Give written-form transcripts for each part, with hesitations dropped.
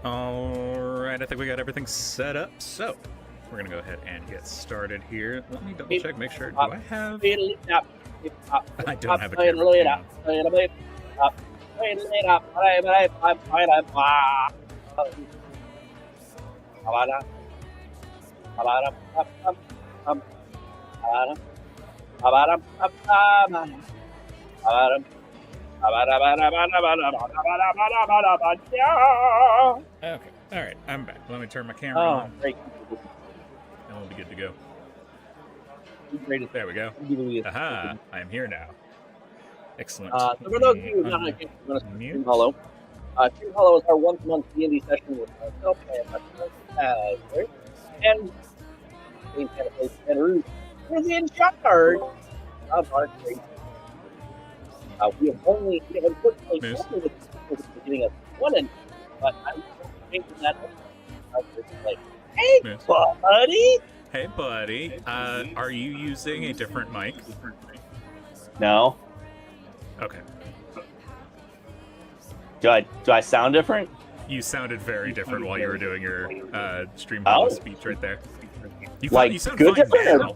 Alright, I think we got everything set up, so we're gonna go ahead and get started here. Let me double check, make sure. Do I have... I don't have a camera. Okay, alright, I'm back. Let me turn my camera on. Great. And we'll be good to go. There we go. Aha, I am here now. Excellent. So for those of you who don't know, we're going to StreamHollow. StreamHollow is our once-a-month D&D session with myself and my friend and James Canapé and Ruth is in charge of our trade. We have unfortunately only with the beginning of one end, but I'm thinking that like, hey, Moose. buddy. Hey, buddy. Are you using a different mic? No. Okay. Do I sound different? You sounded very different while you were doing your StreamHollow speech right there. You sound good fine different? now.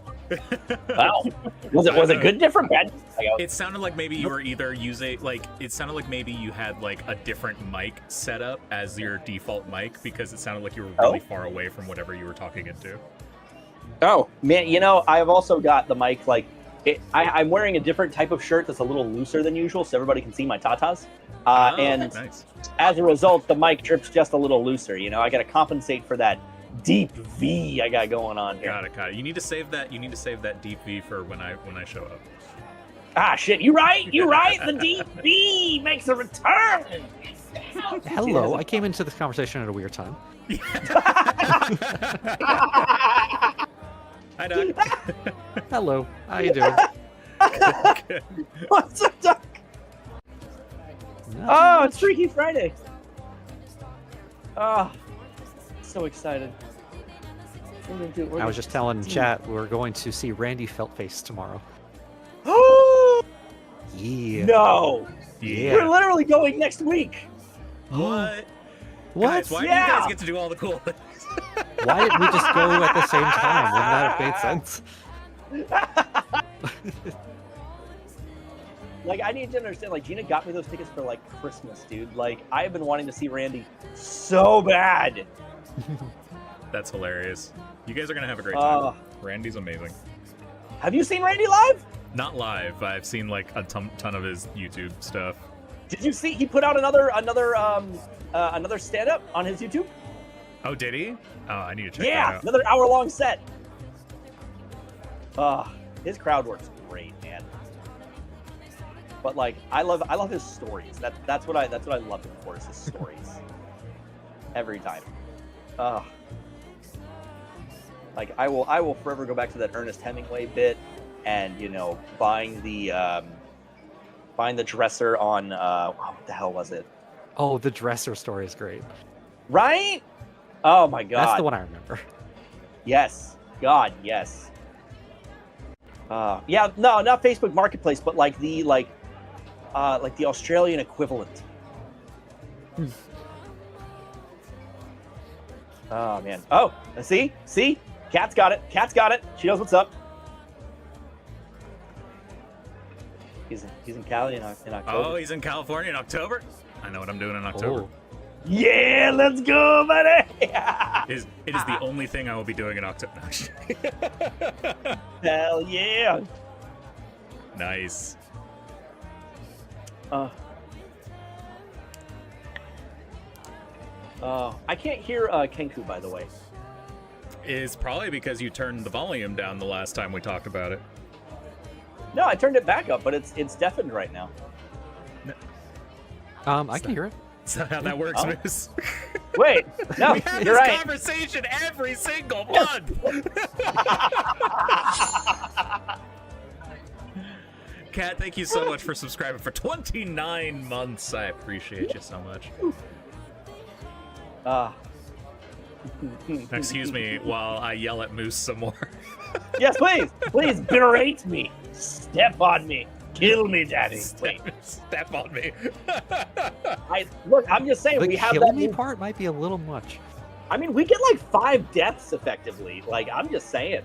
Wow. Was it good different, bad? It sounded like maybe you were either using, it sounded like maybe you had, a different mic set up as your default mic, because it sounded like you were really far away from whatever you were talking into. Oh, man, I've also got the mic, I'm wearing a different type of shirt that's a little looser than usual, so everybody can see my tatas. And nice. As a result, the mic drip's just a little looser, I got to compensate for that deep V I got going on here. Got it. You need to save that. You need to save that deep V for when I show up. Ah, shit! You right. The deep V makes a return. Hello, I came into this conversation at a weird time. Hi, Doc. Hello, how you doing? What's up, Doc? Oh, it's Freaky Friday. Oh, so excited. I was just telling chat we're going to see Randy Feltface tomorrow. Yeah. No. Yeah. We're literally going next week. What? What? Guys, why do you guys get to do all the cool things? Why didn't we just go at the same time? Wouldn't that have made sense? I need to understand, Gina got me those tickets for, Christmas, dude. I have been wanting to see Randy so bad. That's hilarious. You guys are going to have a great time. Randy's amazing. Have you seen Randy live? Not live. I've seen, a ton of his YouTube stuff. Did you see he put out another stand-up on his YouTube? Oh, did he? Oh, I need to check that out. Yeah, another hour-long set. His crowd work's great, man. But I love his stories. That's what I love him for, is his stories. Every time. I will forever go back to that Ernest Hemingway bit, and buying the dresser on what the hell was it? Oh, the dresser story is great. Right? Oh my god. That's the one I remember. Yes. God, yes. Yeah, no, not Facebook Marketplace, but the Australian equivalent. Oh man. Oh, see? Cat's got it. She knows what's up. He's in Cali in October. Oh, he's in California in October? I know what I'm doing in October. Oh. Yeah, let's go, buddy! It is the only thing I will be doing in October. Hell yeah! Nice. I can't hear Kenku, by the way. It's probably because you turned the volume down the last time we talked about it. No, I turned it back up, but it's deafened right now. I can hear it. That's not how that works, Moose. Wait, no, we have you're this right. conversation every single month. Kat, thank you so much for subscribing for 29 months. I appreciate you so much. Excuse me while I yell at Moose some more. Yes, please berate me. Step on me. Kill me, Daddy. Step on me. Look, I'm just saying, The we have kill that me part might be a little much. I mean, we get like 5 deaths effectively. Like, I'm just saying.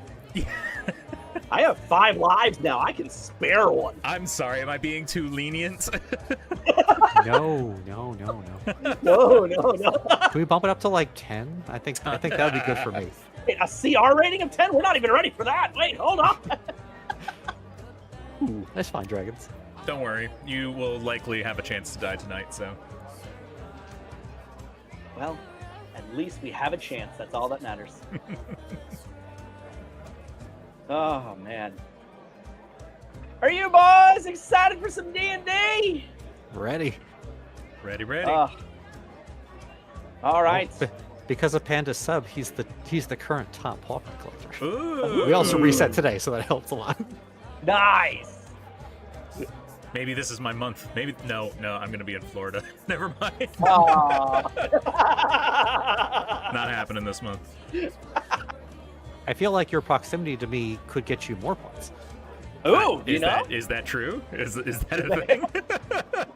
I have 5 lives now. I can spare one. I'm sorry. Am I being too lenient? No. No. Can we bump it up to like 10? I think that would be good for me. Wait, a CR rating of 10? We're not even ready for that. Wait, hold on. Ooh, that's fine, dragons. Don't worry. You will likely have a chance to die tonight, so. Well, at least we have a chance. That's all that matters. Oh, man. Are you boys excited for some D&D? Ready. Ready. All right. Because of Panda's sub, he's the current top pauper collector. Ooh. We also reset today, so that helps a lot. Nice. Maybe this is my month. Maybe no, I'm gonna be in Florida. Never mind. Not Not happening this month. I feel like your proximity to me could get you more points. Ooh, you know? Is that true? Is that a thing?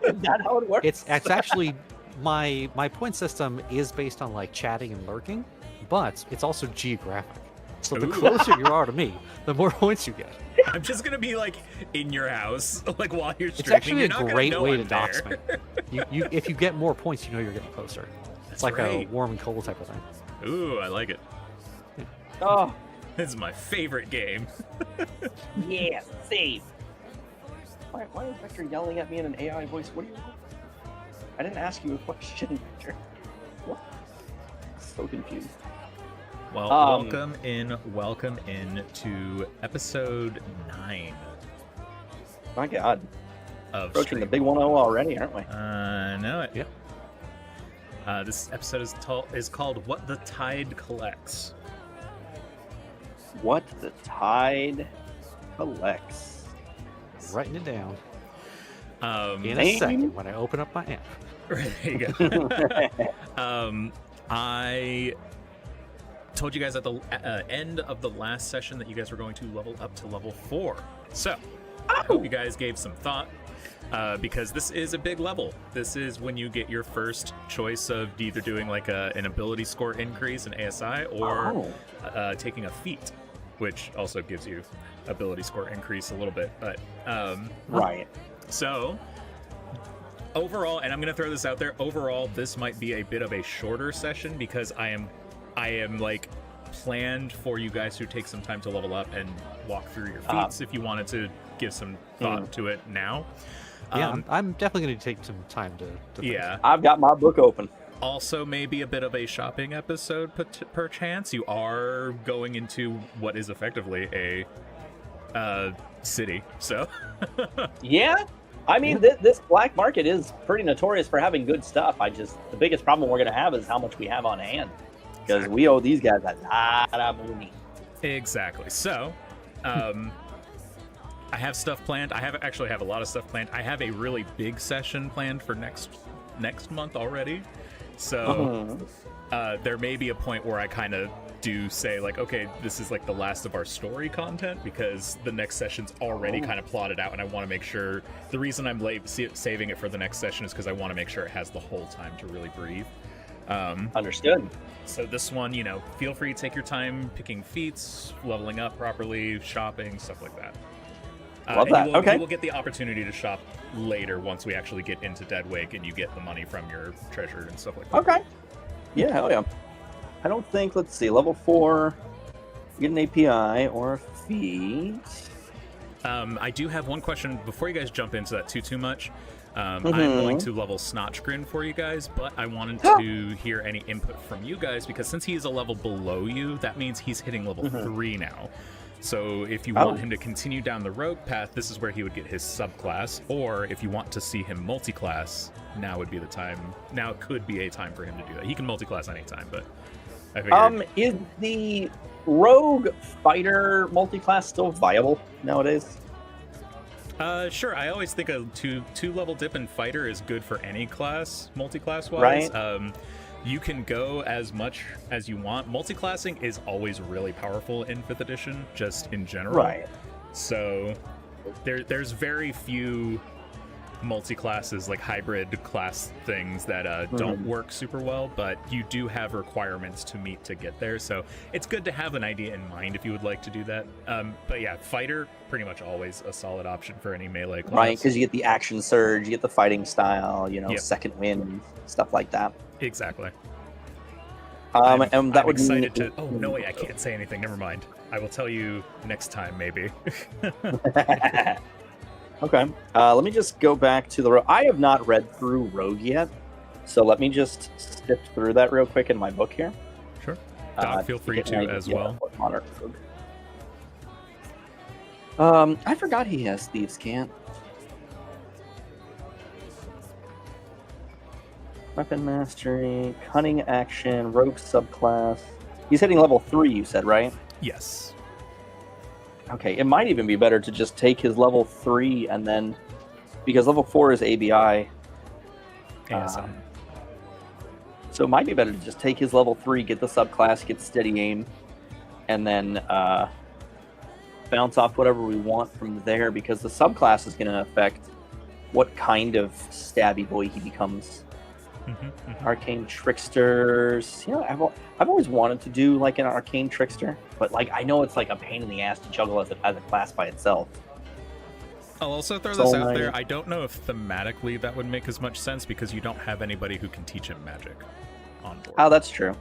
Is that how it works? It's actually my point system is based on like chatting and lurking, but it's also geographic. So the Ooh. closer you are to me, the more points you get. I'm just gonna be like in your house, like while you're It's streaming. actually You're a not gonna great know way I'm to dox me. there. If you get more points, you know you're getting closer. It's like a right. warm and cold type of thing. Ooh, I like it. Oh, This is my favorite game. yeah, save. Why is Victor yelling at me in an AI voice? What do you want? I didn't ask you a question, Victor. What? So confused. Well, welcome in to episode 9 My God. of Approaching the Stream. big 1-0 already, aren't we? Know it. Yep. This episode is called "What the Tide Collects." What the tide collects. Writing it down in There a second when I open up my app. you go. I told you guys at the end of the last session that you guys were going to level up to level 4. So I hope you guys gave some thought. Because this is a big level. This is when you get your first choice of either doing like an ability score increase in ASI or taking a feat, which also gives you ability score increase a little bit. But Right. so overall, and I'm gonna throw this out there, overall this might be a bit of a shorter session because I am like planned for you guys to take some time to level up and walk through your feats if you wanted to give some thought to it now. Yeah, I'm definitely going to take some time to Yeah. I've got my book open. Also, maybe a bit of a shopping episode, perchance. You are going into what is effectively a city, so. Yeah. I mean, this black market is pretty notorious for having good stuff. The biggest problem we're going to have is how much we have on hand. Because we owe these guys a lot of money. Exactly. So, I have stuff planned. I actually have a lot of stuff planned. I have a really big session planned for next month already. So there may be a point where I kind of do say like, okay, this is like the last of our story content because the next session's already kind of plotted out, and I want to make sure. The reason I'm saving it for the next session is because I want to make sure it has the whole time to really breathe. Understood. So this one, feel free to take your time picking feats, leveling up properly, shopping, stuff like that. Love that. You will get the opportunity to shop later once we actually get into Deadwake and you get the money from your treasure and stuff like that. Okay. Yeah, hell yeah. I don't think, let's see, level 4, get an API or a feat. I do have one question before you guys jump into that too much. I'm going to level Snotchgrin for you guys, but I wanted to hear any input from you guys because since he's a level below you, that means he's hitting level 3 now. So if you want him to continue down the rogue path, this is where he would get his subclass. Or if you want to see him multi-class, now would be the time. Now could be a time for him to do that. He can multi-class anytime, but I figured... Is the rogue fighter multi-class still viable nowadays? Sure. I always think a two level dip in fighter is good for any class, multi-class wise. Right. You can go as much as you want. Multi-classing is always really powerful in 5th edition, just in general. Right. So, There's very few multi-classes, like hybrid class things that don't work super well, but you do have requirements to meet to get there, so it's good to have an idea in mind if you would like to do that. But yeah, fighter, pretty much always a solid option for any melee class. Right, because you get the action surge, you get the fighting style, second wind, stuff like that. Exactly. And that I'm would excited to... Oh, no, wait, I can't say anything. Never mind. I will tell you next time, maybe. Okay. Let me just go back to the... I have not read through Rogue yet, so let me just sift through that real quick in my book here. Sure. Doc, feel free to as well. I forgot he has Thieves' Cant. Weapon Mastery, Cunning Action, Rogue subclass. He's hitting level 3, you said, right? Yes. Okay, it might even be better to just take his level 3 and then... Because level 4 is ABI. So it might be better to just take his level 3, get the subclass, get steady aim, and then bounce off whatever we want from there, because the subclass is going to affect what kind of stabby boy he becomes. Arcane Tricksters. I've always wanted to do like an Arcane Trickster, but like I know it's like a pain in the ass to juggle as a class by itself. I'll also throw this out there. I don't know if thematically that would make as much sense because you don't have anybody who can teach him magic on board. Oh, that's true.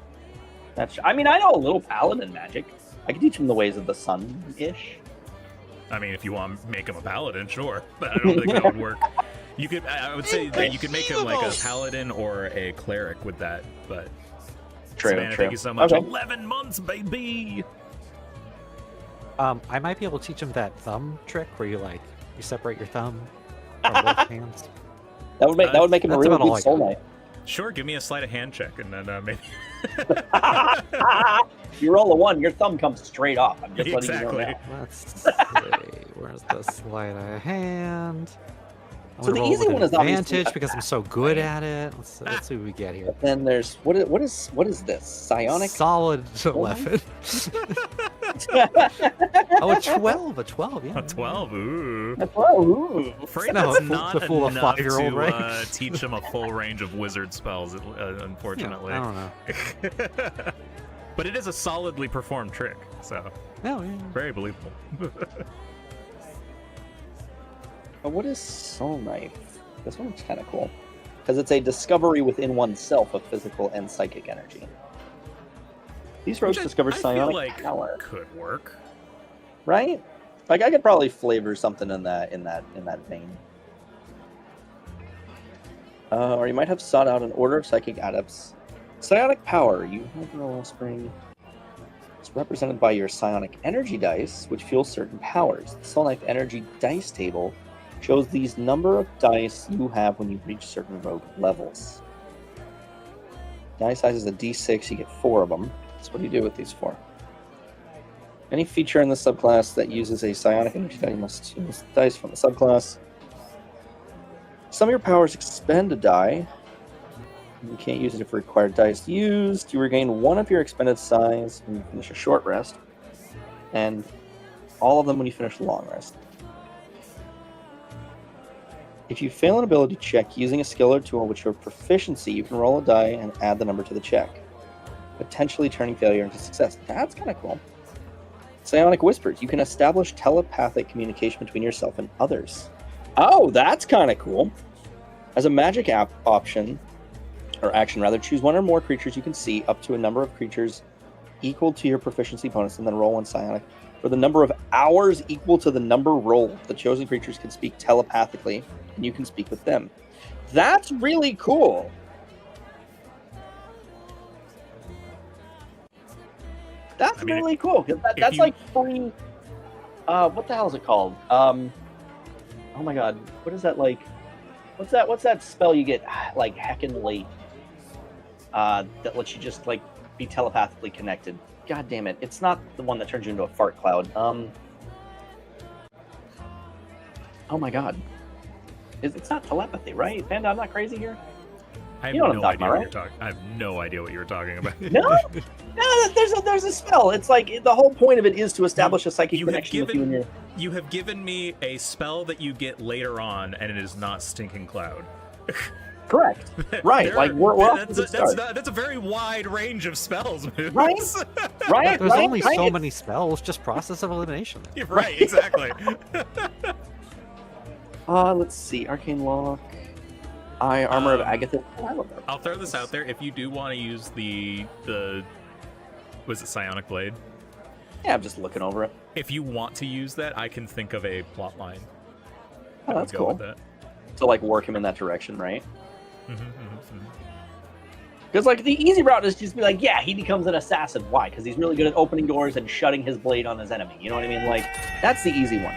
I mean, I know a little paladin magic. I can teach him the ways of the sun-ish. I mean, if you want to make him a paladin, sure, but I don't think that would work. You could, I would say that you could make him like a paladin or a cleric with that, but true. Thank you so much. Okay. 11 months, baby. I might be able to teach him that thumb trick where you separate your thumb from both hands. That would make him a really good soul knight. Sure, give me a sleight of hand check, and then maybe. You roll a 1, your thumb comes straight off. I'm just letting you know now. Let's see. Where's the sleight of hand? So the easy one is advantage because I'm so good at it. Let's see what we get here. But then there's what is this? Psionic? Solid 11. Oh, a 12, yeah. A 12, ooh. A 12, ooh. Afraid No, that's not to fool a enough 5-year-old, to right? teach him a full range of wizard spells, unfortunately. Yeah, I don't know. But it is a solidly performed trick, so Oh, yeah. very believable. What is Soul Knife? This one's kind of cool. Because it's a discovery within oneself of physical and psychic energy. These rogues discover psionic power. Could work. Right? Like I could probably flavor something in that vein. Or you might have sought out an order of psychic adepts. Psionic power. You have your offspring. It's represented by your psionic energy dice, which fuels certain powers. The Soul Knife energy dice table shows these number of dice you have when you reach certain rogue levels. Die size is a d6, you get 4 of them. So what do you do with these 4? Any feature in the subclass that uses a psionic energy die must use dice from the subclass. Some of your powers expend a die. You can't use it if required dice used. You regain 1 of your expended size when you finish a short rest, and all of them when you finish a long rest. If you fail an ability check using a skill or tool which your proficiency, you can roll a die and add the number to the check, potentially turning failure into success. That's kind of cool. Psionic Whispers. You can establish telepathic communication between yourself and others. Oh, that's kind of cool. As a magic option, or action rather, choose 1 or more creatures you can see up to a number of creatures equal to your proficiency bonus, and then roll 1 psionic. For the number of hours equal to the number rolled, the chosen creatures can speak telepathically, and you can speak with them. That's really cool. That's really cool. That's like free. What the hell is it called? Oh my god, what is that like? What's that spell you get like heckin' late? That lets you just like be telepathically connected. God damn it! It's not the one that turns you into a fart cloud. Oh my god, it's not telepathy, right? Panda, I'm not crazy here. I have no idea what you're talking. I have no idea what you were talking about. No, there's a spell. It's like the whole point of it is to establish a psychic connection with you and your. You have given me a spell that you get later on, and it is not Stinking Cloud. Correct. Right. Like we're that's a very wide range of spells, Moose. Right. Right. There's right, only right. so many spells. Just process of elimination. You're right. Exactly. Let's see. Arcane Lock. Armor of Agatha. I'll throw this out there. If you do want to use the was it Psionic Blade? Yeah, I'm just looking over it. If you want to use that, I can think of a plot line. Oh, that's cool. To like work him in that direction, right? Because like the easy route is just be like, yeah, he becomes an assassin. Why? Because he's really good at opening doors and shutting his blade on his enemy. You know what I mean? Like that's the easy one.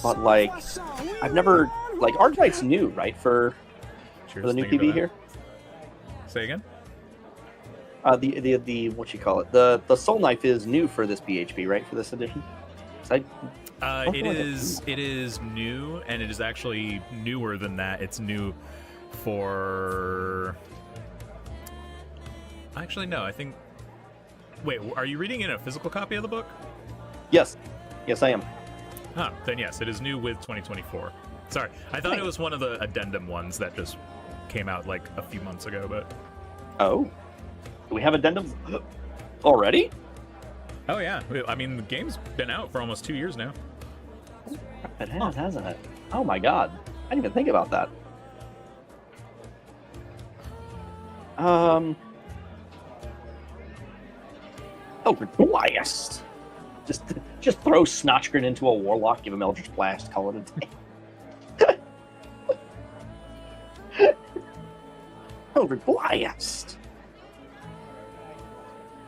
But like, I've never like Archetype's new, right? For the new PB here. Say again. The what you call it? The Soul Knife is new for this PHP, right? For this edition. It is new, and it is actually newer than that. It's new for. Actually, no. I think. Wait, are you reading in a physical copy of the book? Yes, I am. Huh. Then yes, it is new with 2024. Sorry, I thought it was one of the addendum ones that just came out like a few months ago, but. Oh. Do we have addendums already? Oh yeah, I mean the game's been out for almost 2 years now. It has, hasn't it? Oh my god, I didn't even think about that. Oh, blast! Just throw Snotchgren into a warlock, give him Eldritch Blast, call it a day. Eldritch Blast.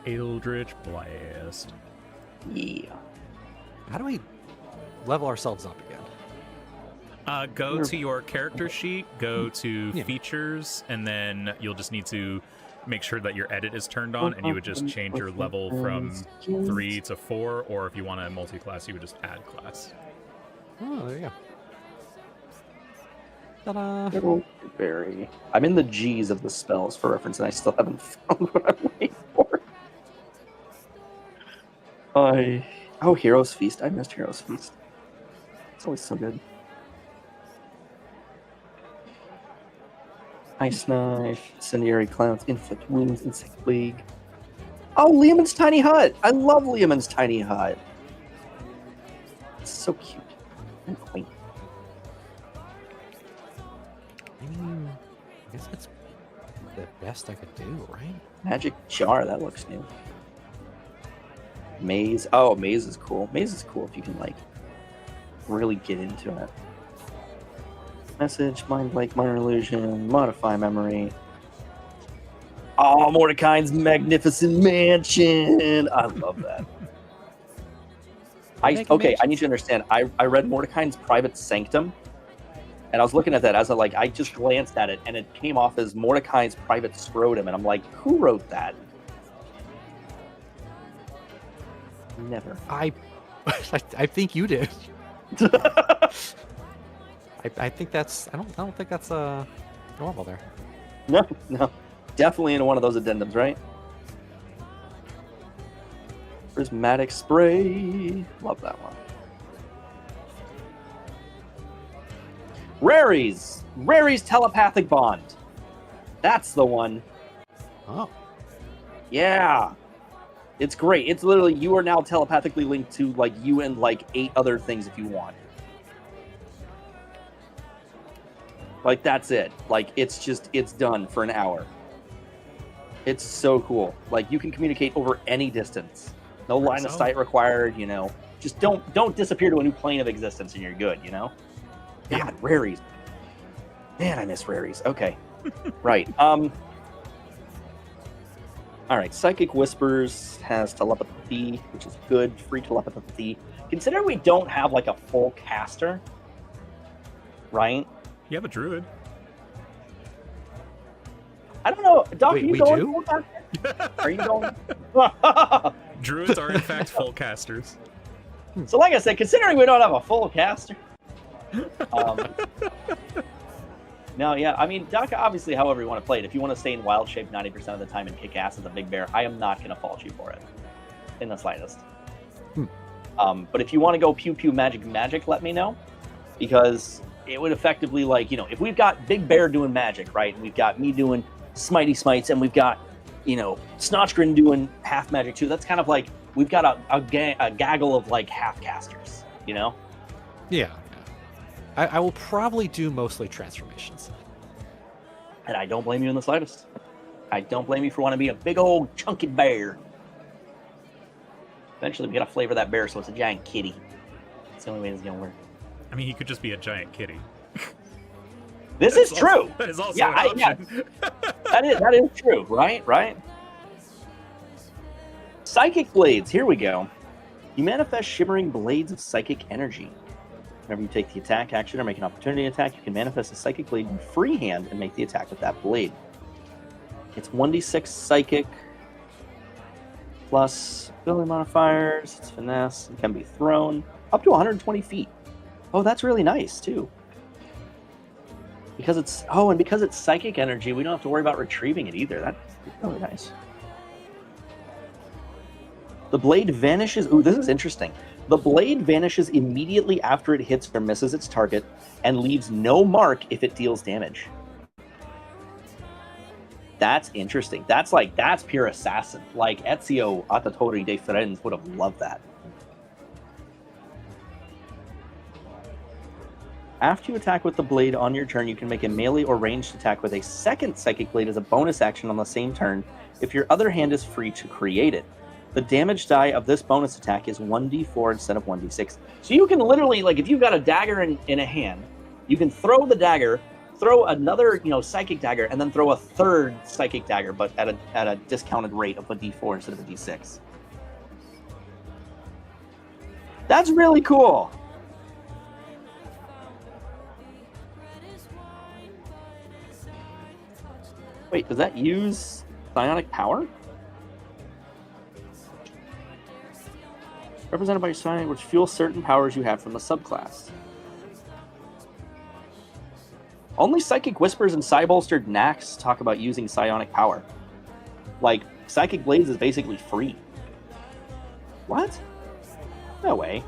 Eldritch Blast. Yeah. How do we level ourselves up again? Go to your character sheet, go to features, and then you'll just need to make sure that your edit is turned on, and you would just change your level from 3 to 4, or if you want a multi-class, you would just add class. Oh, there you go. Ta-da! Very. I'm in the G's of the spells for reference, and I still haven't found what I'm waiting for. Oh, Hero's Feast. I missed Hero's Feast. It's always so good. Ice Knife, Incendiary Clouds, Inflict Wounds, Insect Plague. Oh, Liamon's Tiny Hut! I love Liamon's Tiny Hut. It's so cute and quaint. I mean, I guess it's the best I could do, right? Magic Jar, that looks new. Maze. Oh, Maze is cool. Maze is cool if you can, like, really get into it. Message, Mind Blank, Minor Illusion, Modify Memory. Oh, Mordecai's Magnificent Mansion! I love that. I need you to understand. I read Mordecai's Private Sanctum, and I was looking at that as I just glanced at it, and it came off as Mordecai's Private Scrotum, and I'm like, who wrote that? Never. I think you did. I think that's. I don't think that's normal there. No, definitely in one of those addendums, right? Prismatic Spray, love that one. Rary's Telepathic Bond. That's the one. Oh. Yeah. It's great. It's literally, you are now telepathically linked to, like, you and, like, 8 other things if you want. Like, that's it. Like, it's done for an hour. It's so cool. Like, you can communicate over any distance. No line of sight required, you know. Just don't disappear to a new plane of existence and you're good, you know? God, Rary's. Man, I miss Rary's. Okay. Right. Alright, Psychic Whispers has telepathy, which is good. Free telepathy. Consider we don't have, like, a full caster. Right? You have a druid. I don't know. Doc, wait, are you we going do? full caster? Are you going? Druids are, in fact, full casters. So, like I said, considering we don't have a full caster. No, yeah, I mean, Doc, obviously, however you want to play it. If you want to stay in wild shape 90% of the time and kick ass as a big bear, I am not going to fault you for it. In the slightest. But if you want to go pew pew magic, let me know, because it would effectively, like, if we've got Big Bear doing magic, right, and we've got me doing Smitey Smites, and we've got Snotchgrin doing half magic too. That's kind of like we've got a gaggle of like half casters, Yeah. I will probably do mostly transformations. And I don't blame you in the slightest. I don't blame you for wanting to be a big old chunky bear. Eventually, we gotta flavor that bear so it's a giant kitty. It's the only way it's gonna work. I mean, he could just be a giant kitty. This is true. That is also an option. That is true. Right. Psychic blades. Here we go. You manifest shimmering blades of psychic energy. Whenever you take the attack action or make an opportunity attack, you can manifest a psychic blade in freehand and make the attack with that blade. It's 1d6 psychic plus ability modifiers. It's finesse. It can be thrown up to 120 feet. Oh, that's really nice too. Because it's psychic energy, we don't have to worry about retrieving it either. That's really nice. The blade vanishes. Ooh, this is interesting. The blade vanishes immediately after it hits or misses its target and leaves no mark if it deals damage. That's interesting. That's pure assassin. Like Ezio Attatori de Firenze would have loved that. After you attack with the blade on your turn, you can make a melee or ranged attack with a second psychic blade as a bonus action on the same turn if your other hand is free to create it. The damage die of this bonus attack is 1d4 instead of 1d6. So you can literally, like, if you've got a dagger in a hand, you can throw the dagger, throw another, psychic dagger, and then throw a third psychic dagger, but at a discounted rate of a d4 instead of a d6. That's really cool. Wait, does that use psionic power? Represented by your psionic, which fuels certain powers you have from the subclass. Only Psychic Whispers and Psi-bolstered Knacks talk about using psionic power. Like, Psychic Blades is basically free. What? No way.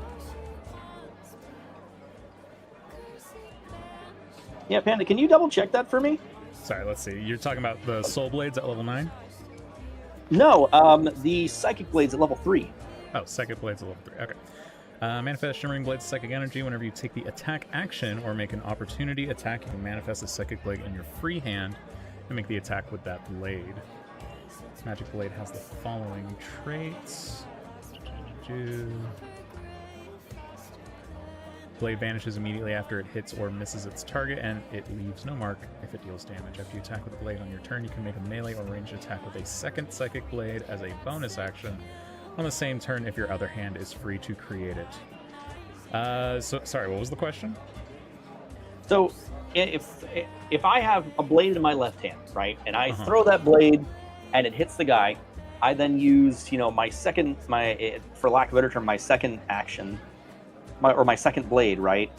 Yeah, Panda, can you double check that for me? Sorry, let's see. You're talking about the Soul Blades at level 9? No, the Psychic Blades at level 3. Oh, Psychic Blades at level 3. Okay. Manifest Shimmering Blades Psychic Energy. Whenever you take the attack action or make an opportunity attack, you can manifest a Psychic Blade in your free hand and make the attack with that blade. This Magic Blade has the following traits. Blade vanishes immediately after it hits or misses its target, and it leaves no mark if it deals damage. After you attack with the blade on your turn, you can make a melee or ranged attack with a second Psychic Blade as a bonus action on the same turn if your other hand is free to create it. Sorry, what was the question? So, if I have a blade in my left hand, right, and I throw that blade and it hits the guy, I then use, my for lack of a better term, my second action, my second blade, right?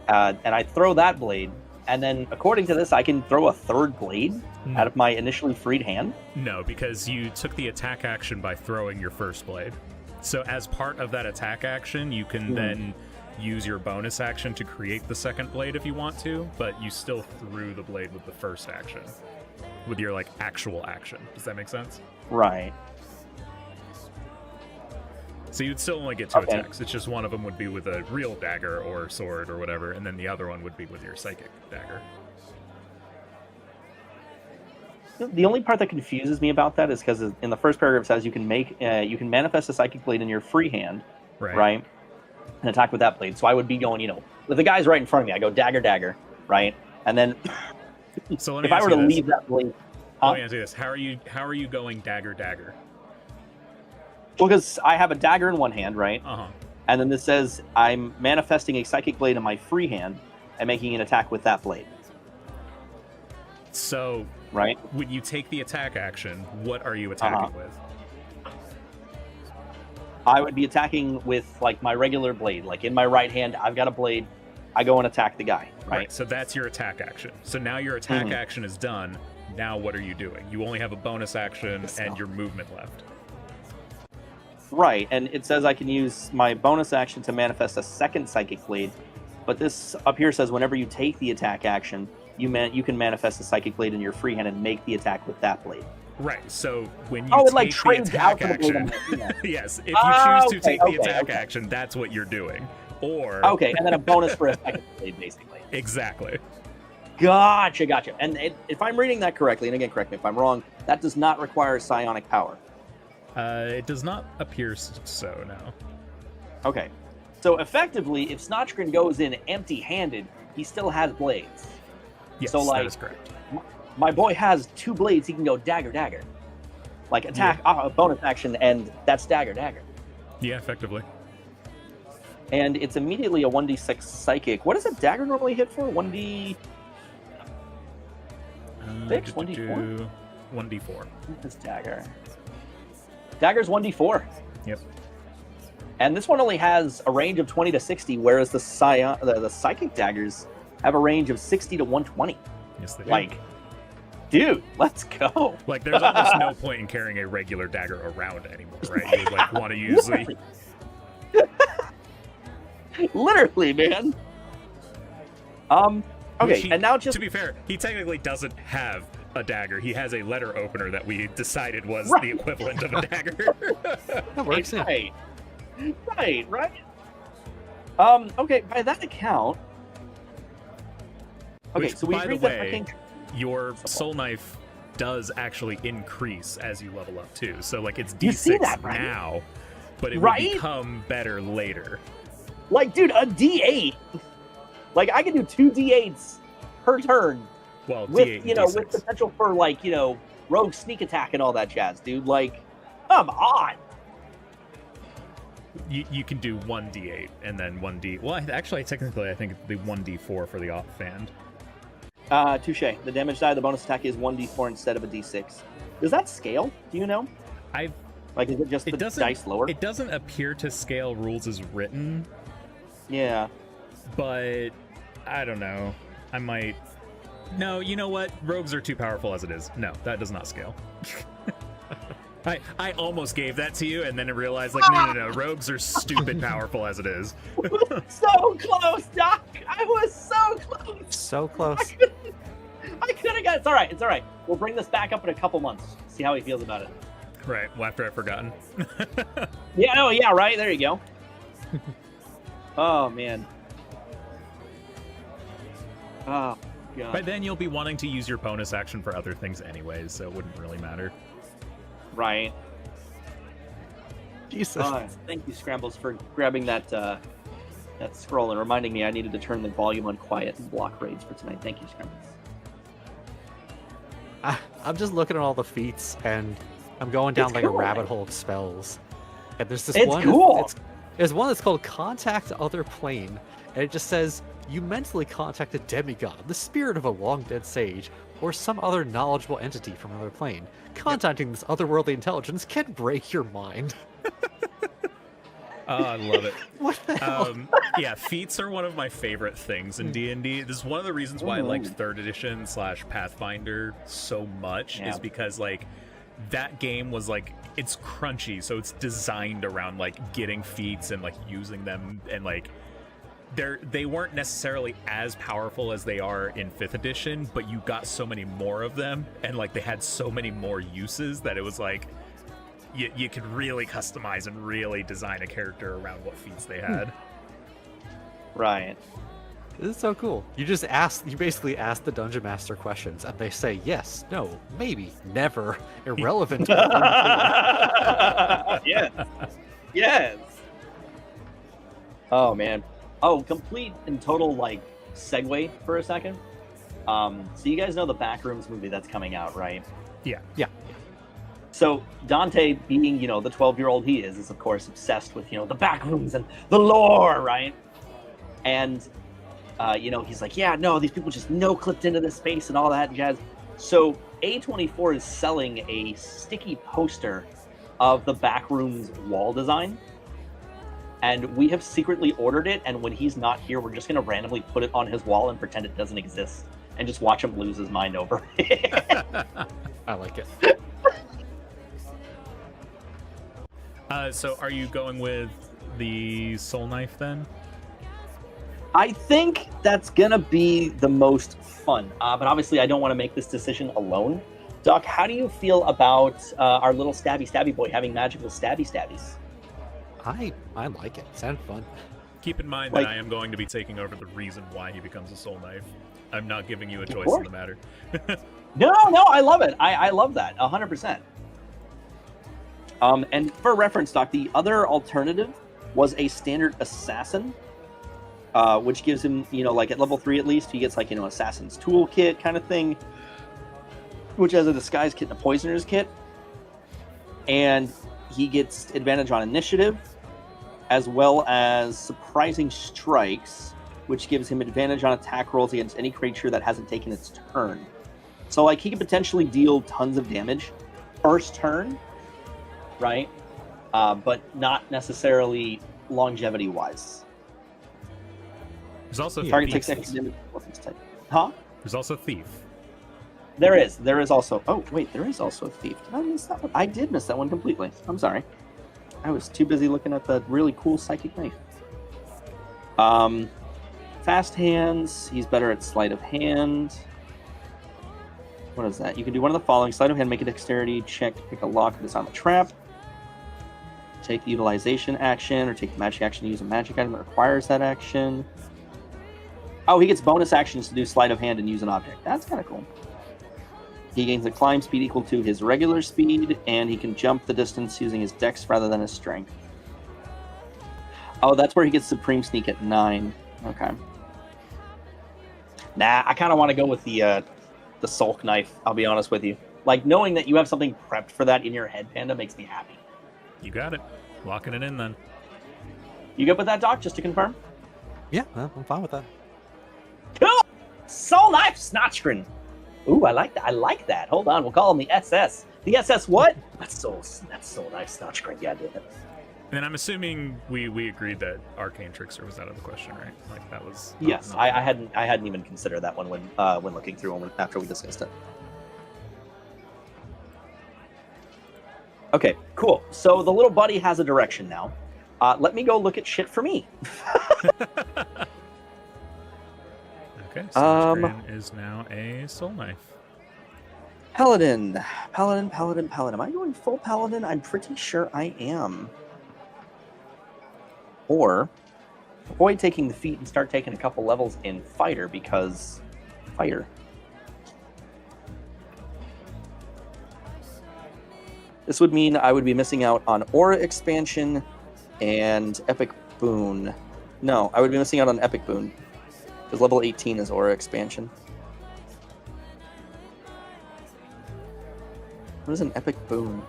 And I throw that blade, and then according to this, I can throw a third blade out of my initially freed hand? No, because you took the attack action by throwing your first blade. So as part of that attack action, you can then use your bonus action to create the second blade if you want to, but you still threw the blade with the first action, with your actual action. Does that make sense? Right. So you'd still only get 2 attacks. It's just one of them would be with a real dagger or sword or whatever, and then the other one would be with your psychic dagger. The only part that confuses me about that is because in the first paragraph it says you can manifest a psychic blade in your free hand, right? And attack with that blade. So I would be going, if the guy's right in front of me, I go dagger, right? And then so let me if I were to leave that blade, let me ask you this: How are you going dagger? Well, because I have a dagger in one hand, right? And then this says I'm manifesting a psychic blade in my free hand and making an attack with that blade. So, right, when you take the attack action, what are you attacking with? I would be attacking with my regular blade. Like in my right hand, I've got a blade. I go and attack the guy. Right. So that's your attack action. So now your attack action is done. Now what are you doing? You only have a bonus action and your movement left. Right, and it says I can use my bonus action to manifest a second psychic blade, but this up here says whenever you take the attack action, you can manifest a psychic blade in your free hand and make the attack with that blade. Right. So when you it take like the trades attack out the blade on action, my hand. yes, if you choose to take the okay, attack okay. action, that's what you're doing. Or Okay, and then a bonus for a second blade, basically. exactly. Gotcha. And if I'm reading that correctly, and again, correct me if I'm wrong, that does not require psionic power. It does not appear so, no. Okay. So effectively, if Snotchgrin goes in empty-handed, he still has blades. Yes, So, that is correct. My boy has 2 blades, he can go dagger. Like attack, bonus action, and that's dagger. Yeah, effectively. And it's immediately a 1d6 psychic. What does a dagger normally hit for? 1d... 6? 1d4? 1d4. This dagger. Dagger's 1d4. Yep. And this one only has a range of 20 to 60, whereas the psychic daggers have a range of 60 to 120. Yes, they do. Like, dude, let's go. Like, there's almost no point in carrying a regular dagger around anymore, right? You would, like, want to use the... Literally, man. Okay, and now just... To be fair, he technically doesn't have a dagger. He has a letter opener that we decided was Right. the equivalent of a dagger. That works. Yeah. Right. Okay, by that account... Okay, Which, so we by the agreed that way, freaking... your soul knife does actually increase as you level up too. So like it's You see D6 that, right? now, but it Right? will become better later. Like, dude, a D8. Like, I can do 2 D8s per turn Well, with, D8 and you know, D6. with potential for, like, you know, rogue sneak attack and all that jazz, dude. Like, come on. You can do 1d8 and then 1d. Well, actually, technically, I think it'd be 1d4 for the offhand. Touche. The damage die of the bonus attack is 1d4 instead of a d6. Does that scale? Do you know? Like, is it just the dice lower? It doesn't appear to scale rules as written, Yeah. but I don't know. I might. No, you know what? Rogues are too powerful as it is. No, that does not scale. I almost gave that to you, and then I realized, like, no. Rogues are stupid powerful as it is. So close, Doc! I was so close! So close. I could have got it. It's all right. We'll bring this back up in a couple months. See how he feels about it. Right, well, after I've forgotten. Yeah, right? There you go. Oh, man. Oh, God. By then, you'll be wanting to use your bonus action for other things anyways, so it wouldn't really matter. Right. Jesus. Thank you, Scrambles, for grabbing that that scroll and reminding me I needed to turn the volume on quiet and block raids for tonight. Thank you, Scrambles. I'm just looking at all the feats, and I'm going down It's like a cool, rabbit right? hole of spells. And there's this It's one. cool. There's one that's called Contact Other Plane, and it just says you mentally contact a demigod, the spirit of a long dead sage, or some other knowledgeable entity from another plane. Contacting this otherworldly intelligence can break your mind. Oh, I love it. What the hell? Yeah, feats are one of my favorite things in D&D. This is one of the reasons why I liked 3rd edition / Pathfinder so much, is because, like, that game was, like, it's crunchy, so it's designed around, like, getting feats and, like, using them, and, like, they weren't necessarily as powerful as they are in 5th edition, but you got so many more of them, and, like, they had so many more uses that it was, like, you could really customize and really design a character around what feats they had. Right. This is so cool. You basically ask the dungeon master questions, and they say yes, no, maybe, never, irrelevant. Yes. Oh, man. Oh, complete and total, like, segue for a second. So you guys know the Backrooms movie that's coming out, right? Yeah. So Dante, being, you know, the 12-year-old he is of course obsessed with, you know, the Backrooms and the lore, right? And, you know, he's like, yeah, no, these people just no-clipped into this space and all that jazz. So A24 is selling a sticky poster of the Backrooms wall design. And we have secretly ordered it, and when he's not here, we're just going to randomly put it on his wall and pretend it doesn't exist, and just watch him lose his mind over it. I like it. So are you going with the soul knife then? I think that's gonna be the most fun, but obviously I don't want to make this decision alone. Doc, how do you feel about our little stabby boy having magical stabbies? I like it. Sound fun. Keep in mind Like- that I am going to be taking over the reason why he becomes a soul knife. I'm not giving you a choice course. in the matter. No, I love it. I love that 100%. And for reference, Doc, the other alternative was a standard assassin, which gives him, like at level 3 at least, he gets like, assassin's toolkit kind of thing, which has a disguise kit and a poisoner's kit. And he gets advantage on initiative, as well as surprising strikes, which gives him advantage on attack rolls against any creature that hasn't taken its turn. So, like, he could potentially deal tons of damage first turn, right? But not necessarily longevity-wise. There's also Target thief. takes extra damage. Weapons type. Huh? There's also thief. There is also. Oh wait, there is also a thief. Did I miss that one? I did miss that one completely. I'm sorry. I was too busy looking at the really cool psychic knife. Fast hands. He's better at sleight of hand. What is that? You can do one of the following: sleight of hand, make a dexterity check to pick a lock if it's on the trap. Take the utilization action, or take the magic action to use a magic item that requires that action. Oh, he gets bonus actions to do sleight of hand and use an object. That's kind of cool. He gains a climb speed equal to his regular speed, and he can jump the distance using his dex rather than his strength. Oh, that's where he gets supreme sneak at 9. Okay. Nah, I kind of want to go with the sulk knife, I'll be honest with you. Like, knowing that you have something prepped for that in your head, Panda, makes me happy. You got it. Locking it in then. You good with that, Doc, just to confirm? Yeah, I'm fine with that. Cool! Soul Knife Snotchgren. Ooh, I like that. Hold on, we'll call him the SS. The SS what? That's Soul Knife Snotchgren. Yeah, dude. And I'm assuming we agreed that Arcane Trickster was out of the question, right? Like that was. Yes, I hadn't even considered that one when looking through them after we discussed it. Okay, cool. So the little buddy has a direction now. Let me go look at shit for me. Okay, so is now a soul knife. Paladin. Am I going full Paladin? I'm pretty sure I am. Or avoid taking the feat and start taking a couple levels in Fighter because fire. This would mean I would be missing out on Aura expansion and Epic Boon. No, I would be missing out on Epic Boon. Because level 18 is Aura expansion. What is an Epic Boon?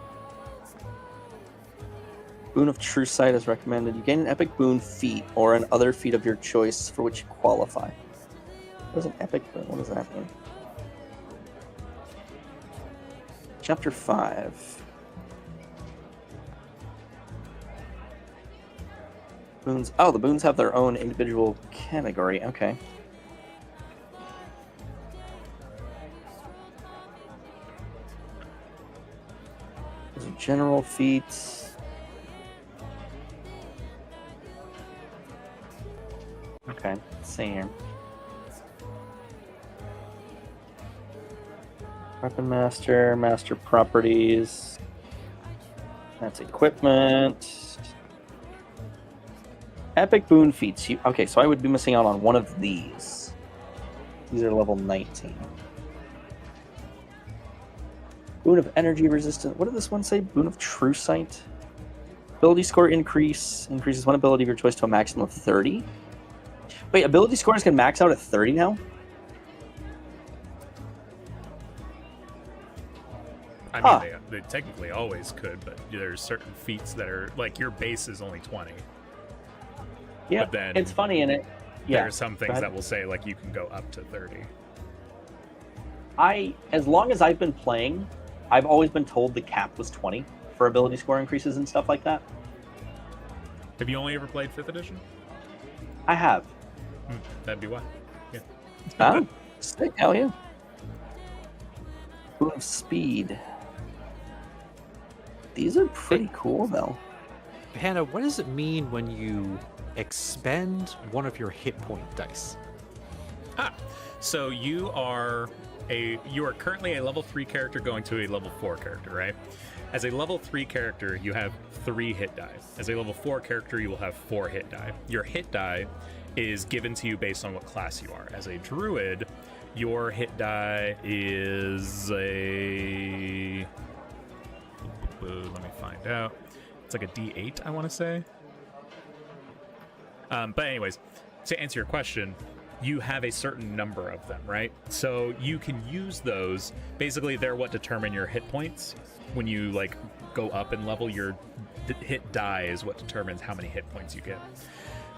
Boon of True Sight is recommended. You gain an Epic Boon feat or an other feat of your choice for which you qualify. What is an Epic Boon? What does that mean? Chapter 5. Boons. Oh, the boons have their own individual category. Okay. Those are general feats. Okay, let's see here. Weapon Master, Master Properties. That's equipment. Epic Boon feats. Okay, so I would be missing out on one of these. These are level 19. Boon of Energy Resistance. What did this one say? Boon of True Sight. Ability score increase. Increases one ability of your choice to a maximum of 30. Wait, ability scores can max out at 30 now? I mean, they technically always could, but there's certain feats that are like your base is only 20. Yeah, but then it's funny in it. Yeah, there are some things that will say like you can go up to 30. As long as I've been playing, I've always been told the cap was 20 for ability score increases and stuff like that. Have you only ever played 5th edition? I have. That'd be why. Yeah. Oh, sick. Hell yeah. Boon of Speed. These are pretty cool, though. Hannah, what does it mean when you expend one of your hit point dice? So you are currently a level 3 character going to a level 4 character, right? As a level 3 character, you have 3 hit die. As a level 4 character, you will have 4 hit die. Your hit die is given to you based on what class you are. As a druid, your hit die is a... let me find out. It's like a D8, I want to say. But anyways, to answer your question, you have a certain number of them, right? So you can use those. Basically, they're what determine your hit points. When you like go up in level, your hit die is what determines how many hit points you get.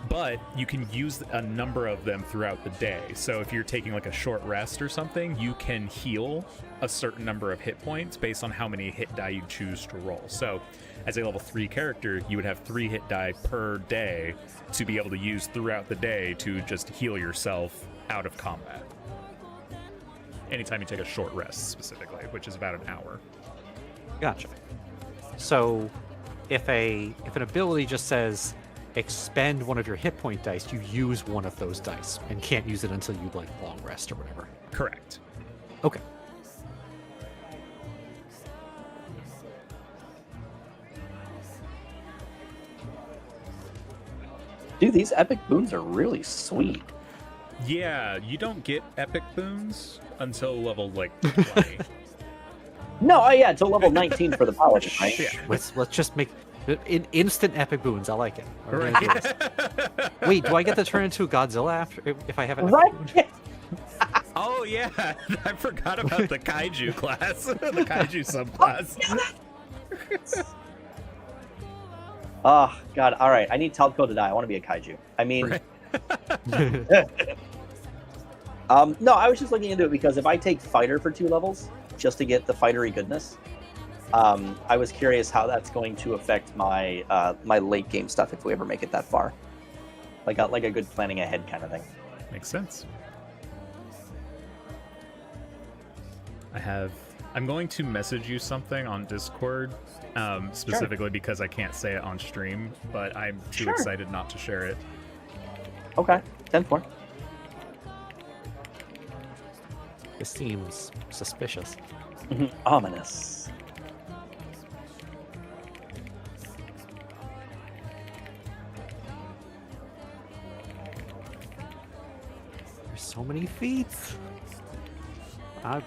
But you can use a number of them throughout the day. So if you're taking like a short rest or something, you can heal a certain number of hit points based on how many hit die you choose to roll. So as a level 3 character, you would have 3 hit die per day to be able to use throughout the day to just heal yourself out of combat. Anytime you take a short rest, specifically, which is about an hour. Gotcha. So if an ability just says expend one of your hit point dice, you use one of those dice and can't use it until you like long rest or whatever. Correct. Okay. Dude, these epic boons are really sweet. Yeah, you don't get epic boons until level like 20. No, yeah, until level 19 for the paladin, right? Yeah. Let's just make instant epic boons. I like it. We're gonna do Right. this. Wait, do I get to turn into Godzilla after if I have an Right? epic boon? Oh yeah, I forgot about the kaiju class, the kaiju subclass. Oh, God. All right. I need Talco to die. I want to be a kaiju. I mean, Right. no, I was just looking into it because if I take fighter for 2 levels just to get the fightery goodness, I was curious how that's going to affect my my late game stuff if we ever make it that far. Like a good planning ahead kind of thing. Makes sense. I'm going to message you something on Discord, specifically because I can't say it on stream, but I'm too excited not to share it. Okay. 10-4. This seems suspicious. Ominous. There's so many feats.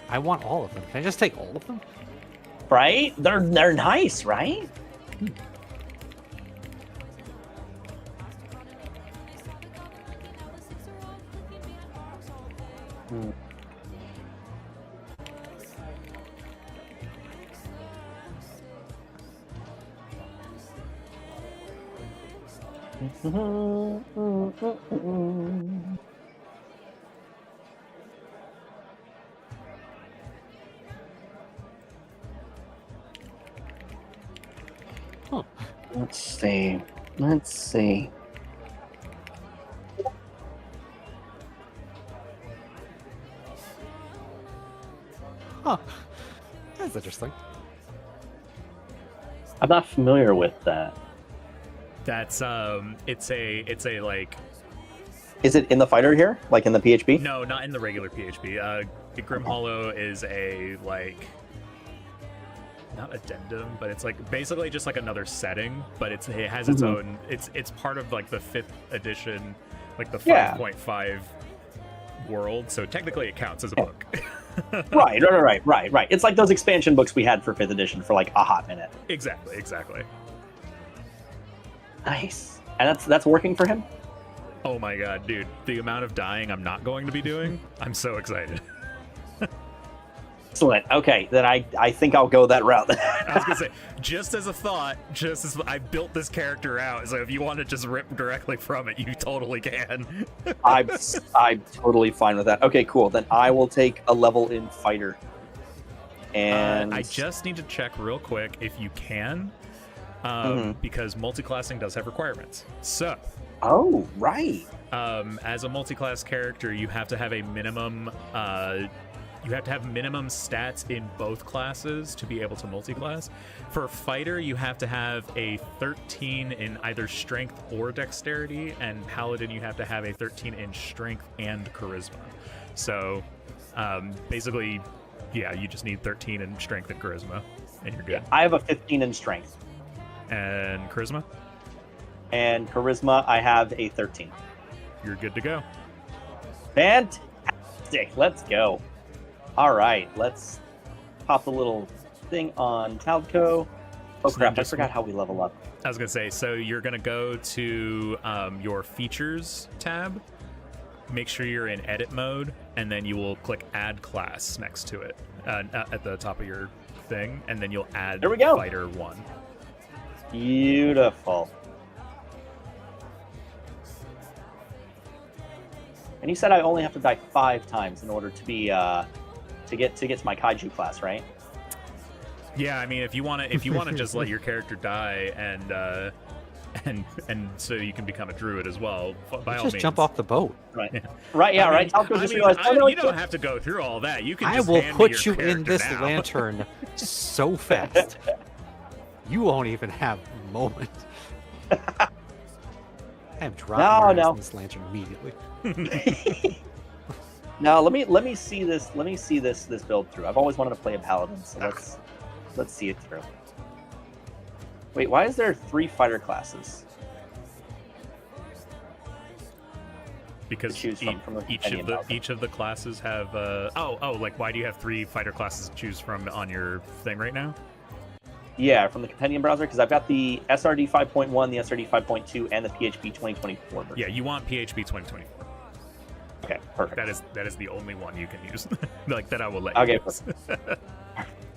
I want all of them. Can I just take all of them? Right? They're nice, right? Huh. Let's see. Let's see. Huh. That's interesting. I'm not familiar with that. That's it's a like Is it in the fighter here? Like in the PHP? no, not in the regular PHP. StreamHollow is a like not addendum, but it's like basically just like another setting, but it has its own. It's part of like the 5th edition, like the 5.5 world. So technically, it counts as a book. Right. It's like those expansion books we had for 5th edition for like a hot minute. Exactly. Nice. And that's working for him? Oh my god, dude! The amount of dying I'm not going to be doing, I'm so excited. Excellent. Okay, then I think I'll go that route. I was gonna say, just as a thought, just as I built this character out, so if you want to just rip directly from it, you totally can. I'm totally fine with that. Okay, cool. Then I will take a level in fighter. And I just need to check real quick if you can, because multiclassing does have requirements. So, oh, right. as a multiclass character, you have to have a minimum. you have to have minimum stats in both classes to be able to multi-class. For fighter, you have to have a 13 in either strength or dexterity, and paladin, you have to have a 13 in strength and charisma. So basically, yeah, you just need 13 in strength and charisma, and you're good. Yeah, I have a 15 in strength. And charisma? And charisma, I have a 13. You're good to go. Fantastic. Let's go. All right, let's pop the little thing on Talco. Oh, So crap, then I forgot how we level up. I was going to say, so you're going to go to your features tab, make sure you're in edit mode, and then you will click add class next to it at the top of your thing, and then you'll add There we go. fighter 1. Beautiful. And you said I only have to die 5 times in order to be to get to my kaiju class, right? Yeah, I mean, if you want to just let your character die and so you can become a druid as well, by all Just means. jump off the boat. Right. Yeah. Right. Yeah. I right. mean, Talco I just mean, realized. Oh, no, you don't have to go through all that. You can I just will hand me put your you in character this now. lantern so fast. You won't even have a moment. I'm dropping your ass in this lantern immediately. Now let me see this. Let me see this build through. I've always wanted to play a paladin, so let's see it through. Wait, why is there 3 fighter classes? Because to choose from the companion browser? each of the classes have like why do you have 3 fighter classes to choose from on your thing right now? Yeah, from the companion browser, because I've got the SRD 5.1, the SRD 5.2, and the PHP 2024 version. Yeah, you want PHP 2024. Okay, perfect. That is the only one you can use. Like that I will let Okay, you use.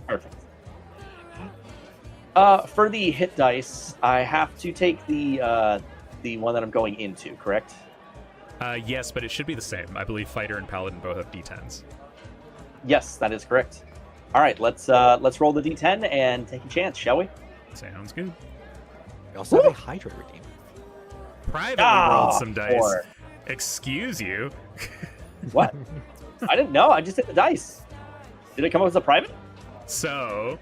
Perfect. For the hit dice, I have to take the one that I'm going into, correct? Yes, but it should be the same. I believe fighter and paladin both have D10s. Yes, that is correct. All right, let's roll the D10 and take a chance, shall we? Sounds good. We also have a Hydra redeem. Privately rolled some dice. 4. Excuse you. What? I didn't know. I just hit the dice. Did it come up as a private? So,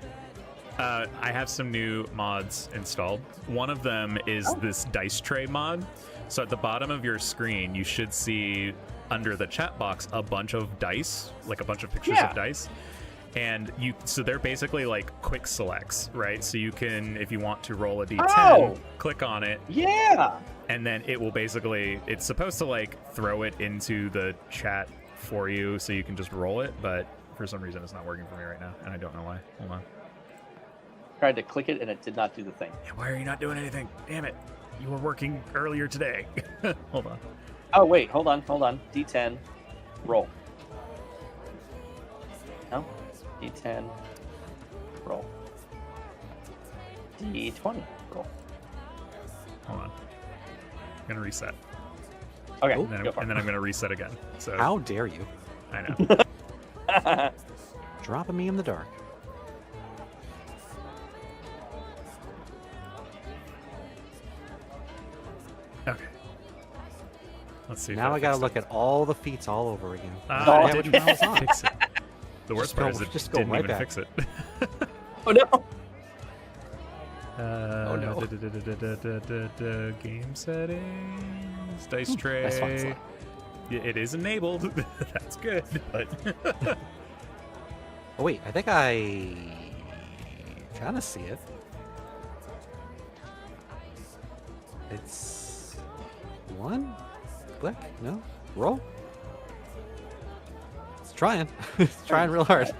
I have some new mods installed. One of them is this dice tray mod. So at the bottom of your screen, you should see under the chat box a bunch of dice, like a bunch of pictures of dice. And so they're basically like quick selects, right? So you can, if you want to roll a D10, click on it. Yeah. And then it will basically, it's supposed to like throw it into the chat for you so you can just roll it, but for some reason it's not working for me right now, and I don't know why. Hold on. Tried to click it and it did not do the thing. Yeah, why are you not doing anything? Damn it. You were working earlier today. Hold on. Oh, wait. Hold on. D10. Roll. No? D10. Roll. D20. Roll. Hold on. I'm going to reset. Okay. Oh, And then, go for and then I'm going to reset again. So How dare you? I know. it. Dropping me in the dark. Okay. Let's see. Now I gotta look at all the feats all over again. I Yeah, didn't which one was on? fix it. The worst part is it just go didn't right even back. fix it. Oh, no. no. Game settings, dice That's fine, tray. It is enabled. That's good, but Oh wait, I think I kind of see it. It's 1 click, no roll. It's trying. It's trying real hard.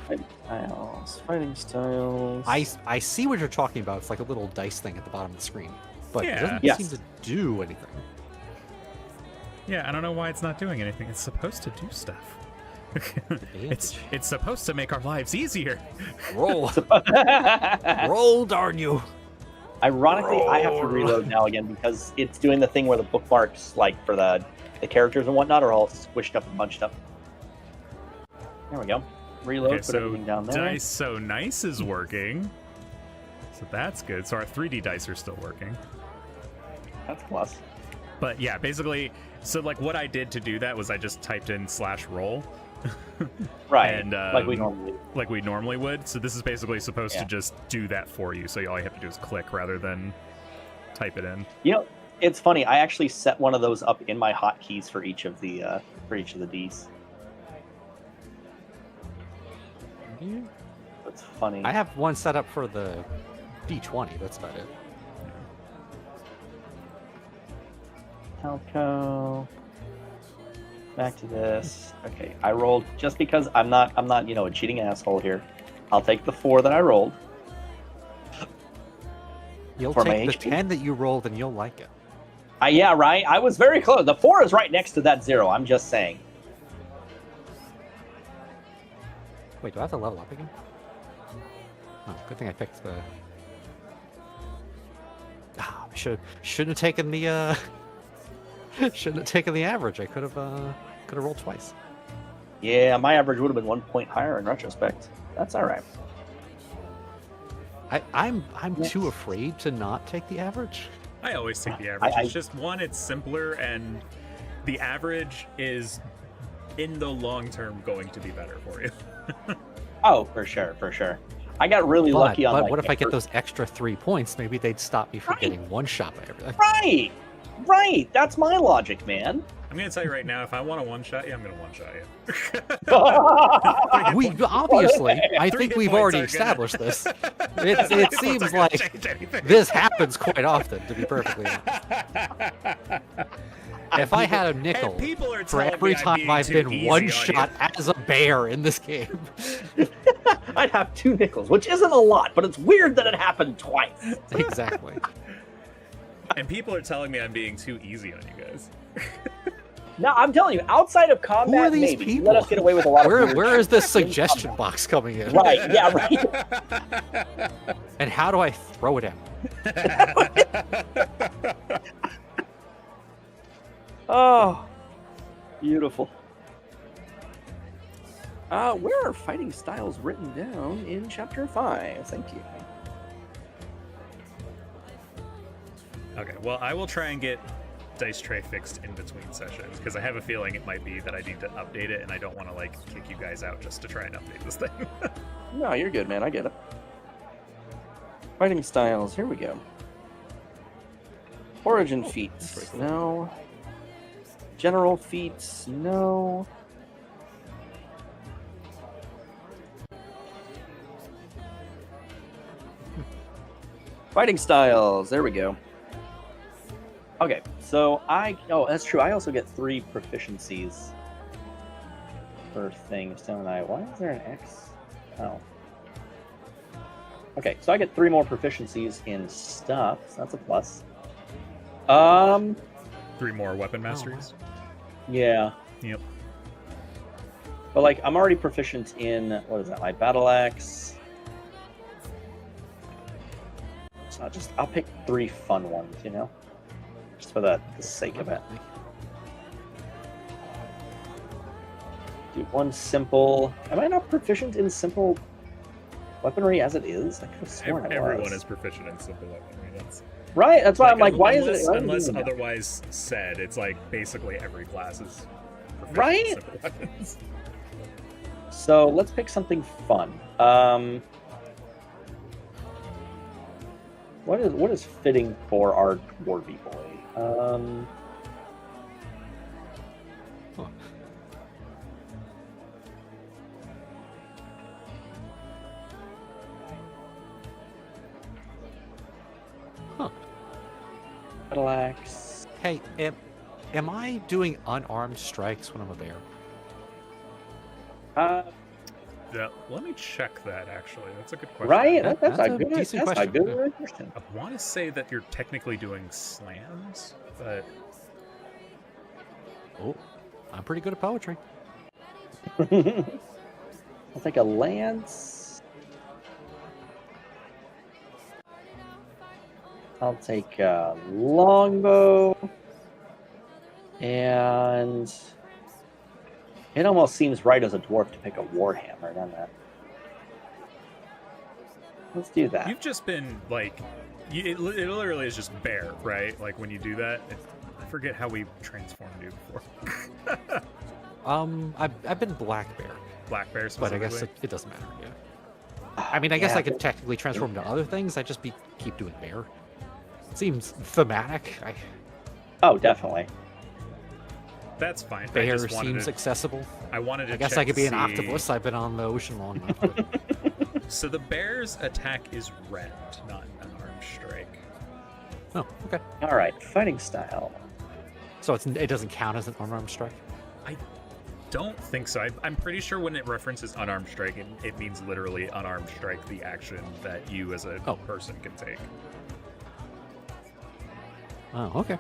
Fighting styles. I see what you're talking about. It's like a little dice thing at the bottom of the screen, but it doesn't Yes. seem to do anything. yeah, I don't know why it's not doing anything. It's supposed to do stuff. it's supposed to make our lives easier. Roll, roll, darn you! Ironically, I have to reload now again because it's doing the thing where the bookmarks, like for the characters and whatnot, are all squished up and bunched up. There we go. Reload. Okay, put so everything down there. Dice So Nice is working. So that's good. So our 3D dice are still working. That's plus. But yeah, basically, so like what I did to do that was I just typed in /roll, Right. And, like we normally. like we normally would. So this is basically supposed Yeah. to just do that for you. So all you have to do is click rather than type it in. You know, it's funny. I actually set one of those up in my hotkeys for each of the Ds. That's funny. I have one set up for the D20. That's about it. Telco. Back to this. Okay, I rolled just because I'm not, a cheating asshole here. I'll take the 4 that I rolled. You'll For my take the HP? 10 that you rolled and you'll like it. Yeah, right. I was very close. The 4 is right next to that 0. I'm just saying. Wait, do I have to level up again? Oh, good thing I picked the... Ah, I shouldn't have taken the, shouldn't have taken the average. I could have rolled twice. Yeah, my average would have been 1 point higher in retrospect. That's all right. I'm too afraid to not take the average. I always take the average. It's just one, it's simpler, and the average is in the long term going to be better for you. Oh, for sure, for sure. I got really lucky on. But what if I get those extra 3 points? Maybe they'd stop me from Right. getting one shot by everything. Right, right. That's my logic, man. I'm gonna tell you right now, if I want a one shot you, I'm gonna one shot you. We obviously, I 3 think hit we've points already aren't gonna- established this. 3 It hit points seems aren't gonna like change anything. this happens quite often, to be perfectly honest. If I had a nickel And people are for telling every me I'm time being I've too been easy one on shot as a bear in this game, I'd have 2 nickels, which isn't a lot, but it's weird that it happened twice. exactly. And people are telling me I'm being too easy on you guys. No, I'm telling you, outside of combat, Who are these maybe. You people? let us get away with a lot of weird Where shit. is this suggestion box coming in? Right, yeah, right. And how do I throw it out? Oh, beautiful. Where are fighting styles written down in chapter 5? Thank you. Okay, well, I will try and get dice tray fixed in between sessions, because I have a feeling it might be that I need to update it, and I don't want to, like, kick you guys out just to try and update this thing. No, you're good, man. I get it. Fighting styles. Here we go. Origin feats. No. General feats. No. Fighting styles. There we go. Okay, so oh, that's true. I also get 3 proficiencies per thing. Why is there an X? Oh. Okay, so I get 3 more proficiencies in stuff, so that's a plus. 3 more weapon masteries. Yeah. Yep. But like, I'm already proficient in, what is that, my battle axe. So I'll pick 3 fun ones, you know? Just for the sake of it. Do 1 simple. Am I not proficient in simple weaponry as it is? I could have sworn Everyone is proficient in simple weaponry. That's right. That's why I'm like, why unless, is it? Unless otherwise said, it's like basically every class is proficient in Right? simple weapons. So let's pick something fun. What is fitting for our dwarvy boy? Battle axe. Hey, am I doing unarmed strikes when I'm a bear? Yeah, let me check that, actually. That's a good question. Right? That- That's that's a a good decent that's a question, good question. I want to say that you're technically doing slams, but Oh, I'm pretty good at poetry. I'll take a lance. I'll take a longbow. And it almost seems right as a dwarf to pick a warhammer, doesn't it? Let's do that. you've just been, like, it literally is just bear, right? Like, when you do that, I forget how we transformed you before. I've been Black Bear, Black Bear but I specifically. guess it doesn't matter. Yeah. I mean, I guess Yeah, I could technically transform into other things. I just keep doing bear. Seems thematic. Oh, definitely. That's fine. I Bear just wanted seems to, accessible. I wanted to I guess check I could to be an see- octopus. I've been on the ocean long enough. But... So the bear's attack is rend, not an armed strike. Oh, okay. All right, fighting style. So it doesn't count as an unarmed strike. Don't think so. I'm pretty sure when it references unarmed strike, it means literally unarmed strike, the action that you as a person can take. Oh, okay.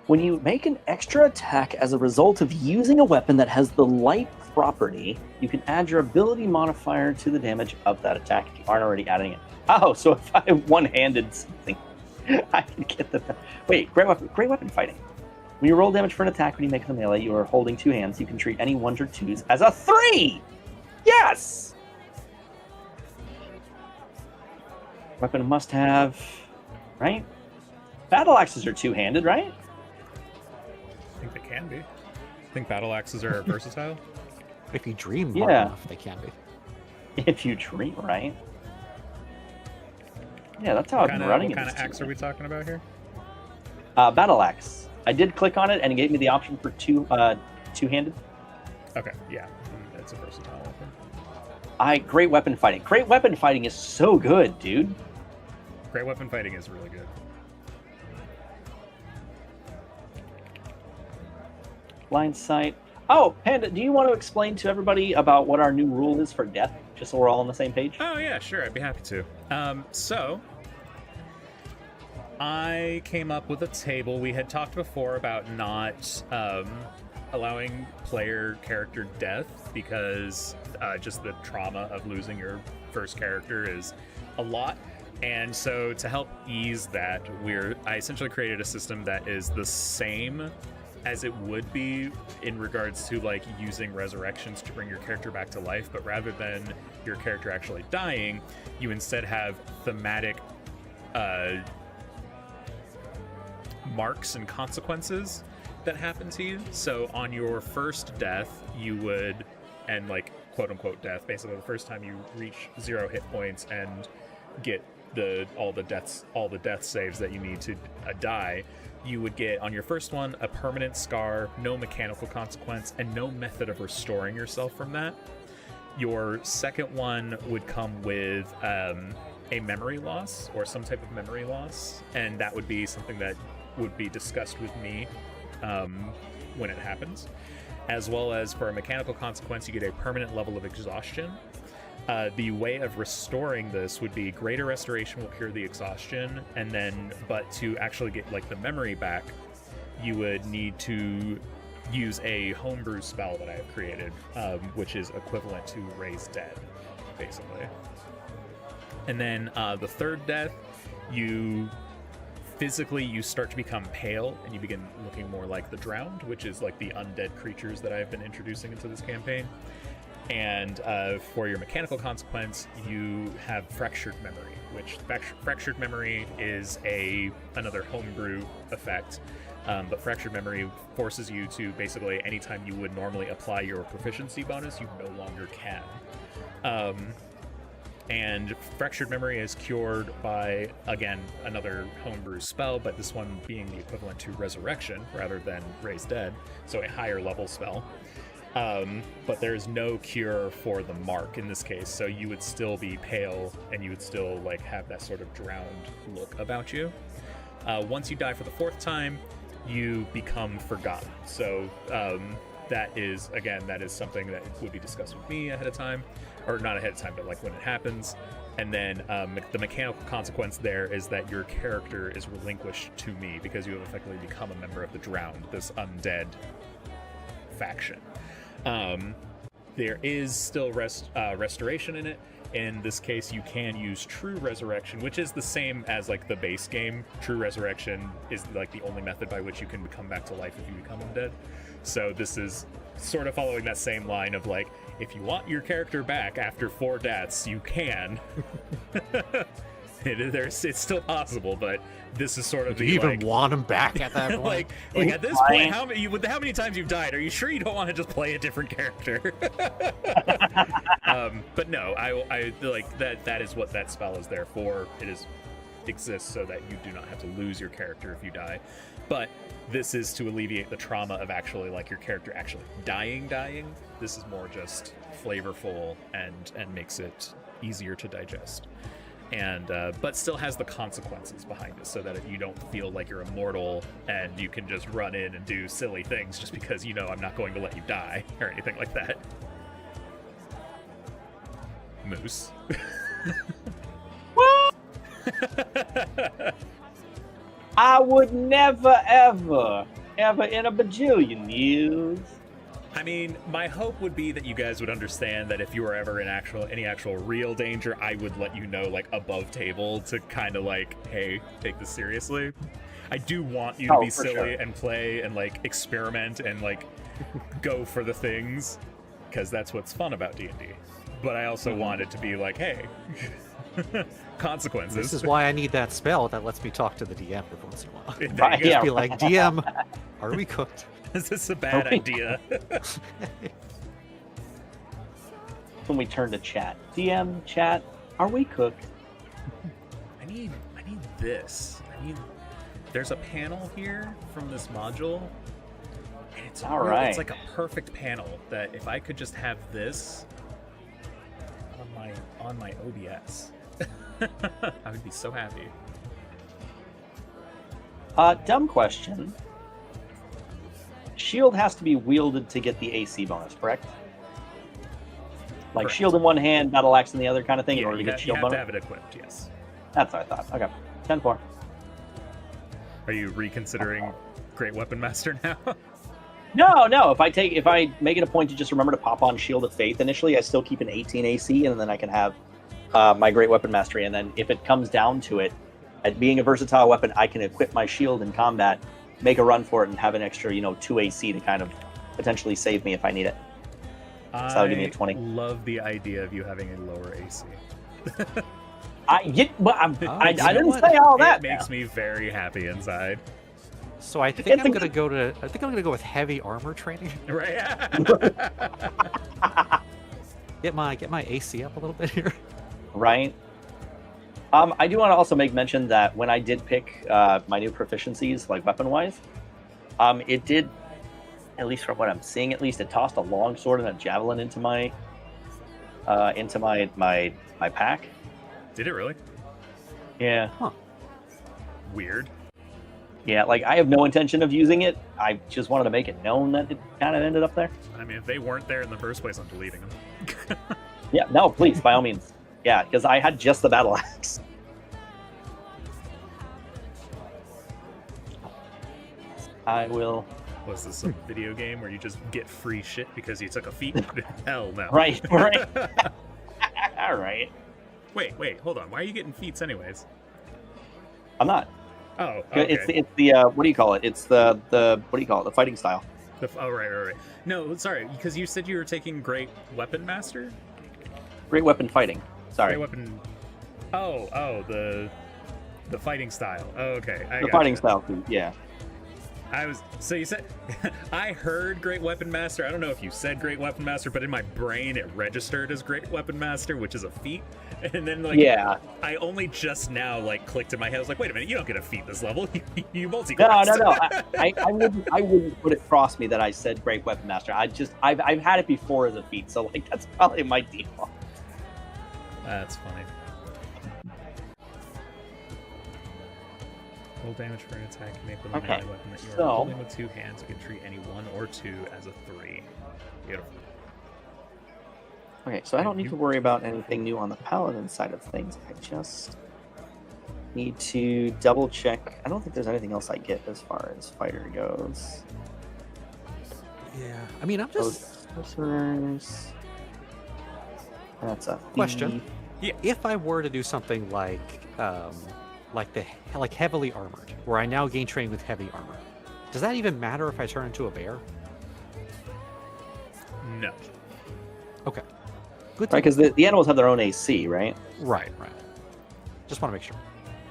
When you make an extra attack as a result of using a weapon that has the light property, you can add your ability modifier to the damage of that attack if you aren't already adding it. Oh, so if I one-handed something, I can get the... Wait, great weapon fighting. When you roll damage for an attack when you make it a melee, you are holding two hands. You can treat any 1s or 2s as a 3! Yes! Weapon must have... Right? Battle axes are two-handed, right? I think they can be. I think battle axes are versatile. If you dream hard Yeah. enough, they can be. If you dream, right? Yeah, that's how I've been running What it. kind of axe are we talking about here? Battle axe. I did click on it, and it gave me the option for two-handed. Okay, yeah, it's a versatile weapon. Great weapon fighting. Great weapon fighting is so good, dude. Great weapon fighting is really good. Blind sight. Oh, Panda, do you want to explain to everybody about what our new rule is for death, just so we're all on the same page? Oh yeah, sure, I'd be happy to. So I came up with a table. We had talked before about not allowing player character death because just the trauma of losing your first character is a lot. And so to help ease that, I essentially created a system that is the same as it would be in regards to like using resurrections to bring your character back to life, but rather than your character actually dying, you instead have thematic marks and consequences that happen to you. So on your first death, you would, and like quote unquote death, basically the first time you reach 0 hit points and get all the death saves that you need to die, you would get on your first one a permanent scar, no mechanical consequence, and no method of restoring yourself from that. Your second one would come with a memory loss or some type of memory loss, and that would be something that would be discussed with me when it happens. As well as for a mechanical consequence, you get a permanent level of exhaustion. The way of restoring this would be greater restoration will cure the exhaustion, and then, but to actually get like the memory back, you would need to use a homebrew spell that I have created, which is equivalent to Raise Dead, basically. And then the third death, you start to become pale, and you begin looking more like the Drowned, which is like the undead creatures that I've been introducing into this campaign. And for your mechanical consequence, you have Fractured Memory, which Fractured Memory is another homebrew effect, but Fractured Memory forces you to basically, anytime you would normally apply your proficiency bonus, you no longer can. And Fractured Memory is cured by, again, another homebrew spell, but this one being the equivalent to Resurrection rather than Raise Dead, so a higher level spell. But there's no cure for the mark in this case, so you would still be pale and you would still like have that sort of drowned look about you. Once you die for the fourth time, you become forgotten. So that is something that would be discussed with me ahead of time, or not ahead of time, but like when it happens. And then the mechanical consequence there is that your character is relinquished to me because you have effectively become a member of the Drowned, this undead faction. There is still restoration in it. In this case, you can use True Resurrection, which is the same as like the base game. True Resurrection is like the only method by which you can come back to life if you become undead. So this is sort of following that same line of like, if you want your character back after 4 deaths, you can. It's still possible, but this is sort of Do you the even want him back at that point? like at this point, how many times you've died? Are you sure you don't want to just play a different character? But no, I like that. That is what that spell is there for. Exists so that you do not have to lose your character if you die. But this is to alleviate the trauma of actually like your character actually dying. This is more just flavorful and makes it easier to digest. And but still has the consequences behind it, so that you don't feel like you're immortal and you can just run in and do silly things just because I'm not going to let you die or anything like that. Moose. I would never, ever in a bajillion years. I mean, my hope would be that you guys would understand that if you were ever in any actual real danger, I would let you know, like, above table to kind of like, hey, take this seriously. I do want you to be silly and play and, like, experiment and, like, go for the things, because that's what's fun about D&D. But I also want it to be like, hey, consequences. This is why I need that spell that lets me talk to the DM every once in a while. Right, Just be like, DM, are we cooked? Is this a bad idea? When we turn to chat. DM, chat, are we cooked? I need this. There's a panel here from this module. And it's It's like a perfect panel that if I could just have this on my OBS, I would be so happy. Dumb question. Shield has to be wielded to get the AC bonus, correct? Like Correct. shield in one hand, battle axe in the other kind of thing in order to get shield you have bonus? to have it equipped, yes. That's what I thought. Okay. 10-4. Are you reconsidering Great Weapon Master now? No. If I make it a point to just remember to pop on Shield of Faith initially, I still keep an 18 AC, and then I can have my Great Weapon Mastery. And then if it comes down to it, at being a versatile weapon, I can equip my shield in combat, make a run for it, and have an extra 2 AC to kind of potentially save me if I need it. So that'll give me a 20. I love the idea of you having a lower AC. I didn't what? say all that. It makes me very happy inside. So I think I'm gonna go with heavy armor training. Right? Get my AC up a little bit here. Right. I do want to also make mention that when I did pick my new proficiencies, like weapon-wise, it did, at least from what I'm seeing, it tossed a long sword and a javelin into my pack. Did it really? Yeah. Huh. Weird. Yeah, like I have no intention of using it. I just wanted to make it known that it kind of ended up there. I mean, if they weren't there in the first place, I'm deleting them. Yeah, no, please, by all means. Yeah, because I had just the battle axe. I will. Was this some video game where you just get free shit because you took a feat? Hell no. Right. All right. Wait, hold on. Why are you getting feats anyways? I'm not. Oh, okay. It's the what do you call it? It's the what do you call it? The fighting style. Right. No, sorry, because you said you were taking Great Weapon Master? Great weapon fighting. Sorry. Great Weapon... Oh, the fighting style. Oh, okay. The fighting style, too. Yeah. So you said... I heard Great Weapon Master. I don't know if you said Great Weapon Master, but in my brain it registered as Great Weapon Master, which is a feat. And then, yeah. I only just now, clicked in my head. I was like, wait a minute, you don't get a feat this level. You multi-class. No. I wouldn't put it cross me that I said Great Weapon Master. I've had it before as a feat, so, that's probably my default. That's funny. Roll damage for an attack you make with a melee weapon that you are holding with 2 hands. You can treat any 1 or 2 as a 3. Beautiful. Okay, so I don't need to worry about anything new on the paladin side of things. I just need to double check. I don't think there's anything else I get as far as fighter goes. Yeah, I mean, I'm just... Sorcerers. That's a Question. Yeah. If I were to do something like heavily armored, where I now gain training with heavy armor, does that even matter if I turn into a bear? No. Okay. Good. Right, because the animals have their own AC, right? Right. Just want to make sure.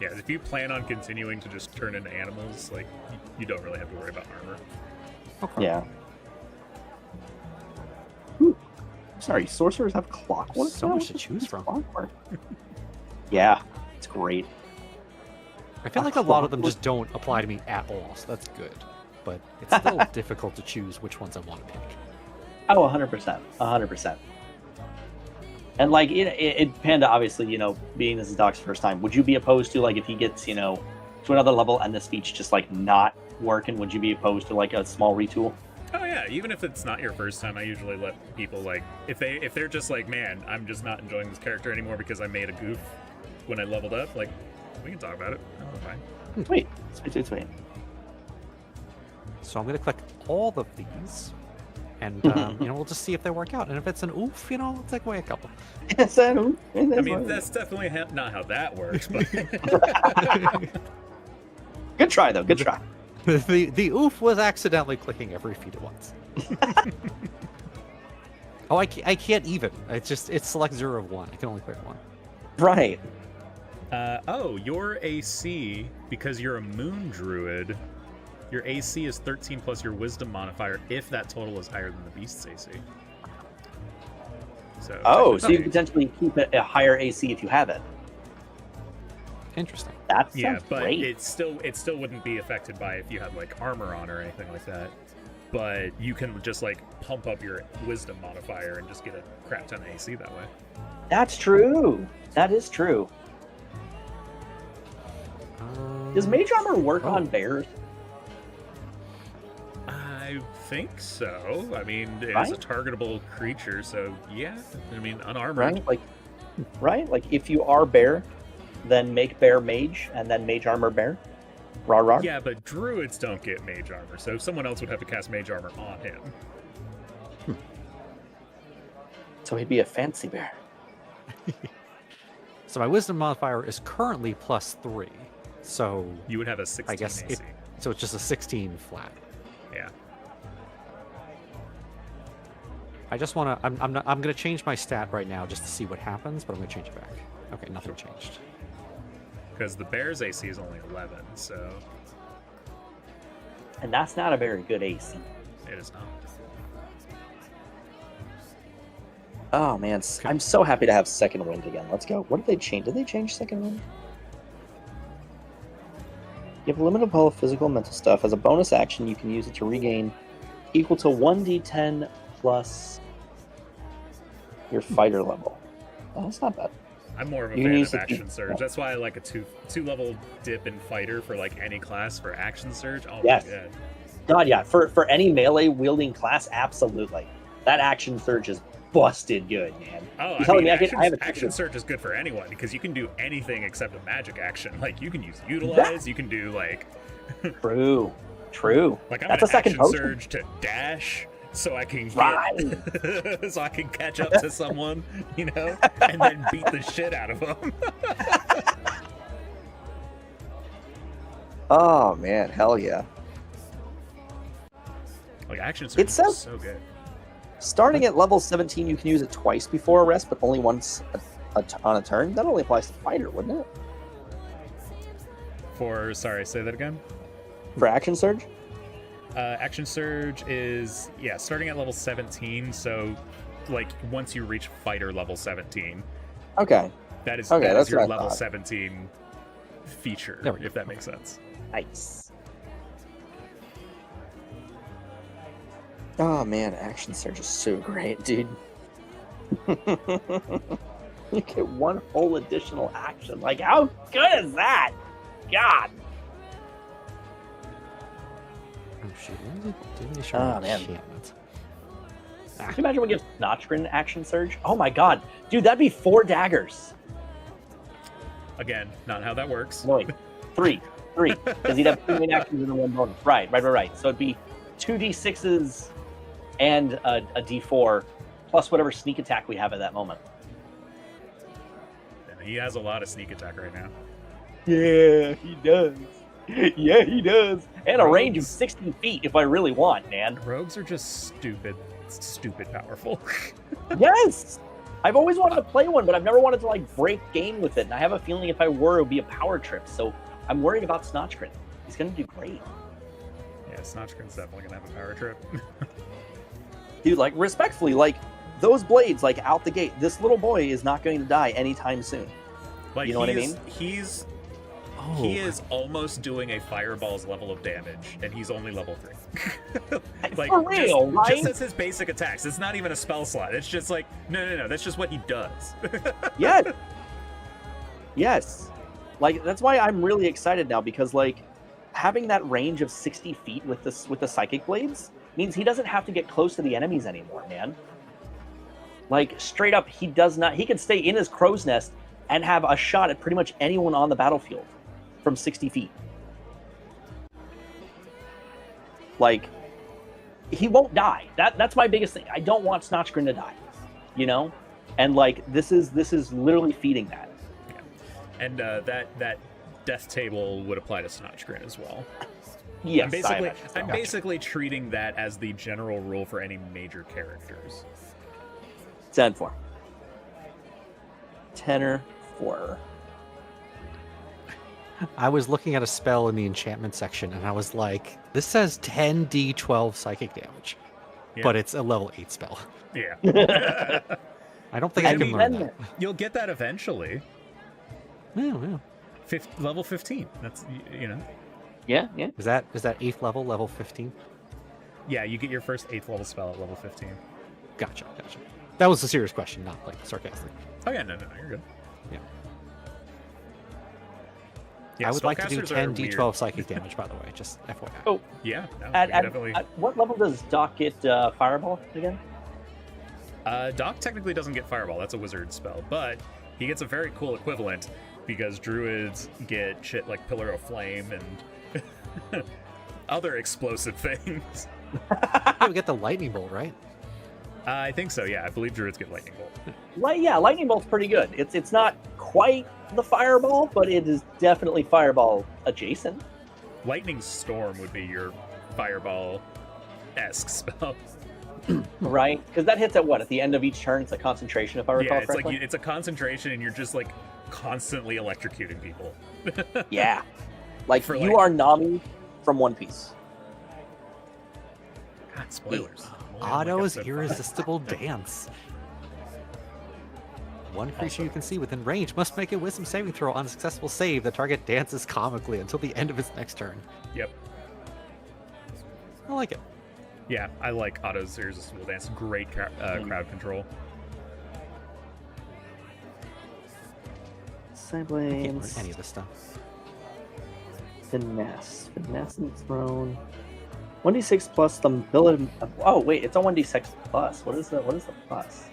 Yeah, if you plan on continuing to just turn into animals, like you don't really have to worry about armor. Okay. Yeah. Ooh. Sorry, sorcerers have clockwork. So now? much to choose from. Clockwork. Yeah, it's great. I feel like a lot of them just don't apply to me at all, so that's good. But it's still difficult to choose which ones I want to pick. Oh, 100%. 100%. And like Panda, obviously, being this is Doc's first time, would you be opposed to like if he gets, to another level and the speech just like not working, would you be opposed to like a small retool? Oh yeah, even if it's not your first time, I usually let people like if they're just like, man, I'm just not enjoying this character anymore because I made a goof when I leveled up, like we can talk about it. Oh, fine. Sweet. So I'm going to click all of these, and we'll just see if they work out. And if it's an oof, we'll take away a couple. I mean, that's definitely not how that works. But good try though. Good try. The oof was accidentally clicking every feat at once. Oh, I can't even. It's select 0 of 1. I can only click 1. Right. Your AC, because you're a moon druid, your AC is 13 plus your wisdom modifier if that total is higher than the beast's AC. So you can potentially keep it a higher AC if you have it. Interesting. That's but great. it still wouldn't be affected by if you had like armor on or anything like that. But you can just like pump up your wisdom modifier and just get a crap ton of AC that way. That's true. That is true. Does mage armor work on bears? I think so. I mean, it Right? is a targetable creature, so yeah. I mean, unarmored. Right? Like if you are bear, then make bear mage and then mage armor bear. Rah rah. Yeah, but druids don't get mage armor, so someone else would have to cast mage armor on him. So he'd be a fancy bear. So my wisdom modifier is currently +3. So You would have a 16 I guess AC. so it's just a 16 flat. Yeah. I just want to. I'm going to change my stat right now just to see what happens, but I'm going to change it back. Okay, nothing changed. Because the bear's AC is only 11, so And that's not a very good AC. it is not. Oh man, I'm so happy to have second wind again. Let's go. What did they change? Did they change second wind? You have a limited pool of physical and mental stuff. As a bonus action, you can use it to regain equal to 1d10 plus your fighter level. Oh, that's not bad. I'm more of a You can fan use of it- action surge. That's why I like a two level dip in fighter for like any class for action surge. Oh Yes. my god. God, yeah. For any melee wielding class, absolutely. That action surge is busted good, man. Oh, You're telling me action surge is good for anyone because you can do anything except a magic action. Like you can use utilize, you can do like True. like I'm That's an a second action potion. surge to dash so I can Right. so I can catch up to someone, and then beat the shit out of them. Oh man, hell yeah. Like action surge It is says- so good. Starting at level 17, you can use it twice before a rest, but only once on a turn. That only applies to fighter, wouldn't it? Sorry, say that again. For action surge? Action surge is starting at level 17. So, like once you reach fighter level 17, Okay. that is that's your what I level thought. 17 feature, There we go. if that makes sense. Nice. Oh man, action surge is so great, dude. You get one whole additional action. Like, how good is that? God. Oh shoot! Didn't they show Oh, an man. enchantment? Can you imagine what gives Notchgrin action surge? Oh my god. Dude, that'd be 4 daggers. Again, not how that works. No, wait. 3. Because he'd have 2 main actions and then 1 bonus. Right. So it'd be 2d6s and a d4 plus whatever sneak attack we have at that moment. And he has a lot of sneak attack right now. Yeah, he does. And a range of Rogues. 60 feet if I really want, man. Rogues are just stupid powerful. Yes! I've always wanted to play one, but I've never wanted to like break game with it. And I have a feeling if I were, it would be a power trip. So I'm worried about Snotchgrin. He's gonna do great. Yeah, Snotchgrin's definitely gonna have a power trip. Dude, like respectfully, like those blades, like out the gate, this little boy is not going to die anytime soon. Like, you know what I mean? He is almost doing a fireball's level of damage, and he's only level 3. Like, for real, right? Just as his basic attacks. It's not even a spell slot. It's just like, no. That's just what he does. Yes. Yes. Like, that's why I'm really excited now, because, like, having that range of 60 feet with the Psychic Blades means he doesn't have to get close to the enemies anymore, man. Like, straight up, he can stay in his crow's nest and have a shot at pretty much anyone on the battlefield from 60 feet. Like, he won't die. That's my biggest thing. I don't want Snotchgrin to die, you know? And, like, this is literally feeding that. Yeah. And that death table would apply to Snotchgrin as well. Yes, I'm basically treating that as the general rule for any major characters. 10-4. Tenor 4. I was looking at a spell in the enchantment section, and I was like, this says 10d12 psychic damage, but it's a level 8 spell. Yeah. I don't think I can learn that. You'll get that eventually. Yeah. Level 15. That's, you know. Yeah. Is that 8th level 15? Yeah, you get your first 8th level spell at level 15. Gotcha. That was a serious question, not like sarcastic. Oh yeah, no, you're good. Yeah, I would like to do spellcasters are 10d12 weird. psychic damage, by the way, just FYI. Oh, Yeah, no, at definitely. what level does Doc get Fireball again? Doc technically doesn't get Fireball. That's a wizard spell, but he gets a very cool equivalent because druids get shit like Pillar of Flame and other explosive things. Yeah, we get the lightning bolt, right? I think so. Yeah, I believe druids get lightning bolt. Lightning Bolt's pretty good. It's not quite the Fireball, but it is definitely Fireball adjacent. Lightning Storm would be your Fireball-esque spell. Right? Because that hits at the end of each turn. It's a concentration, if I recall Yeah, it's correctly. like it's a concentration, and you're just like constantly electrocuting people. Yeah. Like, For, you like- are Nami from One Piece. God, spoilers. Otto's irresistible dance. One creature you can see within range must make a wisdom saving throw. On successful save, the target dances comically until the end of its next turn. Yep. I like it. Yeah, I like Otto's irresistible dance. Great crowd control. I can't learn Siblings. any of this stuff. Finesse and Throne. 1d6 plus the ability. Oh wait, it's a 1d6 plus. What is the plus?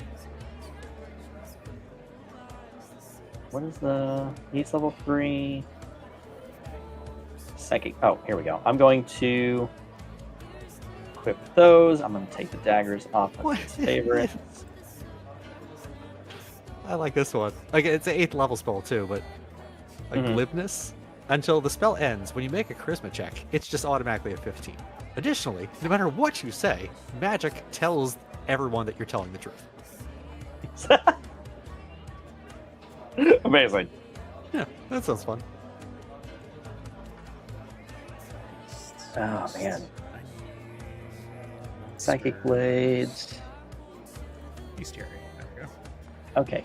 What is the needs level 3? Psychic. Oh, here we go. I'm going to equip those. I'm going to take the daggers off of his favorite. I like this one. Like, it's an 8th level spell too, but like glibness. Until the spell ends, when you make a charisma check, it's just automatically a 15. Additionally, no matter what you say, magic tells everyone that you're telling the truth. Amazing. Yeah, that sounds fun. Oh man. Psychic Blades. Bestiary. There we go. Okay.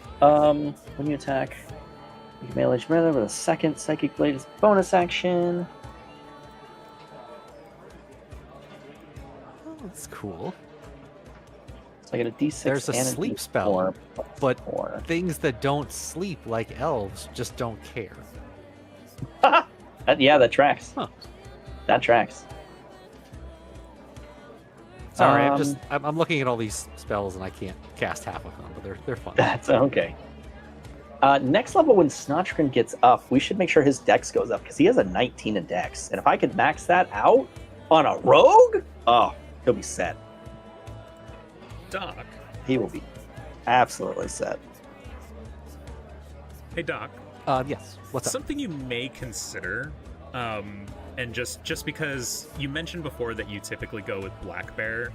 When you attack, you can melee together with a second Psychic Blade as a bonus action. Oh, that's cool. So I get a D6 There's a and sleep D4 spell, plus but 4. things that don't sleep, like elves, just don't care. That tracks. Huh. That tracks. Sorry, I'm looking at all these spells and I can't cast half of them, but they're fun. That's okay. Next level, when Snotchgrin gets up, we should make sure his dex goes up, because he has a 19 in dex. And if I could max that out on a rogue, oh, he'll be set. Doc. He will be absolutely set. Hey, Doc. Yes. What's up? Something you may consider, and just because you mentioned before that you typically go with Black Bear,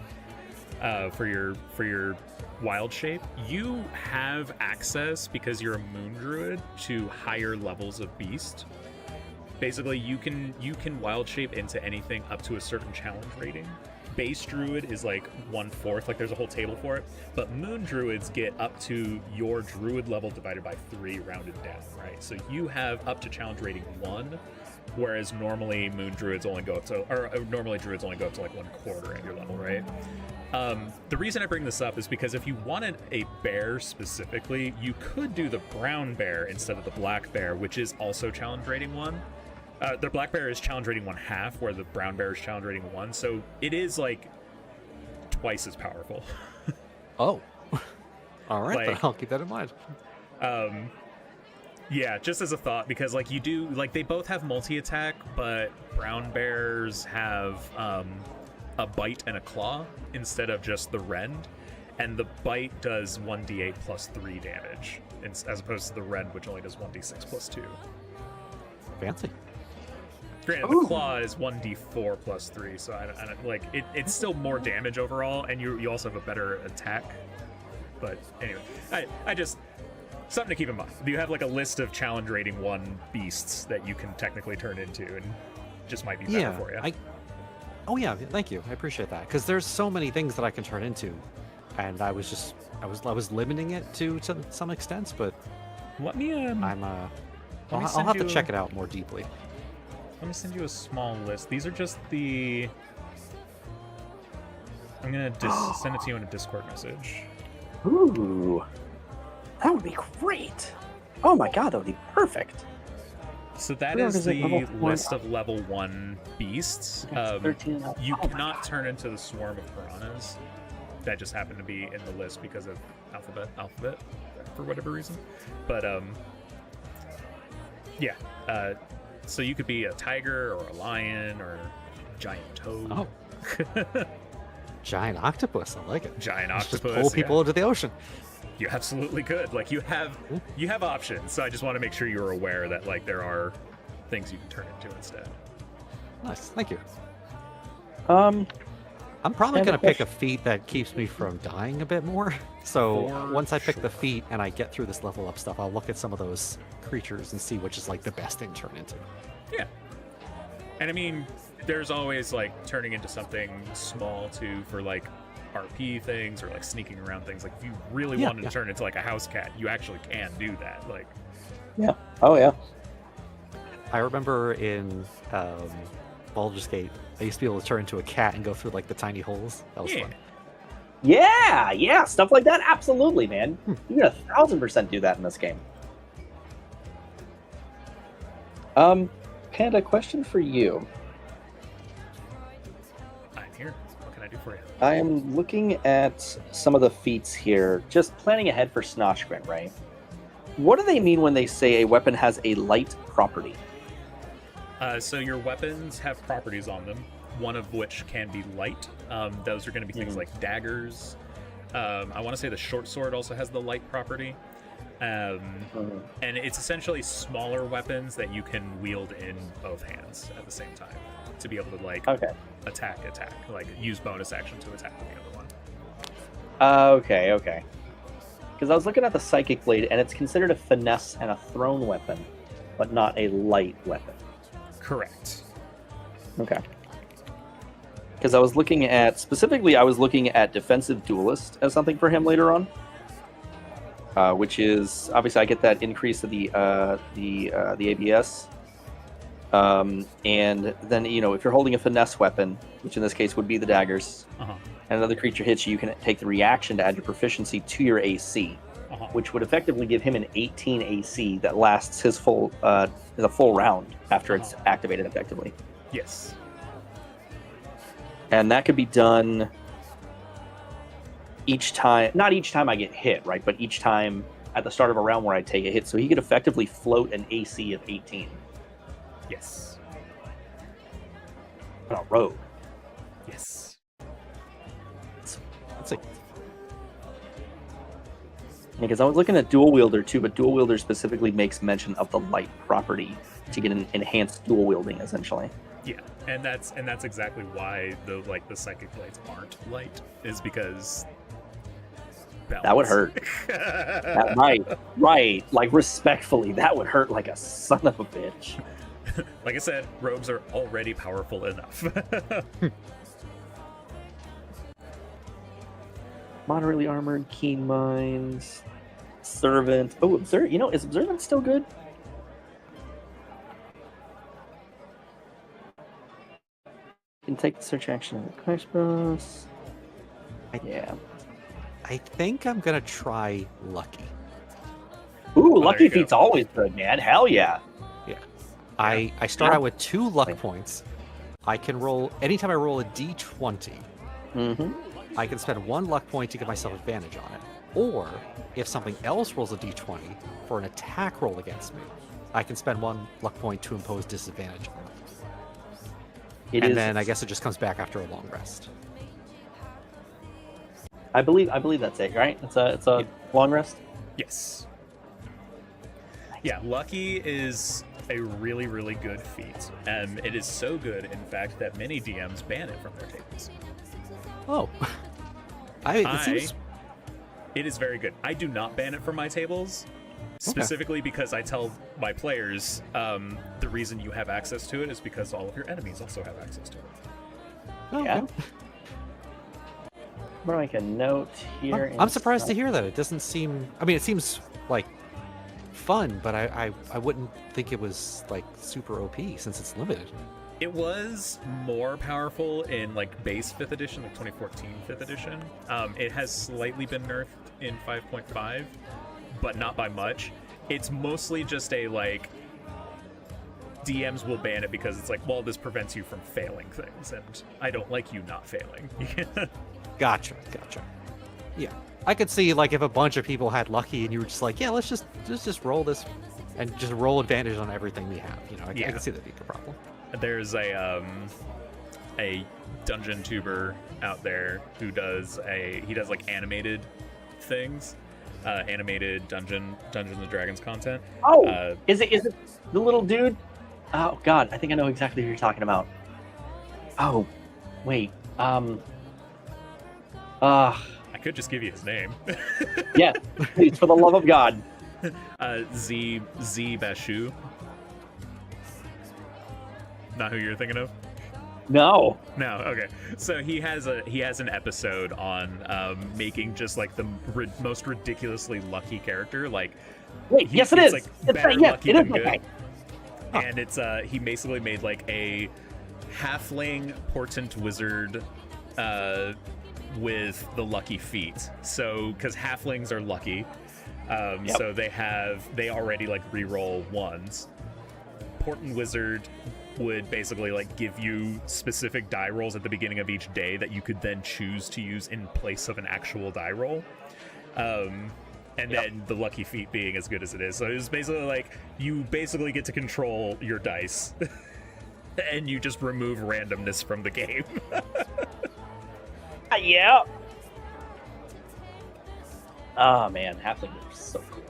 for your wild shape, you have access, because you're a moon druid, to higher levels of beast. Basically, you can wild shape into anything up to a certain challenge rating. Base druid is like 1/4, like there's a whole table for it. But moon druids get up to your druid level divided by 3 rounded down, right? So you have up to challenge rating 1, whereas normally moon druids only go up to, or normally druids only go up to like 1/4 at your level, right? The reason I bring this up is because if you wanted a bear specifically, you could do the brown bear instead of the black bear, which is also challenge rating 1. The black bear is challenge rating 1/2, where the brown bear is challenge rating 1, so it is like twice as powerful. Oh, all right, then Like- I'll keep that in mind. Yeah, just as a thought, because like you do, like they both have multi-attack, but brown bears have a bite and a claw instead of just the rend, and the bite does 1d8 plus 3 damage, as opposed to the rend, which only does 1d6 plus 2. Fancy. Granted, the claw is 1d4 plus 3, so I don't like it's still more damage overall, and you also have a better attack. But anyway, I just something to keep in mind. You have like a list of challenge rating 1 beasts that you can technically turn into, and just might be better Yeah, for you. Oh yeah, thank you. I appreciate that, because there's so many things that I can turn into, and I was limiting it to some extent, but Let me I'll have to check it out more deeply. Let me send you a small list. These are just the. I'm gonna send it to you in a Discord message. Ooh, that would be great. Oh my god, that would be perfect. So that Where is is it? the Level 4? list of level 1 beasts. That's 13. You Oh my cannot God. turn into the swarm of piranhas. That just happened to be in the list because of alphabet, for whatever reason. But yeah. So you could be a tiger or a lion or a giant toad. Oh. Giant octopus, I like it. Giant Let's octopus. just pull people into the ocean. You absolutely could. Like you have options. So I just want to make sure you're aware that like there are things you can turn into instead. Nice, thank you. Um, I'm probably I have a gonna pick a feat that keeps me from dying a bit more. So For once I pick the sure. feat and I get through this level up stuff, I'll look at some of those creatures and see which is like the best thing to turn into. Yeah. And I mean, there's always like turning into something small too for like RP things or like sneaking around things. Like if you really Yeah, wanted to turn into like a house cat, you actually can do that. Like yeah. Oh yeah. I remember in Baldur's Gate, I used to be able to turn into a cat and go through like the tiny holes. That was Yeah. fun. Yeah, stuff like that. Absolutely, man. You can 1,000% do that in this game. Panda, question for you. I'm here. What can I do for you? I am looking at some of the feats here, just planning ahead for Snotchgrin, right? What do they mean when they say a weapon has a light property? So your weapons have properties on them, one of which can be light. Those are going to be things like daggers. I want to say the short sword also has the light property. And it's essentially smaller weapons that you can wield in both hands at the same time to be able to like attack, like use bonus action to attack with the other one. Okay. Because I was looking at the Psychic Blade, and it's considered a finesse and a thrown weapon, but not a light weapon. Correct. Okay. Because I was looking at, specifically, I was looking at Defensive Duelist as something for him later on. Which is, obviously, I get that increase of the ABS. And then, if you're holding a finesse weapon, which in this case would be the daggers, and another creature hits you, you can take the reaction to add your proficiency to your AC, which would effectively give him an 18 AC that lasts his full round after it's activated effectively. Yes. And that could be done each time, not each time I get hit, right? But each time at the start of a round where I take a hit. So he could effectively float an AC of 18. Yes. On a rogue. Yes. Let's see. Because I was looking at Dual Wielder too, but Dual Wielder specifically makes mention of the light property to get an enhanced dual wielding, essentially. Yeah, and that's exactly why the psychic blades aren't light, is because That would balance. hurt. Right. Like, respectfully, that would hurt like a son of a bitch. Like I said, rogues are already powerful enough. Moderately armored, keen minds, servant. Oh, is observant still good? Can take the search action in the quest bonus. Yeah. I think I'm gonna try lucky. Ooh, there lucky you go. feat's always good, man. Hell yeah. I start Yeah. out with 2 luck points. I can roll anytime I roll a d20. Mm-hmm. I can spend 1 luck point to give myself advantage on it. Or if something else rolls a d20 for an attack roll against me, I can spend 1 luck point to impose disadvantage on it. Then I guess it just comes back after a long rest. I believe that's it, right? It's a long rest. Yes. Yeah, lucky is a really, really good feat. It is so good, in fact, that many DMs ban it from their tables. Oh. It is very good. I do not ban it from my tables, specifically because I tell my players the reason you have access to it is because all of your enemies also have access to it. Oh, Yeah. okay. I'm gonna make a note here. I'm surprised to hear that. It doesn't seem... I mean, it seems like fun, but I wouldn't think it was like super OP since it's limited. It was more powerful in base 5th edition, 2014 5th edition. It has slightly been nerfed in 5.5, but not by much. It's mostly just a DMs will ban it because it's well, this prevents you from failing things, and I don't like you not failing. Gotcha. Yeah. I could see if a bunch of people had lucky and you were just yeah, let's just roll this and just roll advantage on everything we have. I can see that being a problem. There's a dungeon tuber out there who does animated things, animated Dungeons and Dragons content. Oh, is it the little dude? Oh God, I think I know exactly who you're talking about. Oh, wait. I could just give you his name. Yeah, please, for the love of God. Z Bashu. Not who you're thinking of? No. No, okay. So he has an episode on making just the most ridiculously lucky character. Wait, yes, it is. It's It's better yes, lucky it is than good. okay. And it's he basically made a halfling portent wizard with the lucky feat. So because halflings are lucky, so they already reroll ones. Portent wizard would basically give you specific die rolls at the beginning of each day that you could then choose to use in place of an actual die roll. Then the lucky feat being as good as it is. So it's basically you basically get to control your dice and you just remove randomness from the game. Yeah. Oh man, halflings are so cool.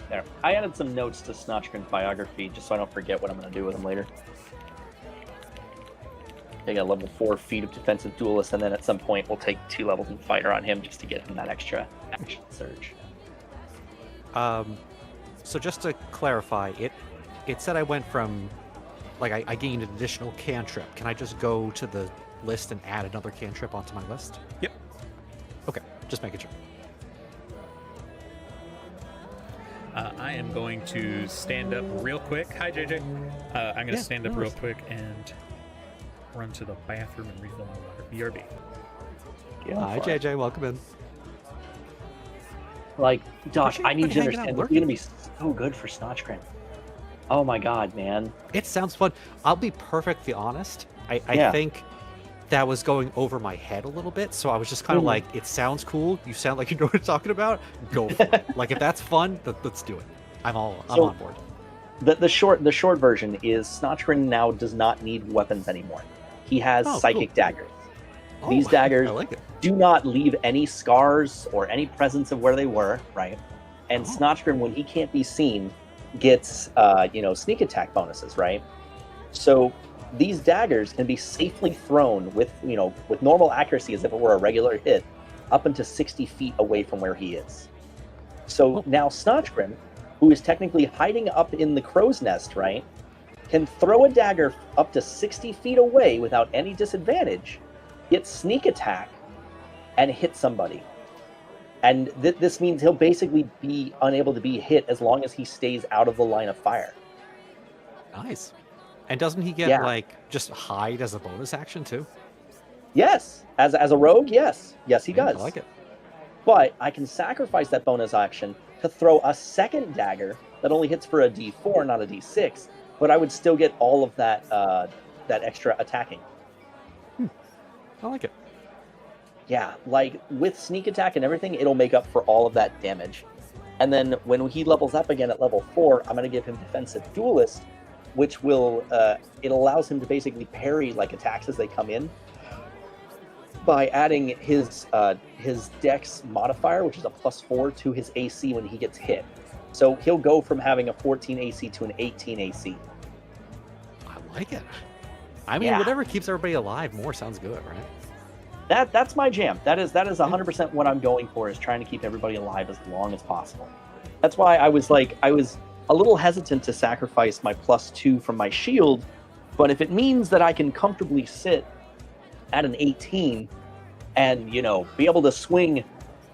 There, I added some notes to Snotchgren's biography just so I don't forget what I'm going to do with him later. I got a level 4 feat of defensive duelist, and then at some point we'll take 2 levels in fighter on him just to get him that extra action surge. So just to clarify, it said I went from I gained an additional cantrip. Can I just go to the list and add another cantrip onto my list? Yep. Okay, just making sure. I am going to stand up real quick. Hi, JJ. I'm going to stand up real quick and run to the bathroom and refill my water. BRB. Yeah, Hi, JJ. Welcome in. Josh, I need you to hanging out, understand, this is going to be so good for Snotchgren. Oh my God, man. It sounds fun. I'll be perfectly honest. I think that was going over my head a little bit, so I was just kind of it sounds cool. You sound like you know what you're talking about. Go for it. If that's fun, let's do it. I'm on board. The short version is Snotchgren now does not need weapons anymore. He has psychic daggers. These daggers I like it. do not leave any scars or any presence of where they were, right? And Snotchgren, when he can't be seen, gets sneak attack bonuses, right? So these daggers can be safely thrown with normal accuracy as if it were a regular hit up into 60 feet away from where he is. So now Snotchgrin, who is technically hiding up in the crow's nest, right, can throw a dagger up to 60 feet away without any disadvantage, get sneak attack, and hit somebody. And this means he'll basically be unable to be hit as long as he stays out of the line of fire. Nice. And doesn't he get just hide as a bonus action too? Yes, as a rogue, yes, he does. I like it. But I can sacrifice that bonus action to throw a second dagger that only hits for a D4, not a D6. But I would still get all of that extra attacking. I like it. Yeah, like with sneak attack and everything, it'll make up for all of that damage. And then when he levels up again at level 4, I'm going to give him Defensive Duelist, which will it allows him to basically parry like attacks as they come in by adding his Dex modifier, which is a +4 to his AC when he gets hit. So he'll go from having a 14 AC to an 18 AC. I like it. I mean, whatever keeps everybody alive more sounds good, right? That's my jam. That is 100% what I'm going for, is trying to keep everybody alive as long as possible. That's why I was a little hesitant to sacrifice my +2 from my shield, but if it means that I can comfortably sit at an 18 and be able to swing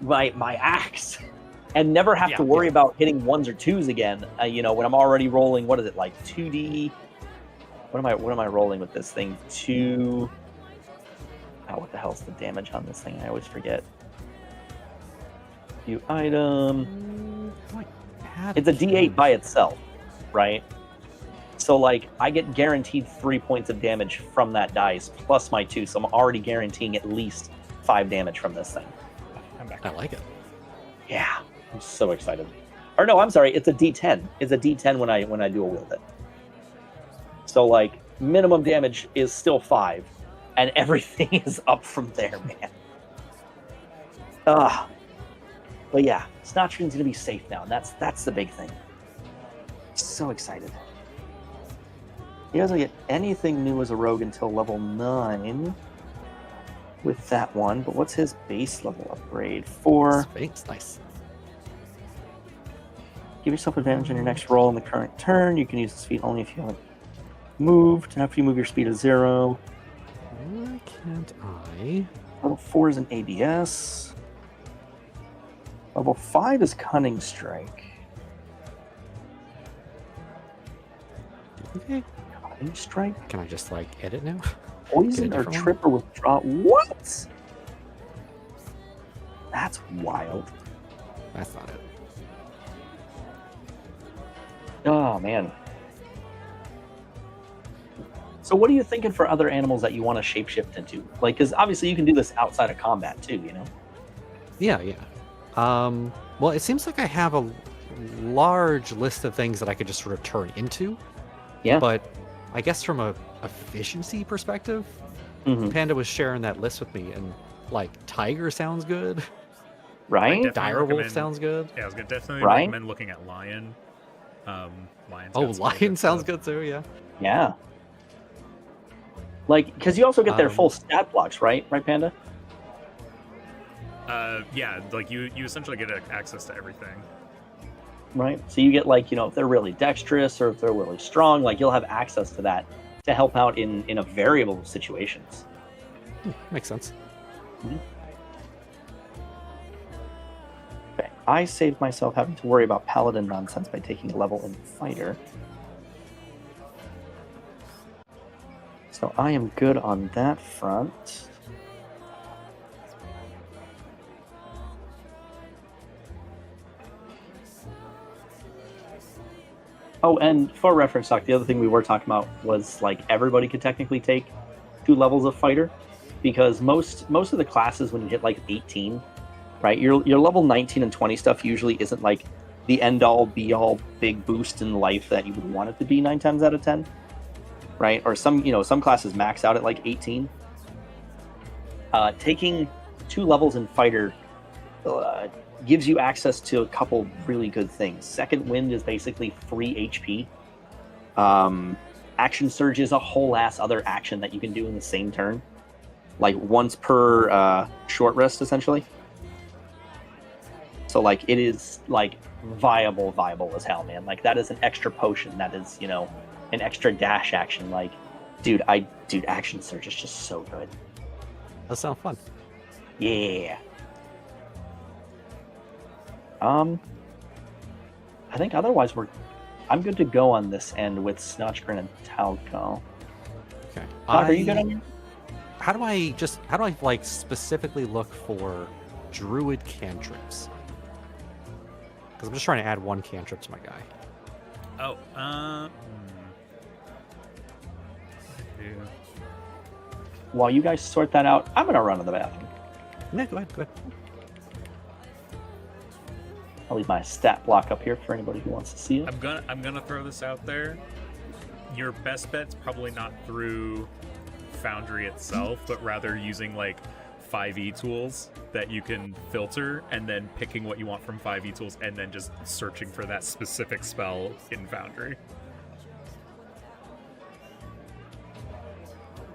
my axe and never have to worry about hitting 1s or 2s again, when I'm already rolling, what is it, like 2D? What am I rolling with this thing? What the hell's the damage on this thing? I always forget. View item. It's a D8 by itself, right? So I get guaranteed 3 points of damage from that dice plus my 2, so I'm already guaranteeing at least 5 damage from this thing. I'm back. I like it. Yeah, I'm so excited. Or no, I'm sorry, it's a D10. It's a D10 when I dual wield it. So minimum damage is still 5. And everything is up from there, man. But yeah, Snotchgrin's gonna be safe now, and that's the big thing. So excited. He doesn't get anything new as a rogue until level 9 with that one. But what's his base level upgrade? 4. Space, nice. Give yourself advantage on your next roll in the current turn. You can use this feat only if you haven't moved. And after you move your speed to 0. Why can't I? Level 4 is an ABS. Level 5 is Cunning Strike. Okay. Cunning Strike? Can I just edit now? Poison or trip or withdraw? What? That's wild. That's not it. Oh, man. So what are you thinking for other animals that you want to shapeshift into? Because obviously you can do this outside of combat too, Yeah. Well, it seems like I have a large list of things that I could just sort of turn into. Yeah. But I guess from a efficiency perspective, Panda was sharing that list with me, and tiger sounds good. Right? Direwolf sounds good. Yeah, I was gonna definitely recommend looking at lion. Lion sounds good too. Yeah. Yeah. Because you also get their full stat blocks, right? Right, Panda? Yeah, you essentially get access to everything. Right. So you get if they're really dexterous or if they're really strong, you'll have access to that to help out in a variable situations. Makes sense. Mm-hmm. Okay. I saved myself having to worry about paladin nonsense by taking a level in fighter. So I am good on that front. Oh, and for reference, Doc, the other thing we were talking about was everybody could technically take 2 levels of fighter, because most of the classes when you hit 18, right, your level 19 and 20 stuff usually isn't the end all be all big boost in life that you would want it to be 9 times out of 10. Right, or some classes max out at 18. Taking 2 levels in fighter gives you access to a couple really good things. Second Wind is basically free HP. Action Surge is a whole ass other action that you can do in the same turn, like once per short rest, essentially. So like it is like viable as hell, man. Like that is an extra potion. That is, you know, an extra dash action. Like, dude, Action Surge is just so good. That sounds fun. Yeah. I think otherwise I'm good to go on this end with Snotchgrin and Talco. Okay. Todd, are you good on your? How do I like specifically look for druid cantrips? Because I'm just trying to add one cantrip to my guy. Oh, While you guys sort that out, I'm gonna run to the bathroom. Yeah, go ahead. I'll leave my stat block up here for anybody who wants to see it. I'm gonna throw this out there. Your best bet's probably not through Foundry itself, but rather using like 5e tools that you can filter, and then picking what you want from 5e tools, and then just searching for that specific spell in Foundry.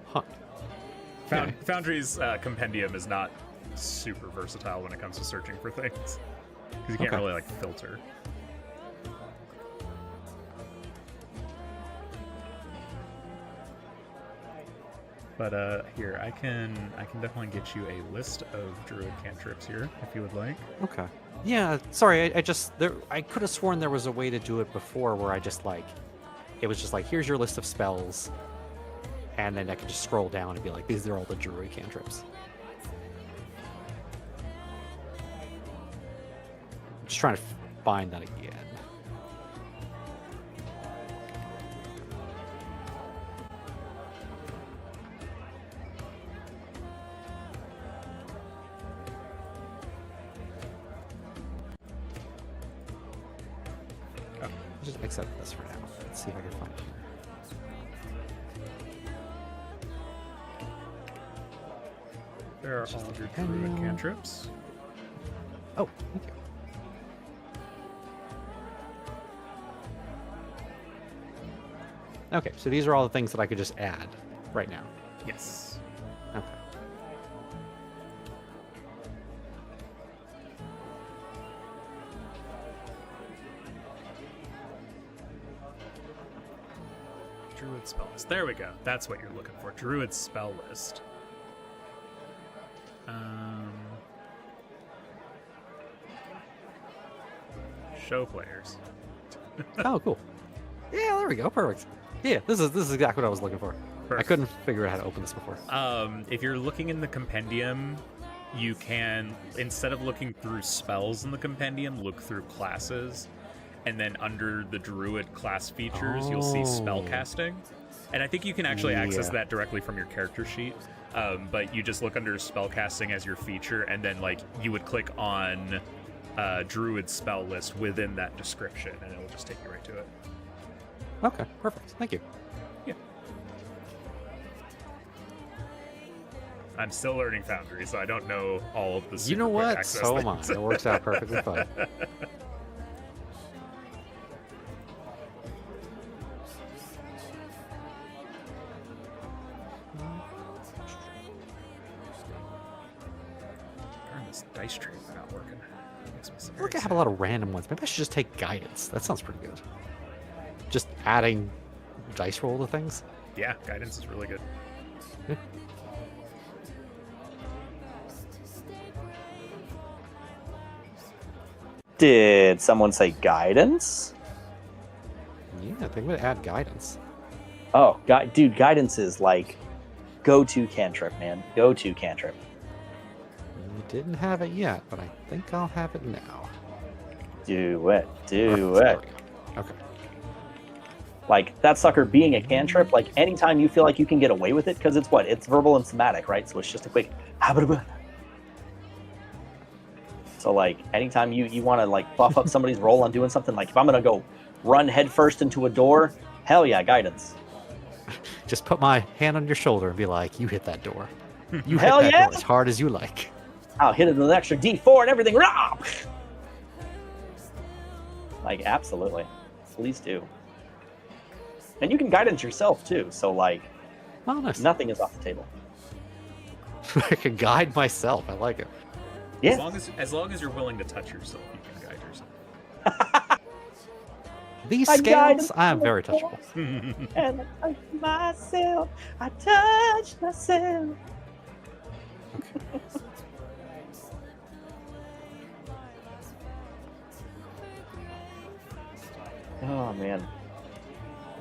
Huh. Foundry's compendium is not super versatile when it comes to searching for things, because you can't really like filter. But here, I can definitely get you a list of druid cantrips here if you would like. Okay. Yeah. Sorry, I could have sworn there was a way to do it before where I just like, it was just like, here's your list of spells, and then I could just scroll down and be like, these are all the druid cantrips. I'm just trying to find that again. Just accept this for now. Let's see if I can find it here. There are all of your druid cantrips. Oh, thank you. Okay, so these are all the things that I could just add right now. Yes. Okay. Druid spell list. There we go. That's what you're looking for. Druid spell list. Show players. Oh, cool. Yeah, there we go. Perfect. Yeah, this is exactly what I was looking for. Perfect. I couldn't figure out how to open this before. If you're looking in the compendium, you can, instead of looking through spells in the compendium, look through classes. And then under the druid class features, you'll see spell casting. And I think you can actually access that directly from your character sheet. But you just look under spell casting as your feature, and then like you would click on druid spell list within that description, and it will just take you right to it. Okay, perfect. Thank you. Yeah. I'm still learning Foundry, so I don't know all of the super You know quick what? access So am things. I. It works out perfectly fine. Darn, this dice tray is not working. Makes me so I think I very have a lot of random ones. Maybe I should just take guidance. That sounds pretty good. Just adding dice roll to things. sad. Yeah, guidance is really good. Did someone say guidance? Yeah, I think I'm gonna add guidance. Oh, dude, guidance is like go-to cantrip, man. Go-to cantrip. We didn't have it yet, but I think I'll have it now. Do it. Do Perfect. There it. we go. Okay. Like, that sucker being a cantrip, like, anytime you feel like you can get away with it, because it's what? It's verbal and somatic, right? So it's just a quick... So, like, anytime you want to, like, buff up somebody's roll on doing something, like, if I'm going to go run headfirst into a door, hell yeah, guidance. Just put my hand on your shoulder and be like, you hit that door. You Hell hit that yeah! door as hard as you like. I'll hit it with an extra D4 and everything. Rah! Like, absolutely. Please do. And you can guidance yourself, too. So, like, Oh, nice. nothing is off the table. I can guide myself. I like it. Yeah. As long as you're willing to touch yourself, you can guide yourself. These I guide scales, I am very touchable. And I touch myself. I touch myself. Oh, man.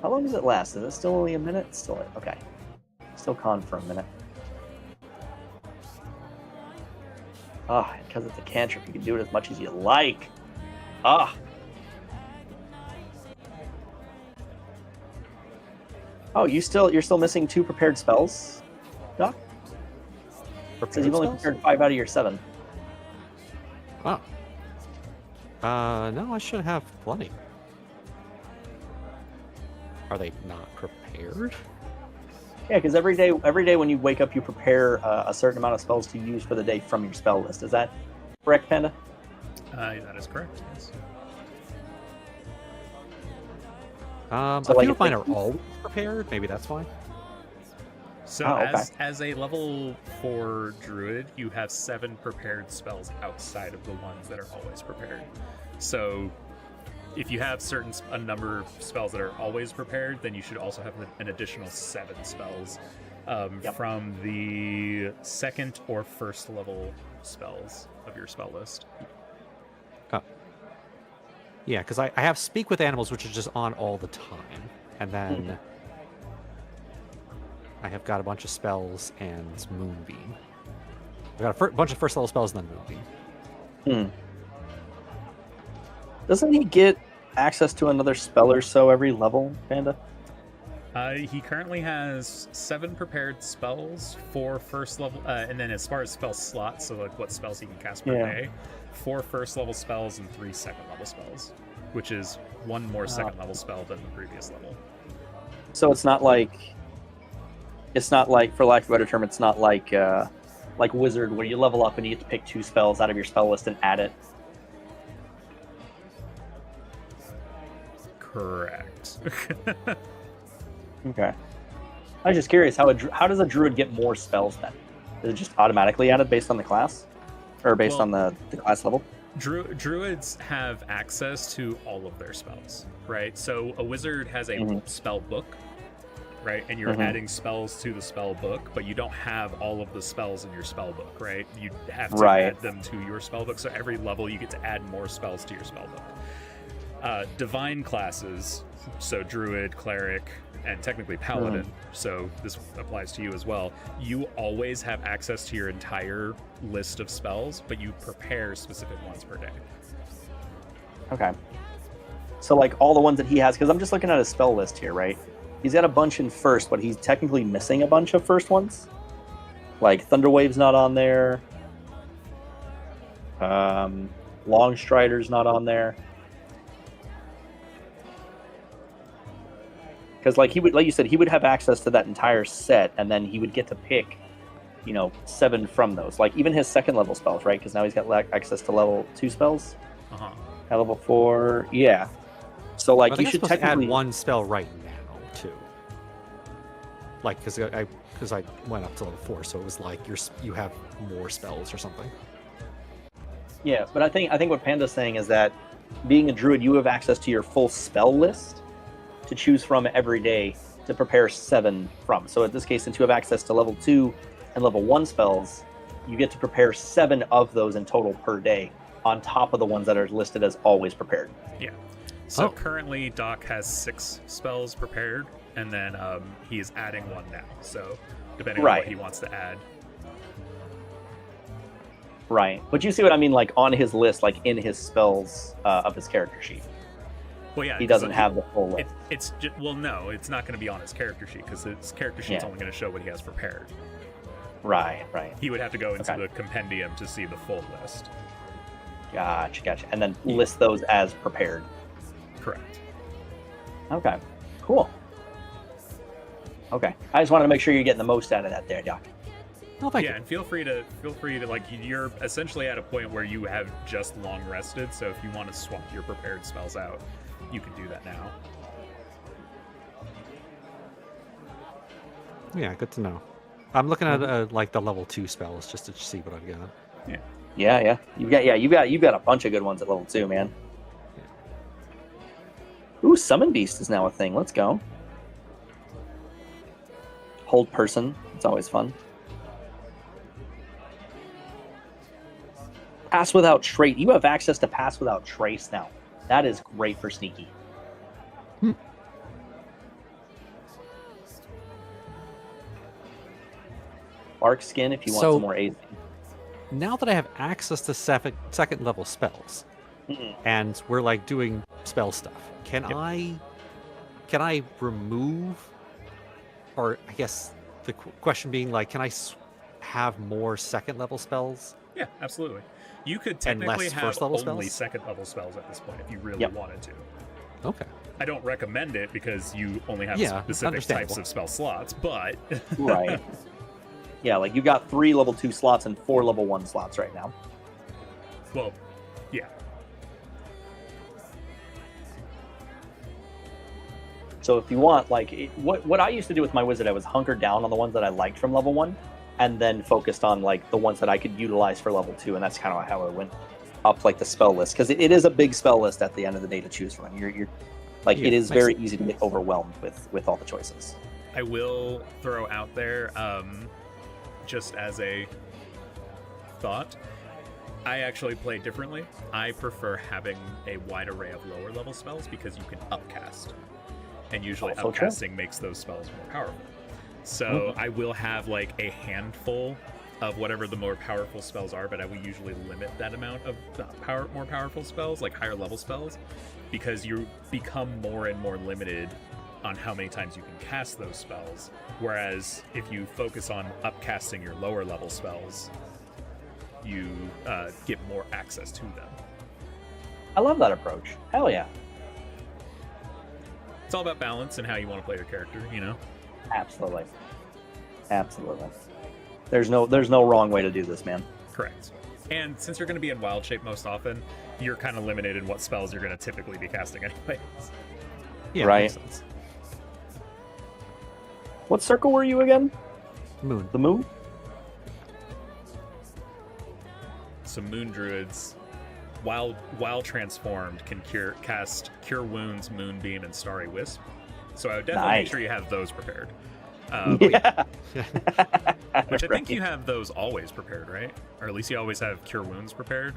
How long does it last? Is it still only a minute? Still, okay. Still con for a minute. Ah, because it's a cantrip, you can do it as much as you like. Ah. Oh, you're still missing 2 prepared spells, Doc? It says you've only prepared 5 out of your 7. Oh. No, I should have plenty. Are they not prepared? Yeah, because every day when you wake up, you prepare a certain amount of spells to use for the day from your spell list. Is that correct, Panda? That is correct, yes. A So, like, few if of mine they- are always prepared. Maybe that's why. So okay. as a level 4 druid, you have 7 prepared spells outside of the ones that are always prepared. So if you have a number of spells that are always prepared, then you should also have an additional 7 spells from the 2nd or 1st level spells of your spell list. Oh. Yeah, because I have Speak with Animals, which is just on all the time. And then I have got a bunch of spells and Moonbeam. I've got a bunch of first level spells and then Moonbeam. Doesn't he get access to another spell or so every level, Panda? He currently has 7 prepared spells, 4 first level, and then as far as spell slots, so like what spells he can cast per day, 4 first level spells and 3 second level spells, which is 1 more second level spell than the previous level. So it's not like, for lack of a better term, it's not like Wizard, where you level up and you get to pick 2 spells out of your spell list and add it. Correct. Okay. I was just curious, how does a druid get more spells then? Is it just automatically added based on the class? Or based on the class level? Druids have access to all of their spells, right? So a wizard has a spell book, right? And you're adding spells to the spell book, but you don't have all of the spells in your spell book, right? You have to add them to your spell book. So every level you get to add more spells to your spell book. Divine classes, so druid, cleric, and technically paladin, so this applies to you as well. You always have access to your entire list of spells, but you prepare specific ones per day. Okay. So like all the ones that he has, because I'm just looking at his spell list here, right? He's got a bunch in first, but he's technically missing a bunch of first ones. Like Thunderwave's not on there. Longstrider's not on there. Because like you said, he would have access to that entire set, and then he would get to pick, 7 from those. Like even his second level spells, right? Because now he's got access to level 2 spells. At level 4, yeah. So like you should technically add 1 spell right now too. Like because I went up to level 4, so it was like you have more spells or something. Yeah, but I think what Panda's saying is that being a druid, you have access to your full spell list to choose from every day to prepare 7 from. So in this case, since you have access to level 2 and level 1 spells, you get to prepare 7 of those in total per day, on top of the ones that are listed as always prepared. Yeah. So currently Doc has 6 spells prepared, and then he is adding 1 now. So depending on what he wants to add. Right. But you see what I mean, like on his list, like in his spells of his character sheet. Well, yeah, he doesn't have the full list. No, it's not going to be on his character sheet because his character sheet's only going to show what he has prepared. Right. He would have to go into the compendium to see the full list. Gotcha. And then list those as prepared. Correct. Okay. Cool. Okay. I just wanted to make sure you're getting the most out of that there, Doc. No, thank yeah, you. and feel free to like you're essentially at a point where you have just long rested, so if you want to swap your prepared spells out, you can do that now. Yeah, good to know. I'm looking at like the level 2 spells just to see what I've got. Yeah. You got a bunch of good ones at level 2, man. Ooh, Summon Beast is now a thing. Let's go. Hold Person. It's always fun. Pass Without Trace. You have access to Pass Without Trace now. That is great for sneaky. Bark Skin if you want some more AC. Now that I have access to second level spells, and we're like doing spell stuff, can I remove, or I guess the question being like, can I have more second level spells? Yeah, absolutely. You could technically have first-level only spells? second-level spells at this point if you really wanted to. Okay. I don't recommend it because you only have specific types of spell slots, but... Right. Yeah, like you got 3 level 2 slots and 4 level 1 slots right now. Well, yeah. So if you want, like, what I used to do with my wizard, I was hunkered down on the ones that I liked from level 1, and then focused on like the ones that I could utilize for level 2, and that's kind of how I went up like the spell list, because it is a big spell list at the end of the day to choose from. You're like, it is very easy to get overwhelmed with all the choices. I will throw out there, just as a thought, I actually play differently. I prefer having a wide array of lower level spells because you can upcast, and usually upcasting makes those spells more powerful. So I will have like a handful of whatever the more powerful spells are, but I will usually limit that amount of more powerful spells, like higher level spells, because you become more and more limited on how many times you can cast those spells. Whereas if you focus on upcasting your lower level spells, you get more access to them. I love that approach. Hell yeah. It's all about balance and how you want to play your character, you know? Absolutely. There's no wrong way to do this, man. Correct. And since you're going to be in wild shape most often, you're kind of limited in what spells you're going to typically be casting anyways. Yeah, right. makes sense. What circle were you again? Moon. The moon? So moon druids, while transformed, can cast Cure Wounds, Moonbeam, and Starry Wisp. So I would definitely make sure you have those prepared. Yeah. Which I think you have those always prepared, right? Or at least you always have Cure Wounds prepared.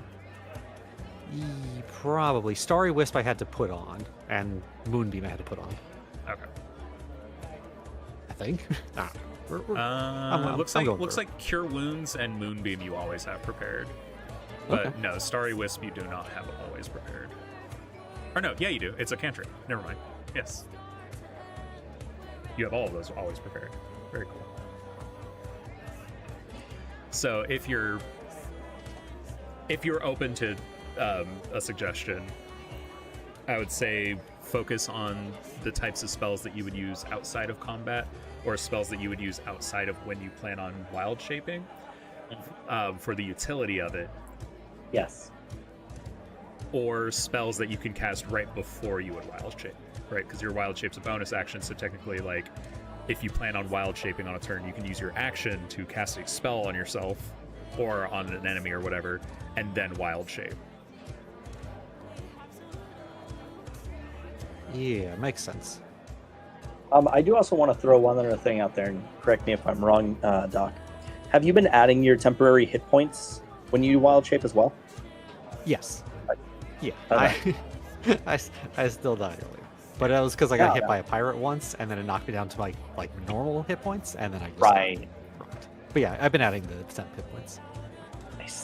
Probably. Starry Wisp I had to put on, and Moonbeam I had to put on. Okay. I think. Looks like Cure Wounds and Moonbeam you always have prepared. But no, Starry Wisp you do not have always prepared. Or no, yeah you do. It's a cantrip. Never mind. Yes. You have all of those always prepared. Very cool. So if you're open to a suggestion, I would say focus on the types of spells that you would use outside of combat, or spells that you would use outside of when you plan on wild shaping, for the utility of it. Yes. Or spells that you can cast right before you would wild shape, right? Because your wild shape's a bonus action, so technically, like, if you plan on wild shaping on a turn, you can use your action to cast a spell on yourself or on an enemy or whatever, and then wild shape. Yeah, makes sense. I do also want to throw one other thing out there, and correct me if I'm wrong, Doc. Have you been adding your temporary hit points when you wild shape as well? Yes. Yeah. Okay. I still died earlier. But it was because I got hit by a pirate once, and then it knocked me down to like normal hit points, and then I just Right. But yeah, I've been adding the temp hit points.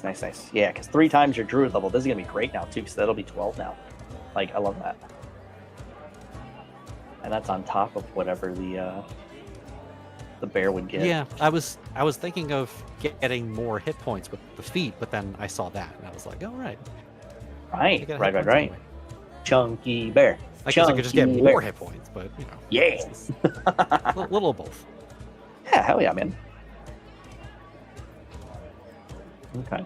Nice. Yeah, because 3 times your druid level. This is gonna be great now too, so that'll be 12 now. Like, I love that. And that's on top of whatever the bear would get. Yeah, I was thinking of getting more hit points with the feet, but then I saw that, and I was like, oh, right. Right. Chunky bear. I guess I could just get more hit points, but, you know. Yeah. A little of both. Yeah, hell yeah, man. Okay.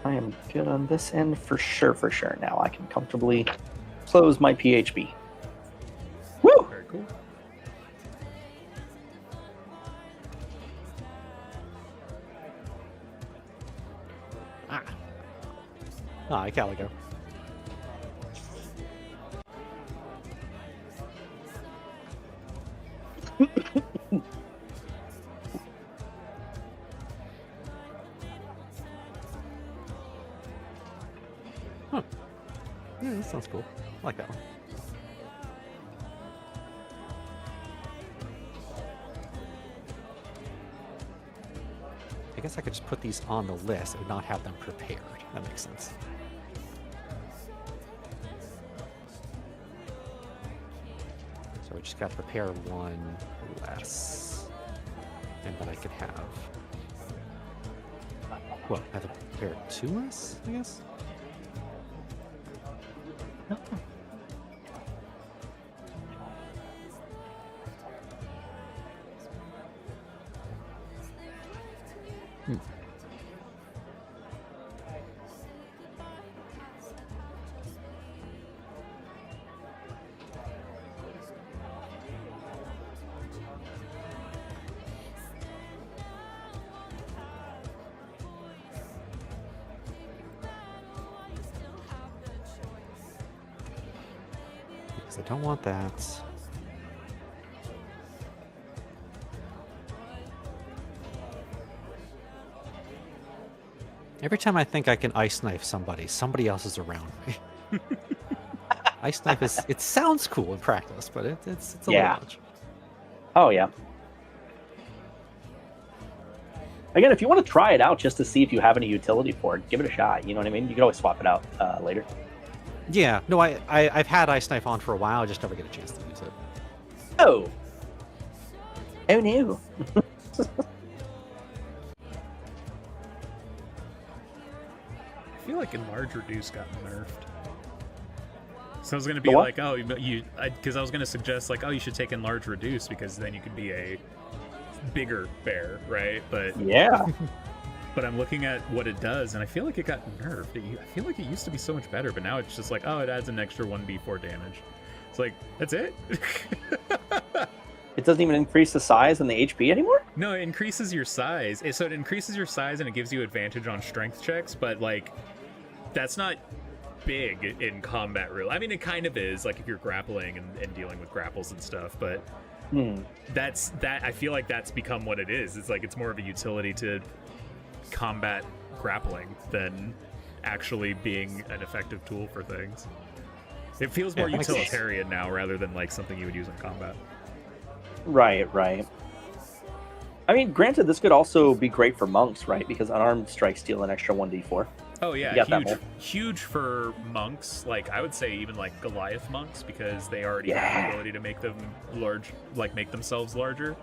I am good on this end for sure. Now I can comfortably close my PHB. Woo! Very cool. Hi, Calico. Huh. Yeah, that sounds cool. I like that one. I guess I could just put these on the list and not have them prepared. That makes sense. So we just got to prepare one less. And then I could have... Well, I have to prepare two less, I guess? Because I don't want that. Every time I think I can ice knife somebody, somebody else is around me. Ice knife is, it sounds cool in practice, but it's a little much. Oh, yeah. Again, if you want to try it out just to see if you have any utility for it, give it a shot. You know what I mean? You can always swap it out later. Yeah, no, I've had ice knife on for a while. I just never get a chance to use it. Oh. Oh, no. I feel like Enlarge Reduce got nerfed. So I was gonna be like, oh, because I was gonna suggest like, oh, you should take Enlarge Reduce because then you could be a bigger bear, right? But yeah. But I'm looking at what it does, and I feel like it got nerfed. I feel like it used to be so much better, but now it's just like, oh, it adds an extra 1d4 damage. It's like, that's it? It doesn't even increase the size and the HP anymore? No, it increases your size. So it increases your size and it gives you advantage on strength checks, but like, that's not big in combat rule. I mean, it kind of is, like if you're grappling and dealing with grapples and stuff, but I feel like that's become what it is. It's like, it's more of a utility to combat grappling than actually being an effective tool for things. It feels more utilitarian now rather than like something you would use in combat. Right. I mean, granted, this could also be great for monks, right? Because unarmed strikes deal an extra 1d4. Oh yeah, huge for monks. Like I would say even like Goliath monks, because they already have the ability to make them large, like make themselves larger.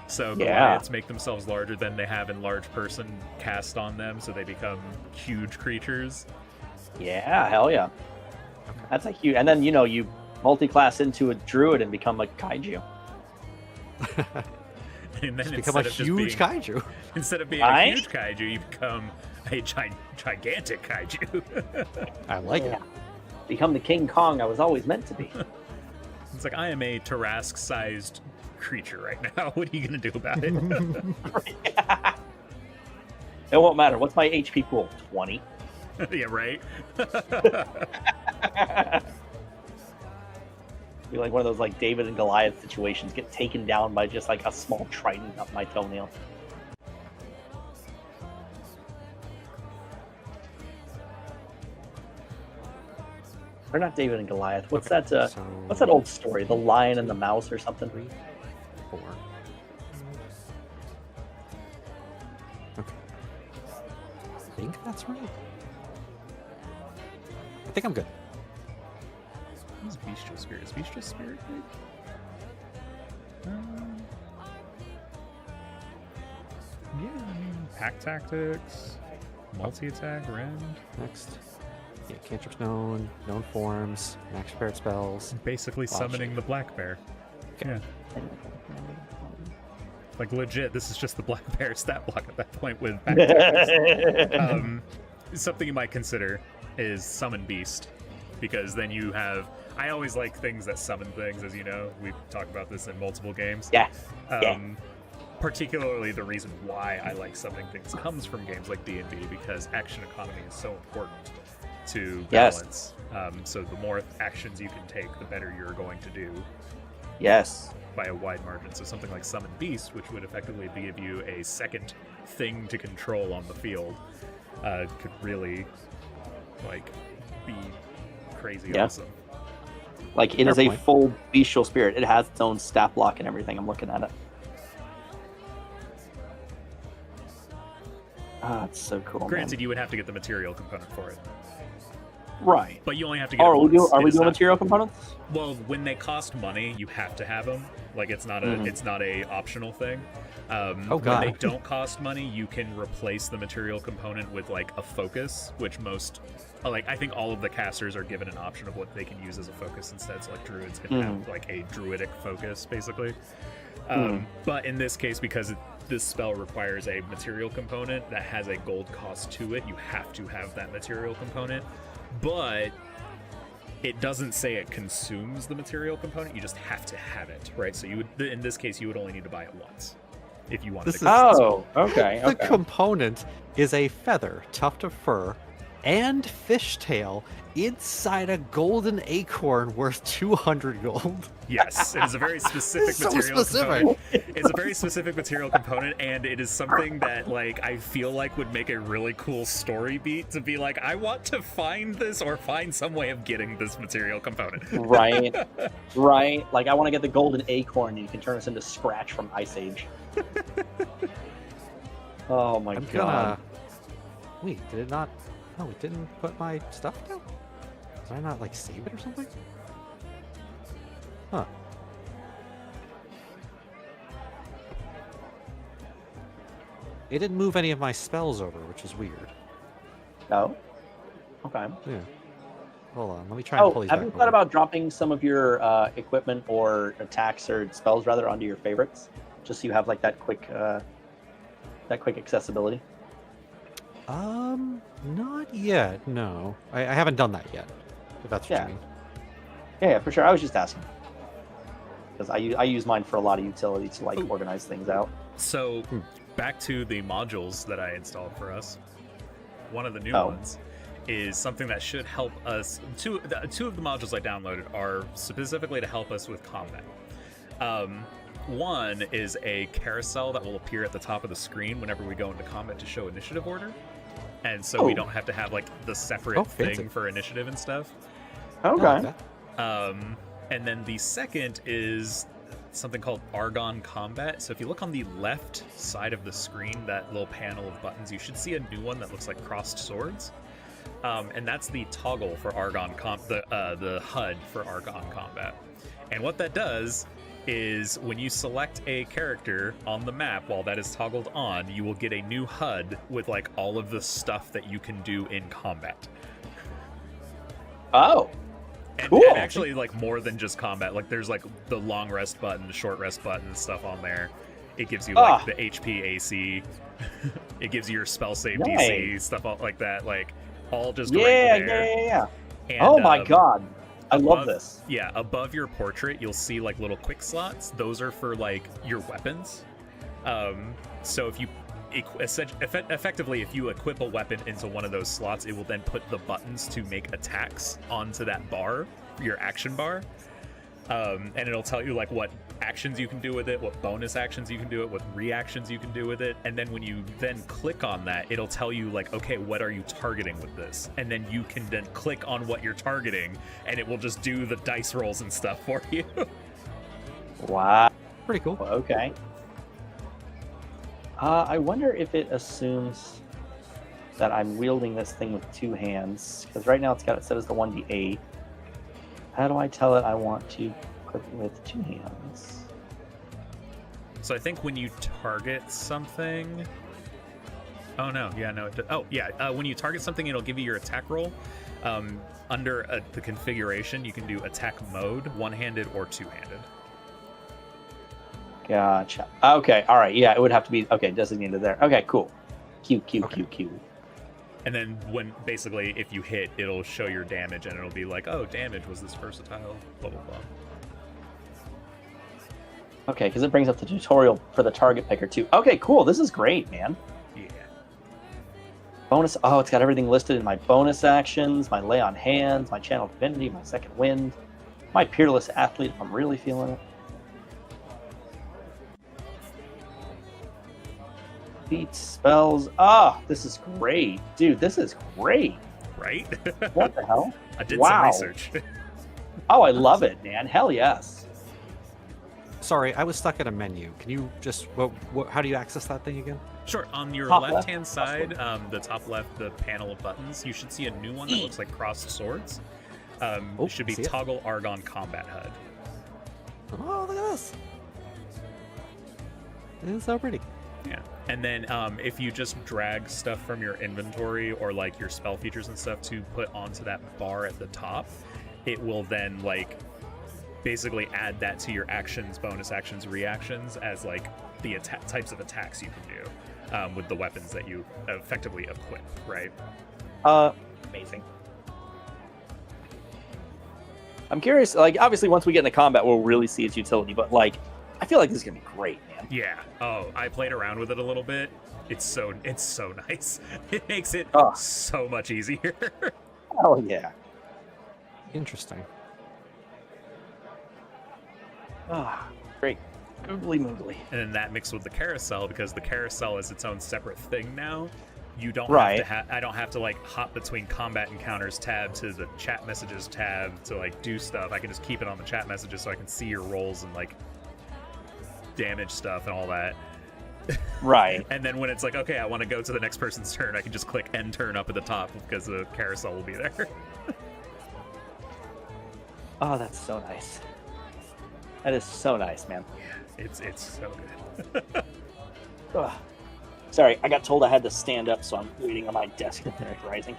So Goliaths make themselves larger than they have Enlarged Person cast on them, so they become huge creatures. Yeah, hell yeah. That's a huge... And then, you multi-class into a druid and become a kaiju. And then become a huge kaiju. Instead of being a huge kaiju, you become a gigantic kaiju. I like it. Become the King Kong I was always meant to be. It's like, I am a Tarrasque-sized creature right now. What are you going to do about it? It won't matter. What's my HP pool? 20? Yeah, right? Be like one of those like David and Goliath situations, get taken down by just like a small trident up my toenail. They're not David and Goliath. What's that? What's that old story? The Lion and the Mouse or something? 3, 4. Okay. I think that's right. I think I'm good. Who's Bestial Spirit? Is Bestial Spirit big? Yeah, I mean, Pack Tactics, Multi-Attack, Rend. Next. Yeah, cantrips known forms, max spirit spells. Basically summoning the Black Bear. Okay. Yeah. Like legit, this is just the black bear stat block at that point with back tactics. Something you might consider is Summon Beast, because then you have. I always like things that summon things, as you know. We've talked about this in multiple games. Yeah. Particularly the reason why I like summoning things comes from games like D&D, because action economy is so important to balance. So the more actions you can take, the better you're going to do. Yes. By a wide margin. So something like Summon Beast, which would effectively give you a second thing to control on the field, could really be crazy awesome. Like, it is a full bestial spirit. It has its own stat block and everything. I'm looking at it. Ah, it's so cool. Granted, you would have to get the material component for it. Right. But you only have to get Are we doing material components? Well, when they cost money, you have to have them. Like, it's not a optional thing. When they don't cost money, you can replace the material component with like a focus, which I think all of the casters are given an option of what they can use as a focus instead. So like druids can have like a druidic focus, basically. But in this case, because this spell requires a material component that has a gold cost to it, you have to have that material component. But it doesn't say it consumes the material component. You just have to have it, right? So you would, in this case, you would only need to buy it once if you wanted to. Okay. The component is a feather, tuft of fur, and fishtail inside a golden acorn worth 200 gold. Yes, it is a very specific component. It's a very specific material component, and it is something that like I feel like would make a really cool story beat to be like, I want to find this or find some way of getting this material component. Right. Like, I want to get the golden acorn, and you can turn us into Scratch from Ice Age. Oh my god. Wait, did it not? Oh, it didn't put my stuff down? Did I not, like, save it or something? Huh. It didn't move any of my spells over, which is weird. Oh? Okay. Yeah. Hold on, let me try and pull these back have you thought about dropping some of your equipment or attacks or spells, rather, onto your favorites? Just so you have, like, that quick accessibility? Not yet, no. I haven't done that yet, if that's what you mean. Yeah, for sure. I was just asking. Because I use mine for a lot of utility to, like, organize things out. So, back to the modules that I installed for us. One of the new ones is something that should help us. Two of the modules I downloaded are specifically to help us with combat. One is a carousel that will appear at the top of the screen whenever we go into combat to show initiative order. And so we don't have to have like the separate thing for initiative and stuff. Okay. And then the second is something called Argon Combat. So if you look on the left side of the screen, that little panel of buttons, you should see a new one that looks like crossed swords. And that's the toggle for Argon the HUD for Argon Combat. And what that does is when you select a character on the map while that is toggled on, you will get a new HUD with like all of the stuff that you can do in combat. Oh, cool. And actually like more than just combat. Like there's like the long rest button, the short rest button, stuff on there. It gives you like the HP AC. It gives you your spell save DC, stuff like that. Like all just right there. Yeah. And, oh my god. I love this. Yeah, above your portrait, you'll see like little quick slots. Those are for like your weapons. So if you effectively, if you equip a weapon into one of those slots, it will then put the buttons to make attacks onto that bar, your action bar. And it'll tell you like what actions you can do with it, what bonus actions you can do it, what reactions you can do with it. And then when you then click on that, it'll tell you like, okay, what are you targeting with this? And then you can then click on what you're targeting and it will just do the dice rolls and stuff for you. Wow. Pretty cool. Okay. I wonder if it assumes that I'm wielding this thing with two hands, because right now it's got it set as the 1d8. How do I tell it I want to equip it with two hands? So I think when you target something... Oh, no. Yeah, no. When you target something, it'll give you your attack roll. Under the configuration, you can do attack mode, one-handed or two-handed. Gotcha. Okay, all right. Yeah, it would have to be designated there. Okay, cool. Q. And then when basically if you hit, it'll show your damage and it'll be like, oh, damage was this versatile, blah blah blah. Okay, because it brings up the tutorial for the target picker too. Okay, cool. This is great, man. Yeah. Bonus. Oh, it's got everything listed in my bonus actions, my lay on hands, my channel divinity, my second wind, my peerless athlete. If I'm really feeling it. Feats, spells. Ah, this is great, dude. This is great. Right? What the hell? I did some research. Oh, I love it, man. Hell yes. Sorry, I was stuck at a menu. Can you just how do you access that thing again? Sure. On your Top left-hand left. side, the top left, the panel of buttons, you should see a new one that looks like crossed swords. It should be see it. toggle Argon combat HUD. Oh, look at this! It's so pretty. Yeah. And then if you just drag stuff from your inventory or like your spell features and stuff to put onto that bar at the top, it will then like basically add that to your actions, bonus actions, reactions as like the types of attacks you can do with the weapons that you effectively equip, right? Amazing. I'm curious, like, obviously once we get into combat, we'll really see its utility, but like, I feel like this is gonna be great, man. Yeah. Oh, I played around with it a little bit. It's so nice. It makes it so much easier. Oh yeah. Interesting. Ah, great. Googly moogly. And then that mixed with the carousel, because the carousel is its own separate thing now. You don't Right. have to I don't have to like hop between combat encounters tab to the chat messages tab to like do stuff. I can just keep it on the chat messages so I can see your rolls and like damage stuff and all that. Right. And then when it's like, okay, I want to go to the next person's turn, I can just click end turn up at the top because the carousel will be there. Oh, that's so nice. That is so nice, man. It's so good. Ugh. Sorry, I got told I had to stand up, so I'm waiting on my desk and finish rising.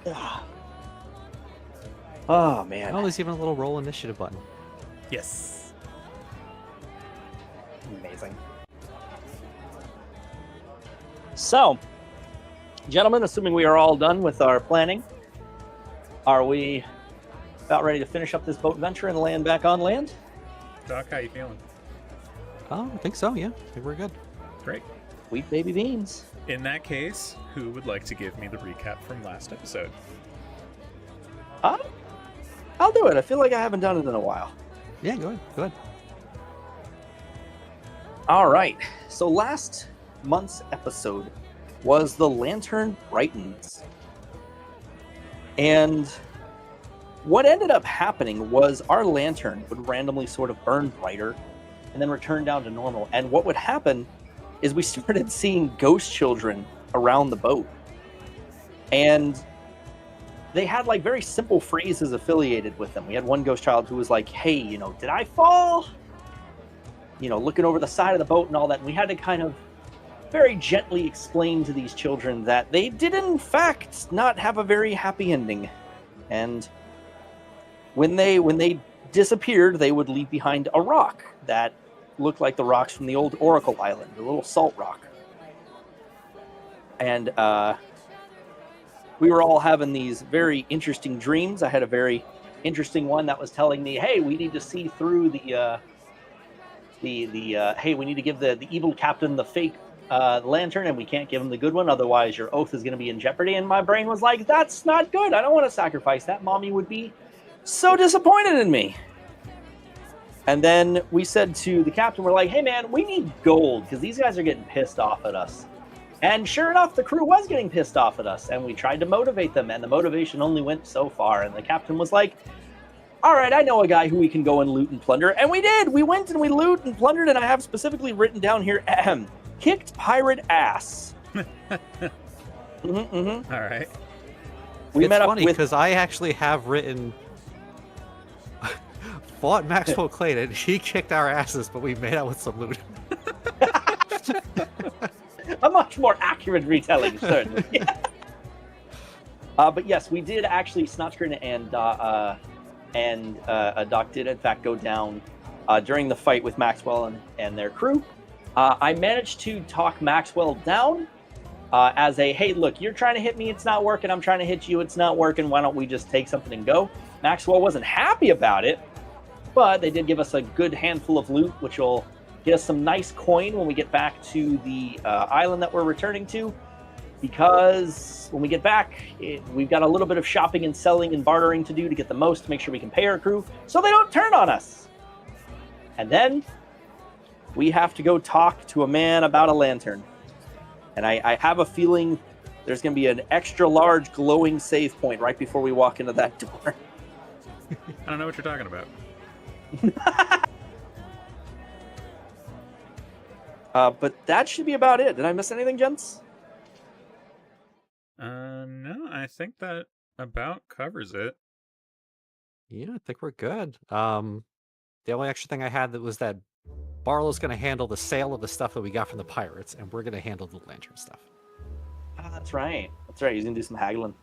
Ugh. Oh, man. Oh, there's even a little roll initiative button. Yes. Amazing. So, gentlemen, assuming we are all done with our planning, are we about ready to finish up this boat venture and land back on land? Doc, how you feeling? Oh, I think so, yeah. I think we're good. Great. Sweet baby beans. In that case, who would like to give me the recap from last episode? I'll do it. I feel like I haven't done it in a while. Yeah, go ahead. Go ahead. All right. So last month's episode was The Lantern Brightens. And what ended up happening was our lantern would randomly sort of burn brighter and then return down to normal. And what would happen is we started seeing ghost children around the boat. And they had like very simple phrases affiliated with them. We had one ghost child who was like, hey, you know, did I fall? You know, looking over the side of the boat and all that. And we had to kind of very gently explain to these children that they did in fact not have a very happy ending. And when they disappeared, they would leave behind a rock that looked like the rocks from the old Oracle Island, the little salt rock. And we were all having these very interesting dreams. I had a very interesting one that was telling me, hey, we need to see through hey, we need to give the evil captain the fake lantern, and we can't give him the good one, otherwise your oath is going to be in jeopardy. And my brain was like, that's not good. I don't want to sacrifice that. Mommy would be so disappointed in me. And then we said to the captain, we're like, hey man, we need gold because these guys are getting pissed off at us. And sure enough, the crew was getting pissed off at us, and we tried to motivate them, and the motivation only went so far. And the captain was like, all right, I know a guy who we can go and loot and plunder. And we did. We went and we looted and plundered, and I have specifically written down here, kicked pirate ass. All right. It's funny because I actually have written fought Maxwell Clayton. He kicked our asses, but we made out with some loot. A much more accurate retelling, certainly. But yes, we did actually, Snotchgrin and and Doc did in fact go down during the fight with Maxwell and their crew. I managed to talk Maxwell down as a, hey, look, you're trying to hit me, it's not working. I'm trying to hit you, it's not working. Why don't we just take something and go? Maxwell wasn't happy about it, but they did give us a good handful of loot, which will get us some nice coin when we get back to the island that we're returning to. Because when we get back, we've got a little bit of shopping and selling and bartering to do to get the most to make sure we can pay our crew so they don't turn on us. And then we have to go talk to a man about a lantern. And I have a feeling there's going to be an extra large glowing save point right before we walk into that door. I don't know what you're talking about. But that should be about it. Did I miss anything, gents? No, I think that about covers it. Yeah, I think we're good. The only extra thing I had that was that Barlow's going to handle the sale of the stuff that we got from the pirates, and we're going to handle the lantern stuff. That's right. That's right. He's going to do some haggling.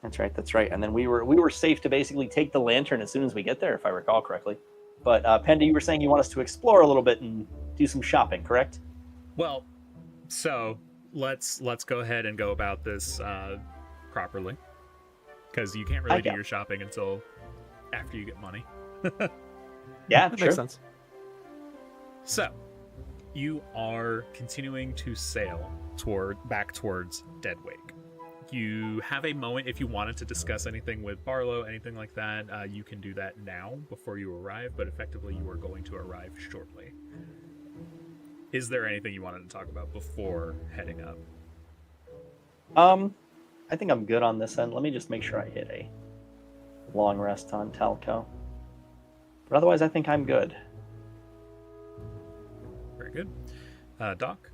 That's right. That's right. And then we were safe to basically take the lantern as soon as we get there, if I recall correctly. But Penda, you were saying you want us to explore a little bit and do some shopping, correct? Well, so let's go ahead and go about this properly, because you can't really do your shopping until after you get money. Yeah, that sure. makes sense. So you are continuing to sail back towards Deadwake. You have a moment if you wanted to discuss anything with Barlow, anything like that. You can do that now before you arrive, but effectively you are going to arrive shortly. Is there anything you wanted to talk about before heading up? I think I'm good on this end. Let me just make sure I hit a long rest on Telco. But otherwise, I think I'm good. Very good. Doc?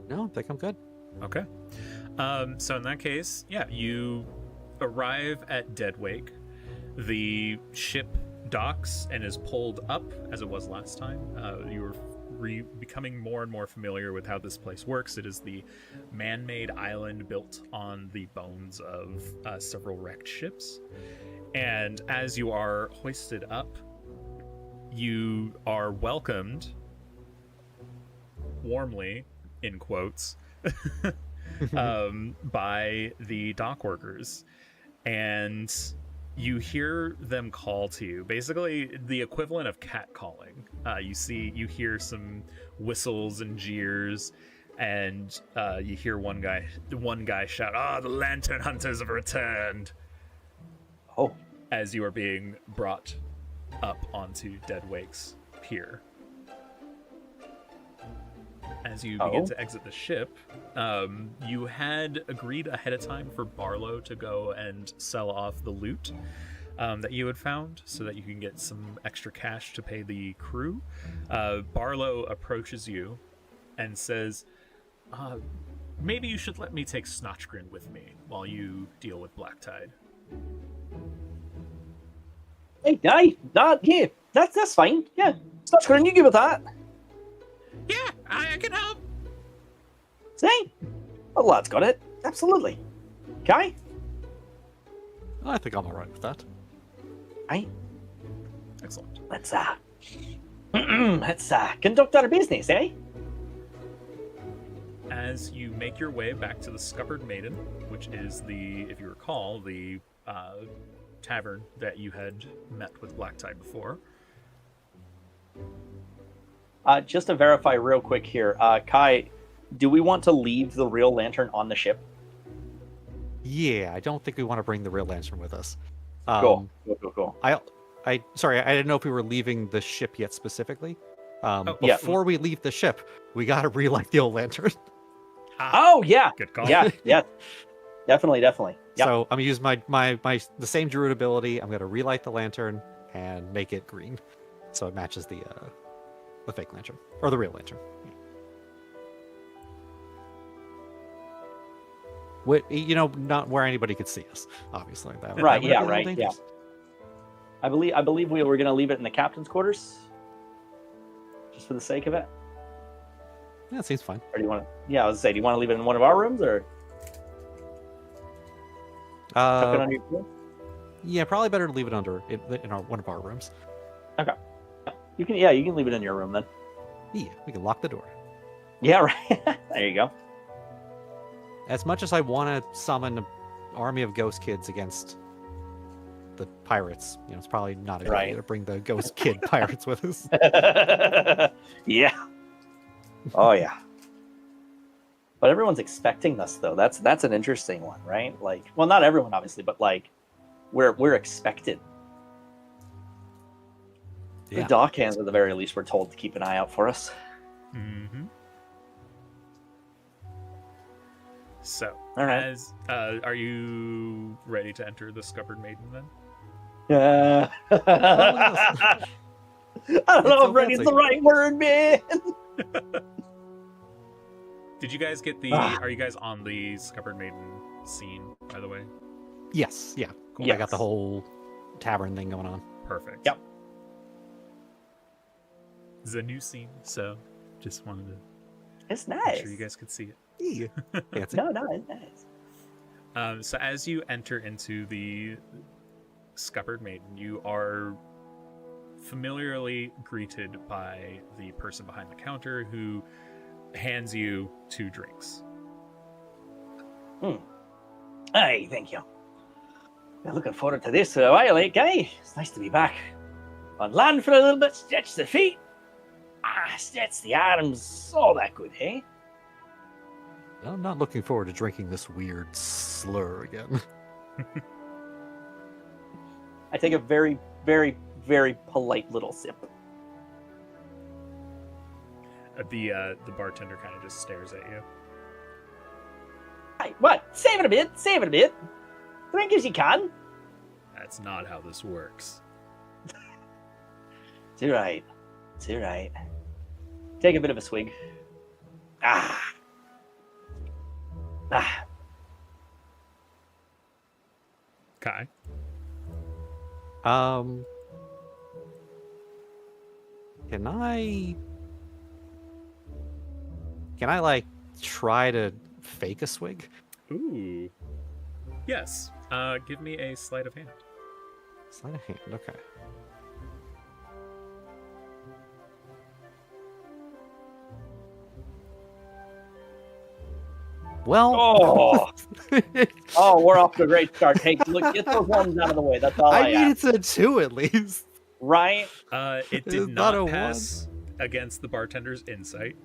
No, I think I'm good. Okay. So in that case, yeah, you arrive at Deadwake. The ship docks and is pulled up as it was last time. You are becoming more and more familiar with how this place works. It is the man-made island built on the bones of several wrecked ships. And as you are hoisted up, you are welcomed warmly, in quotes, by the dock workers. And you hear them call to you, basically the equivalent of catcalling. You hear some whistles and jeers, and you hear one guy shout, "Ah, the lantern hunters have returned!" Oh, as you are being brought up onto Deadwake's pier. As you begin to exit the ship, you had agreed ahead of time for Barlow to go and sell off the loot that you had found so that you can get some extra cash to pay the crew. Barlow approaches you and says, maybe you should let me take Snotchgrin with me while you deal with Blacktide. hey, yeah, that's fine. Yeah, Snotchgrin, you give it that. Yeah, I can help. See? The lad's got it. Absolutely. Okay? I think I'm all right with that. Aye. Excellent. Let's conduct our business, eh? As you make your way back to the Scuppered Maiden, which is if you recall, the tavern that you had met with Blacktide before. Just to verify real quick here, Kai, do we want to leave the real lantern on the ship? Yeah, I don't think we want to bring the real lantern with us. Cool. Sorry, I didn't know if we were leaving the ship yet specifically. Yeah. Before we leave the ship, we got to relight the old lantern. Oh, yeah. Good call. Yeah. Definitely. Yep. So I'm gonna use the same druid ability. I'm gonna relight the lantern and make it green, so it matches the fake lantern or the real lantern. Not where anybody could see us, obviously. Right. Yeah. I believe we were gonna leave it in the captain's quarters, just for the sake of it. Yeah, it seems fine. Or do you want to? Yeah, I was gonna say, do you want to leave it in one of our rooms or tuck it under your pillow? Yeah, probably better to leave it under in one of our rooms. You can leave it in your room then. Yeah, we can lock the door. Yeah, right. There you go. As much as I want to summon an army of ghost kids against the pirates, it's probably not a good idea to bring the ghost kid pirates with us. Yeah. Oh yeah. But everyone's expecting this though. That's an interesting one, right? Like, well, not everyone obviously, but like, we're expected. Yeah. The dockhands, at the very least, were told to keep an eye out for us. Mm-hmm. So, All right. as are you ready to enter the Scuppered Maiden then? Yeah. I don't know if ready's the right word, man. Did you guys get the? Are you guys on the Scuppered Maiden scene, by the way? Yes, yeah. Cool. Yes. I got the whole tavern thing going on. Perfect. Yep. It's a new scene, so just wanted to It's make nice. sure you guys could see it. Yeah. Fancy. No, it's nice. So as you enter into the Scuppered Maiden, you are familiarly greeted by the person behind the counter who hands you 2 drinks. Hey, thank you. Been looking forward to this for a while, eh, guy? It's nice to be back on land for a little bit, stretch the feet, stretch the arms, all that good, hey? I'm not looking forward to drinking this weird slur again. I take a very, very, very polite little sip. The bartender kind of just stares at you. Hey, what? Save it a bit, save it a bit. Drink as you can. That's not how this works. It's all right. It's all right. Take a bit of a swig. Kai? Can I like try to fake a swig? Ooh. Yes. Give me a sleight of hand. Sleight of hand, okay. Well, Oh, we're off to a great start. Hey, look, get those ones out of the way. That's all I I mean, ask. it's a 2 at least. Right? It It's did not not a pass against the bartender's insight.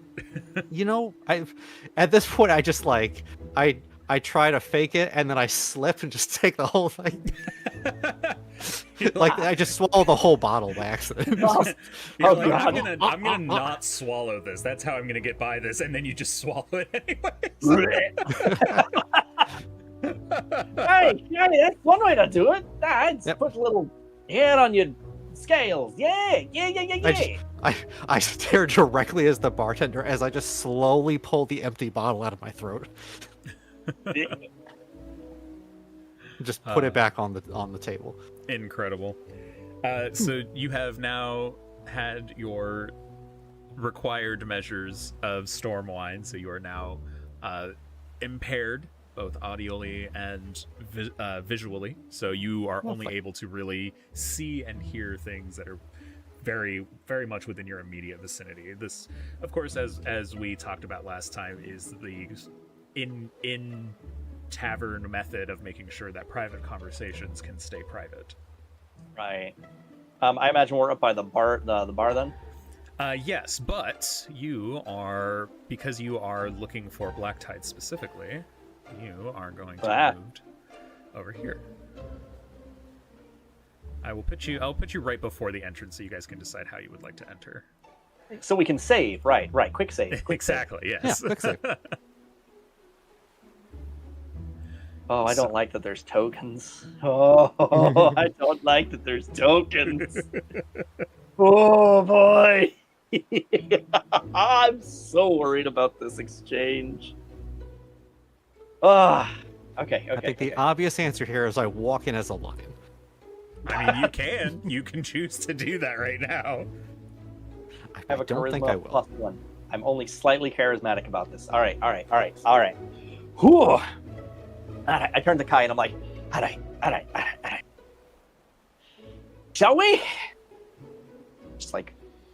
At this point, I just like I try to fake it and then I slip and just take the whole thing. Like I just swallow the whole bottle by accident. You're Oh, like, God. I'm gonna not swallow this. That's how I'm gonna get by this, and then you just swallow it anyways. Hey, that's one way to do it. Just Yep. put a little hair on your scales. Yeah. I stare directly as the bartender as I just slowly pull the empty bottle out of my throat. Just put it back on the table. Incredible. So you have now had your required measures of storm wine, so you are now impaired both audially and visually, so you are only able to really see and hear things that are very, very much within your immediate vicinity. This, of course, as we talked about last time, is the in tavern method of making sure that private conversations can stay private. Right. I imagine we're up by the bar then? Yes, but you are, because you are looking for Blacktide specifically, you are going to be moved over here. I'll put you right before the entrance so you guys can decide how you would like to enter. So we can save. Right. Quick save. Exactly, yes. Yeah, quick save. Oh, I don't like that there's tokens. Oh, I don't like that there's tokens. Oh, boy. I'm so worried about this exchange. Okay. I think the obvious answer here is I walk in as a lion. I mean, you can choose to do that right now. I have a don't charisma think I will. +1. I'm only slightly charismatic about this. All right. Whew. All right. I turn to Kai and I'm like, all right. Shall we? Just like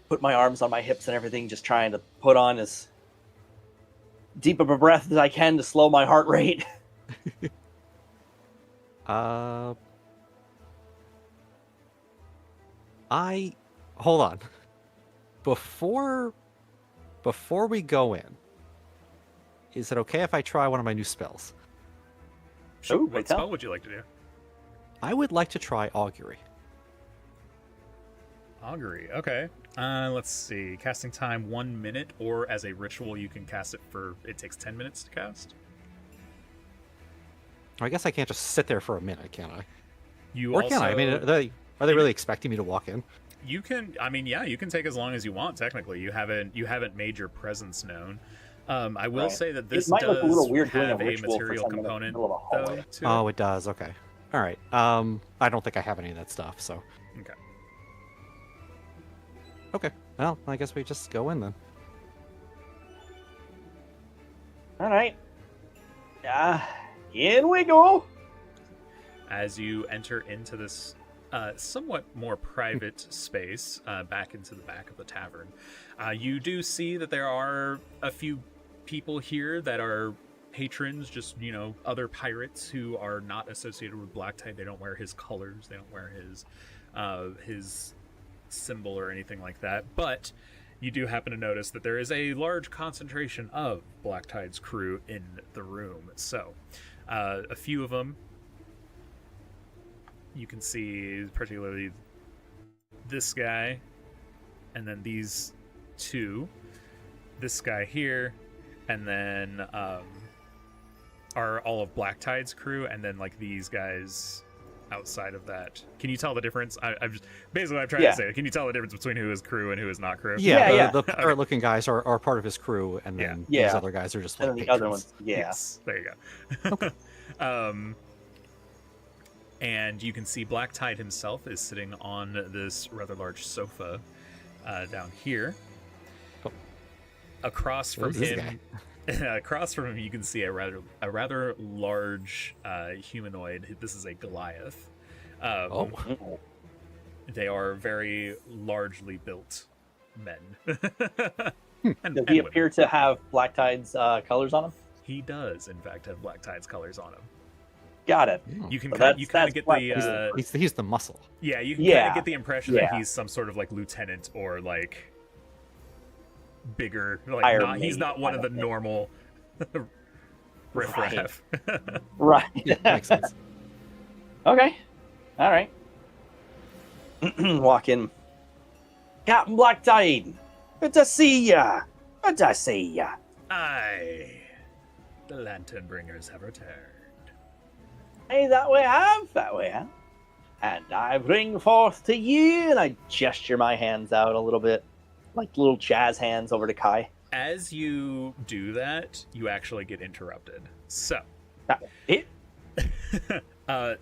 put my arms on my hips and everything, just trying to put on as deep of a breath as I can to slow my heart rate. Hold on. Before we go in, is it okay if I try one of my new spells? Sure. Ooh, What wait, tell. spell would you like to do? I would like to try augury. Augury. Okay. Let's see. Casting time 1 minute, or as a ritual, you can cast it for. It takes 10 minutes to cast. I guess I can't just sit there for a minute, can I? You Or also, can I? I mean, are they really expecting me to walk in? You can. I mean, yeah, you can take as long as you want. Technically, you haven't made your presence known. I will Right. say that It this might does look a little weird doing a have a ritual for material someone in the component, middle of a hallway. though. To Oh, it. it does. Okay. All right. I don't think I have any of that stuff. So. Okay. Okay. Well, I guess we just go in then. All right. In we go. As you enter into this somewhat more private space, back into the back of the tavern, you do see that there are a few people here that are patrons, just, other pirates who are not associated with Blacktide. They don't wear his colors, they don't wear his symbol or anything like that, but you do happen to notice that there is a large concentration of Blacktide's crew in the room. So a few of them you can see, particularly this guy, and then these two, this guy here, and then are all of Blacktide's crew, and then like these guys outside of that. Can you tell the difference? I'm trying to say, can you tell the difference between who is crew and who is not crew? Yeah, the pirate-looking guys are part of his crew, and then these other guys are just like and then the patrons. other ones, Yes, there you go. And you can see Blacktide himself is sitting on this rather large sofa down here. Oh. Across from Who's this him, across from him, you can see a rather large humanoid. This is a Goliath. They are very largely built men. Does he appear to have Blacktide's colors on him? He does, in fact, have Blacktide's colors on him. Got it. You can So kind that's of get Blacktide's the He's the muscle. yeah. You can kind of get the impression that Yeah. he's some sort of like lieutenant or like bigger. Like Iron he's Maiden not one of the kind of thing. normal riffraff. Right. Yeah, makes sense. Okay. All right. Walk in. Captain Blacktide. Good to see ya. Good to see ya. Aye, the lantern bringers have returned. Hey, that we have. And I bring forth to you, and I gesture my hands out a little bit, like little jazz hands over to Kai. As you do that, you actually get interrupted. So, It?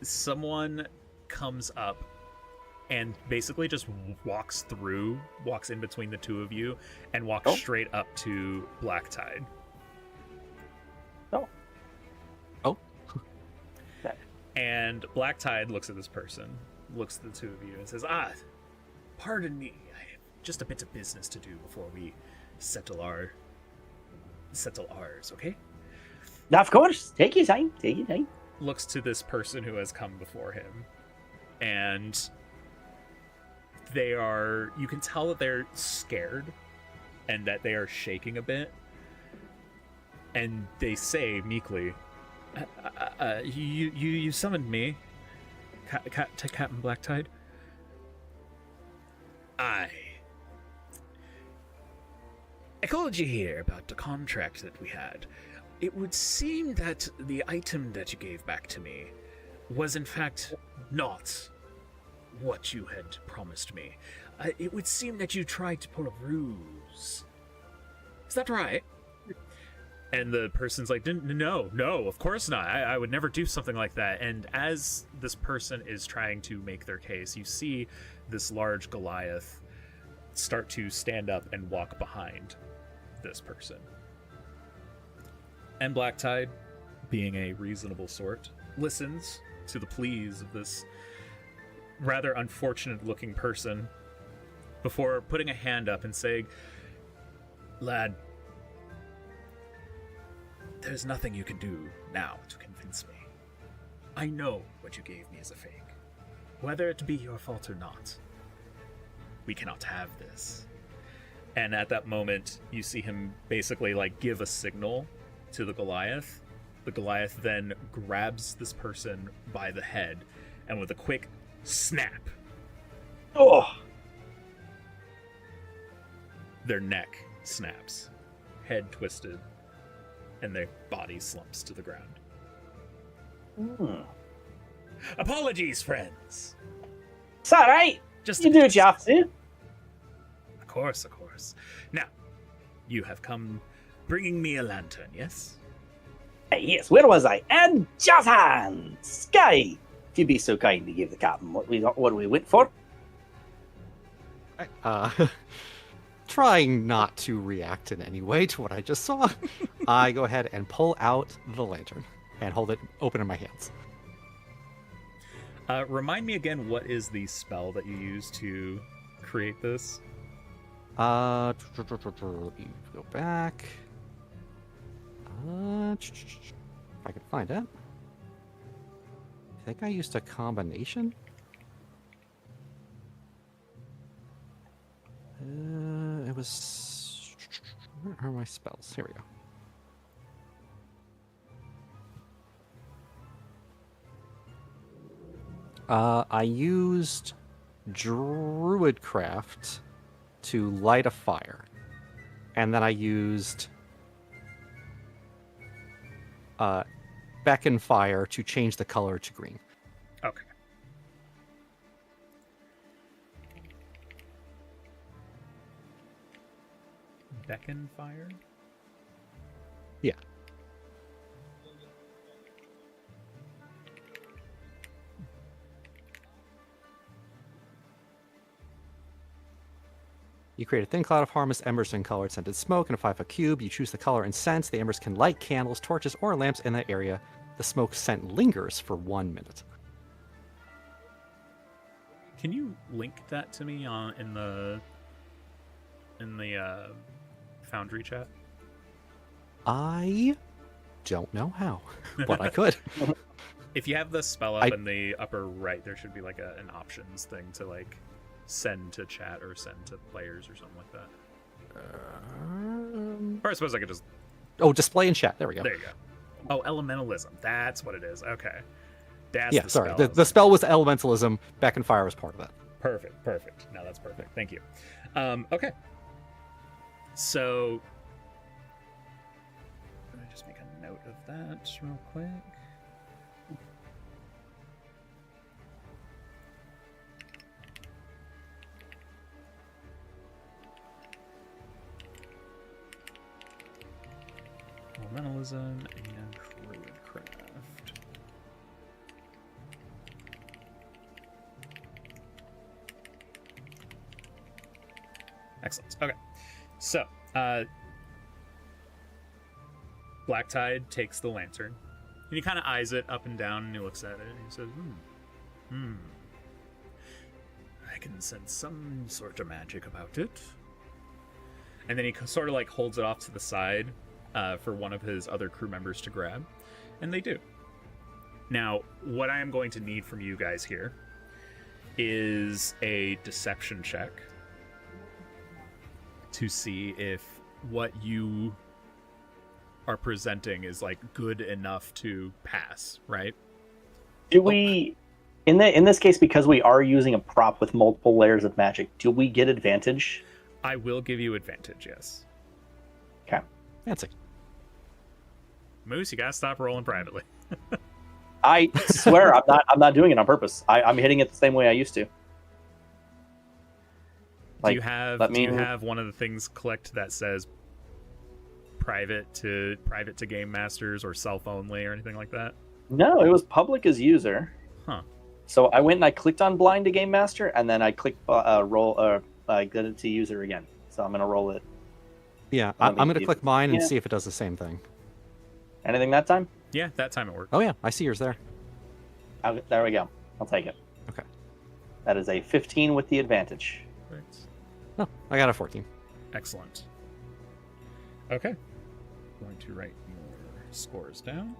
someone comes up and basically just walks in between the two of you, and walks straight up to Blacktide. And Blacktide looks at this person, looks at the two of you, and says, pardon me, I have just a bit of business to do before we settle ours, okay? Of course. Take your time. Looks to this person who has come before him, and you can tell that they're scared, and that they are shaking a bit, and they say meekly, you summoned me, to Captain Blacktide. I called you here about the contract that we had. It would seem that the item that you gave back to me was in fact not what you had promised me. It would seem that you tried to pull a ruse. Is that right? And the person's like, no, of course not. I would never do something like that. And as this person is trying to make their case, you see this large Goliath start to stand up and walk behind this person. And Blacktide, being a reasonable sort, listens to the pleas of this rather unfortunate-looking person before putting a hand up and saying, "Lad, there's nothing you can do now to convince me. I know what you gave me is a fake. Whether it be your fault or not, we cannot have this." And at that moment, you see him basically like give a signal to the Goliath. The Goliath then grabs this person by the head, and with a quick snap, their neck snaps, head twisted, and their body slumps to the ground. Apologies, friends. It's all right. Just You do what you have to. Of course, of course. Now, you have come bringing me a lantern, yes? Yes, where was I? And Johan! Sky! If you'd be so kind to give the captain what we went for. Trying not to react in any way to what I just saw, I go ahead and pull out the lantern and hold it open in my hands. Remind me again, what is the spell that you use to create this? Let me go back. If I can find it. I think I used a combination. It was... Where are my spells? Here we go. I used Druidcraft to light a fire. And then I used Beckon Fire to change the color to green. Okay. Beckon Fire? Yeah. You create a thin cloud of harmless embers in colored scented smoke in a 5-foot cube. You choose the color and scent. The embers can light candles, torches, or lamps in that area. The smoke scent lingers for 1 minute. Can you link that to me in the Foundry chat? I don't know how, but I could. If you have the spell up in the upper right, there should be like an options thing to like send to chat or send to players or something like that. Or I suppose I could just... Oh, display in chat. There we go. There you go. Oh, elementalism. That's what it is. Okay. That's yeah, the sorry. spell. The spell was elementalism. Beck and Fire was part of that. Perfect. No, that's perfect. Thank you. Okay. So... Let me just make a note of that real quick. Elementalism and Druidcraft. Excellent. Okay. So, Blacktide takes the lantern, and he kind of eyes it up and down, and he looks at it, and he says, I can sense some sort of magic about it. And then he sort of like holds it off to the side for one of his other crew members to grab, and they do. Now, what I am going to need from you guys here is a deception check to see if what you are presenting is like good enough to pass, right? Do we, in this case, because we are using a prop with multiple layers of magic, do we get advantage? I will give you advantage, yes. Okay. Fancy. Moose, you gotta stop rolling privately. I swear I'm not doing it on purpose. I'm hitting it the same way I used to. Do you have one of the things clicked that says private to game masters or self only or anything like that? No, it was public as user. Huh. So I went and I clicked on blind to game master, and then I clicked roll get it to user again. So I'm gonna roll it. Yeah, I'm gonna click mine and see if it does the same thing. Anything that time? Yeah, that time it worked. Oh yeah, I see yours there. There we go. I'll take it. Okay. That is a 15 with the advantage. Right. No, I got a 14. Excellent. Okay. Going to write your scores down.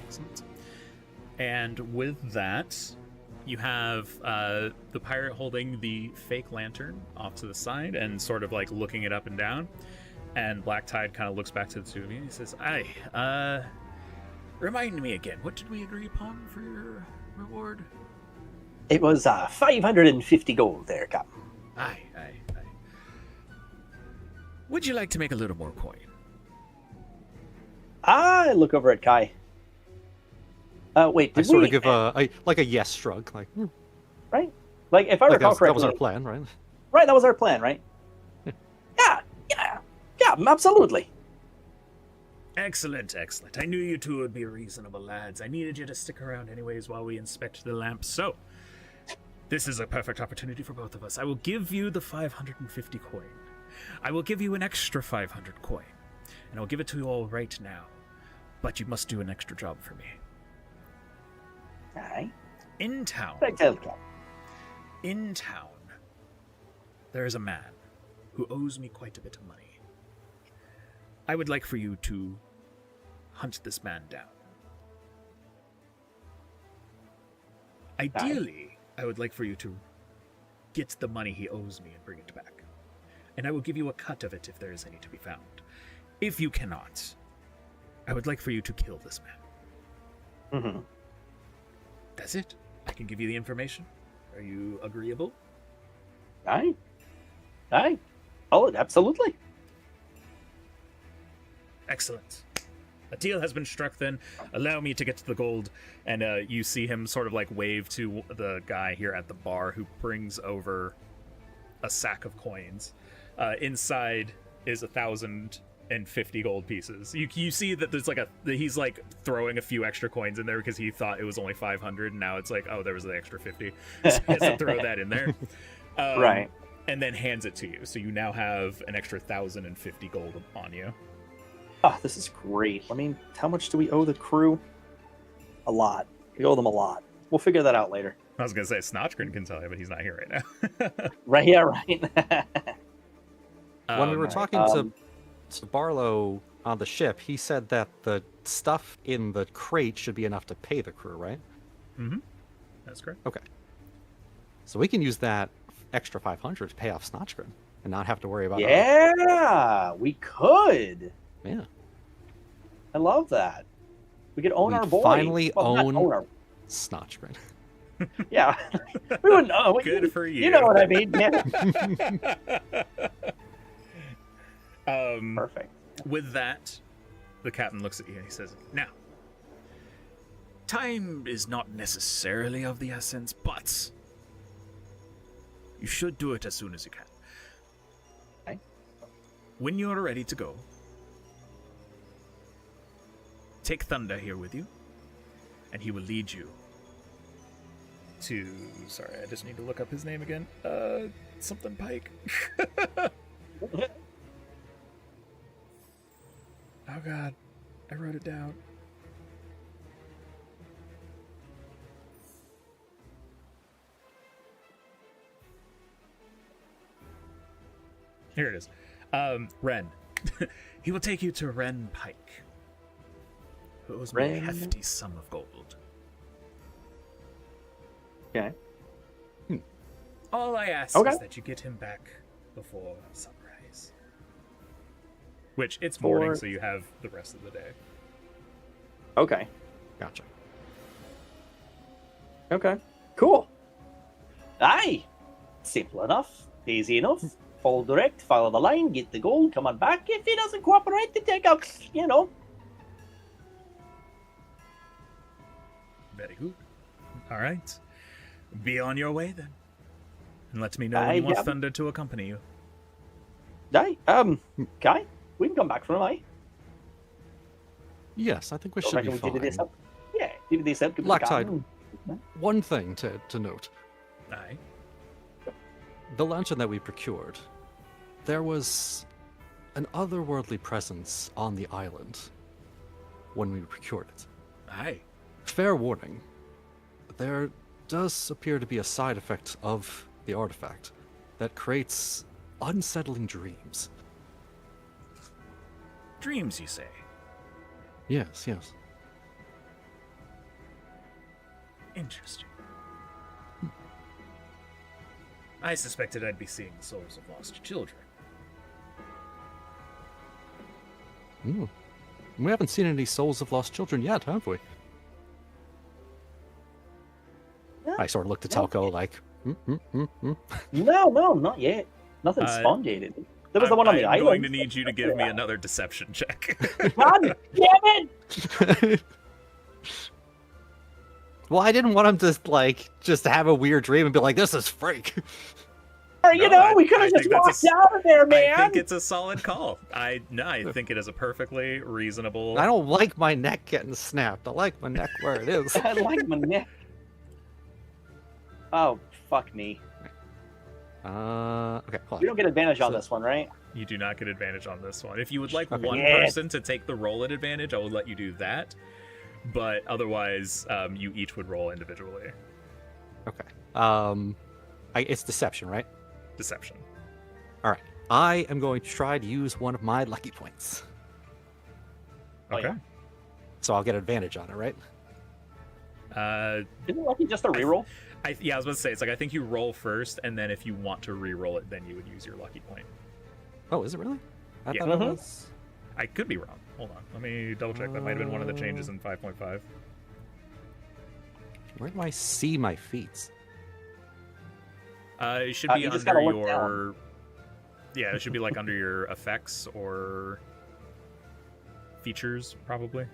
Excellent. And with that, you have the pirate holding the fake lantern off to the side and sort of like looking it up and down. And Blacktide kind of looks back to the two of you and he says, "Aye, remind me again, what did we agree upon for your reward?" It was 550 gold there, Captain. Aye. Would you like to make a little more coin? I look over at Kai. Wait, I did sort we... of give a yes shrug, like, Right? Like, if I like recall correctly... that was our plan, right? Right, that was our plan, right? Yeah, absolutely. Excellent. I knew you two would be reasonable lads. I needed you to stick around anyways while we inspect the lamp. So, this is a perfect opportunity for both of us. I will give you the 550 coin. I will give you an extra 500 coin. And I'll give it to you all right now. But you must do an extra job for me. Aye. In town, there is a man who owes me quite a bit of money. I would like for you to hunt this man down. Ideally, I would like for you to get the money he owes me and bring it back. And I will give you a cut of it if there is any to be found. If you cannot, I would like for you to kill this man. Mm-hmm. That's it. I can give you the information. Are you agreeable? Aye. Oh, absolutely. Excellent. A deal has been struck then. Allow me to get to the gold. And you see him sort of like wave to the guy here at the bar who brings over a sack of coins. Inside is 1,050 gold pieces. You see that there's like he's like throwing a few extra coins in there because he thought it was only 500 and now it's like, oh, there was the extra 50. So he has to throw that in there. Right. And then hands it to you. So you now have an extra 1,050 gold on you. Oh, this is great. I mean, how much do we owe the crew? A lot. We owe them a lot. We'll figure that out later. I was gonna say Snotchgren can tell you, but he's not here right now. Right, yeah, right. When we were talking to Barlow on the ship, he said that the stuff in the crate should be enough to pay the crew, right? Mm-hmm. That's correct. Okay. So we can use that extra 500 to pay off Snotchgren and not have to worry about we could. Yeah. I love that. We could own We'd our boy. finally not own our... Snotchgren. Yeah. We wouldn't know. Good for you. You know what I mean. Yeah. Perfect. With that, the captain looks at you and he says, "Now, time is not necessarily of the essence, but you should do it as soon as you can. Okay. When you're ready to go, take Thunder here with you, and he will lead you to... Sorry, I just need to look up his name again. Something Pike. Oh god, I wrote it down. Here it is. Ren. He will take you to Ren Pike, who owes me a hefty sum of gold. Okay. All I ask is that you get him back before sunrise. Which, it's morning, so you have the rest of the day. Okay. Gotcha. Okay. Cool. Aye. Simple enough. Easy enough. Follow direct, follow the line, get the gold, come on back. If he doesn't cooperate, then take out, you know. Very good. All right. Be on your way, then. And let me know when you want Thunder to accompany you. Aye. Kai, we can come back from him, aye? Yes, I think we should be fine. Yeah, divvy this up. Blacktide, one thing to note. Aye. The lantern that we procured, there was an otherworldly presence on the island when we procured it. Aye. Fair warning, there does appear to be a side effect of the artifact that creates unsettling dreams. Dreams, you say? Yes, yes. Interesting. I suspected I'd be seeing the souls of lost children. Hmm. We haven't seen any souls of lost children yet, have we? No, I sort of looked at no. Talco like, No, not yet. Nothing spawned yet. There was the one on the I'm island. going to need you to give me another deception check. God damn it! Well, I didn't want him to, like, just have a weird dream and be like, this is fake. You No, know, we could I have just think that's walked a out of there, man. I think it's a solid call. I think it is a perfectly reasonable. I don't like my neck getting snapped. I like my neck where it is. I like my neck. Oh, fuck me. Okay, hold We on. don't get advantage on So- this one, right? You do not get advantage on this one. If you would like Okay. one Yes. person to take the roll at advantage, I would let you do that. But otherwise, you each would roll individually. Okay. It's deception, right? Deception. All right. I am going to try to use one of my lucky points. Oh, Okay. yeah. So I'll get advantage on it, right? Isn't lucky just a reroll? Yeah, I was about to say, it's like I think you roll first, and then if you want to re-roll it, then you would use your lucky point. Oh, is it really? I Yeah. thought it Mhm. was... I could be wrong. Hold on. Let me double check. That might have been one of the changes in 5.5. Where do I see my feats? It should be you just under gotta look your... Yeah, it should be like under your effects or features, probably.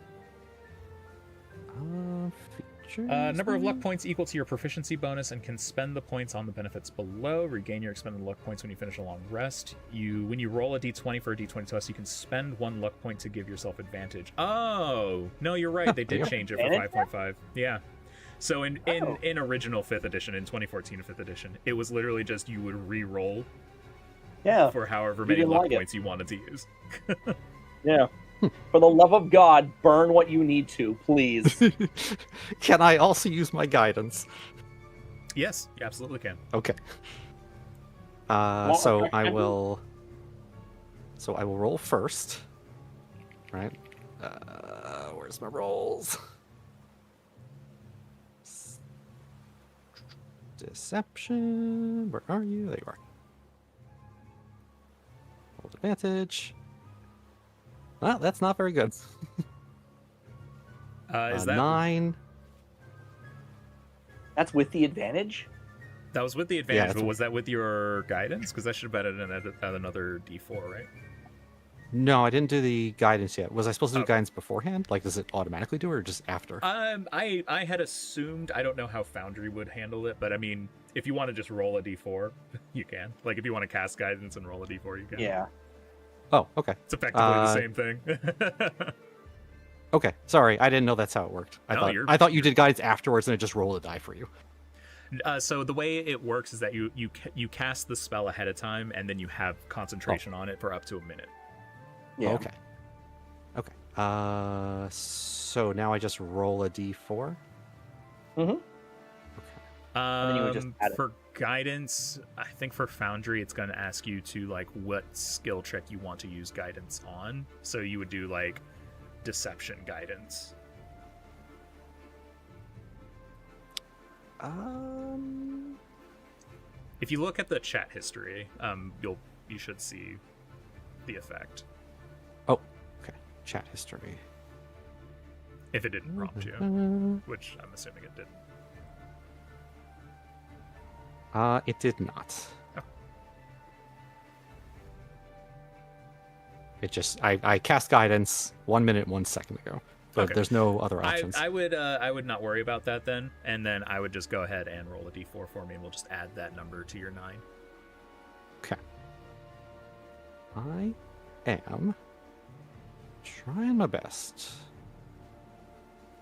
Features... Number of luck maybe? points equal to your proficiency bonus and can spend the points on the benefits below. Regain your expended luck points when you finish a long rest. When you roll a d20 for a d20 test, you can spend 1 luck point to give yourself advantage. Oh! No, you're right. They did Yeah. change it for Advantage? 5.5. Yeah. So in Oh. original 5th edition, in 2014 5th edition, it was literally just you would re-roll Yeah. for however You many didn't luck like it. points you wanted to use. Yeah. For the love of God, burn what you need to, please. Can I also use my guidance? Yes, you absolutely can. Okay. Well, So okay. I will roll first. Right? Where's my rolls? Deception. Where are you? There you are. Roll advantage. Well, that's not very good. Is that 9. That's with the advantage? That was with the advantage, that's but was that with your guidance? Because that should have been at another d4, right? No, I didn't do the guidance yet. Was I supposed to do Okay. guidance beforehand? Like, does it automatically do it or just after? I had assumed, I don't know how Foundry would handle it, but I mean, if you want to just roll a d4, you can. Like, if you want to cast guidance and roll a d4, you can. Yeah. Oh, okay. It's effectively the same thing. Okay, sorry, I didn't know that's how it worked. No, I thought you did guidance afterwards and it just rolled a die for you. So the way it works is that you cast the spell ahead of time, and then you have concentration on it for up to a minute. Yeah. Okay. Okay. So now I just roll a d4. Mm-hmm. Okay. then you would just add it. For guidance, I think for Foundry, it's going to ask you to like what skill check you want to use guidance on. So you would do like deception guidance. If you look at the chat history, you should see the effect Oh, okay. Chat history. if it didn't prompt you, which I'm assuming it didn't. It did not. Oh. It just I cast guidance 1 minute 1 second ago, but Okay. there's no other I options. would not worry about that then, and then I would just go ahead and roll a d4 for me, and we'll just add that number to your 9. Okay. I am trying my best.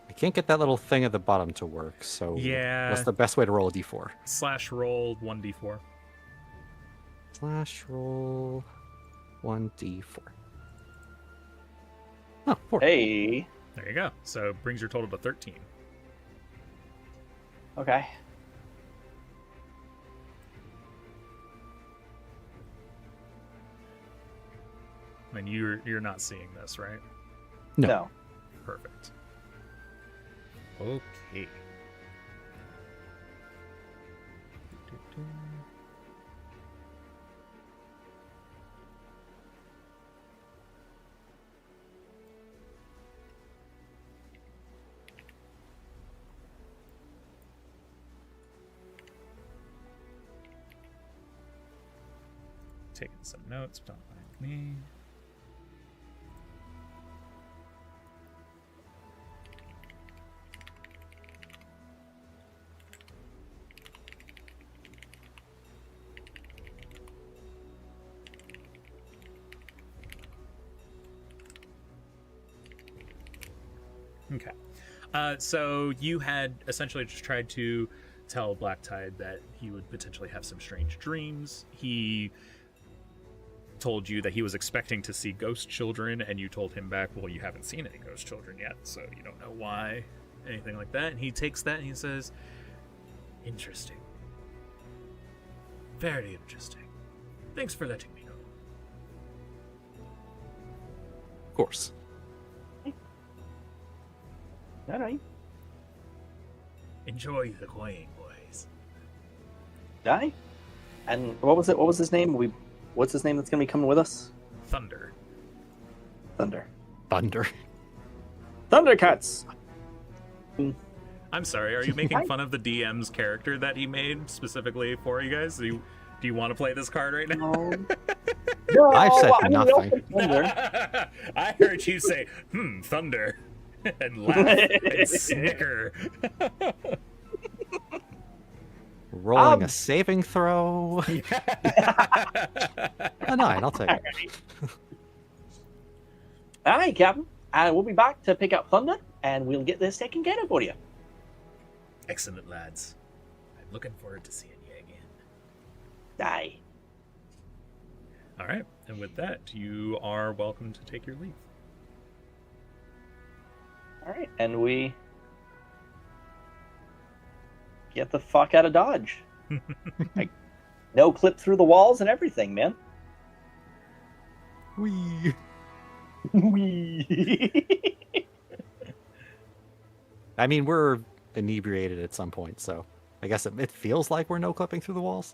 I can't get that little thing at the bottom to work, so Yeah. what's the best way to roll a d4? / roll 1d4. Slash roll 1d4. Oh, 4. Hey. There you go. So brings your total to 13. Okay. And you're not seeing this, right? No. Perfect. Okay. Taking some notes, don't mind me. Okay. So you had essentially just tried to tell Blacktide that he would potentially have some strange dreams. He told you that he was expecting to see ghost children, and you told him back, well, you haven't seen any ghost children yet, so you don't know why, anything like that. And he takes that and he says, interesting. Very interesting. Thanks for letting me know. Of course. All right. Enjoy the coin, boys. Die. And what was it? What was his name? What's his name that's gonna be coming with us? Thunder. Thunder. Thundercats. I'm sorry, are you making fun of the DM's character that he made specifically for you guys? Do you want to play this card right now? No, I've said I mean, nothing. Thunder. I heard you say, thunder, and laugh and snicker. Rolling a saving throw. A 9, I'll take it. All right, Captain. We'll be back to pick up Thunder, and we'll get this taken care of for you. Excellent, lads. I'm looking forward to seeing you again. Die. All right, and with that, you are welcome to take your leave. All right, and we get the fuck out of Dodge. Like, no clip through the walls and everything, man. Wee. Wee. I mean, we're inebriated at some point, so I guess it feels like we're no clipping through the walls.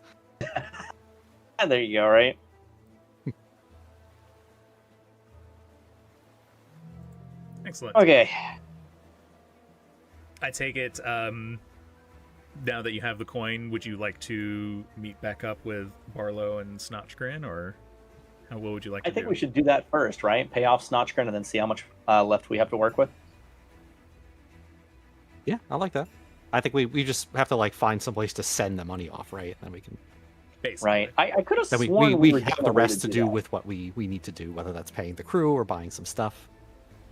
And there you go, right? Excellent. Okay. I take it, now that you have the coin, would you like to meet back up with Barlow and Snotchgrin, or what would you like to do? I think we should do that first, right? Pay off Snotchgrin and then see how much left we have to work with. Yeah, I like that. I think we just have to like find some place to send the money off, right? Then we can. Basically. Right. I could have Then sworn we were have given the a way rest to do that. with what we need to do, whether that's paying the crew or buying some stuff.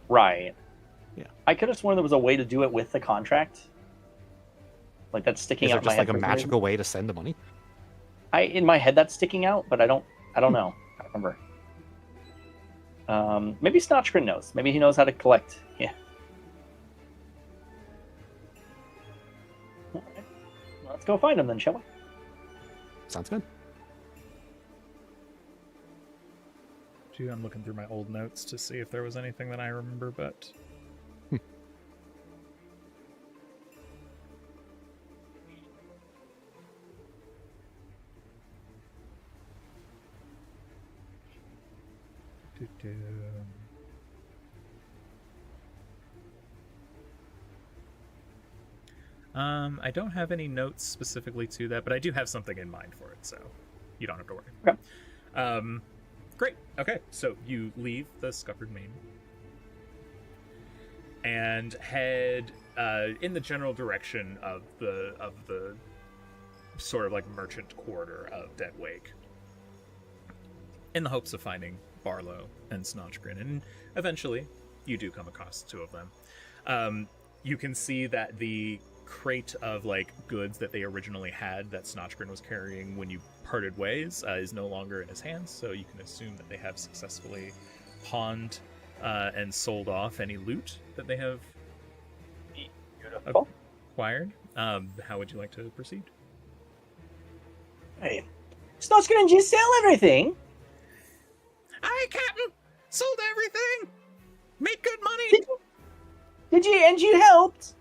Right. Yeah. I could have sworn there was a way to do it with the contract. Like that's sticking Is out there in my just head. like a for some reason. magical way to send the money? In my head that's sticking out, but I don't know. I don't remember. Maybe Snotchgrin knows. Maybe he knows how to collect. Yeah. All right. Well, let's go find him then, shall we? Sounds good. I'm looking through my old notes to see if there was anything that I remember, but I don't have any notes specifically to that, but I do have something in mind for it, so you don't have to worry. Okay. Great. Okay, so you leave the Scuppered Main and head in the general direction of the sort of like merchant quarter of Deadwake, in the hopes of finding Barlow and Snotchgrin, and eventually you do come across the two of them. You can see that the crate of like goods that they originally had that Snotchgrin was carrying when you parted ways is no longer in his hands, so you can assume that they have successfully pawned and sold off any loot that they have Beautiful. acquired. How would you like to proceed? Hey, Snotchgrin, did you sell everything? Aye, Captain! Sold everything! Made good money! Did you? And you helped?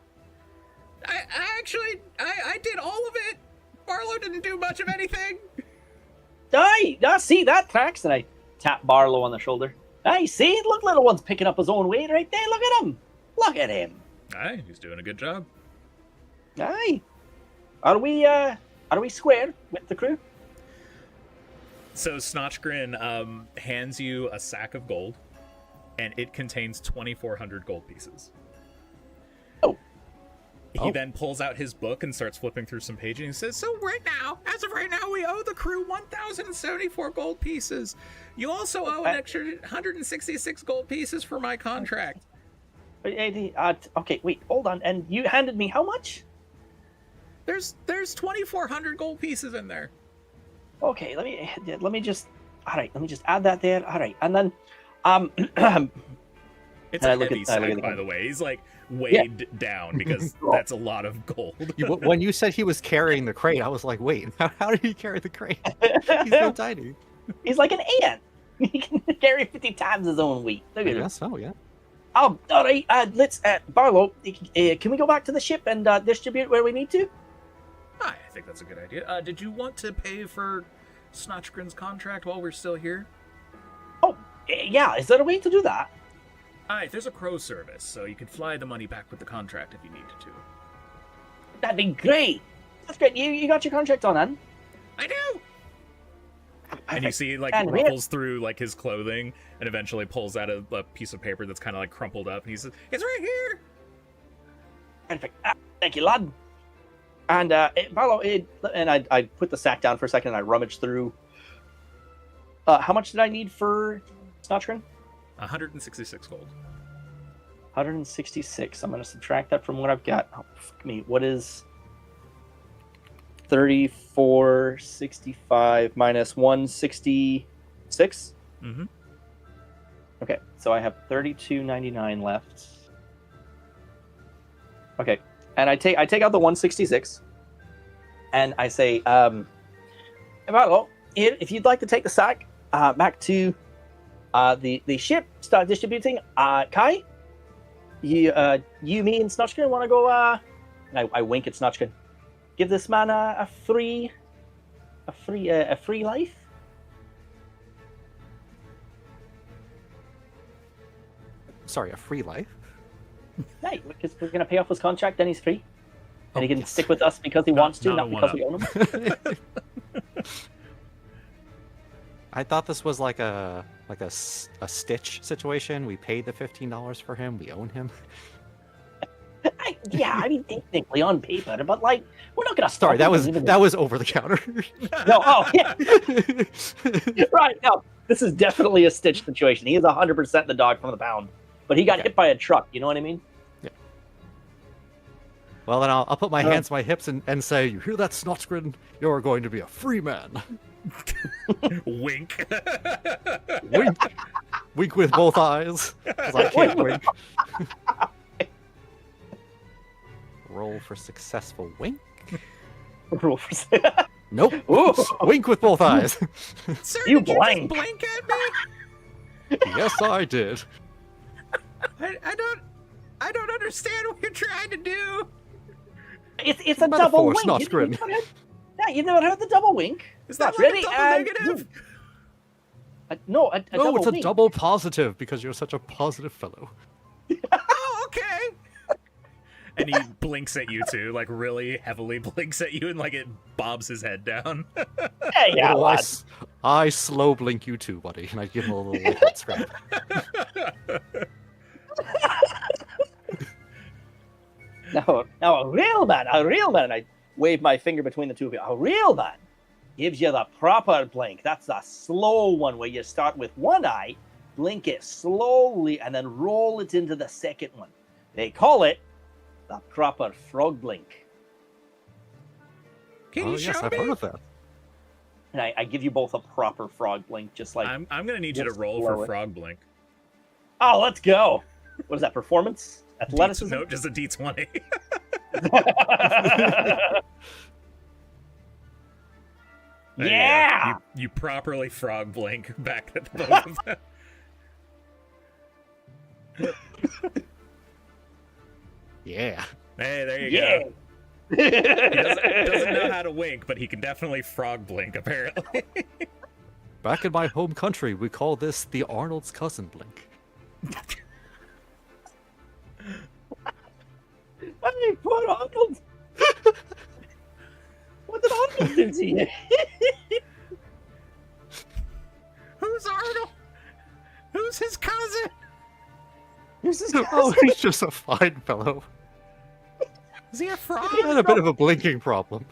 I actually did all of it! Barlow didn't do much of anything! Aye, see, that tracks. And I tap Barlow on the shoulder. Aye, see? Look, little one's picking up his own weight right there. Look at him. Look at him. Aye, he's doing a good job. Aye. Are we square with the crew? So Snotchgrin hands you a sack of gold, and it contains 2,400 gold pieces. Oh. He then pulls out his book and starts flipping through some pages, and he says, so as of right now, we owe the crew 1,074 gold pieces. You also owe an extra 166 gold pieces for my contract. Okay, wait, hold on. And you handed me how much? There's 2,400 gold pieces in there. Okay, let me just add that there. All right, and then It's a heavy sack, by the way. He's like weighed down because that's a lot of gold. When you said he was carrying the crate, I was like, wait, how did he carry the crate? He's so tiny. He's like an ant. He can carry 50 times his own weight. Look at him. Yes, oh yeah. All right, let's, Barlow, can we go back to the ship and distribute where we need to? I think that's a good idea. Did you want to pay for Snotchgrin's contract while we're still here? Oh, yeah, is there a way to do that? Aye, there's a crow service, so you could fly the money back with the contract if you needed to. That'd be great. That's great. You got your contract on, then? I do! And you see, like, And ruffles through, like, his clothing and eventually pulls out a piece of paper that's kind of, like, crumpled up. And he says, it's right here! Perfect. Thank you, lad. And, Barlow, and I put the sack down for a second and I rummaged through. How much did I need for Snotchgrin? 166 gold. 166. I'm going to subtract that from what I've got. Oh, fuck me. What is 3465 minus 166? Mm-hmm. Okay, so I have 32.99 left. Okay, and I take out the 166, and I say, Barlow, if you'd like to take the sack back to the ship, start distributing. Kai, you, me, and Snotchgrin want to go. I wink at Snotchgrin. Give this man a free life. Sorry, a free life? Right, because we're gonna pay off his contract, then he's free, and he can yes. stick with us because he wants to, not not because we own him. I thought this was like a Stitch situation. We paid the $15 for him. We own him. I mean, technically on paper, but like, we're not gonna stop. Sorry, that was over the counter. No, oh yeah, right. No, this is definitely a Stitch situation. He is 100% the dog from the pound, but he got hit by a truck. You know what I mean? Yeah. Well, then I'll put my hands on my hips and say, "You hear that, Snotchgrin? You're going to be a free man." Wink. Wink. Wink with both eyes, because I can't wink. Roll for successful wink. Roll for. Nope. Ooh. Wink with both eyes. Sir, You did you blank. just blink at me? Yes, I did. I don't understand what you're trying to do. It's a double wink. Snotchgrin. You've never heard the double wink? Is that That's like a double negative? No, a No, double it's a wink. double positive because you're such a positive fellow. Oh, okay. And he blinks at you too, like really heavily blinks at you, and like it bobs his head down. Hey, yeah, Oh, lad. I slow blink you too, buddy, and I give him a little head scrap. Now a real man, and I wave my finger between the two of you. A real man gives you the proper blink. That's the slow one where you start with one eye, blink it slowly, and then roll it into the second one. They call it the proper frog blink. Can Oh you yes, show I've me? heard of that. And I give you both a proper frog blink, just like. I'm gonna need you to just roll blow for it. frog blink. Oh, let's go. What is that? Performance? Athleticism? No, just a D20. There you go. Yeah! You properly frog blink back at both of them. Yeah. Hey, there you Yeah! go. He doesn't know how to wink, but he can definitely frog blink, apparently. Back in my home country, we call this the Arnold's cousin blink. Hey, poor Arnold! What did Arnold do to you? Who's Arnold? Who's his cousin? This is Oh, he's just a fine fellow. Is he a frog? He had a bit of a blinking problem.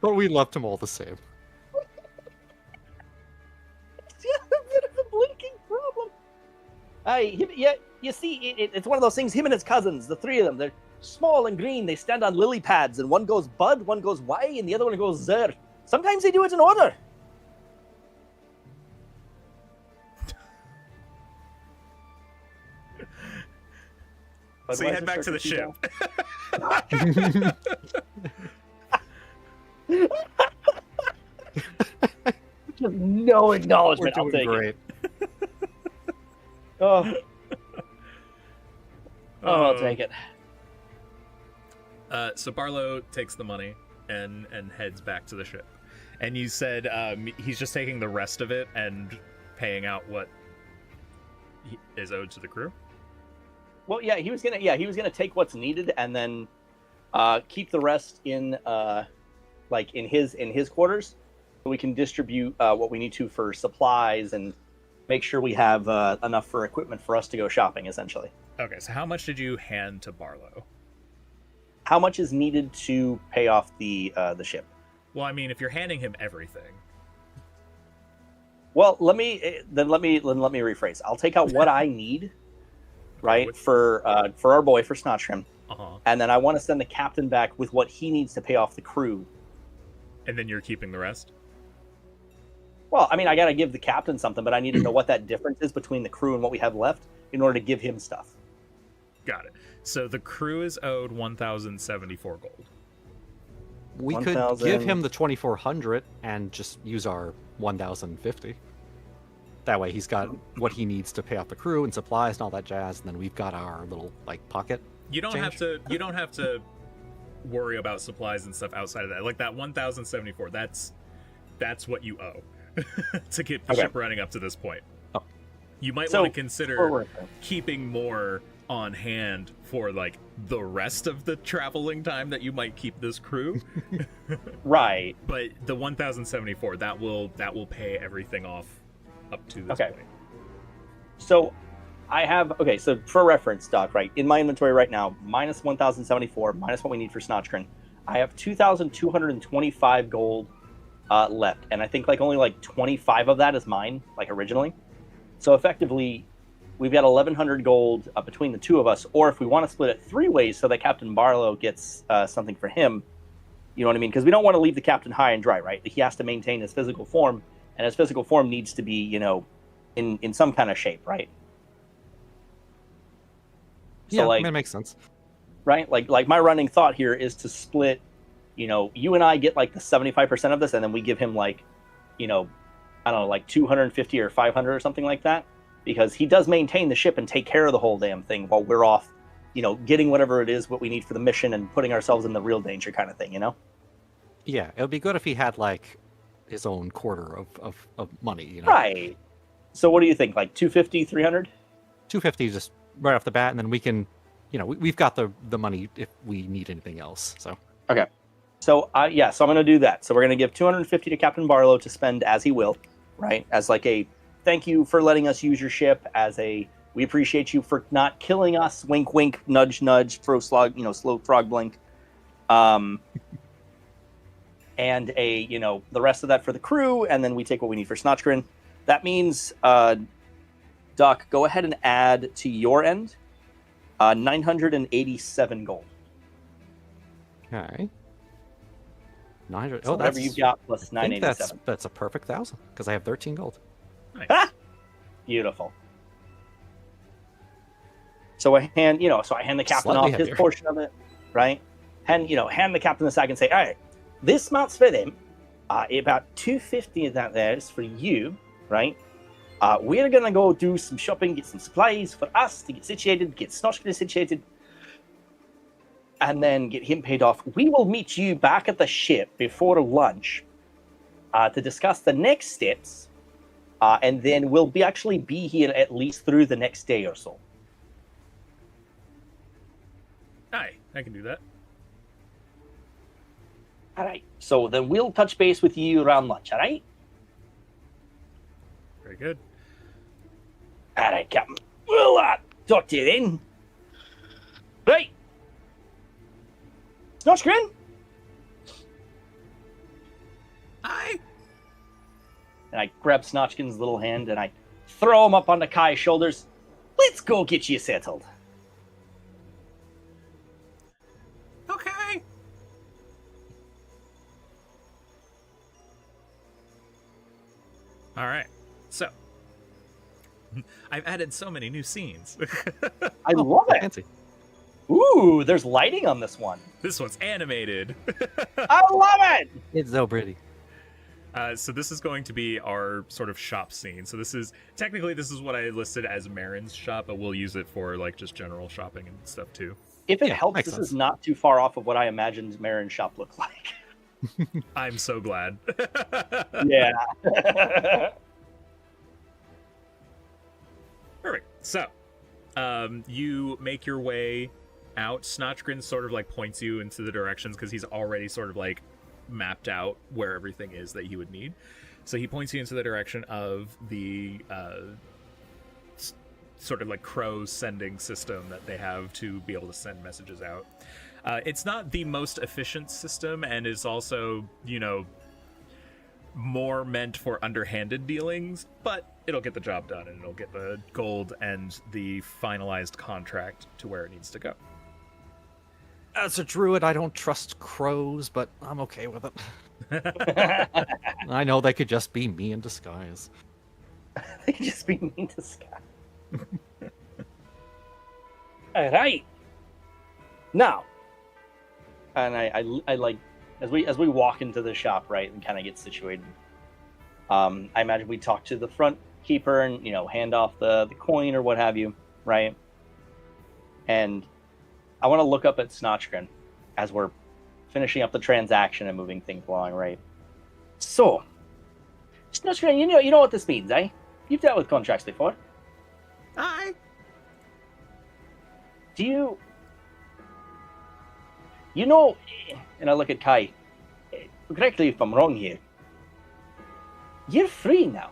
But we loved him all the same. a bit of a blinking problem. Yeah, you see, it's one of those things. Him and his cousins, the three of them, they're small and green. They stand on lily pads, and one goes bud, one goes Y, and the other one goes zer. Sometimes they do it in order. So you head back to the ship. Just no We're acknowledgement. I'll doing take great. it. Oh, I'll take it. So Barlow takes the money and heads back to the ship. And you said he's just taking the rest of it and paying out what is owed to the crew? Well, yeah, he was gonna take what's needed and then keep the rest in in his quarters, so we can distribute what we need to for supplies and make sure we have enough for equipment for us to go shopping. Essentially, Okay, so how much did you hand to Barlow? how much is needed to pay off the ship? Well, I mean, if you're handing him everything. Well, let me rephrase. I'll take out what I need, right, for our boy, for Snotchrim, and then I want to send the captain back with what he needs to pay off the crew. And then you're keeping the rest? Well, I mean, I got to give the captain something, but I need to know what that difference is between the crew and what we have left in order to give him stuff. Got it. So the crew is owed 1,074 gold. We could 1,000. give him the 2,400 and just use our 1,050. That way he's got what he needs to pay off the crew and supplies and all that jazz, and then we've got our little pocket. You don't have to worry about supplies and stuff outside of that. Like that 1,074, that's what you owe to get the ship running up to this point. Oh. You might So, want to consider keeping more on hand for like the rest of the traveling time that you might keep this crew. Right. But the 1,074, that will pay everything off up to this point. So I have, so for reference, Doc, right, in my inventory right now, minus 1,074, minus what we need for Snotchgrin, I have 2,225 gold left, and I think only 25 of that is mine, originally. So effectively, we've got 1,100 gold between the two of us, or if we want to split it 3 ways so that Captain Barlow gets something for him, you know what I mean? Because we don't want to leave the captain high and dry, right? He has to maintain his physical form, and his physical form needs to be, in some kind of shape, right? Yeah, So, that makes sense. Right? Like my running thought here is to split, you and I get the 75% of this, and then we give him I don't know, 250 or 500 or something like that, because he does maintain the ship and take care of the whole damn thing while we're off, getting whatever it is what we need for the mission and putting ourselves in the real danger kind of thing, Yeah, it would be good if he had his own quarter of money, Right. So what do you think? 250, 300? 250 just right off the bat, and then we can, we've got the money if we need anything else. So Okay. So so I'm going to do that. So we're going to give 250 to Captain Barlow to spend as he will, right? As a thank you for letting us use your ship, we appreciate you for not killing us, wink wink, nudge nudge, throw slug, slow frog blink. And the rest of that for the crew, and then we take what we need for Snotchgrin. That means Doc, go ahead and add to your end 987 gold. Okay. 900. So Oh, whatever that's you've got plus I think 987. that's a perfect 1,000 because I have 13 gold. Nice. Ah! Beautiful. So I hand the captain Slightly off his heavier. portion of it, right? Hand the captain the sack and say, all right, this amount's for them. About 250 of that there is for you, right? We're gonna go do some shopping, get some supplies for us to get situated, get Snotchkin situated, and then get him paid off. We will meet you back at the ship before lunch to discuss the next steps, and then we'll actually be here at least through the next day or so. Aye, I can do that. All right. So then we'll touch base with you around lunch. All right. Very good. All right, Captain. We'll talk to you then. Right. Snotchkin. Aye. And I grab Snotchkin's little hand and I throw him up onto Kai's shoulders. Let's go get you settled. Okay. All right. So, I've added so many new scenes. I love it. Fancy. Ooh, there's lighting on this one. This one's animated. I love it. It's so pretty. So this is going to be our sort of shop scene. So this is what I listed as Marin's shop, but we'll use it for like just general shopping and stuff too. If it Yeah, helps, makes this sense. is not too far off of what I imagined Marin's shop looked like. I'm so glad. Yeah. Perfect. So, you make your way out. Snotchgrin sort of like points you into the directions because he's already sort of like mapped out where everything is that you would need. So he points you into the direction of the sort of like crow sending system that they have to be able to send messages out. It's not the most efficient system and is also, more meant for underhanded dealings, but it'll get the job done and it'll get the gold and the finalized contract to where it needs to go. As a druid, I don't trust crows, but I'm okay with it. I know they could just be me in disguise. They could just be mean to Scott. All right. Now, and I like as we walk into the shop, right, and kind of get situated. I imagine we talk to the front keeper and hand off the coin or what have you, right? And I want to look up at Snotchgrin as we're finishing up the transaction and moving things along, right? So, Snotchgrin, you know what this means, eh? You've dealt with contracts before. Aye. Do you and I look at Kai, correct me if I'm wrong here, you're free now.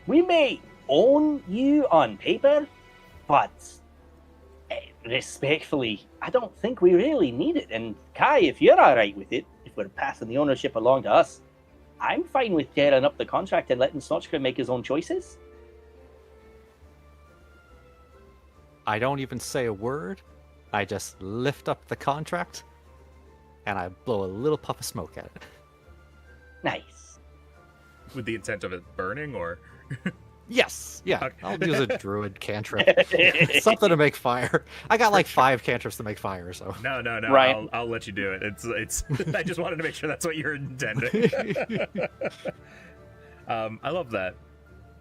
We may own you on paper, but respectfully, I don't think we really need it. And Kai, if you're alright with it, if we're passing the ownership along to us, I'm fine with tearing up the contract and letting Snotchkin make his own choices. I don't even say a word. I just lift up the contract, and I blow a little puff of smoke at it. Nice. With the intent of it burning, or? Yes, yeah. Okay. I'll use a druid cantrip. Something to make fire. I got like 5 cantrips to make fire, so. No. Right. I'll let you do it. It's. I just wanted to make sure that's what you're intending. I love that.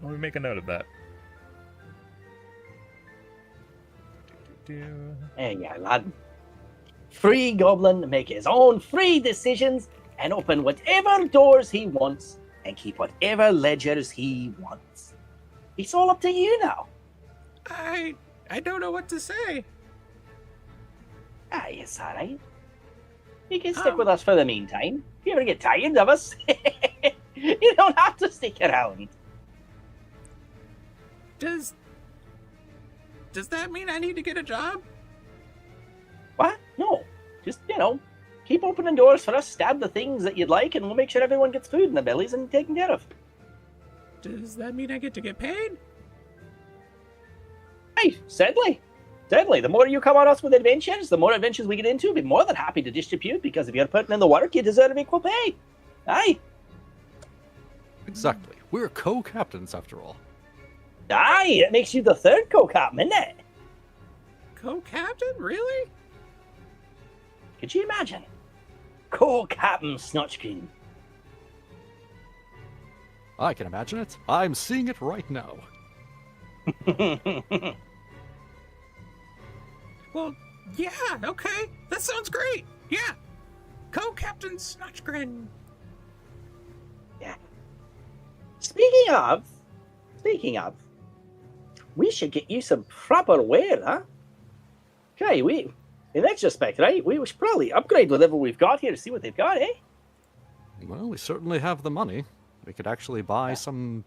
Let me make a note of that. Hey, yeah, lad. Free goblin to make his own free decisions and open whatever doors he wants and keep whatever ledgers he wants. It's all up to you now. I don't know what to say. It's alright. You can stick with us for the meantime. If you ever get tired of us, you don't have to stick around. Does that mean I need to get a job? What? No. Just, keep opening doors for us, stab the things that you'd like, and we'll make sure everyone gets food in their bellies and taken care of. Does that mean I get to get paid? Hey, sadly. Certainly, the more you come on us with adventures, the more adventures we get into, we'll be more than happy to distribute, because if you're putting in the work, you deserve equal pay. Aye. Exactly. We're co-captains after all. Aye, it makes you the third co-captain, isn't it? Co-captain? Really? Could you imagine? Co-captain Snotchkin. I can imagine it. I'm seeing it right now. Well, yeah, okay. That sounds great. Yeah. Co-captain Snotchgrin. Yeah. Speaking of, we should get you some proper wear, huh? Okay, in retrospect, right? We should probably upgrade the level we've got here to see what they've got, eh? Well, we certainly have the money. We could actually buy some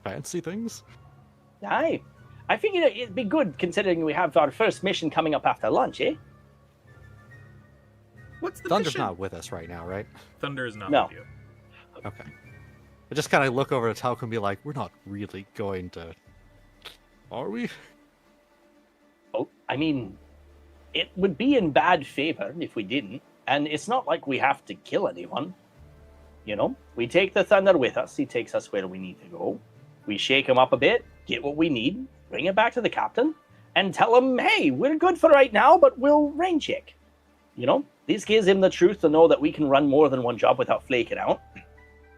fancy things. Aye. I figured it'd be good considering we have our first mission coming up after lunch, eh? What's the Thunder's mission? not with us right now, right? Thunder is not No. with you. Okay. I just kind of look over to Talco and be like, we're not really going to... Are we? Well, I mean, it would be in bad favor if we didn't, and it's not like we have to kill anyone. You know, we take the Thunder with us, he takes us where we need to go. We shake him up a bit, get what we need, bring it back to the captain, and tell him, hey, we're good for right now, but we'll rain check. You know, this gives him the truth to know that we can run more than one job without flaking out.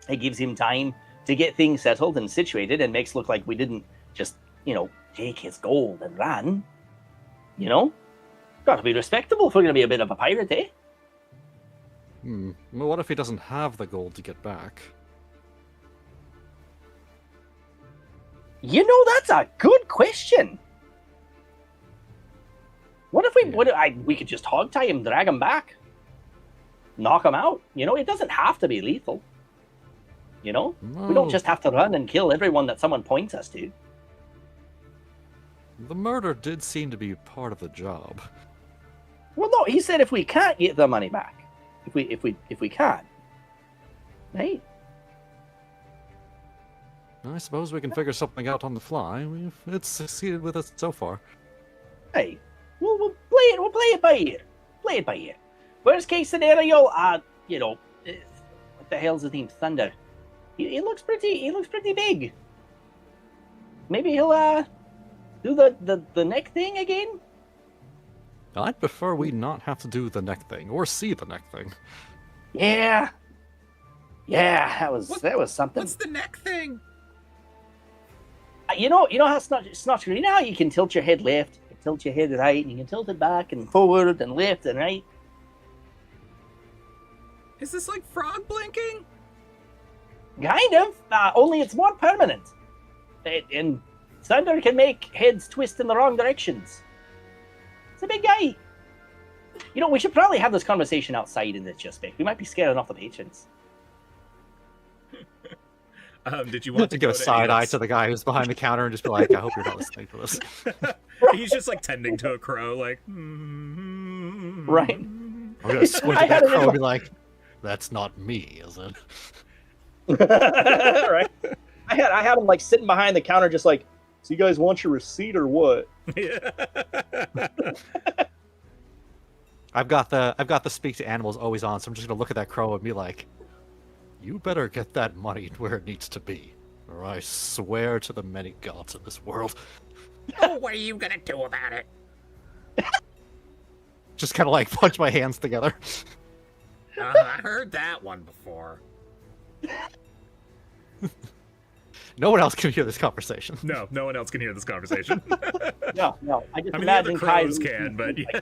It gives him time to get things settled and situated and makes it look like we didn't just, you know, take his gold and run. You know? Gotta be respectable if we're gonna be a bit of a pirate, eh? Well, what if he doesn't have the gold to get back? You know, that's a good question. What if we could just hog tie him, drag him back, knock him out? You know, it doesn't have to be lethal. You know, we don't just have to run and kill everyone that someone points us to. The murder did seem to be part of the job. Well, no, he said if we can't get the money back, if we can't, right? I suppose we can figure something out on the fly. It's succeeded with us so far. Hey, we'll play it by ear. Play it by ear. Worst case scenario, you know, what the hell's his name? Thunder. He looks pretty big. Maybe he'll do the neck thing again. I'd prefer we not have to do the neck thing or see the neck thing. Yeah, that was something. What's the neck thing? You know how Snotch, you know how you can tilt your head left, you can tilt your head right, and you can tilt it back and forward and left and right. Is this like frog blinking? Kind of, only it's more permanent. And Thunder can make heads twist in the wrong directions. It's a big guy. You know, we should probably have this conversation outside in the suspect. We might be scaring off the patrons. Did you want to give a side eye to the guy who's behind the counter and just be like, I hope you're not listening to this. He's just like tending to a crow, like. Right. I'm gonna squint at that crow and be like, that's not me, is it? Right. I had him like sitting behind the counter, just like, so you guys want your receipt or what? Yeah. I've got the speak to animals always on, so I'm just gonna look at that crow and be like, you better get that money where it needs to be, or I swear to the many gods of this world. Oh, what are you gonna do about it? Just kind of like punch my hands together. I heard that one before. No one else can hear this conversation. No one else can hear this conversation. No. I just I mean, imagine the crows Kai- can, but yeah.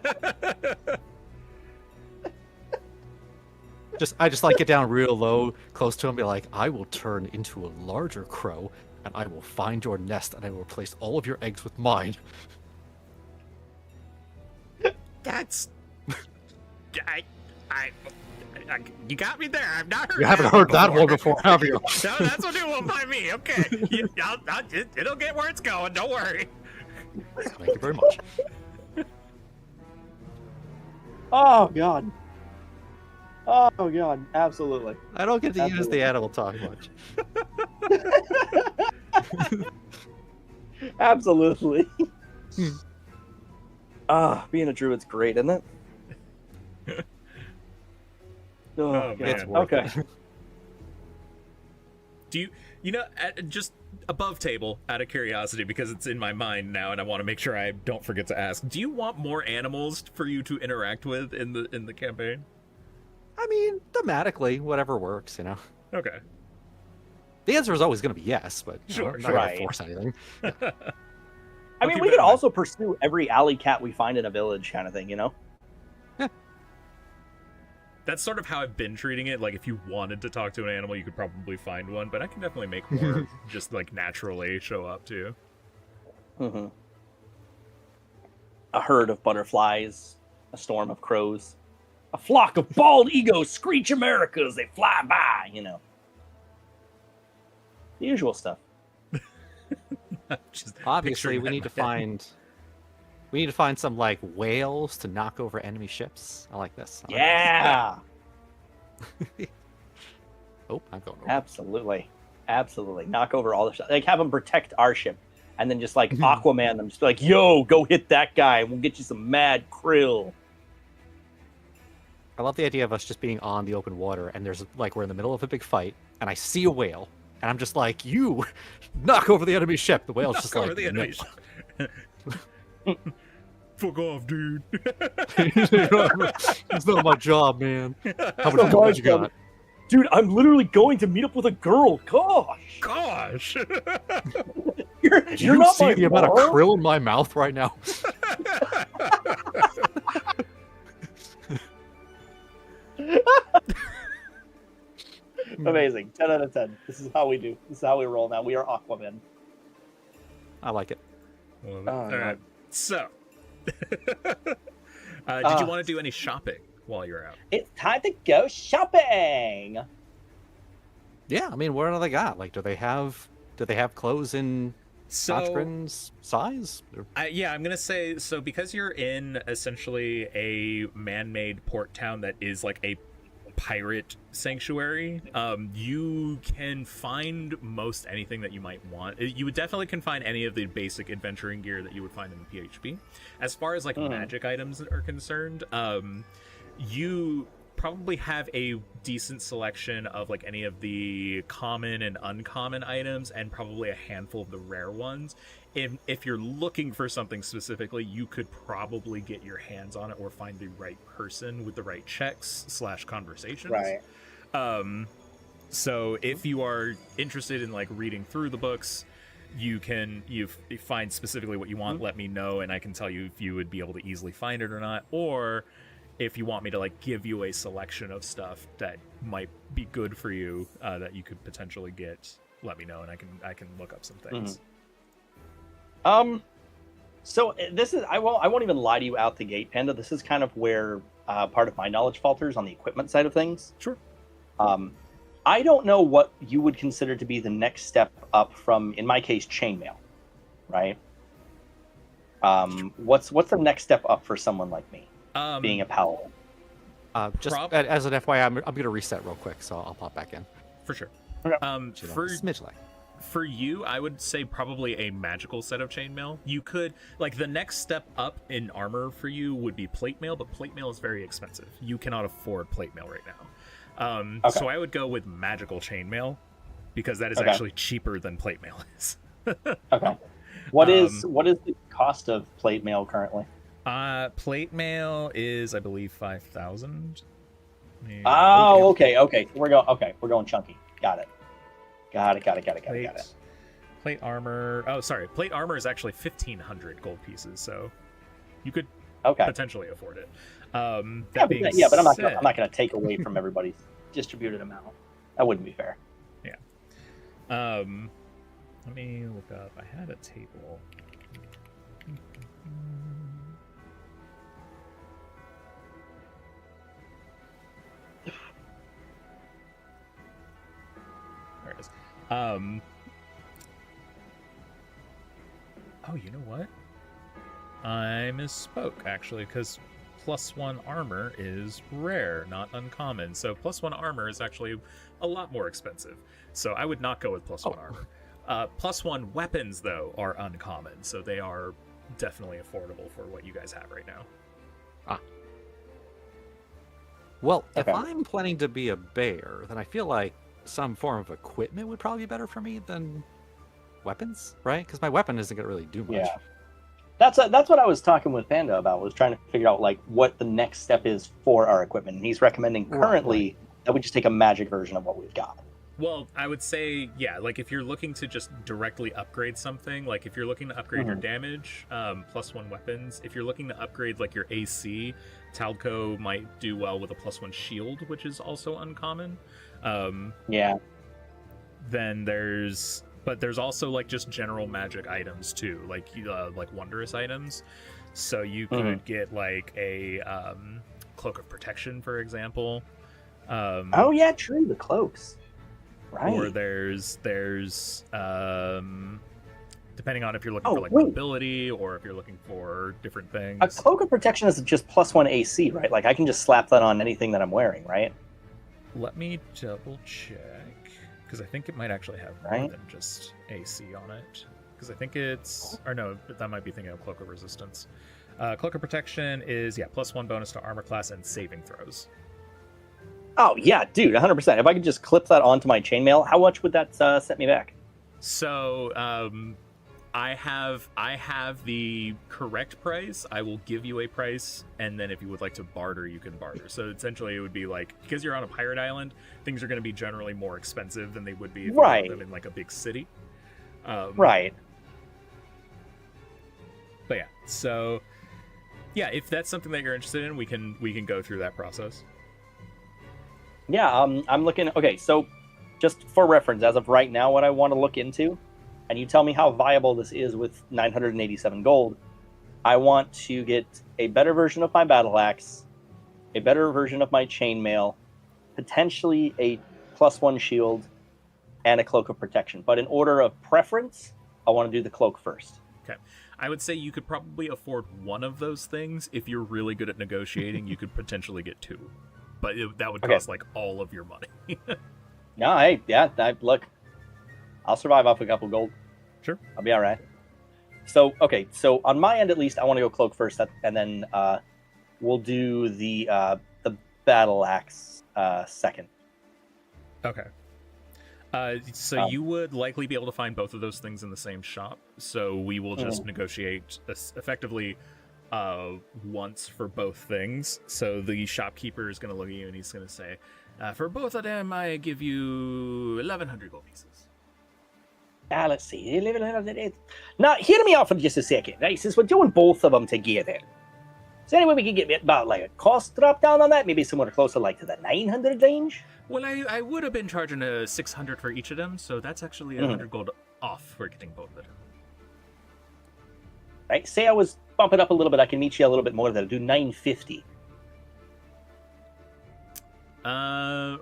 I just like get down real low, close to him, and be like, I will turn into a larger crow, and I will find your nest, and I will replace all of your eggs with mine. That's. You got me there. I've not heard. You haven't heard that one before, have you? No, that's a new one by me. Okay, it'll get where it's going. Don't worry. Thank you very much. Oh god. Oh god, absolutely. I don't get to use the animal talk much. Absolutely. Being a druid's great, isn't it? Oh, God. man. It's worth Okay. it. Do you know, just above table, out of curiosity, because it's in my mind now, and I want to make sure I don't forget to ask. Do you want more animals for you to interact with in the campaign? I mean, thematically, whatever works, you know. Okay. The answer is always going to be yes, but you know, Sure, I'm sure. not going Right. to force anything. I mean, keep we that could in mind. also pursue every alley cat we find in a village, kind of thing, you know? That's sort of how I've been treating it. Like, if you wanted to talk to an animal, you could probably find one, but I can definitely make more just, like, naturally show up, too. Mm-hmm. A herd of butterflies, a storm of crows, a flock of bald eagles screech America as they fly by, you know. The usual stuff. Just Obviously, picturing we that need to in my head. find. We need to find some like whales to knock over enemy ships. I like this. I like Yeah, this. Oh, I'm going over. absolutely. Absolutely. Knock over all the stuff. Like, have them protect our ship. And then just, like, Aquaman them. Just be like, yo, go hit that guy. And we'll get you some mad krill. I love the idea of us just being on the open water, and there's like we're in the middle of a big fight, and I see a whale, and I'm just like, you knock over the enemy ship. The whale's just Knock over like, the "No." enemy. Fuck off, dude. It's not my job, man. How not much my damage you job. got? Dude, I'm literally going to meet up with a girl. Gosh. Gosh. You're Do you're you not see my the amount of mom? krill in my mouth right now? Amazing. 10 out of 10. This is how we do. This is how we roll now. We are Aquaman. I like it. Well, Oh, all no. right. So, did you want to do any shopping while you're out? It's time to go shopping. Yeah, I mean, what do they got? Like, do they have clothes in Notchgren's size? Or- Yeah, I'm gonna say so because you're in essentially a man-made port town that is like a pirate sanctuary. You can find most anything that you might want. You would definitely can find any of the basic adventuring gear that you would find in the PHP. As far as like magic items are concerned, you probably have a decent selection of like any of the common and uncommon items, and probably a handful of the rare ones. If you're looking for something specifically, you could probably get your hands on it or find the right person with the right checks / conversations. Right. So if you are interested in like reading through the books, you find specifically what you want, let me know, and I can tell you if you would be able to easily find it or not. Or if you want me to like give you a selection of stuff that might be good for you, that you could potentially get, let me know, and I can look up some things. So this is I won't even lie to you out the gate, Panda. This is kind of where part of my knowledge falters on the equipment side of things. Sure. I don't know what you would consider to be the next step up from, in my case, chainmail, right? What's the next step up for someone like me, being a paladin? Just as an FYI, I'm going to reset real quick, so I'll pop back in. For sure. Okay. For Smidge lag. For you, I would say probably a magical set of chainmail. You could, like, the next step up in armor for you would be plate mail, but plate mail is very expensive. You cannot afford plate mail right now. Okay. So I would go with magical chainmail, because that is Okay. actually cheaper than plate mail is. Okay. What is the cost of plate mail currently? Plate mail is, I believe, 5,000. Oh, okay. We're going chunky. Got it. Got it. Plate armor. Oh, sorry. Plate armor is actually 1,500 gold pieces, so you could potentially afford it. But I'm not said, gonna take away from everybody's distributed amount. That wouldn't be fair. Yeah. Let me look up. I had a table. There it is. Oh, you know what? I misspoke, actually, because +1 armor is rare, not uncommon. So +1 armor is actually a lot more expensive. So I would not go with +1 armor. +1 weapons, though, are uncommon, so they are definitely affordable for what you guys have right now. Well, Okay. if I'm planning to be a bear, then I feel like some form of equipment would probably be better for me than weapons, right? Because my weapon isn't going to really do much. Yeah. That's what I was talking with Panda about, was trying to figure out like what the next step is for our equipment. And he's recommending currently that we just take a magic version of what we've got. Well, I would say, yeah, like if you're looking to just directly upgrade something, like if you're looking to upgrade your damage, +1 weapons, if you're looking to upgrade like your AC, Talco might do well with a +1 shield, which is also uncommon. Yeah. Then there's also like just general magic items too, like wondrous items. So you could get like a cloak of protection, for example. Oh yeah, true, the cloaks. Right. Or there's depending on if you're looking for like wait. mobility or if you're looking for different things. A cloak of protection is just +1 AC, right? Like I can just slap that on anything that I'm wearing, right? Let me double check, because I think it might actually have more than just AC on it. Because I think it's, or no, that might be thinking of cloak of resistance. Cloak of protection is +1 bonus to armor class and saving throws. Oh yeah, dude, 100%. If I could just clip that onto my chainmail, how much would that set me back? So I have the correct price. I will give you a price, and then if you would like to barter, you can barter. So essentially, it would be like, because you're on a pirate island, things are going to be generally more expensive than they would be if you live in like a big city. Right. But yeah, so yeah, if that's something that you're interested in, we can go through that process. Yeah, I'm looking. Okay, so just for reference, as of right now, what I want to look into, and you tell me how viable this is with 987 gold. I want to get a better version of my battle axe, a better version of my chainmail, potentially a +1 shield, and a cloak of protection. But in order of preference, I want to do the cloak first. Okay. I would say you could probably afford one of those things. If you're really good at negotiating, you could potentially get two. But that would cost like all of your money. No, hey, yeah, look, I'll survive off a couple gold. Sure. I'll be all right. So, okay, so on my end at least, I want to go cloak first, and then we'll do the battle axe second. Okay. So you would likely be able to find both of those things in the same shop. So we will just negotiate effectively once for both things. So the shopkeeper is going to look at you and he's going to say, for both of them, I give you 1,100 gold pieces. Let's see. Now, hear me out for just a second, right? Since we're doing both of them together, is there any way we can get about like a cost drop down on that? Maybe somewhere closer like to the 900 range? Well, I would have been charging 600 for each of them, so that's actually 100 gold off for getting both of them. Right? Say I was bumping up a little bit, I can meet you a little bit more than do 950.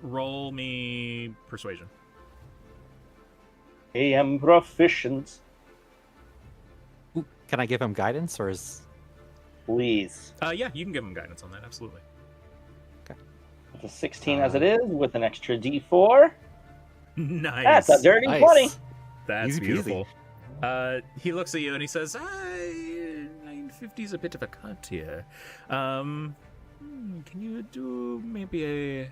Roll me persuasion. I am proficient. Ooh, can I give him guidance, or is... Please. Yeah, you can give him guidance on that, absolutely. With a 16 as it is, with an extra D4. Nice. That's a dirty Nice. 20. That's Easy peasy. beautiful. He looks at you and he says, 950 is a bit of a cut here. Can you do maybe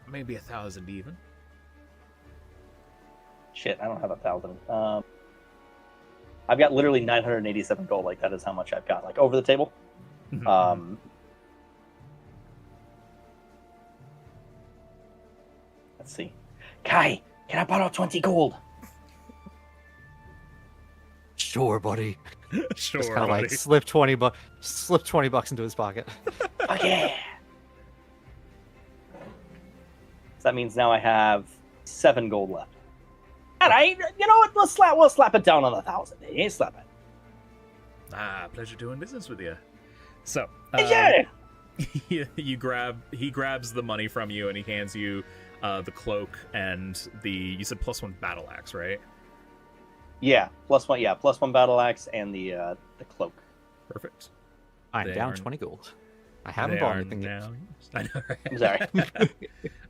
1,000 even? Shit, I don't have 1,000. I've got literally 987 gold. Like, that is how much I've got. Like, over the table. Let's see. Kai, can I borrow 20 gold? Sure, buddy. Sure. Just kind of like buddy. slip 20 bucks into his pocket. Okay. So that means now I have 7 gold left. All right, you know what? We'll slap it down on 1,000. Yeah, slap it. Pleasure doing business with you. So, Yeah. he grabs the money from you and he hands you the cloak and you said +1 battle axe, right? Yeah, +1. Yeah, +1 battle axe and the cloak. Perfect. I'm They down are- 20 gold. I haven't They bought are anything yet. now. I know, right? I'm sorry.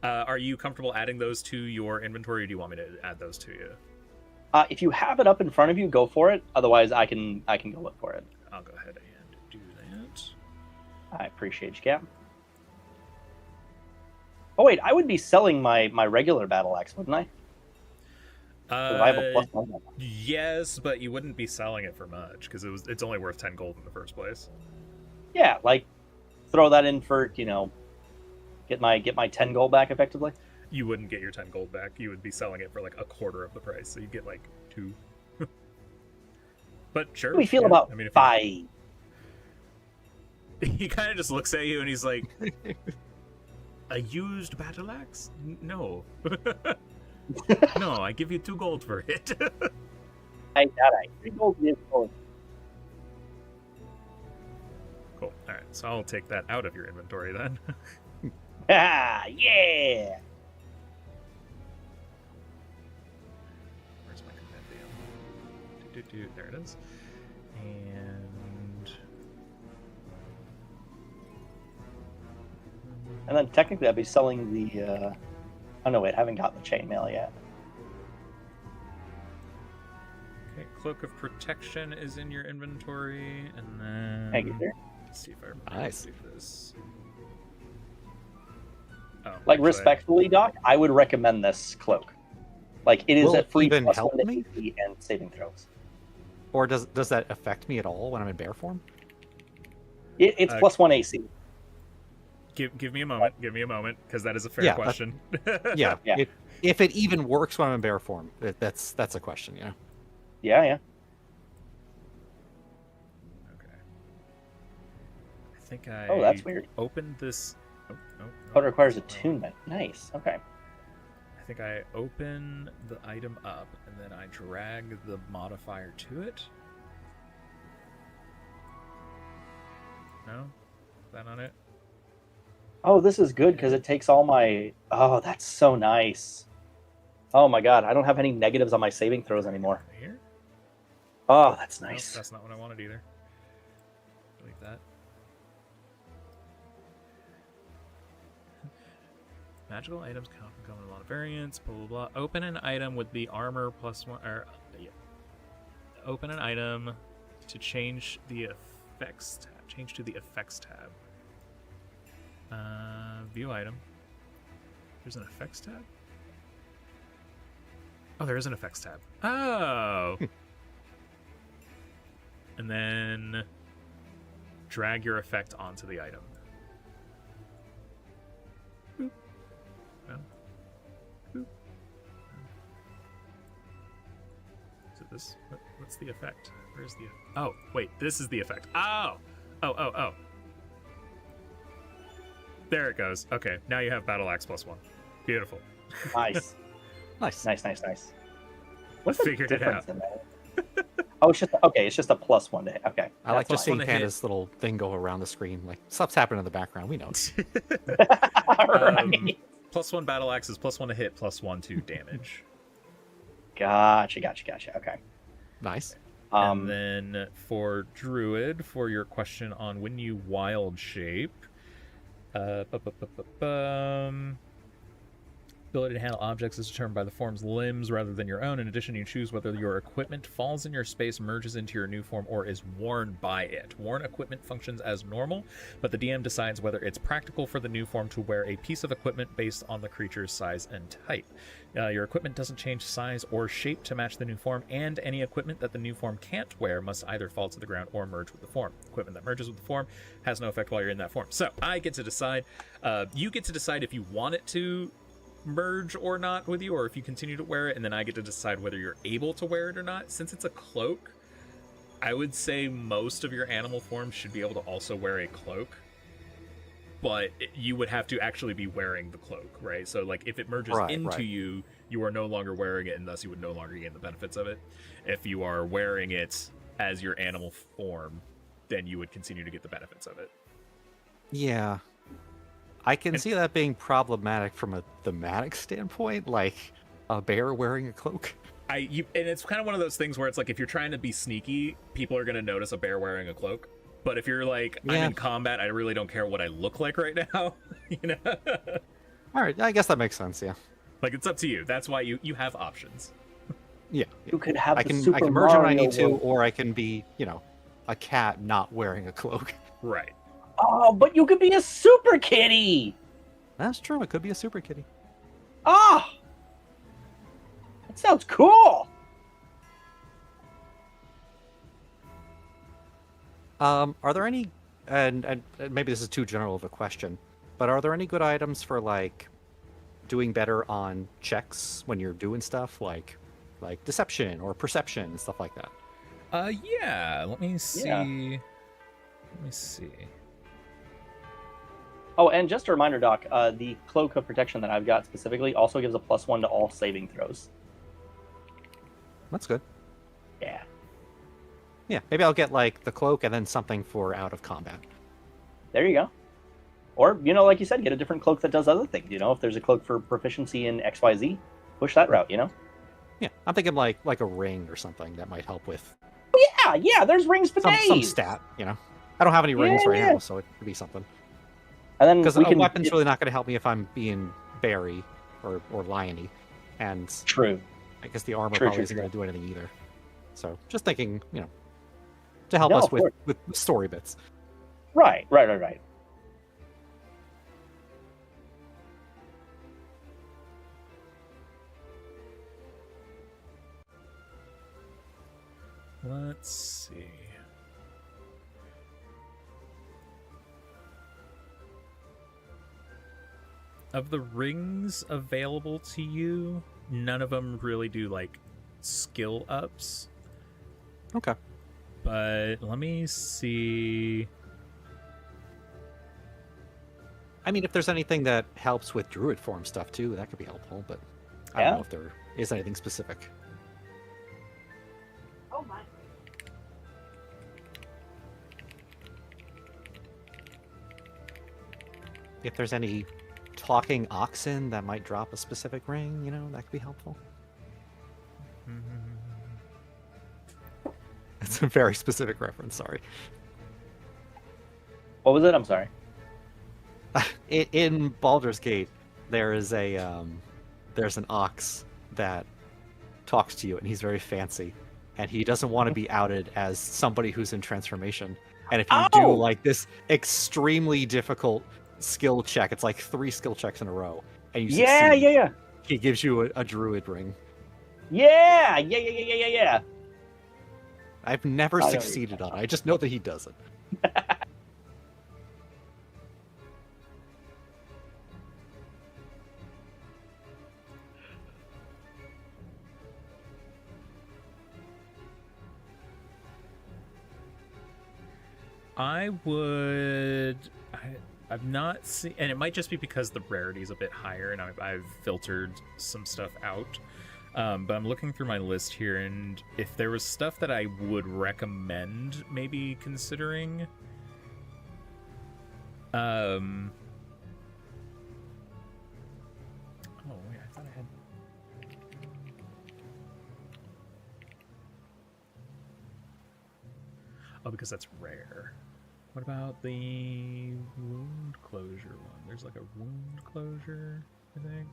Are you comfortable adding those to your inventory, or do you want me to add those to you? If you have it up in front of you, go for it. Otherwise, I can go look for it. I'll go ahead and do that. I appreciate you, Cap. Oh wait, I would be selling my regular battle axe, wouldn't I? 'Cause I have a plus one. Yes, but you wouldn't be selling it for much because it's only worth 10 gold in the first place. Yeah, like throw that in for get my 10 gold back effectively. You wouldn't get your 10 gold back. You would be selling it for like a quarter of the price, so you get like 2. But sure. How do we feel about 5? He kind of just looks at you and he's like, "A used battle axe? No." No, I give you 2 gold for it. I got it. 3 gold is gold. Cool. All right, so I'll take that out of your inventory then. Ah, yeah. Where's my compendium? There it is. And then technically I'd be selling the oh no wait, I haven't gotten the chainmail yet. Okay, Cloak of Protection is in your inventory, and then Thank you, sir. let's see if I remember Nice. to do this. Oh, Like actually, respectfully, Doc, I would recommend this cloak. Like it is Will a it free even plus help 1 to me? AC and saving throws. Or does that affect me at all when I'm in bear form? It's plus 1 AC. Give me a moment. Give me a moment, because that is a fair Yeah, question. Yeah. Yeah. If it even works when I'm in bear form, that's a question, yeah. Yeah. Okay. I think I. Oh, that's weird. Opened this. Oh, no, But it requires that's wrong. attunement. Nice. Okay. I think I open the item up and then I drag the modifier to it. No? Is that not it? Oh, this is good because it takes all my. Oh, that's so nice. Oh my god, I don't have any negatives on my saving throws anymore. Here? Oh, that's Nope, nice. that's not what I wanted either. Delete that. Magical items come in a lot of variants, blah blah blah. Open an item with the armor plus 1 or yeah. Open an item to change the effects tab. Change to the effects tab. View item. There's an effects tab? Oh, there is an effects tab. Oh! And then drag your effect onto the item. Boop. No. Boop. Is it this? What's the effect? Where's the... Oh, wait, this is the effect. Oh! Oh. There it goes. Okay, now you have Battle Axe +1. Beautiful. Nice. Nice. Nice. What's the Figured it difference out. in that? Oh, it's just okay. It's just a +1 to hit. Okay. I like just plus one seeing to hit. Panda's little thing go around the screen. Like, stuff's happening in the background. We know. Right. +1 Battle Axe is +1 to hit, +1 to damage. Gotcha. Okay. Nice. And then for Druid, for your question on when you wild shape, ability to handle objects is determined by the form's limbs rather than your own. In addition, you choose whether your equipment falls in your space, merges into your new form, or is worn by it. Worn equipment functions as normal, but the DM decides whether it's practical for the new form to wear a piece of equipment based on the creature's size and type. Your equipment doesn't change size or shape to match the new form, and any equipment that the new form can't wear must either fall to the ground or merge with the form. Equipment that merges with the form has no effect while you're in that form. So I get to decide. You get to decide if you want it to merge or not with you, or if you continue to wear it, and then I get to decide whether you're able to wear it or not. Since it's a cloak, I would say most of your animal forms should be able to also wear a cloak, but you would have to actually be wearing the cloak, right? So like if it merges into you, you are no longer wearing it, and thus you would no longer gain the benefits of it. If you are wearing it as your animal form, then you would continue to get the benefits of it. Yeah. I can see that being problematic from a thematic standpoint, like a bear wearing a cloak. And it's kind of one of those things where it's like if you're trying to be sneaky, people are going to notice a bear wearing a cloak. But if you're like, I'm in combat, I really don't care what I look like right now, you know? All right, I guess that makes sense, yeah. Like, it's up to you. That's why you have options. Yeah. You could have I the can Super merge when I Mario need to, world. or I can be, a cat not wearing a cloak. Right. Oh, but you could be a super kitty. That's true. It could be a super kitty. Ah, that sounds cool. Are there any, and maybe this is too general of a question, but are there any good items for like doing better on checks when you're doing stuff like deception or perception and stuff like that? Yeah. Let me see. Yeah. Let me see. Oh, and just a reminder, Doc, the Cloak of Protection that I've got specifically also gives a +1 to all saving throws. That's good. Yeah. Yeah, maybe I'll get like the cloak and then something for out of combat. There you go. Or, like you said, get a different cloak that does other things. If there's a cloak for proficiency in XYZ, push that route, Yeah, I'm thinking like a ring or something that might help with Yeah, there's rings for some days. stat, I don't have any rings right Yeah. now, so it could be something. And then Because we a can weapon's really not going to help me if I'm being Barry or Liony. And True. I guess the armor True, probably true, isn't true. going to do anything either. So just thinking, to help No, us of with course. story bits. Right. Let's see. Of the rings available to you, none of them really do like skill ups. Okay. But let me see. I mean, if there's anything that helps with druid form stuff too, that could be helpful, but I Yeah. don't know if there is anything specific. Oh my. If there's any talking oxen that might drop a specific ring, that could be helpful. It's a very specific reference, sorry. What was it? I'm sorry. In Baldur's Gate, there is there's an ox that talks to you, and he's very fancy, and he doesn't want to be outed as somebody who's in transformation. And if you do Oh! like this extremely difficult skill check, it's like 3 skill checks in a row, and you succeed, Yeah. he gives you a druid ring. Yeah. I've never I know. succeeded on it. I just know that he does it. I've not seen, and it might just be because the rarity is a bit higher, and I've filtered some stuff out. But I'm looking through my list here, and if there was stuff that I would recommend maybe considering, oh wait, I thought I had. Oh, because that's rare. What about the wound closure one? There's like a wound closure, I think.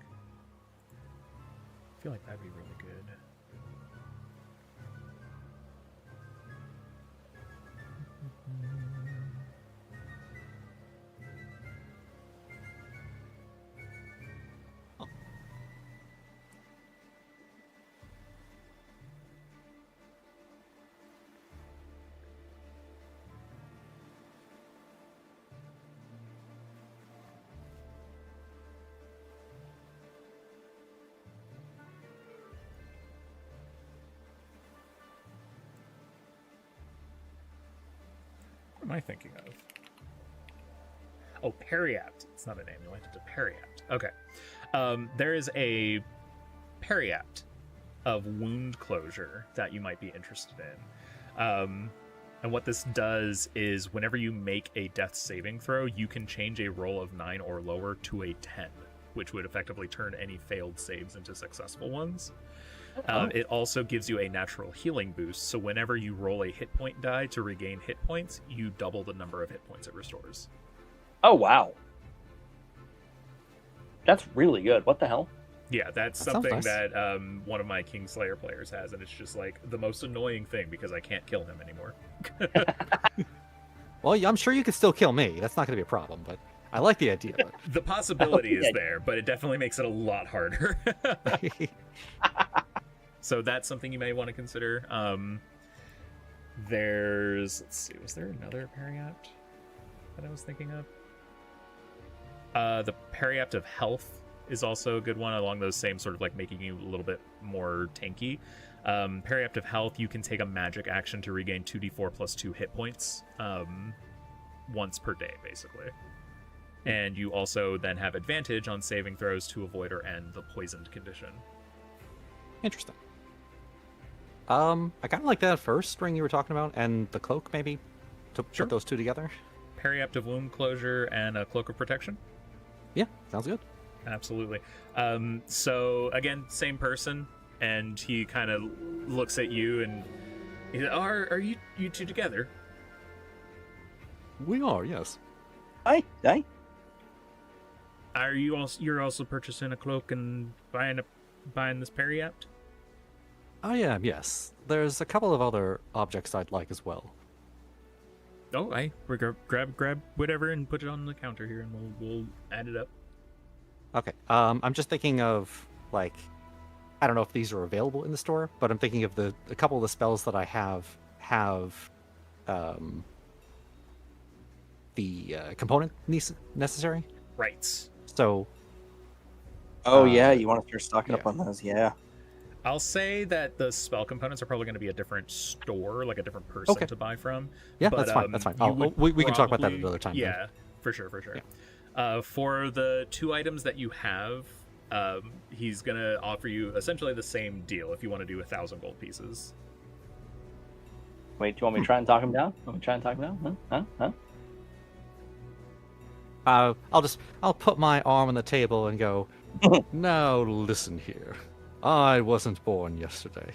I feel like that'd be really good. What am I thinking of? Oh, Periapt. It's not an amulet, it's a Periapt. Okay. There is a Periapt of wound closure that you might be interested in. And what this does is whenever you make a death saving throw, you can change a roll of 9 or lower to a 10, which would effectively turn any failed saves into successful ones. It also gives you a natural healing boost, so whenever you roll a hit point die to regain hit points, you double the number of hit points it restores. Oh, wow. That's really good. What the hell? Yeah, that's That sounds something nice. that one of my Kingslayer players has, and it's just like the most annoying thing because I can't kill him anymore. Well, I'm sure you could still kill me. That's not going to be a problem, but I like the idea of The possibility is Yeah. there, but it definitely makes it a lot harder. it. So that's something you may want to consider. Let's see, was there another Periapt that I was thinking of? The Periapt of Health is also a good one, along those same sort of like making you a little bit more tanky. Periapt of Health, you can take a magic action to regain 2d4 plus 2 hit points once per day, basically. And you also then have advantage on saving throws to avoid or end the poisoned condition. Interesting. I kind of like that first ring you were talking about, and the cloak maybe to Sure. put those two together. Periapt of Wound Closure and a Cloak of Protection. Yeah, sounds good. Absolutely. So again, same person, and he kind of looks at you and he's, are you two together? We are, yes. Aye. Are you also you're also purchasing a cloak and buying this Periapt? I am, yes. There's a couple of other objects I'd like as well. Oh, we're grab whatever and put it on the counter here, and we'll add it up. Okay. I'm just thinking of like, I don't know if these are available in the store, but I'm thinking of a couple of the spells that I have the component necessary. Right. So Oh yeah, you want to start stocking up yeah. on those? Yeah. I'll say that the spell components are probably going to be a different store, like a different person Okay. to buy from. yeah, But, that's fine. That's fine. you I'll, would we can talk about that probably- another time. then. Yeah, for sure. Yeah. For the 2 items that you have, he's going to offer you essentially the same deal if you want to do 1,000 gold pieces. Wait, do you want me to try and talk him down? Huh? I'll put my arm on the table and go, now listen here. I wasn't born yesterday.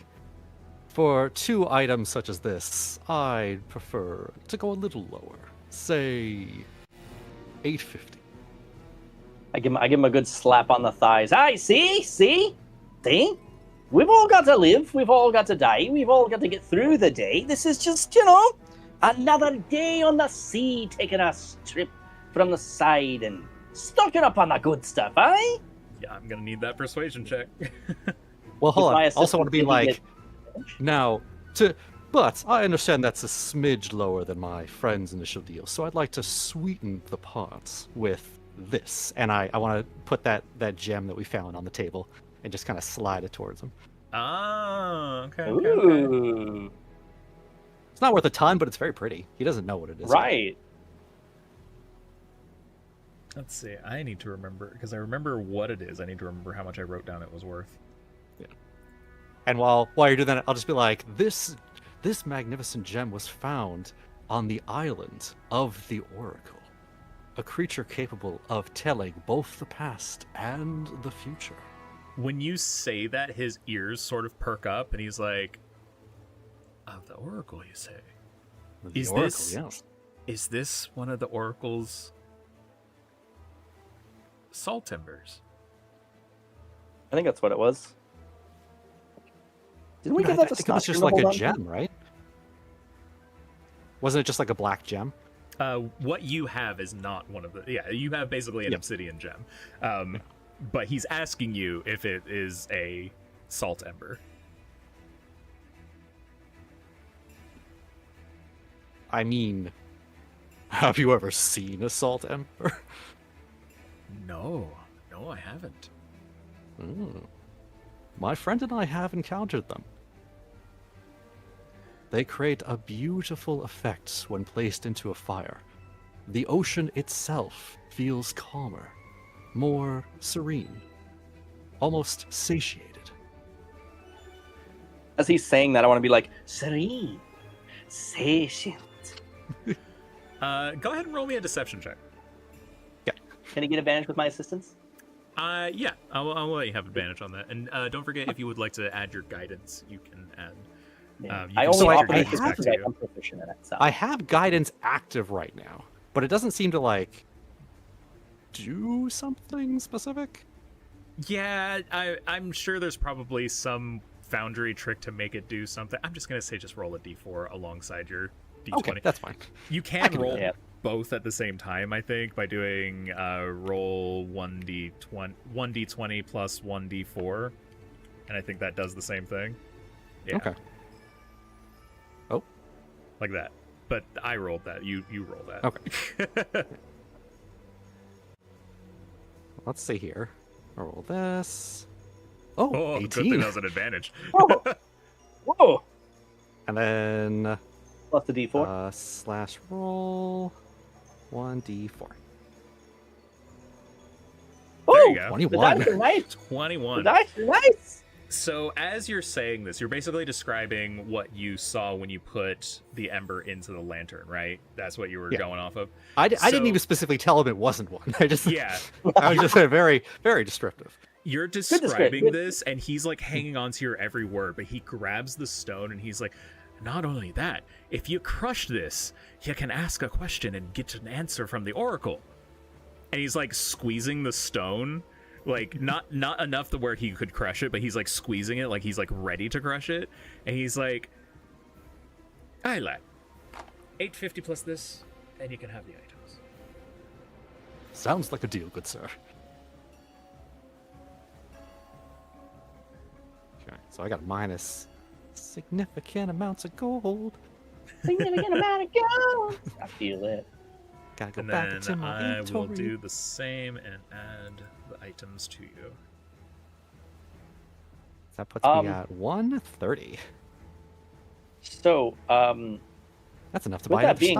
For 2 items such as this, I'd prefer to go a little lower. Say 850. I give him a good slap on the thighs. Aye, see? We've all got to live. We've all got to die. We've all got to get through the day. This is just, another day on the sea, taking a strip from the side and stocking up on the good stuff, aye? Yeah, I'm going to need that persuasion check. Well, hold My on. I also want to be assistant like, but I understand that's a smidge lower than my friend's initial deal, so I'd like to sweeten the pot with this. And I want to put that gem that we found on the table and just kind of slide it towards him. Ah, okay. Ooh, It's not worth a ton, but it's very pretty. He doesn't know what it is. right. Let's see. I need to remember, because I remember what it is. I need to remember how much I wrote down it was worth. And while you're doing that, I'll just be like, this magnificent gem was found on the island of the Oracle, a creature capable of telling both the past and the future. When you say that, his ears sort of perk up, and he's like, "Of the Oracle, you say? The Is Oracle, this- yes. Is this one of the Oracle's salt embers?" I think that's what it was. Didn't we I give that to think it was Scott just to like hold a on to? gem, right? Wasn't it just like a black gem? What you have is not one of the. Yeah, you have basically an Yeah. obsidian gem. But he's asking you if it is a salt ember. I mean, have you ever seen a salt ember? No, I haven't. My friend and I have encountered them. They create a beautiful effect when placed into a fire. The ocean itself feels calmer, more serene, almost satiated. As he's saying that, I want to be like, serene, satiate. Go ahead and roll me a deception check. Can he get advantage with my assistance? Yeah, I'll let you have advantage on that. And don't forget, if you would like to add your guidance, you can add. Yeah. You I can only So I- offer I this have because to you. I'm proficient in it. So. I have guidance active right now, but it doesn't seem to like do something specific. Yeah, I'm sure there's probably some Foundry trick to make it do something. I'm just gonna say just roll a d4 alongside your d20. Okay, that's fine. You I can can do roll that. both at the same time, I think, by doing roll 1d20 plus 1d4, and I think that does the same thing. Yeah, Okay. Oh, like that. But I rolled that. You roll that. okay. Let's see here. Roll this. Oh, Oh, good 18. thing that was an advantage. Oh. Whoa! And then Plus the D4. slash roll 1d4. There you Ooh, go. The 21. dice are nice. The 21. dice are nice. So as you're saying this, you're basically describing what you saw when you put the ember into the lantern, right? That's what you were Yeah. going off of. I didn't So- even specifically tell him it wasn't one. I just Yeah, I was just very, very descriptive. you're description. describing Good. this, and he's like hanging on to your every word, but he grabs the stone and he's like, not only that, if you crush this, you can ask a question and get an answer from the oracle. And he's like squeezing the stone, like not enough to where he could crush it, but he's like squeezing it like he's like ready to crush it. And he's like, "Aye, lad, 850 plus this, and you can have the items." Sounds like a deal, good sir. Okay, so I got minus significant amounts of gold. Significant amount of gold. I feel it. Gotta go And back then into my I will inventory. do the same and add the items to you. That puts me at 130. So, That's enough to With buy that another being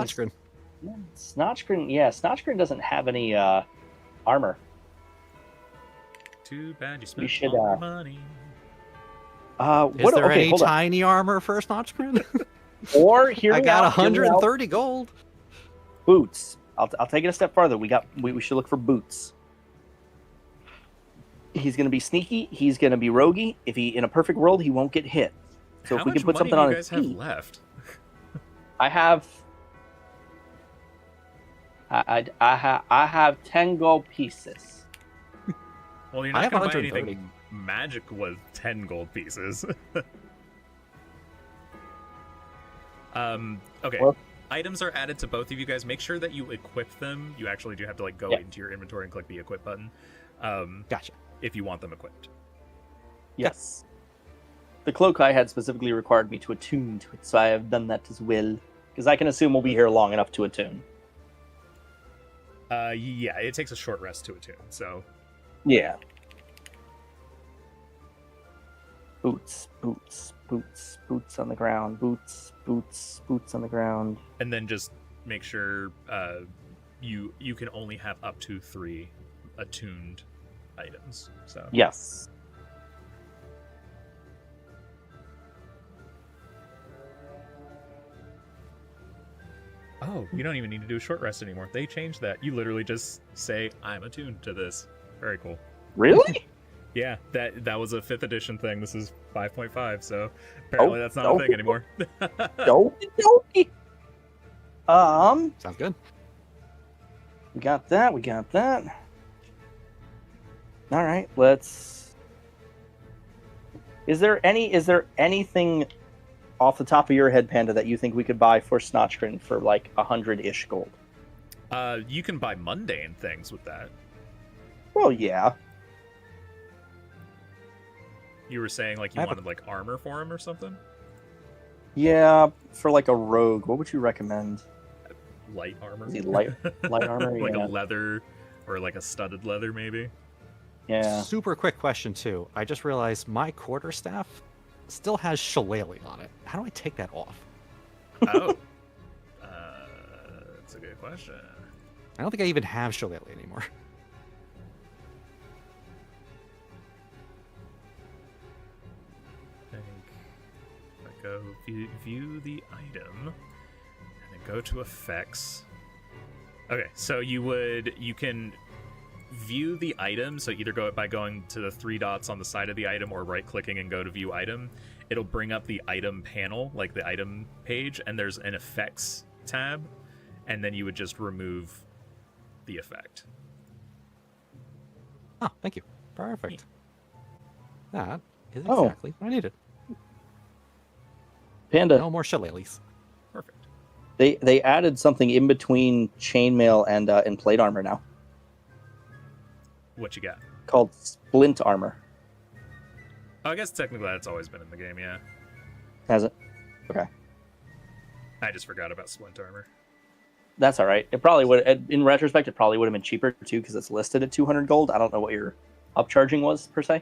Snotchgrin. Snotchgrin doesn't have any armor. Too bad you spent should, all the money. Is there okay, any hold on. tiny armor for Snotchgrin? Or here I got 130 gold. boots. I'll take it a step farther. We should look for boots. He's gonna be sneaky. He's gonna be roguey. If he in a perfect world, he won't get hit. So How if we much can put money something do on you his guys have feet, left? I have. I have 10 gold pieces. Well, you're I not have gonna buy 130. anything magic with 10 gold pieces. Okay. Well- Items are added to both of you guys. Make sure that you equip them. You actually do have to like go Yeah. into your inventory and click the equip button. Gotcha. If you want them equipped. Yes. The cloak I had specifically required me to attune to it, so I have done that as well. Because I can assume we'll be here long enough to attune. Yeah, it takes a short rest to attune. So Yeah. Boots, boots, boots, boots on the ground, boots, boots, boots on the ground. and then just make sure you can only have up to 3 attuned items. So Yes. Oh, you don't even need to do a short rest anymore. They changed that. You literally just say, "I'm attuned to this." Very cool. Really? Yeah, that was a 5th edition thing. This is 5.5, so apparently that's not a thing anymore. Dokey dokey. Sounds good. We got that. We got that. All right. Let's. Is there anything off the top of your head, Panda, that you think we could buy for Snotchgrin for like 100-ish gold? You can buy mundane things with that. Well, yeah. You were saying like you I have a- wanted like armor for him or something? Yeah, for like a rogue, what would you recommend? Light armor? Is he light armor? Like Yeah. a leather or like a studded leather maybe? Yeah. Super quick question too. I just realized my quarterstaff still has shillelagh on it. How do I take that off? Oh. That's a good question. I don't think I even have shillelagh anymore. I think if I go view the item and then go to effects. Okay, so you can view the item, so either go by going to the 3 dots on the side of the item or right clicking and go to view item. It'll bring up the item panel, like the item page, and there's an effects tab, and then you would just remove the effect. Oh, thank you. Perfect. That is Oh. exactly what I needed. Panda. No more shillelaghs. Perfect. They added something in between chainmail and plate armor now What you got? called splint armor. Oh, I guess technically that's always been in the game, yeah. Has it? Okay. I just forgot about splint armor. That's all right. It probably would. In retrospect, it probably would have been cheaper too because it's listed at 200 gold. I don't know what your upcharging was per se,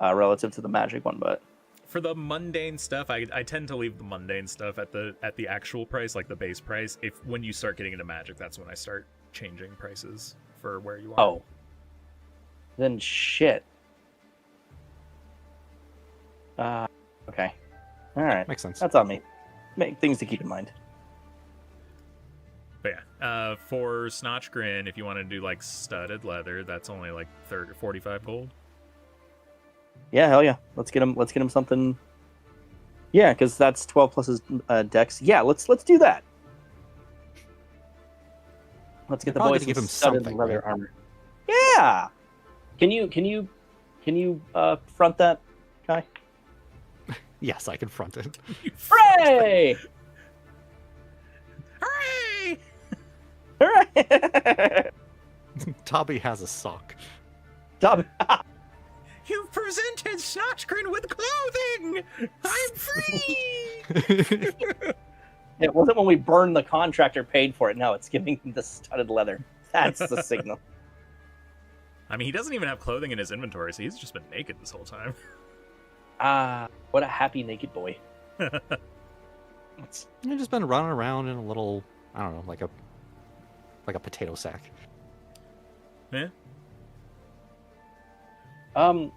relative to the magic one, but For the mundane stuff, I tend to leave the mundane stuff at the actual price, like the base price. If when you start getting into magic, that's when I start changing prices for where you are. oh, then shit. Okay. All right. Makes sense. That's on me. Make things to keep in mind. But yeah, for Snotch Grin, if you want to do like studded leather, that's only like 45 gold. Yeah, hell yeah. Let's get him something. Yeah, because that's 12 plus his dex. Yeah, let's do that. Let's get the Probably boys gonna give some him studded something, leather right? armor. Yeah. Can you front that guy? Yes, I confront it. Hooray! Hooray! Hooray! Tabby has a sock. You've presented Snotch Grin with clothing! I'm free! It wasn't when we burned the contractor paid for it. No, it's giving him the studded leather. That's the signal. I mean, he doesn't even have clothing in his inventory, so he's just been naked this whole time. What a happy naked boy. I've just been running around in a little, I don't know, like a potato sack. Yeah.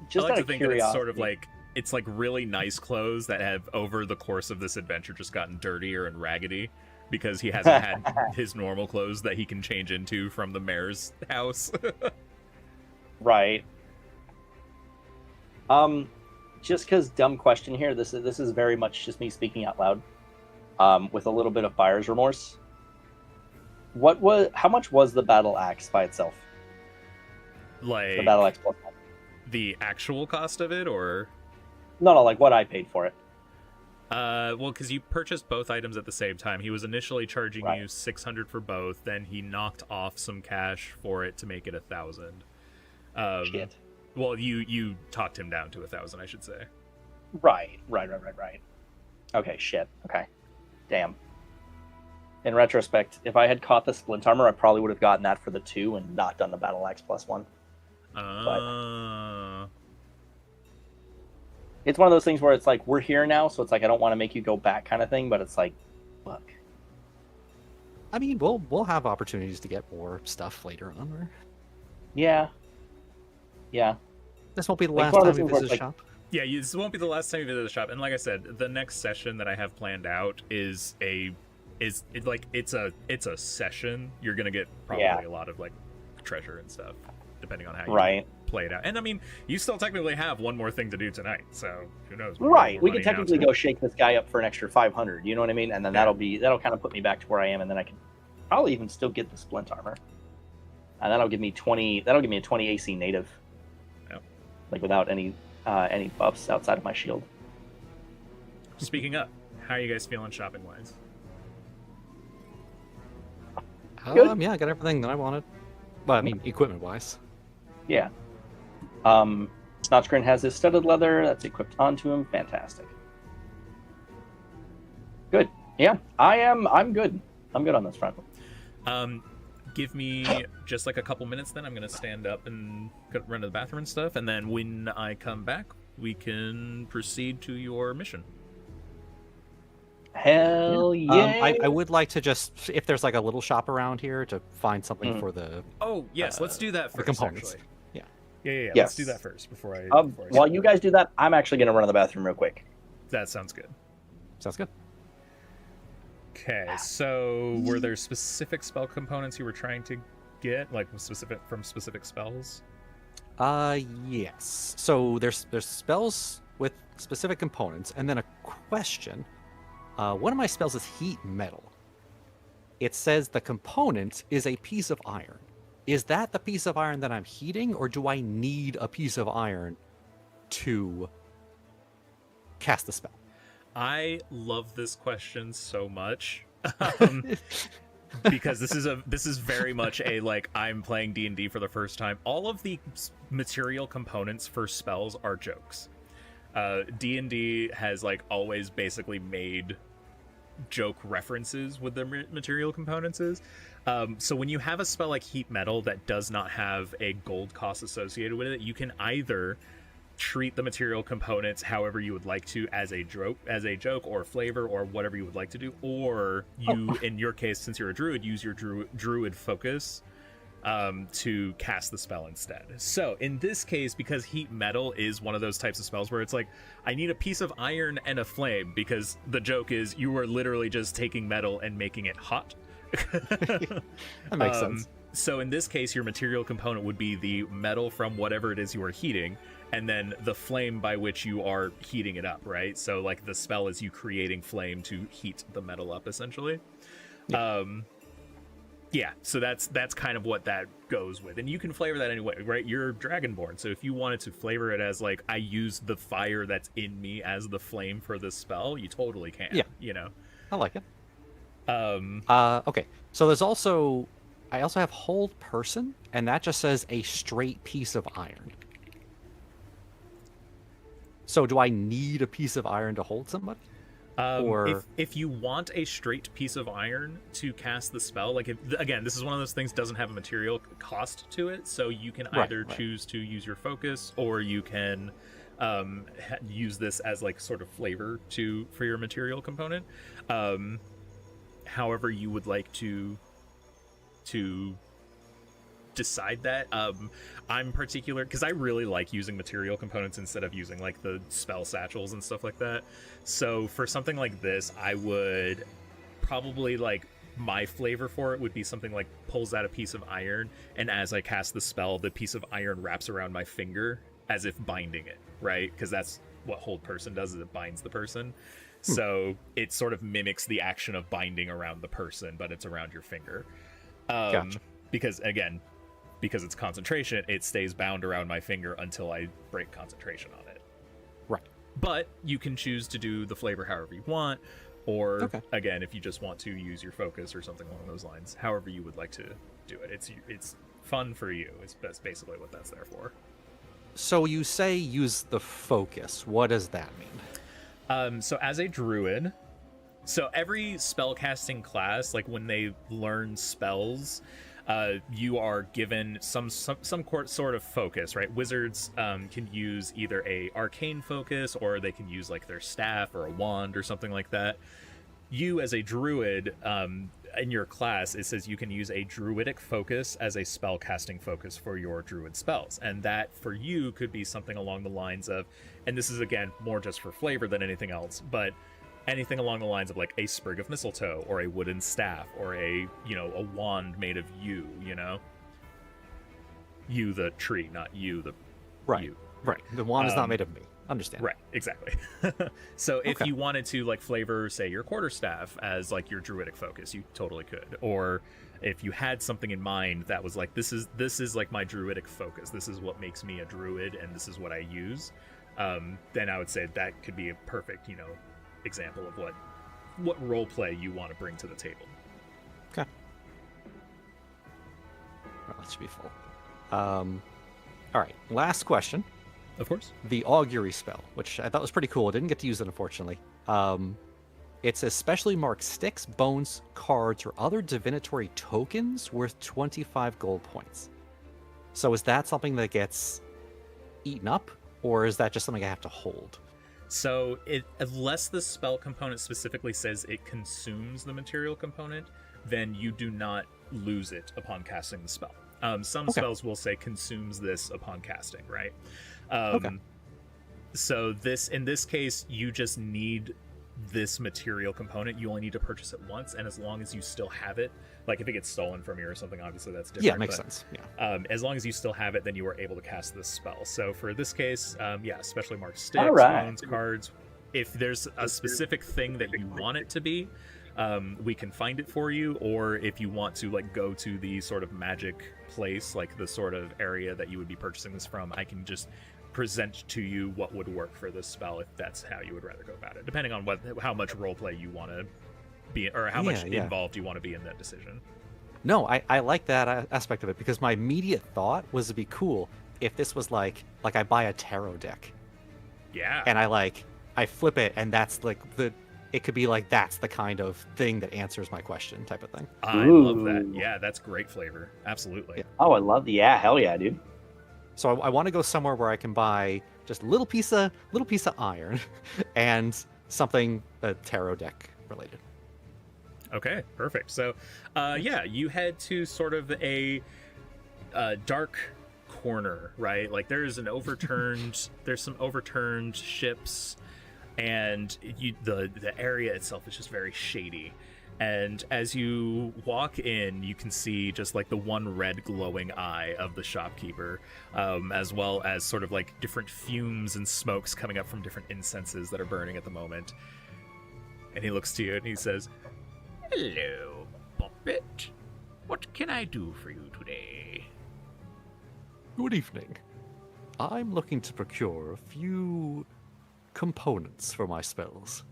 Just I out like of to think that curiosity. it's sort of like it's like really nice clothes that have over the course of this adventure just gotten dirtier and raggedy because he hasn't had his normal clothes that he can change into from the mayor's house. Right. Just because dumb question here. This is very much just me speaking out loud. With a little bit of buyer's remorse. How much was the battle axe by itself? Like The battle axe plus one. the actual cost of it, or No, like what I paid for it. well, because you purchased both items at the same time. He was initially charging Right. you 600 for both, then he knocked off some cash for it to make it 1,000. Shit. Well, you talked him down to 1,000, I should say. Right. Okay, shit. Okay. Damn. In retrospect, if I had caught the splint armor, I probably would have gotten that for the 2 and not done the battle axe plus 1. It's one of those things where it's like, we're here now, so it's like, I don't want to make you go back kind of thing, but it's like, fuck. I mean, we'll have opportunities to get more stuff later on. Or... Yeah. This won't be the Like last one of time those we things where visit the it's shop. Yeah, this won't be the last time you visit the shop. And like I said, the next session that I have planned out is it's a session. You're gonna get probably a lot of like treasure and stuff, depending on how you play it out. And I mean, you still technically have one more thing to do tonight, so who knows? Right. We could technically go shake this guy up for an extra 500. You know what I mean? And then that'll kind of put me back to where I am, and then I can probably even still get the splint armor. And that'll give me 20. That'll give me a 20 AC native. Yep. Like without any buffs outside of my shield. Speaking up, how are you guys feeling shopping wise? Good. Yeah, I got everything that I wanted. Well, I mean, equipment wise. Yeah. Snotchgrin has his studded leather that's equipped onto him. Fantastic. Good. Yeah, I'm good. I'm good on this front. Give me just like a couple minutes, then I'm gonna stand up and run to the bathroom and stuff, and then when I come back, we can proceed to your mission. Hell yeah! Um, I would like to just, if there's like a little shop around here, to find something for the Oh yes, let's do that the first. components. Actually. Yeah. Yeah. Yes. Let's do that first before I. While you guys do that, I'm actually gonna run to the bathroom real quick. That sounds good. Sounds good. Okay, so were there specific spell components you were trying to get, like from specific spells? Yes. So there's spells with specific components, and then a question. One of my spells is heat metal. It says the component is a piece of iron. is that the piece of iron that I'm heating, or do I need a piece of iron to cast the spell? I love this question so much. Because this is very much a like I'm playing D&D for the first time. All of the material components for spells are jokes. D&D has like always basically made joke references with the material components. So when you have a spell like Heat Metal that does not have a gold cost associated with it, you can either treat the material components however you would like to as a joke or flavor or whatever you would like to do, or you in your case, since you're a druid, use your druid focus to cast the spell instead. So in this case, because Heat Metal is one of those types of spells where it's like I need a piece of iron and a flame, because the joke is you are literally just taking metal and making it hot. That makes sense. So in this case, your material component would be the metal from whatever it is you are heating, and then the flame by which you are heating it up, right? So like the spell is you creating flame to heat the metal up, essentially. Yeah, so that's kind of what that goes with. And you can flavor that anyway, right? You're Dragonborn, so if you wanted to flavor it as like I use the fire that's in me as the flame for this spell, you totally can. Yeah. You know. I like it. Okay. So I also have Hold Person, and that just says a straight piece of iron. So do I need a piece of iron to hold somebody? Or if you want a straight piece of iron to cast the spell, like again, this is one of those things doesn't have a material cost to it, so you can either choose to use your focus, or you can use this as like sort of flavor for your material component. However you would like to decide that. I'm particular because I really like using material components instead of using like the spell satchels and stuff like that. So for something like this, I would probably like my flavor for it would be something like pulls out a piece of iron, and as I cast the spell, the piece of iron wraps around my finger as if binding it, right? Because that's what Hold Person does, is it binds the person. So it sort of mimics the action of binding around the person, but it's around your finger. Gotcha. Because it's concentration, it stays bound around my finger until I break concentration on it. Right. But you can choose to do the flavor however you want, or again, if you just want to use your focus or something along those lines, however you would like to do it. It's fun for you. That's basically what that's there for. So you say use the focus. What does that mean? So as a druid, so every spellcasting class, like when they learn spells, you are given some sort of focus, right? Wizards can use either a arcane focus, or they can use like their staff or a wand or something like that. You as a druid, in your class, it says you can use a druidic focus as a spellcasting focus for your druid spells, and that for you could be something along the lines of, and this is again more just for flavor than anything else, but anything along the lines of like a sprig of mistletoe, or a wooden staff, or a wand made of yew, yew the tree, not you the yew. Right. The wand is not made of me. Understand. Right, exactly. So if you wanted to like flavor, say, your quarterstaff as like your druidic focus, you totally could. Or if you had something in mind that was like, this is like my druidic focus, this is what makes me a druid, and this is what I use, then I would say that could be a perfect, example of what role play you want to bring to the table. Okay. Well, that should be full. All right. Last question. Of course. The augury spell, which I thought was pretty cool. I didn't get to use it, unfortunately. It says specially mark sticks, bones, cards, or other divinatory tokens worth 25 gold points. So is that something that gets eaten up, or is that just something I have to hold? So unless the spell component specifically says it consumes the material component, then you do not lose it upon casting the spell. Some spells will say consumes this upon casting, right? So in this case, you just need this material component. You only need to purchase it once, and as long as you still have it, like if it gets stolen from you or something, obviously that's different. Yeah, makes sense. Yeah. As long as you still have it, then you are able to cast this spell. So for this case, especially marked sticks, bones, cards. If there's a specific thing that you want it to be, we can find it for you, or if you want to like go to the sort of magic place, like the sort of area that you would be purchasing this from, I can just present to you what would work for this spell if that's how you would rather go about it, depending on how much roleplay you want to be, or how much involved you want to be in that decision. No, I like that aspect of it, because my immediate thought was it'd be cool if this was like I buy a tarot deck. Yeah. And I flip it, and that's like it could be like that's the kind of thing that answers my question type of thing. I love that. Yeah, that's great flavor. Absolutely. Yeah. Oh, I love hell yeah, dude. So I want to go somewhere where I can buy just a little piece of iron and something tarot deck related. Okay, perfect. So, yeah, you head to sort of a dark corner, right? Like there's some overturned ships, and the area itself is just very shady. And as you walk in, you can see just like the one red glowing eye of the shopkeeper, as well as sort of like different fumes and smokes coming up from different incenses that are burning at the moment. And he looks to you and he says, "Hello, puppet. What can I do for you today?" Good evening. I'm looking to procure a few components for my spells.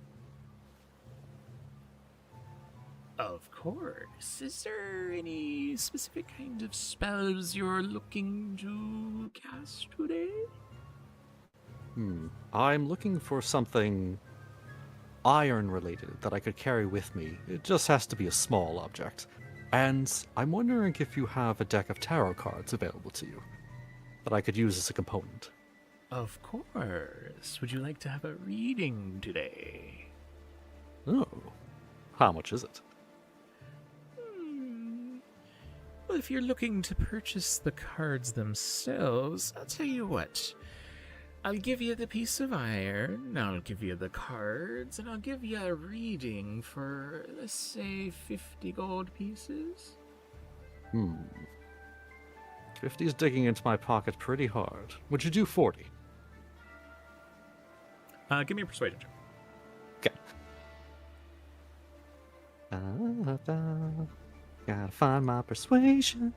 Of course. Is there any specific kind of spells you're looking to cast today? I'm looking for something iron related that I could carry with me. It just has to be a small object. And I'm wondering if you have a deck of tarot cards available to you that I could use as a component. Of course. Would you like to have a reading today? Oh. How much is it? Well, if you're looking to purchase the cards themselves, I'll tell you what. I'll give you the piece of iron, I'll give you the cards, and I'll give you a reading for, let's say, 50 gold pieces. 50's digging into my pocket pretty hard. Would you do 40? Give me a persuasion check. Okay. Gotta find my persuasion.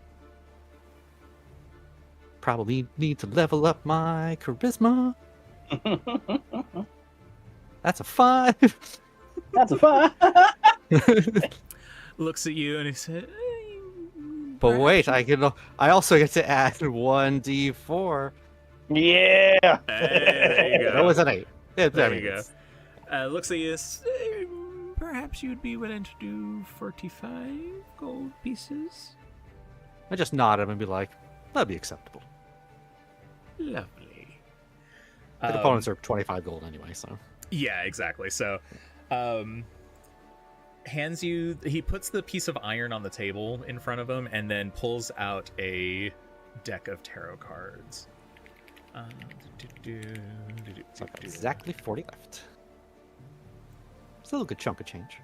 Probably need to level up my charisma. That's a 5. That's a 5. Looks at you and he said, But wait, I also get to add 1d4. Yeah. Hey, there you go. That was an 8. There you go. Looks at you. Perhaps you'd be willing to do 45 gold pieces. I just nod at him and be like, that'd be acceptable. Lovely. The components are 25 gold anyway, so. Yeah, exactly. So, he puts the piece of iron on the table in front of him and then pulls out a deck of tarot cards. So I've got exactly 40 left. Still a good chunk of change.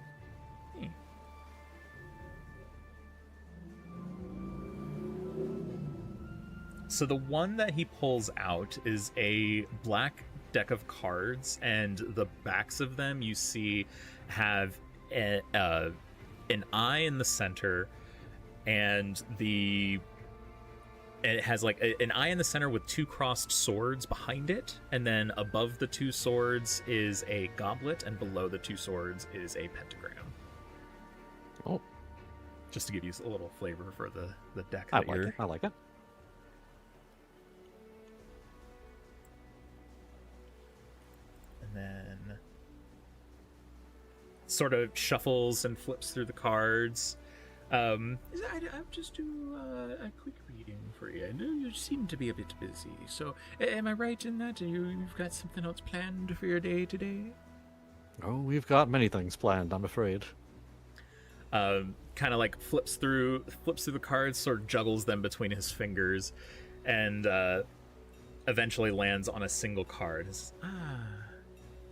So the one that he pulls out is a black deck of cards, and the backs of them you see have an eye in the center, and it has like an eye in the center with 2 crossed swords behind it, and then above the 2 swords is a goblet, and below the 2 swords is a pentagram. Oh. Just to give you a little flavor for the deck. I like it. And then sort of shuffles and flips through the cards. I'll just do a quick reading for you. I know you seem to be a bit busy, so am I right in that you've got something else planned for your day today? Oh, we've got many things planned, I'm afraid. Kind of like flips through the cards, sort of juggles them between his fingers, and eventually lands on a single card.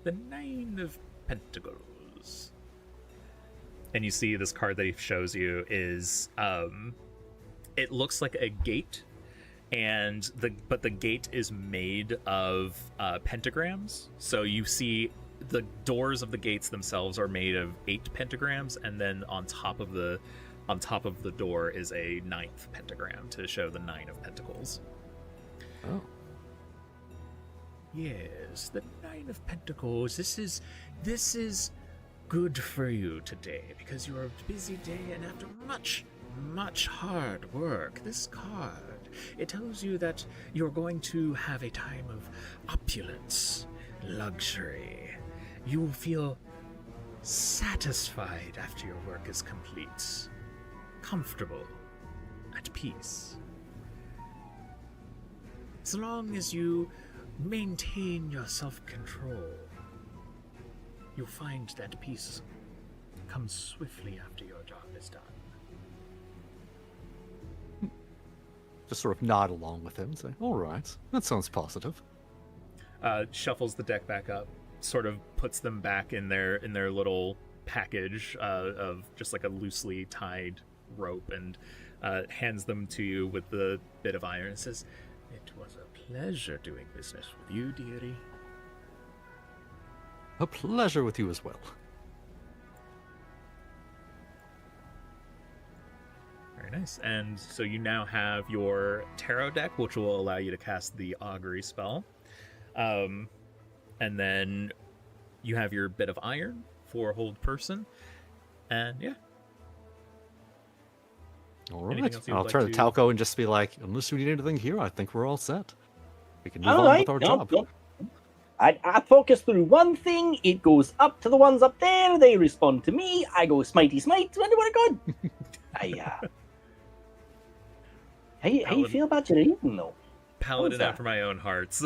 The 9 of Pentacles. And you see this card that he shows you is it looks like a gate, but the gate is made of pentagrams. So you see the doors of the gates themselves are made of 8 pentagrams, and then on top of the door is a 9th pentagram to show the 9 of pentacles. Oh. Yes, the 9 of pentacles. This is good for you today because you're a busy day, and after much hard work, this card, it tells you that you're going to have a time of opulence, luxury. You will feel satisfied after your work is complete, comfortable, at peace. As long as you maintain your self-control, you'll find that peace comes swiftly after your job is done. Just sort of nod along with him and say, all right, that sounds positive. Shuffles the deck back up, sort of puts them back in their little package of just like a loosely tied rope, and hands them to you with the bit of iron and says, "It was a pleasure doing business with you, dearie." A pleasure with you as well. Very nice. And so you now have your tarot deck, which will allow you to cast the augury spell. And then you have your bit of iron for hold person. And yeah. All Anything right. else you would I'll like turn to to- Talco and just be like, unless you need anything here, I think we're all set. We can move All on right, with our no, job. no. I focus through one thing, it goes up to the ones up there, they respond to me, I go smitey smite, and we're good. How you feel about your eating, though? Paladin that? after my own hearts.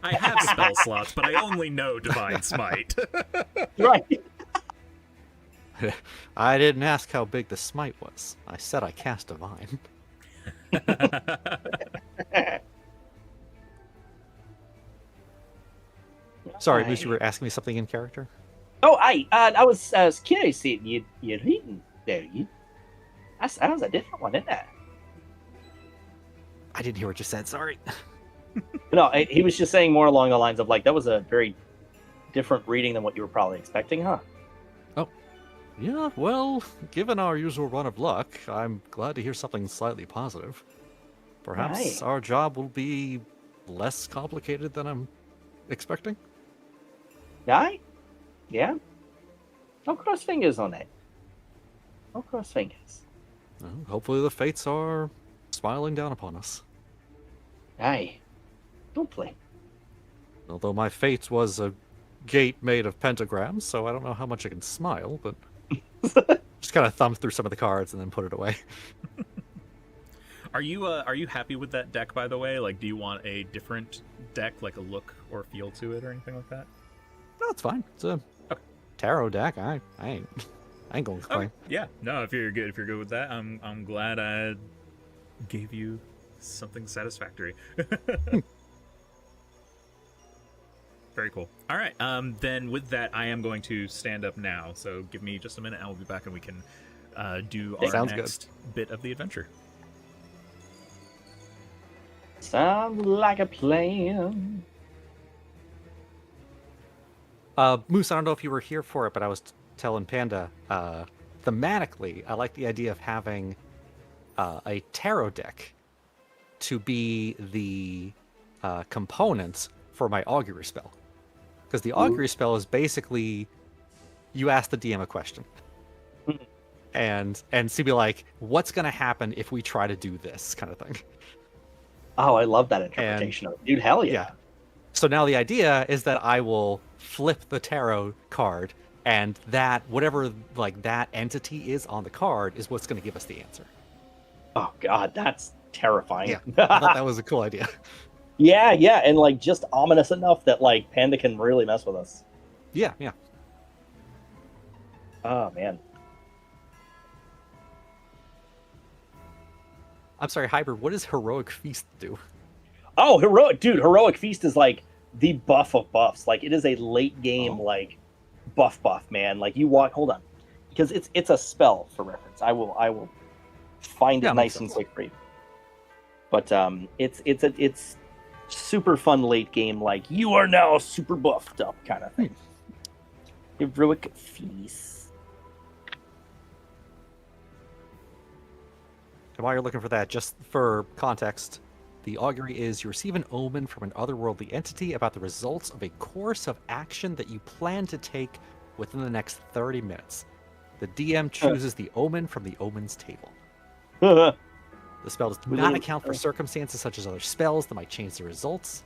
I have spell slots, but I only know Divine Smite. Right. I didn't ask how big the smite was. I said I cast divine. Sorry, Moose, you were asking me something in character? Oh, I was curious, seeing you're reading there. That was a different one, isn't it? I didn't hear what you said, sorry. No, he was just saying more along the lines of like that was a very different reading than what you were probably expecting, huh? Yeah, well, given our usual run of luck, I'm glad to hear something slightly positive. Perhaps Right. our job will be less complicated than I'm expecting. Aye? Yeah. No cross fingers on that. No cross fingers. Well, hopefully the fates are smiling down upon us. Aye. Don't play. Although my fate was a gate made of pentagrams, so I don't know how much I can smile, but just kind of thumb through some of the cards and then put it away. Are you happy with that deck, by the way? Like, do you want a different deck, like a look or feel to it or anything like that? No, it's fine. It's a tarot deck. I ain't going to complain. Yeah. No, if you're good with that, I'm glad I gave you something satisfactory. Very cool. All right. Then with that, I am going to stand up now. So give me just a minute, and I'll be back, and we can do our Sounds good. next bit of the adventure. Sounds like a plan. Moose, I don't know if you were here for it, but I was telling Panda, thematically, I like the idea of having a tarot deck to be the components for my augury spell. Because the augury spell is basically, you ask the DM a question. and so be like, what's going to happen if we try to do this kind of thing? Oh, I love that interpretation of it. Dude, hell yeah. So now the idea is that I will flip the tarot card, and that whatever like that entity is on the card is what's going to give us the answer. Oh god, that's terrifying. Yeah, I thought that was a cool idea. yeah, and like just ominous enough that like Panda can really mess with us. Yeah. Oh man. I'm sorry, Hybrid, what does Heroic Feast do? Oh, Heroic Feast is like the buff of buffs. Like it is a late game like buff, man. Like you walk. Hold on, because it's a spell for reference. I will find it nice and quick for you. But it's super fun late game. Like you are now super buffed up kind of thing. Heroic feast. And while you're looking for that, just for context, the augury is you receive an omen from an otherworldly entity about the results of a course of action that you plan to take within the next 30 minutes. The DM chooses the omen from the omens table. The spell does not account for circumstances such as other spells that might change the results.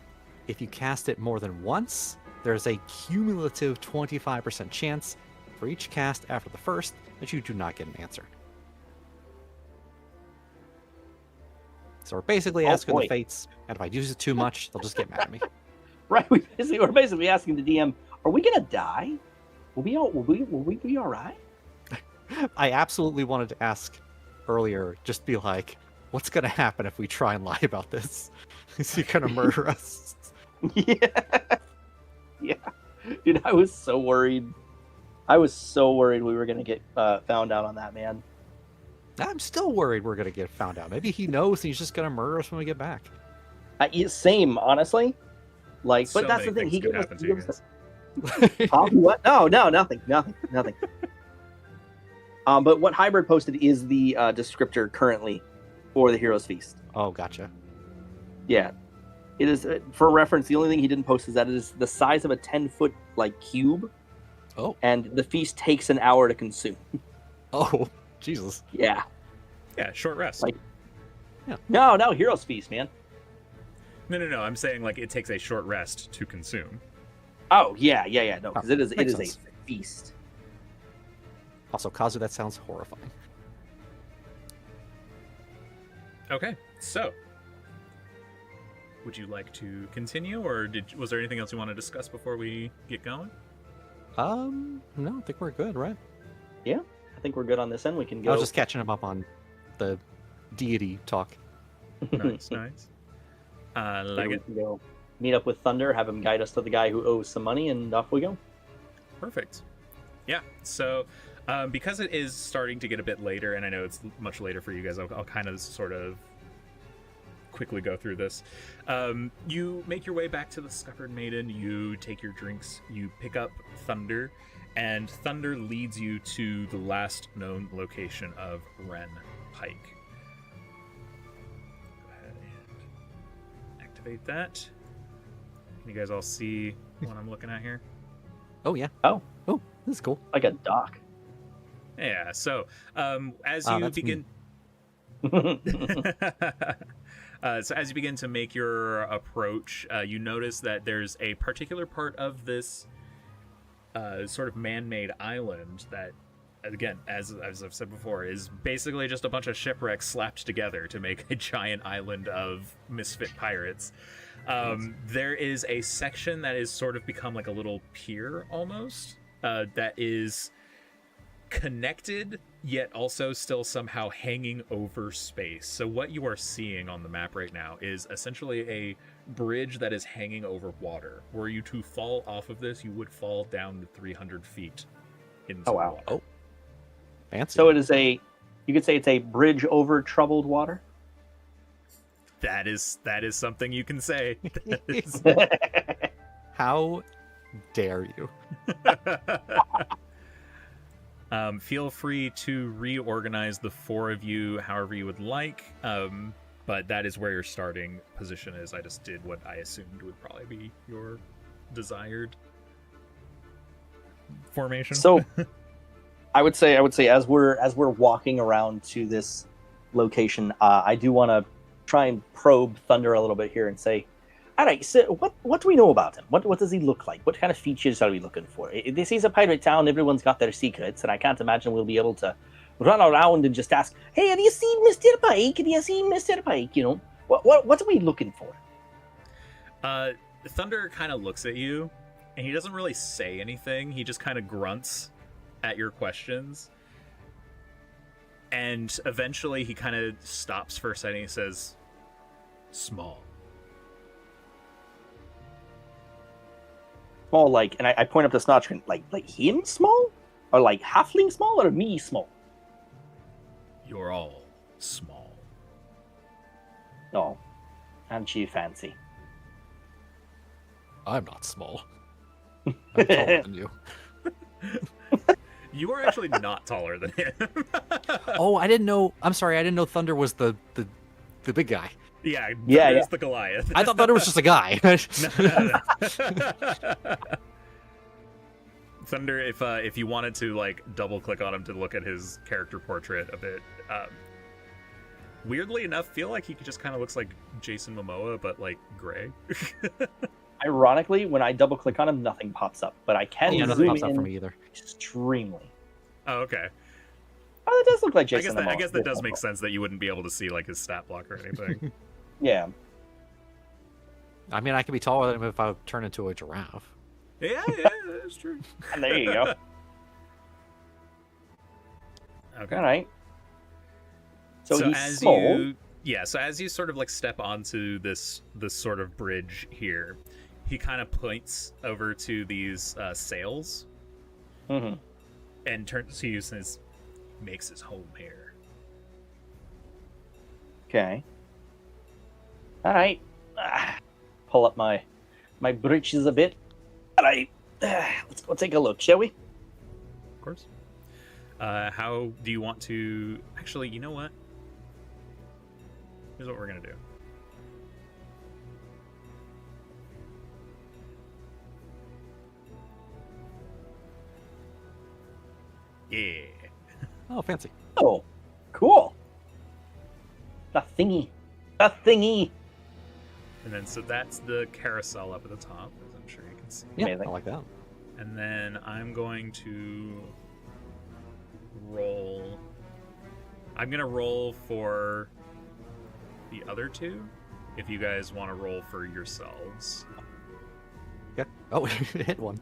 If you cast it more than once, there's a cumulative 25% chance for each cast after the first that you do not get an answer. So we're basically asking the fates, and if I use it too much, they'll just get mad at me. Right, we're basically asking the DM, are we gonna die? Will we be all right? I absolutely wanted to ask earlier, just be like, what's gonna happen if we try and lie about this? Is he gonna murder us? Yeah. Dude, I was so worried. We were gonna get found out on that, man. I'm still worried we're gonna get found out. Maybe he knows and he's just gonna murder us when we get back. Same, honestly. Like, but So that's the many thing. things could happen to you guys. What? No, nothing. But what Hybrid posted is the descriptor currently for the Hero's Feast. Oh, gotcha. Yeah, it is. For reference, the only thing he didn't post is that it is the size of a 10-foot like cube. Oh. And the feast takes an hour to consume. Oh, Jesus. Yeah. Yeah, short rest. Like, No, Hero's Feast, man. No. I'm saying like it takes a short rest to consume. Oh yeah. No, because it is Makes a sense. feast. Also, Kazu, that sounds horrifying. Okay, so would you like to continue, or was there anything else you want to discuss before we get going? No, I think we're good, right? Yeah, I think we're good on this end. We can go. I was just catching him up on the deity talk. Nice. Like we it. can go meet up with Thunder, have him guide us to the guy who owes some money, and off we go. Perfect. Yeah, so because it is starting to get a bit later, and I know it's much later for you guys, I'll kind of sort of quickly go through this. You make your way back to the Scuppered Maiden, you take your drinks, you pick up Thunder, and Thunder leads you to the last known location of Wren Pike. Go ahead and activate that. Can you guys all see what I'm looking at here? Oh, yeah. Oh, this is cool. like a dock. Yeah, so as you begin... So as you begin to make your approach, you notice that there's a particular part of this sort of man-made island that, again, as I've said before, is basically just a bunch of shipwrecks slapped together to make a giant island of misfit pirates. There is a section that is sort of become like a little pier almost, that is connected yet also still somehow hanging over space. So what you are seeing on the map right now is essentially a bridge that is hanging over water. Were you to fall off of this, you would fall down to 300 feet into the water. Oh, fancy. So it is you could say it's a bridge over troubled water. That is something you can say. That is- How dare you? Feel free to reorganize the four of you however you would like, but that is where your starting position is. I just did what I assumed would probably be your desired formation. So I would say as we're walking around to this location, I do want to try and probe Thunder a little bit here and say, all right, so what do we know about him? What does he look like? What kind of features are we looking for? This is a pirate town. Everyone's got their secrets, and I can't imagine we'll be able to run around and just ask, hey, have you seen Mr. Pike? Have you seen Mr. Pike? You know, what are we looking for? Thunder kind of looks at you, and he doesn't really say anything. He just kind of grunts at your questions. And eventually he kind of stops for a second. He says, small. Small, like, and I point up to Snotchkin, like him small? Or like halfling small, or me small? You're all small. Oh, aren't you fancy? I'm not small. I'm taller than you. You are actually not taller than him. Oh, I didn't know. I'm sorry, I didn't know Thunder was the big guy. Yeah, Yeah, Thunder's yeah. the Goliath. I thought Thunder was just a guy. No. Thunder, if you wanted to like double click on him to look at his character portrait a bit, weirdly enough, feel like he just kind of looks like Jason Momoa, but like gray. Ironically, when I double click on him, nothing pops up, but I can Yeah, nothing zoom pops up for in me either. extremely. Oh, okay. Oh, that does look like I Jason. guess that does make sense that you wouldn't be able to see like his stat block or anything. Yeah. I mean, I could be taller than him if I turn into a giraffe. Yeah, that's true. And there you go. Okay. All right. So he's as small. so as you sort of like step onto this sort of bridge here, he kind of points over to these sails Mm-hmm. and turns to you and says, "Makes his home here." Okay. All right. Pull up my breeches a bit. All right. Let's go take a look, shall we? Of course. How do you want to? Actually, you know what? Here's what we're gonna do. Yeah. Oh, fancy. Oh, cool. The thingy. The thingy. And then so that's the carousel up at the top, as I'm sure you can see. Yeah, Amazing. I like that. And then I'm going to roll. I'm gonna roll for the other two. If you guys want to roll for yourselves. Yeah. Oh, hit one.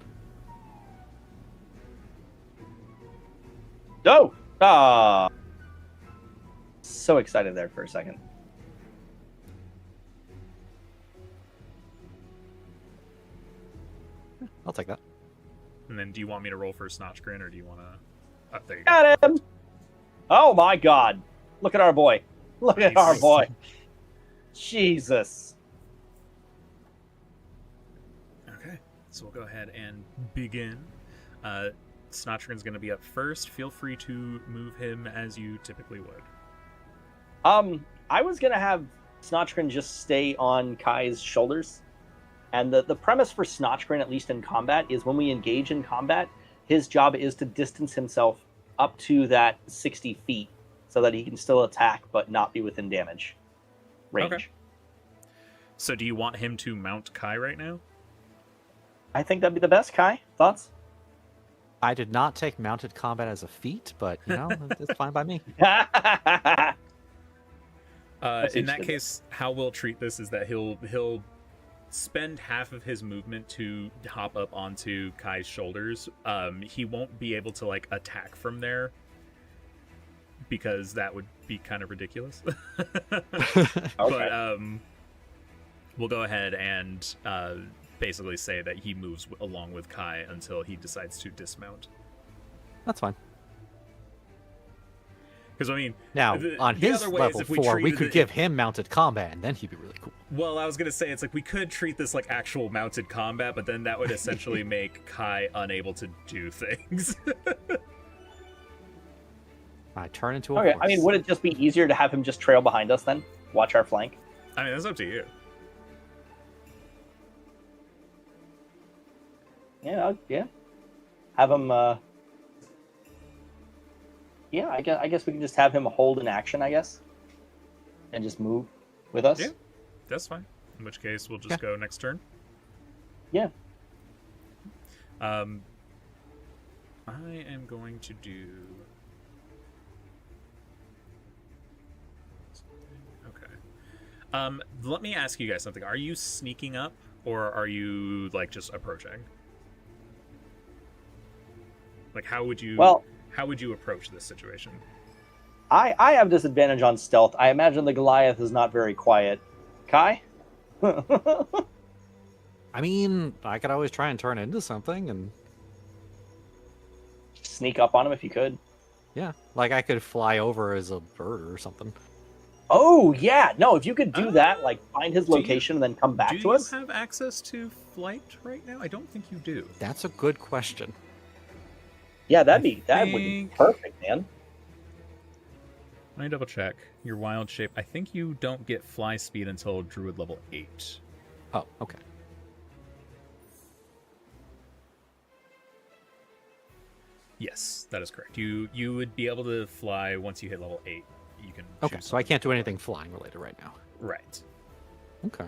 Oh! Ah! So excited there for a second. I'll take that. And then do you want me to roll for Snotchgrin or do you want to... there you go. Got him! Oh my god. Look at our boy. Look at our Nice. boy. Jesus. Okay, so we'll go ahead and begin. Snotchgrin's going to be up first. Feel free to move him as you typically would. I was gonna have Snotchgrin just stay on Kai's shoulders. And the premise for Snotchgrin, at least in combat, is when we engage in combat, his job is to distance himself up to that 60 feet so that he can still attack but not be within damage range. Okay. So do you want him to mount Kai right now? I think that'd be the best, Kai. Thoughts? I did not take mounted combat as a feat, but you know, it's fine by me. In that case, how we'll treat this is that he'll spend half of his movement to hop up onto Kai's shoulders. He won't be able to like attack from there because that would be kind of ridiculous. Okay. But we'll go ahead and basically say that he moves along with Kai until he decides to dismount. That's fine. Because I mean, Now, on the his other way is level if we 4, we treated could it- give him mounted combat, and then he'd be really cool. Well, I was gonna say it's like we could treat this like actual mounted combat, but then that would essentially make Kai unable to do things. I turn into a Okay, horse. I mean, would it just be easier to have him just trail behind us then? Watch our flank? I mean, that's up to you. Yeah. Have him, yeah, I guess we can just have him hold in action, I guess. And just move with us. Yeah. That's fine. In which case, we'll just go next turn. Yeah. I am going to do. Okay. Let me ask you guys something. Are you sneaking up, or are you like just approaching? Like, how would you? Well, how would you approach this situation? I have disadvantage on stealth. I imagine the Goliath is not very quiet. Kai? I mean, I could always try and turn into something, and Sneak up on him if you could. yeah, like I could fly over as a bird or something. Oh, yeah. No, if you could do that, like find his do you- location and then come back Do to you us. have access to flight right now? I don't think you do. That's a good question. Yeah, that would be think- perfect, man. Let me double check. Your wild shape. I think you don't get fly speed until druid level 8. Oh, okay. Yes, that is correct. You would be able to fly once you hit level 8. You can Okay, choose so I can't do anything flying related right now. Right. Okay.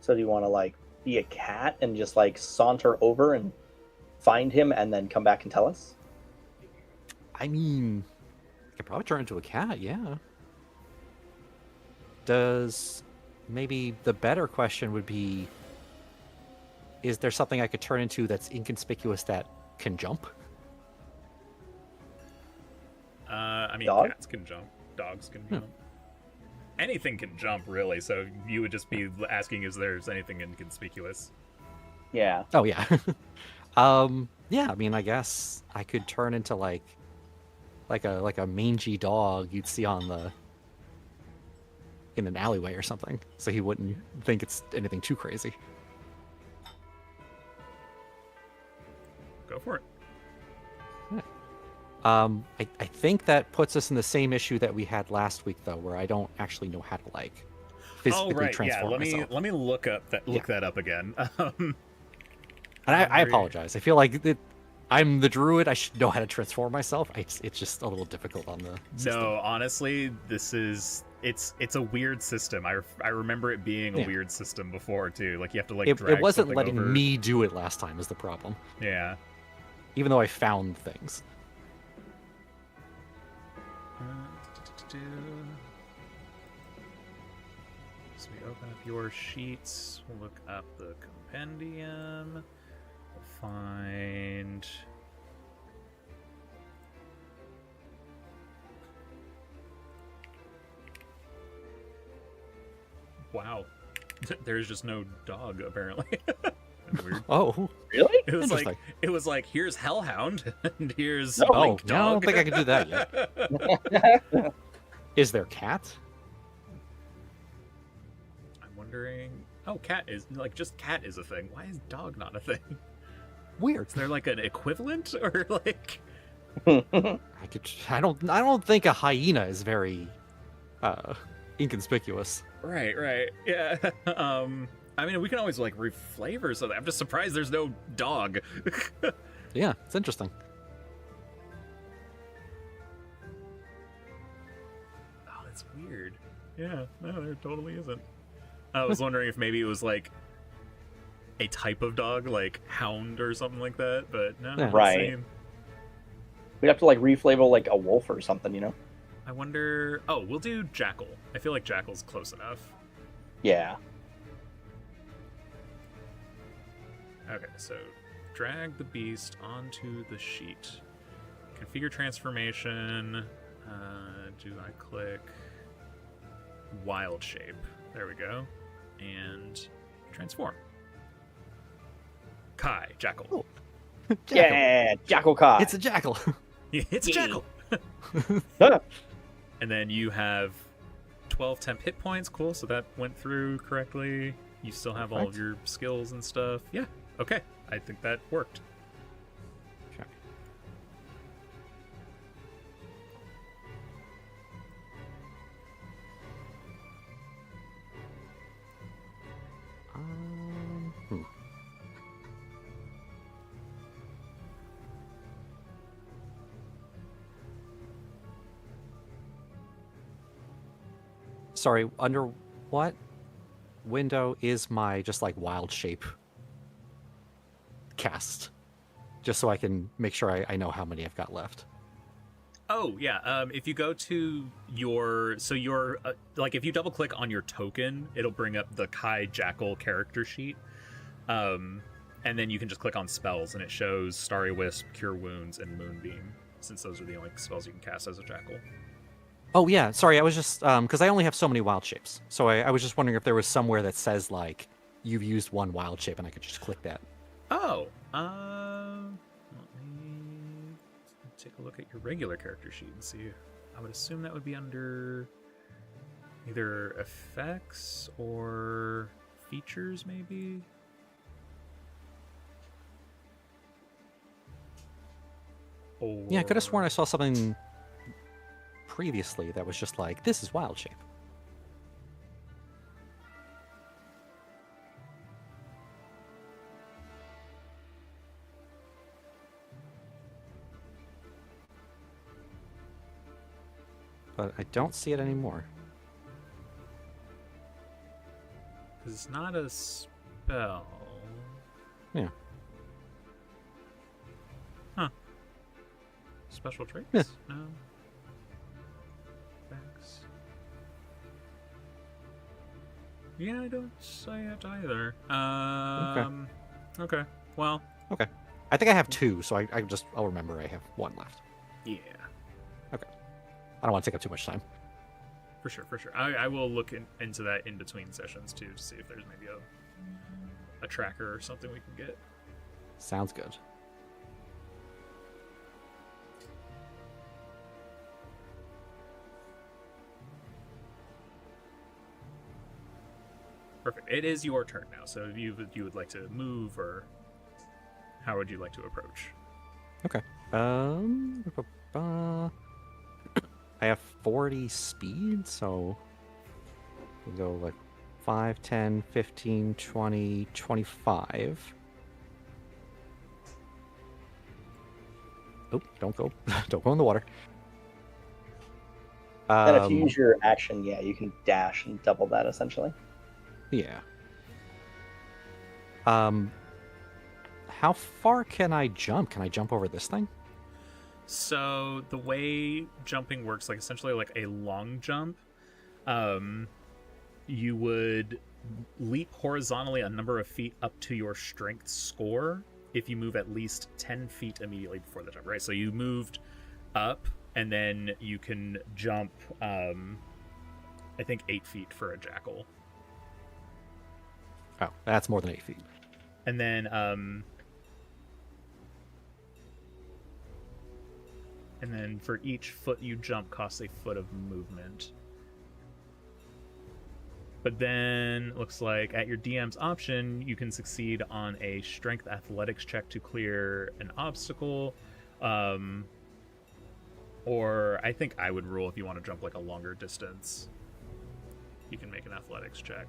So do you want to like be a cat and just like saunter over and find him and then come back and tell us? I mean, I could probably turn into a cat, yeah. Does maybe the better question would be, is there something I could turn into that's inconspicuous that can jump? I mean, Dog? cats can jump. Dogs can jump. Anything can jump, really. So you would just be asking, is there's anything inconspicuous? Yeah. Oh yeah. Yeah, I mean, I guess I could turn into like a mangy dog you'd see in an alleyway or something, so he wouldn't think it's anything too crazy. Go for it. I think that puts us in the same issue that we had last week, though, where I don't actually know how to like physically Oh right, yeah. transform Let myself. me look that up again. And I apologize. I feel like I'm the druid. I should know how to transform myself. It's just a little difficult on the system. No, honestly, it's a weird system. I remember it being a weird system before too. Like you have to like drag it wasn't something letting over. me do it last time is the problem. Yeah. Even though I found things. So we open up your sheets. We'll look up the compendium. We'll find. Wow. There's just no dog, apparently. That's weird. Oh, Really? It was like here's Hellhound and here's No. Blink no, I don't Dog. think I can do that yet. Is there cat? I'm wondering. Oh, cat is like just cat is a thing. Why is dog not a thing? Weird. Is there like an equivalent or like? I don't think a hyena is very inconspicuous. Right. Yeah. I mean, we can always like reflavor so that I'm just surprised there's no dog. Yeah, it's interesting. Oh, that's weird. Yeah, no, there totally isn't. I was wondering if maybe it was like a type of dog, like hound or something like that, but no, Yeah. not the Right. same. We'd have to like reflavor like a wolf or something, you know? I wonder. Oh, we'll do jackal. I feel like jackal's close enough. Yeah. Okay, so drag the beast onto the sheet. Configure transformation. Do I click wild shape? There we go. And transform. Kai, jackal. Jackal. Yeah, Jackal Kai. It's a jackal. It's a jackal. Huh. And then you have 12 temp hit points. Cool, so that went through correctly. You still have all of Perfect. your skills and stuff. Yeah, okay. I think that worked. Okay. Hmm. Sorry, under what window is my just like wild shape cast? Just so I can make sure I know how many I've got left. Oh yeah. If you go to your like if you double click on your token, it'll bring up the Kai Jackal character sheet, and then you can just click on spells, and it shows Starry Wisp, Cure Wounds, and Moonbeam, since those are the only spells you can cast as a jackal. Oh yeah, sorry, I was just because I only have so many wild shapes, so I was just wondering if there was somewhere that says like you've used one wild shape, and I could just click that. Oh, let me take a look at your regular character sheet and see. I would assume that would be under either effects or features, maybe. Or... Yeah, I could have sworn I saw something previously that was just like, this is wild shape. But I don't see it anymore. It's not a spell. Yeah. Huh. Special traits? Yeah. No. Thanks. Yeah, I don't say it either. Okay. Well. Okay. I think I have 2, so I'll remember I have 1 left. Yeah. Okay. I don't want to take up too much time. For sure. I will look into that in between sessions too to see if there's maybe a tracker or something we can get. Sounds good. Perfect. It is your turn now, so if you would like to move, or how would you like to approach? Okay. I have 40 speed, so we can go like 5, 10, 15, 20, 25. Oh, don't go. Don't go in the water. Then if you use your action, yeah, you can dash and double that essentially. Yeah. How far can I jump? Can I jump over this thing? So the way jumping works, like essentially like a long jump, you would leap horizontally a number of feet up to your strength score if you move at least 10 feet immediately before the jump, right? So you moved up, and then you can jump, I think 8 feet for a jackal. Oh, that's more than 8 feet. And then for each foot you jump costs a foot of movement. But then it looks like at your DM's option, you can succeed on a strength athletics check to clear an obstacle. Or I think I would rule if you want to jump like a longer distance, you can make an athletics check.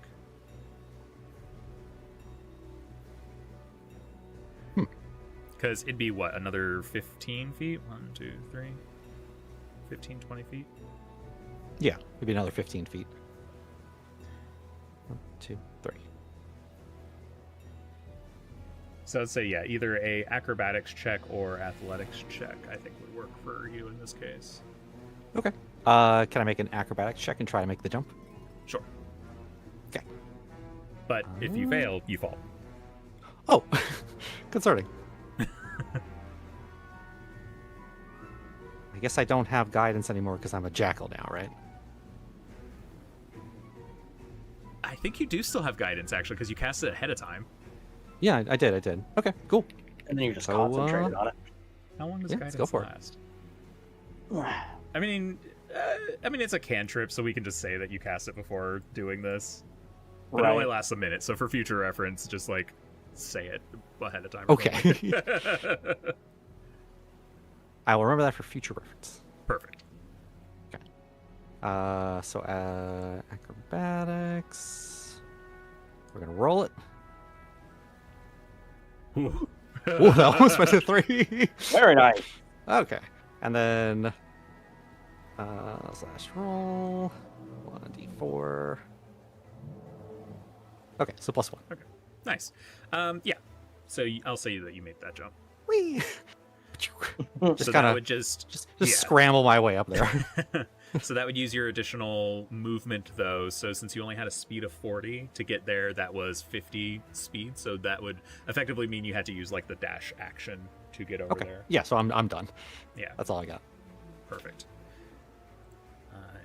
Because it'd be, what, another 15 feet? 1, 2, 3. 15, 20 feet? Yeah, it'd be another 15 feet. 1, 2, 3. So I'd say, yeah, either a acrobatics check or athletics check, I think would work for you in this case. Okay. Can I make an acrobatics check and try to make the jump? Sure. Okay. But if you fail, you fall. Oh, concerning. I guess I don't have guidance anymore because I'm a jackal now, right? I think you do still have guidance, actually, because you cast it ahead of time. Yeah, I did. Okay, cool. And then you just So, concentrated on it. How long does Yeah, guidance let's go for it. last? I mean, it's a cantrip, so we can just say that you cast it before doing this. But it only lasts a minute, so for future reference, just, like, say it ahead of time. Okay. I will remember that for future reference. Perfect. Okay. So acrobatics. We're gonna roll it. Ooh. Oh, that almost went to 3. Very nice. Okay, and then slash roll 1d4. Okay, so +1. Okay, nice. Yeah. So I'll say that you made that jump. Whee! Just So kind that of would just yeah. Scramble my way up there. So that would use your additional movement, though. So since you only had a speed of 40 to get there, that was 50 speed. So that would effectively mean you had to use like the dash action to get over there. Yeah, so I'm done. Yeah, That's all I got. perfect.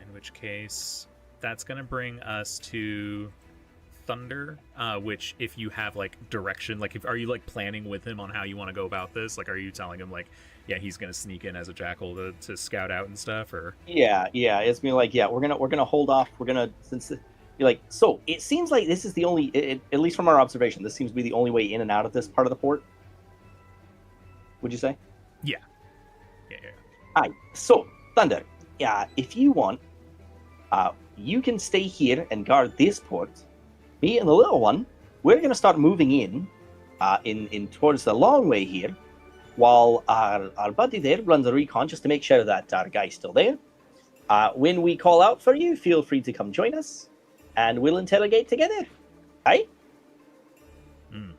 In which case, that's gonna bring us to Thunder. Which, if you have like direction, like are you like planning with him on how you want to go about this? Like, are you telling him like, yeah, he's gonna sneak in as a jackal to scout out and stuff, or? Yeah. It's been like, yeah, we're gonna hold off. We're gonna you're like, so it seems like this is the only, at least from our observation, this seems to be the only way in and out of this part of the port. Would you say? Yeah. Yeah. Aye. So, Thunder, yeah, if you want, you can stay here and guard this port. Me and the little one, we're gonna start moving in towards the long way here, while our buddy there runs a recon just to make sure that our guy's still there. When we call out for you, feel free to come join us, and we'll interrogate together. Aye? Mm.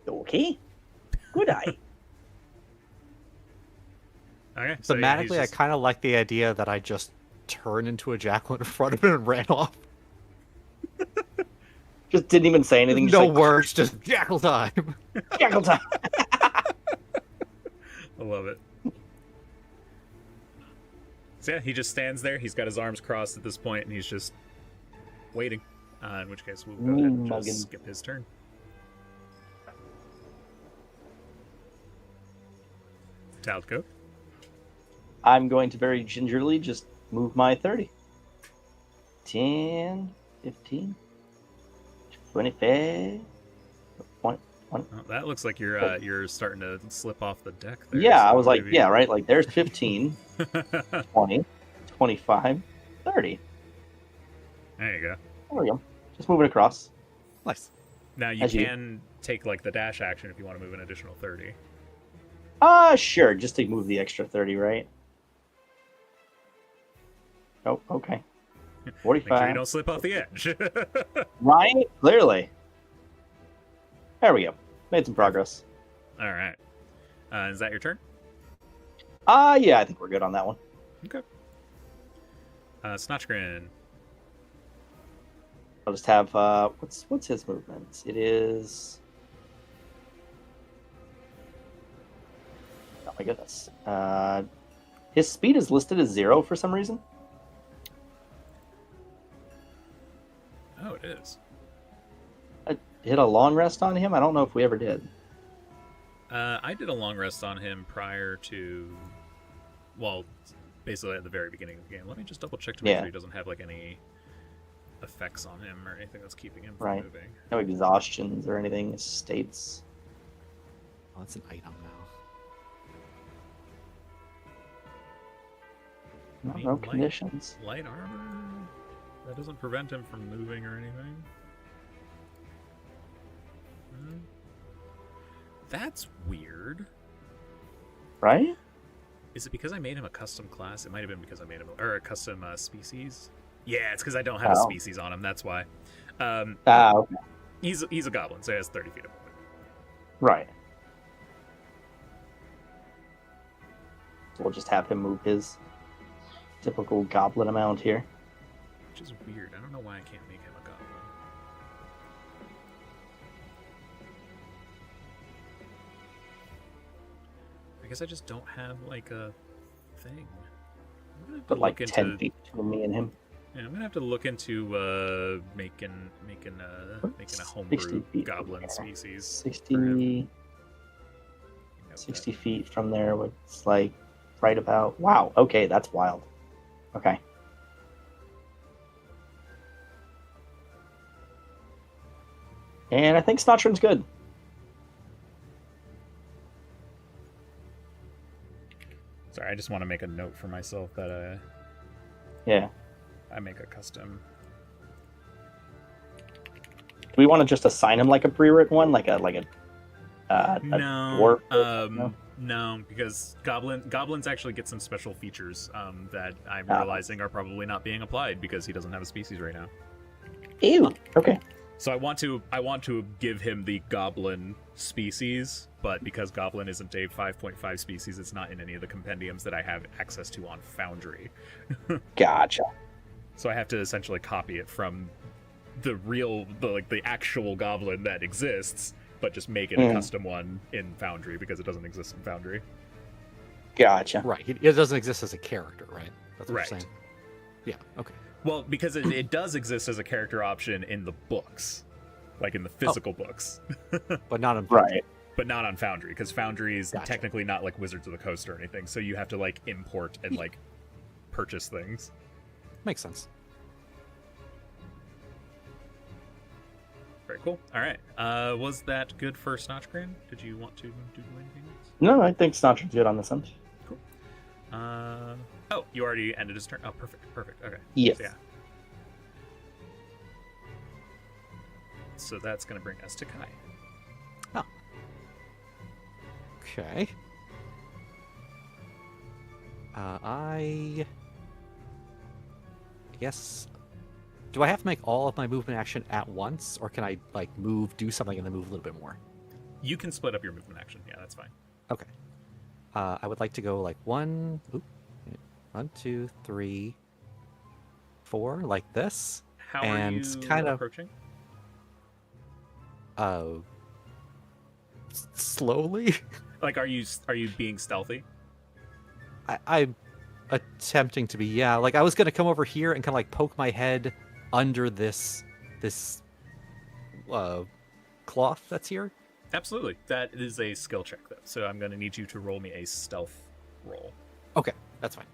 Okay. Good eye. Okay. So yeah, he's Thematically, just- I kind of like the idea that I just turned into a jackal in front of him and ran off. Just didn't even say anything. No Just words, just jackal time. like, jackal time. I love it. So yeah, he just stands there. He's got his arms crossed at this point, and he's just waiting. In which case, we'll go ahead and Muggin. just skip his turn. Talco. I'm going to very gingerly just move my 30. 10, 15, 25, 20. Oh, that looks like you're starting to slip off the deck there. Yeah, so I was like, maybe- yeah, right? Like, there's 15, 20, 25, 30. There you go. There we go. Just moving across. Nice. Now you As you- can take like the dash action if you want to move an additional 30. Sure. Just to move the extra 30, right? Oh, okay. Make 45. sure you don't slip off the edge. Right? Clearly. There we go. Made some progress. All right. Is that your turn? Yeah, I think we're good on that one. Okay. Snotchgrin. I'll just have what's his movement? It is. Oh my goodness. His speed is listed as 0 for some reason. Oh, it is. I hit a long rest on him. I don't know if we ever did. I did a long rest on him prior to, well, basically at the very beginning of the game. Let me just double check to make Yeah. sure he doesn't have like any effects on him or anything that's keeping him from Right. moving. No exhaustions or anything. It states. Oh, that's an item now. Any No light- conditions. Light armor? That doesn't prevent him from moving or anything. Hmm. That's weird. Right? Is it because I made him a custom class? It might have been because I made him a custom species. Yeah, it's because I don't have a Oh. species on him. That's why. Okay. He's a goblin, so he has 30 feet of movement. Right. So we'll just have him move his typical goblin amount here. Which is weird. I don't know why I can't make him a goblin. I guess I just don't have like a thing. I'm gonna have to But like look 10 into, feet between me and him. yeah, I'm gonna have to look into making a homebrew 60 feet goblin from there. species. 60, Note 60 feet from there, it's like right about. Wow. Okay, that's wild. Okay. And I think Snotchrin's good. Sorry, I just want to make a note for myself that Yeah. I make a custom. Do we want to just assign him like a pre-written one, like a No, dwarf? No? no, because goblins actually get some special features that I'm Ah. realizing are probably not being applied because he doesn't have a species right now. Ew. Okay. So I want to give him the goblin species, but because goblin isn't a 5.5 species, it's not in any of the compendiums that I have access to on Foundry. Gotcha. So I have to essentially copy it from the actual goblin that exists, but just make it a custom one in Foundry because it doesn't exist in Foundry. Gotcha. Right. It doesn't exist as a character, right? That's what Right. you're saying. Yeah. Okay. Well, because it does exist as a character option in the books, like in the physical books, But not in Right. but not on Foundry, because Foundry is Gotcha. technically not like Wizards of the Coast or anything, so you have to like import and like purchase things. Makes sense. Very cool. All right. Was that good for Snotchgrin? Did you want to do anything else? No, I think Snotcher's good on this one. Cool. Oh, you already ended his turn. Oh, perfect. Okay. Yes. So, yeah. So that's gonna bring us to Kai. Okay. I guess. Do I have to make all of my movement action at once, or can I like move, do something, and then move a little bit more? You can split up your movement action. Yeah, that's fine. Okay. I would like to go like 1, 2, 3, 4, like this. How And are you kind of- approaching? Slowly. Like, are you being stealthy? I'm attempting to be, yeah. Like I was gonna come over here and kind of like poke my head under this cloth that's here. Absolutely. That is a skill check, though. So I'm going to need you to roll me a stealth roll. Okay, that's fine.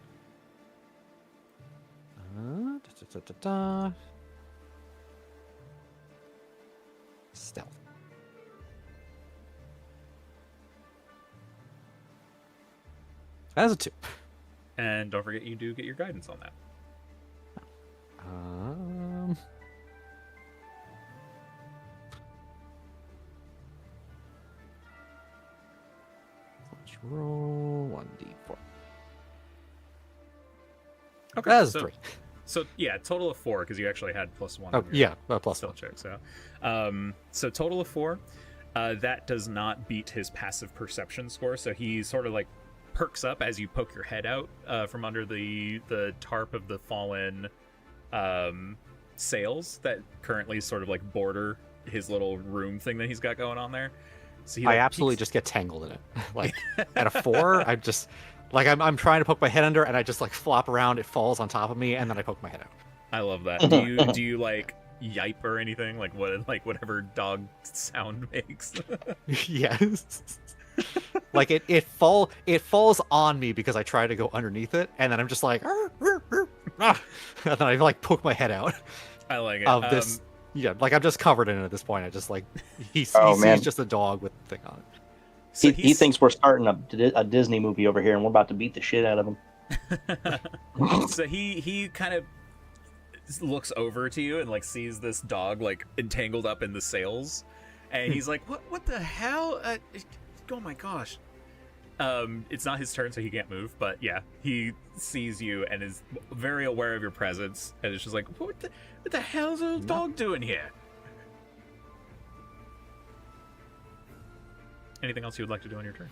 Stealth. That is a 2. And don't forget, you do get your guidance on that. Let's roll 1d4. Okay. That is so, 3. So, yeah, total of 4, because you actually had +1. Oh, on your yeah, plus stealth 1. check. So total of 4. That does not beat his passive perception score. So he sort of like perks up as you poke your head out from under the tarp of the fallen sails that currently sort of like border his little room thing that he's got going on there. So he, I like, absolutely peeks- just get tangled in it. Like at a 4, I'm just like I'm trying to poke my head under, and I just like flop around. It falls on top of me, and then I poke my head out. I love that. Do you like yipe or anything like whatever dog sound makes? Yes. Like it falls on me because I try to go underneath it, and then I'm just like, "Arr, arr, arr, ah," and then I like poke my head out I like it. of this. Yeah, like I'm just covered in it at this point. I just like he Oh, man. sees just a dog with the thing on it. So He thinks we're starting a Disney movie over here, and we're about to beat the shit out of him. So he kind of looks over to you and like sees this dog like entangled up in the sails, and he's like, "What the hell? Oh my gosh!" It's not his turn, so he can't move. But yeah, he sees you and is very aware of your presence, and it's just like, "What the hell is a little dog doing here?" Anything else you would like to do on your turn?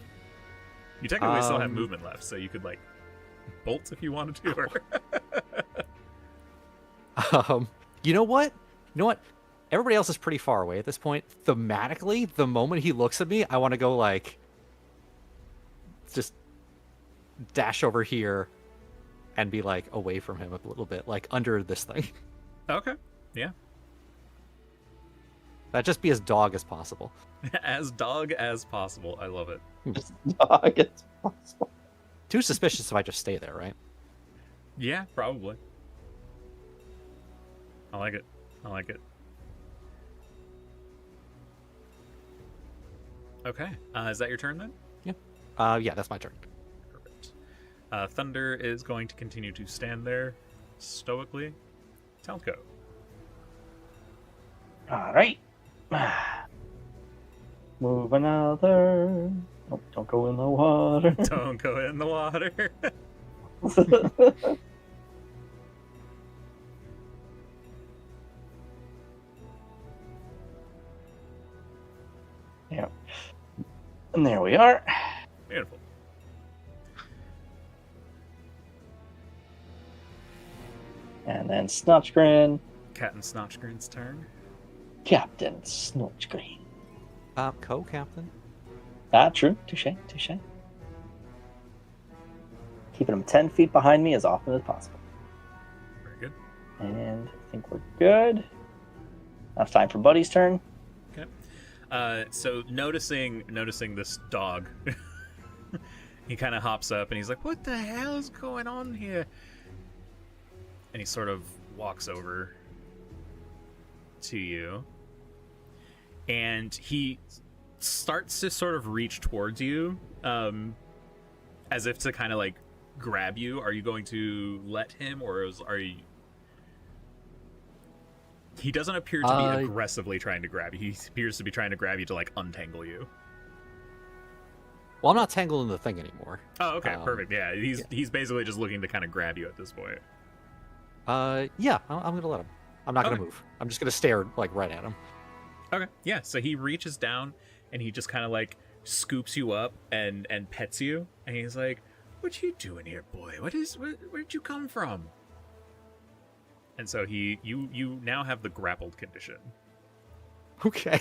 You technically still have movement left, so you could like bolt if you wanted to. Or... You know what? Everybody else is pretty far away at this point. Thematically, the moment he looks at me, I want to go like, just dash over here, and be like away from him a little bit, like under this thing. Okay. Yeah. That just be as dog as possible. As dog as possible. I love it. Dog, it's possible. Too suspicious if I just stay there, right? Yeah, probably. I like it. Okay. Is that your turn then? Yeah, that's my turn. Perfect. Thunder is going to continue to stand there stoically. Telco. All right. Move another. Oh, don't go in the water. Don't go in the water. Yeah. And there we are. Beautiful. And then Snotchgrin. Captain Snotchgrin's turn. Captain Snotchgrin. Co-captain. True. Touche. Keeping him 10 feet behind me as often as possible. Very good. And I think we're good. Now it's time for Buddy's turn. Okay. So noticing this dog, he kind of hops up and he's like, "What the hell is going on here?" And he sort of walks over to you, and he starts to sort of reach towards you, as if to kind of like grab you. Are you going to let him, or are you? He doesn't appear to be aggressively trying to grab you. He appears to be trying to grab you to like untangle you. Well, I'm not tangled in the thing anymore. Oh, okay, perfect. Yeah, he's basically just looking to kind of grab you at this point. Yeah, I'm gonna let him. I'm not gonna move. I'm just gonna stare like right at him. Okay, yeah. So he reaches down and he just kind of like scoops you up and pets you, and he's like, "What you doing here, boy? Where'd you come from?" And so you now have the grappled condition. Okay.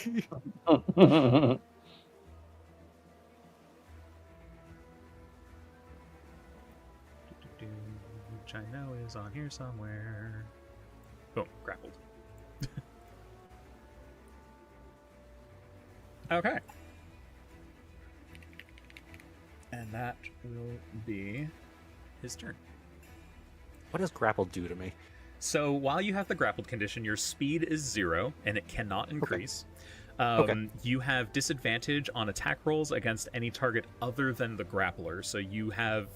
Which I know is on here somewhere. Boom, grappled. Okay. And that will be his turn. What does grapple do to me? So while you have the grappled condition, your speed is 0 and it cannot increase. Okay. You have disadvantage on attack rolls against any target other than the grappler, so you have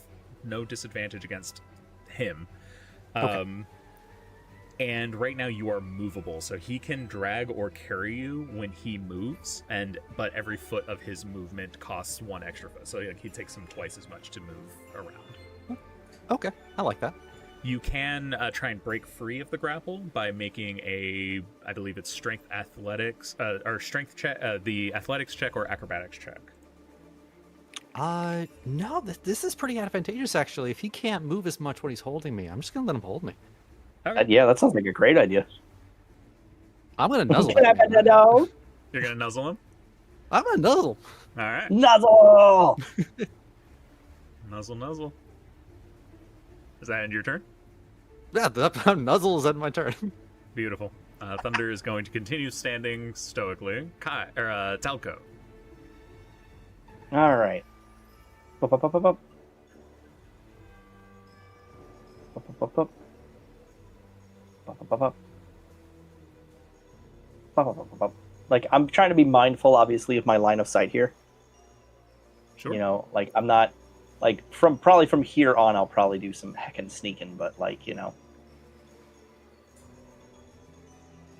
no disadvantage against him. And right now you are movable, so he can drag or carry you when he moves, but every foot of his movement costs 1 extra foot, so like, he takes him twice as much to move around. Okay, I like that. You can try and break free of the grapple by making I believe it's strength athletics, or strength check, the athletics check or acrobatics check. No, this is pretty advantageous actually. If he can't move as much when he's holding me, I'm just gonna let him hold me. Okay. Yeah, that sounds like a great idea. I'm gonna nuzzle Can I him. pet that dog? You're gonna nuzzle him? I'm gonna nuzzle. All right. Nuzzle! Nuzzle. Does that end your turn? Yeah, the nuzzle is at my turn. Beautiful. Thunder is going to continue standing stoically. Talco. All right. Up, up, up, up, up. Up, up, up, up. Up, up, up, up. Up, up, up, up, up. Like, I'm trying to be mindful, obviously, of my line of sight here. Sure. You know, like, I'm not, like, probably from here on, I'll probably do some heckin' sneaking, but, like, you know.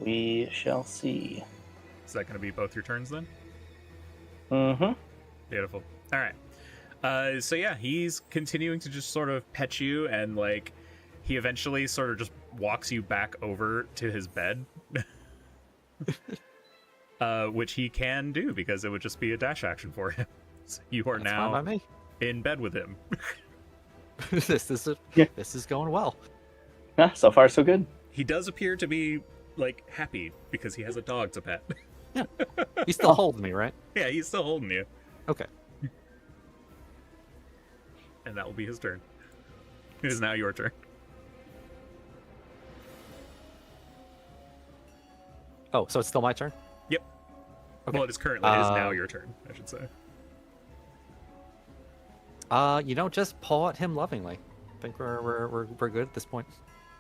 We shall see. Is that going to be both your turns then? Mm-hmm. Beautiful. All right. So yeah, he's continuing to just sort of pet you, and like he eventually sort of just walks you back over to his bed, which he can do because it would just be a dash action for him. So you are That's now fine by me. in bed with him. This is going well. Yeah, so far so good. He does appear to be like happy because he has a dog to pet. He's still holding me, right? Yeah, he's still holding you, Okay. and that will be his turn. It is now your turn. Oh, so it's still my turn? Yep. Okay. Well, it is currently. It is now your turn, I should say. Just paw at him lovingly. I think we're good at this point.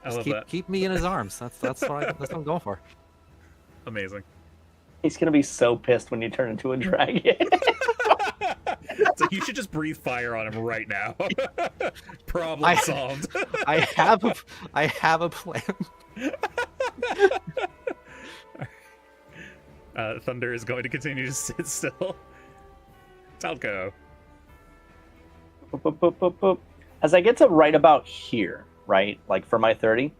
I Just love that. keep me in his arms. That's what I'm going for. Amazing. He's gonna be so pissed when you turn into a dragon. So you should just breathe fire on him right now. Problem solved. I have a plan. Thunder is going to continue to sit still. Talco. Boop, boop, boop, boop. As I get to right about here, right, like for my 30,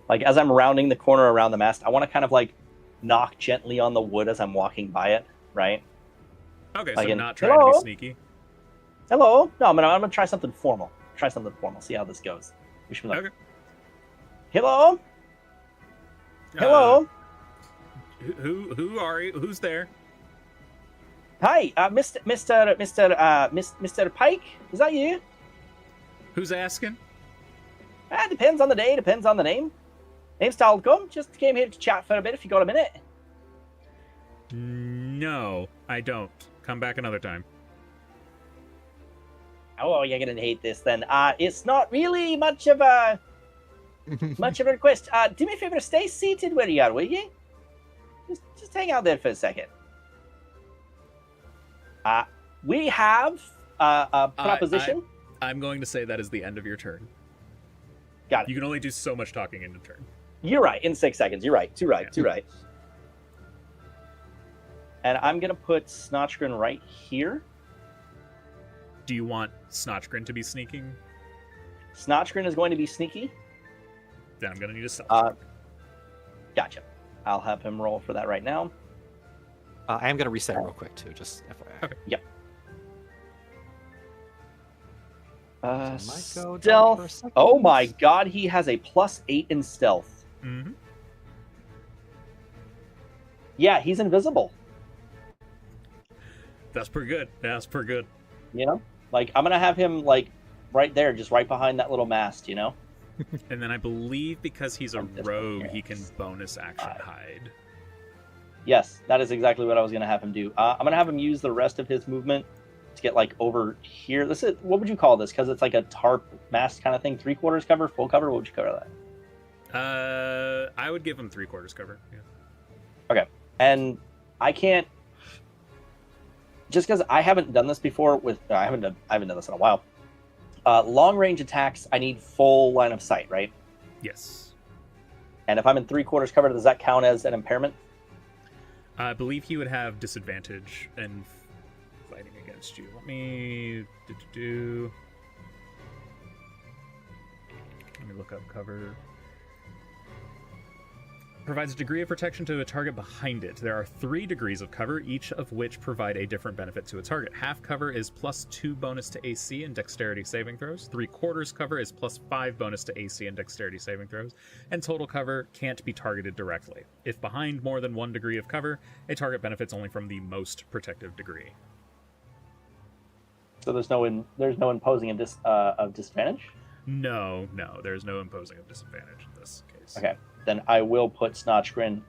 like as I'm rounding the corner around the mast, I want to kind of like knock gently on the wood as I'm walking by it, right? Okay, Like so in, not trying to hello? be sneaky. Hello? No, I'm gonna try something formal. See how this goes. We should be like, Okay. hello? Hello? Who are you? Who's there? Hi, Mr. Pike? Is that you? Who's asking? Depends on the day, depends on the name. Name's Talcum. Just came here to chat for a bit if you got a minute. No, I don't. Come back another time. Oh, you're gonna hate this then. It's not really much of a request. Do me a favor, stay seated where you are, will you? Just hang out there for a second. We have a proposition. I'm going to say that is the end of your turn. Got it. You can only do so much talking in a turn. You're right. In 6 seconds. You're right. Too right. Too right. And I'm gonna put Snotchgrin right here. Do you want Snotchgrin to be sneaking? Snotchgrin is going to be sneaky. Then I'm going to need a stealth check. Gotcha. I'll have him roll for that right now. I am going to reset real quick, too, just FYI. Okay. Yep. So I might go down for a Stealth. second. Oh my god, he has a +8 in stealth. Mm-hmm. Yeah, he's invisible. That's pretty good. That's pretty good. You know? Like, I'm gonna have him, like, right there, just right behind that little mast, you know? And then I believe because he's a From this rogue, one, he can yes. bonus action hide. Yes, that is exactly what I was gonna have him do. I'm gonna have him use the rest of his movement to get, like, over here. This is, what would you call this? Because it's like a tarp mast kind of thing. 3/4 cover, full cover? What would you cover that? I would give him 3/4 cover. Yeah. Okay. And I can't, just because I haven't done this before with, I haven't done this in a while. Long range attacks, I need full line of sight, right? Yes. And if I'm in 3/4 cover, does that count as an impairment? I believe he would have disadvantage in fighting against you. Let me Let me look up cover. Provides a degree of protection to a target behind it. There are 3 degrees of cover, each of which provide a different benefit to a target. Half cover is +2 bonus to AC and dexterity saving throws. 3/4 cover is +5 bonus to AC and dexterity saving throws. And total cover can't be targeted directly. If behind more than 1 degree of cover, a target benefits only from the most protective degree. So there's no imposing of disadvantage? No, there's no imposing of disadvantage in this case. Okay. Then I will put Snotchgrin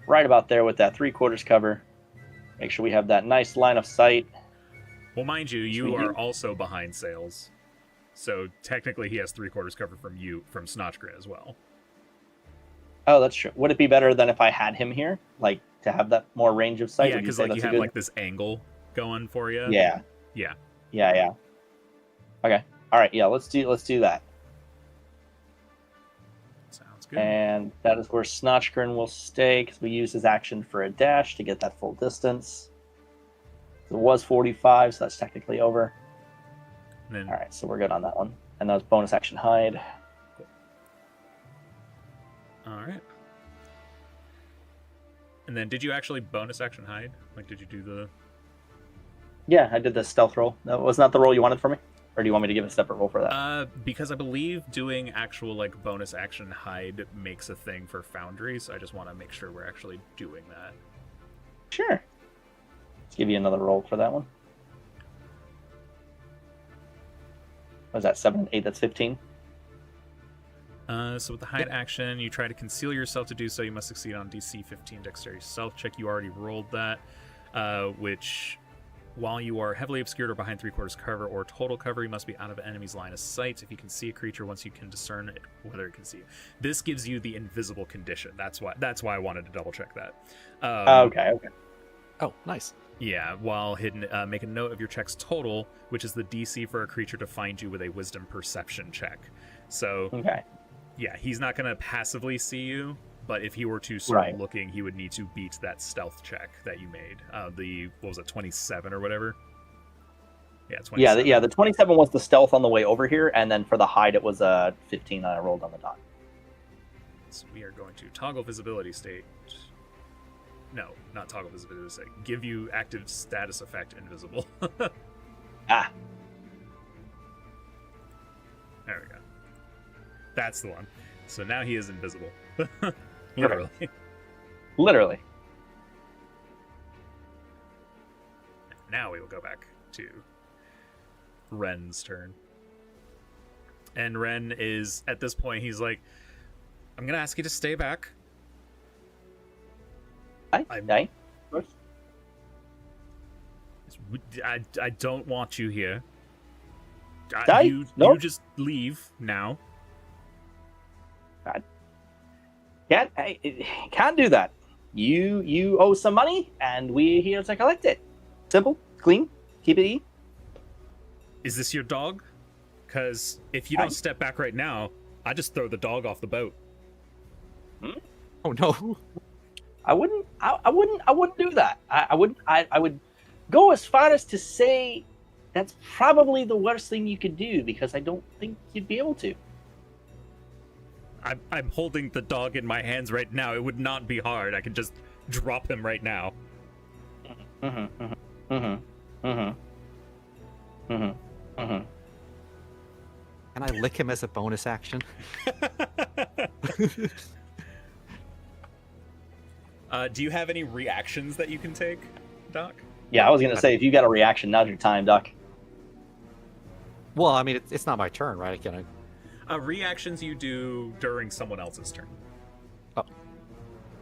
right about there with that 3/4 cover. Make sure we have that nice line of sight. Well, mind you, you are also behind Sails. So technically he has 3/4 cover from Snotchgrin as well. Oh, that's true. Would it be better than if I had him here? Like, to have that more range of sight? Yeah, Would because say like you that's a have good... like this angle going for you. Yeah. Yeah. Yeah. Okay. All right. Yeah. Let's do that. Sounds good. And that is where Snotchgrin will stay because we use his action for a dash to get that full distance. So it was 45, so that's technically over. And then, All right. So we're good on that one. And that was bonus action hide. all right. And then did you actually bonus action hide? Like, did you do the... Yeah, I did the stealth roll. That was not the roll you wanted for me? Or do you want me to give a separate roll for that? Because I believe doing actual like bonus action hide makes a thing for Foundry, so I just want to make sure we're actually doing that. Sure. Let's give you another roll for that one. What was that, 7 and 8? That's 15. So with the hide action, you try to conceal yourself. To do so, you must succeed on DC 15 Dexterity Stealth check. You already rolled that, which, while you are heavily obscured or behind 3/4 cover or total cover, you must be out of an enemy's line of sight. If you can see a creature, once you can discern it, whether it can see you. This gives you the invisible condition. That's why I wanted to double check that. Okay. Oh, nice. Yeah, while hidden, make a note of your check's total, which is the DC for a creature to find you with a Wisdom Perception check. So, Okay. yeah, he's not going to passively see you, but if he were to start Right. looking, he would need to beat that stealth check that you made. What was it, 27 or whatever? Yeah, 27. Yeah, the 27 was the stealth on the way over here, and then for the hide, it was a 15 that I rolled on the dot. So we are going to toggle visibility state. No, not toggle visibility state. Give you active status effect invisible. Ah. There we go. That's the one. So now he is invisible. Literally. Literally. Now we will go back to Ren's turn. And Ren is, at this point, he's like, I'm going to ask you to stay back. I don't want you here. No. You just leave now. Can't do that. You owe some money, and we're here to collect it. Simple. clean. Keep it E. Is this your dog? Because if you don't step back right now, I just throw the dog off the boat. Oh no. I wouldn't do that. I would go as far as to say that's probably the worst thing you could do, because I don't think you'd be able to. I'm holding the dog in my hands right now. It would not be hard. I could just drop him right now. Can I lick him as a bonus action? Do you have any reactions that you can take, Doc? Yeah, I was gonna say, if you got a reaction, now's your time, Doc. Well, I mean, it's not my turn, right? Can I? Reactions you do during someone else's turn. Oh.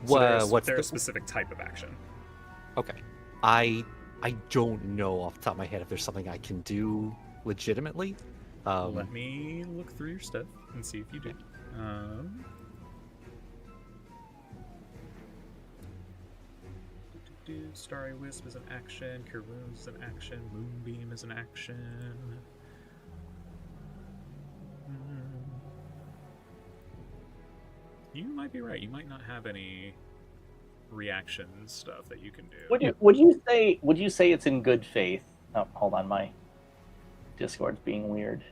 So What's they're the... a specific type of action. Okay. I don't know off the top of my head if there's something I can do legitimately. Let me look through your stuff and see if you do. Starry Wisp is an action. Cure Wounds is an action. Moonbeam is an action. You might be right. You might not have any reaction stuff that you can do. Would you say it's in good faith? Oh, hold on, my Discord's being weird.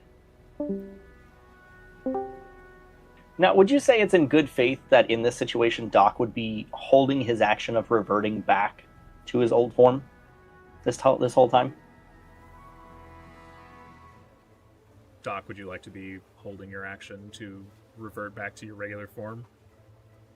Now, would you say it's in good faith that in this situation, Doc would be holding his action of reverting back to his old form this whole time? Doc, would you like to be holding your action to revert back to your regular form?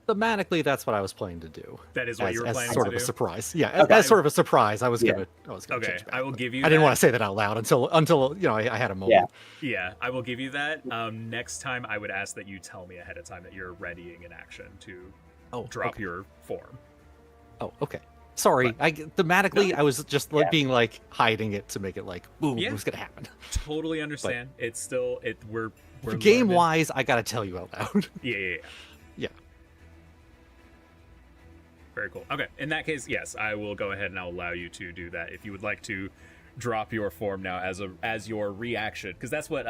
Thematically, that's what I was planning to do. That is what you were planning as sort to of do? a surprise. Yeah, Okay. as sort of a surprise. I was gonna Okay, change back, I will but give you I didn't that. want to say that out loud until I had a moment. Yeah, I will give you that. Next time, I would ask that you tell me ahead of time that you're readying an action to drop your form. Oh, okay. Sorry, thematically, No. I was just being like hiding it to make it like, boom, what's gonna happen? Totally understand. It's still we're game learning. wise, I gotta tell you out loud. Yeah. Yeah. Very cool. Okay, in that case, yes, I will go ahead and I'll allow you to do that if you would like to drop your form now as your reaction, because that's what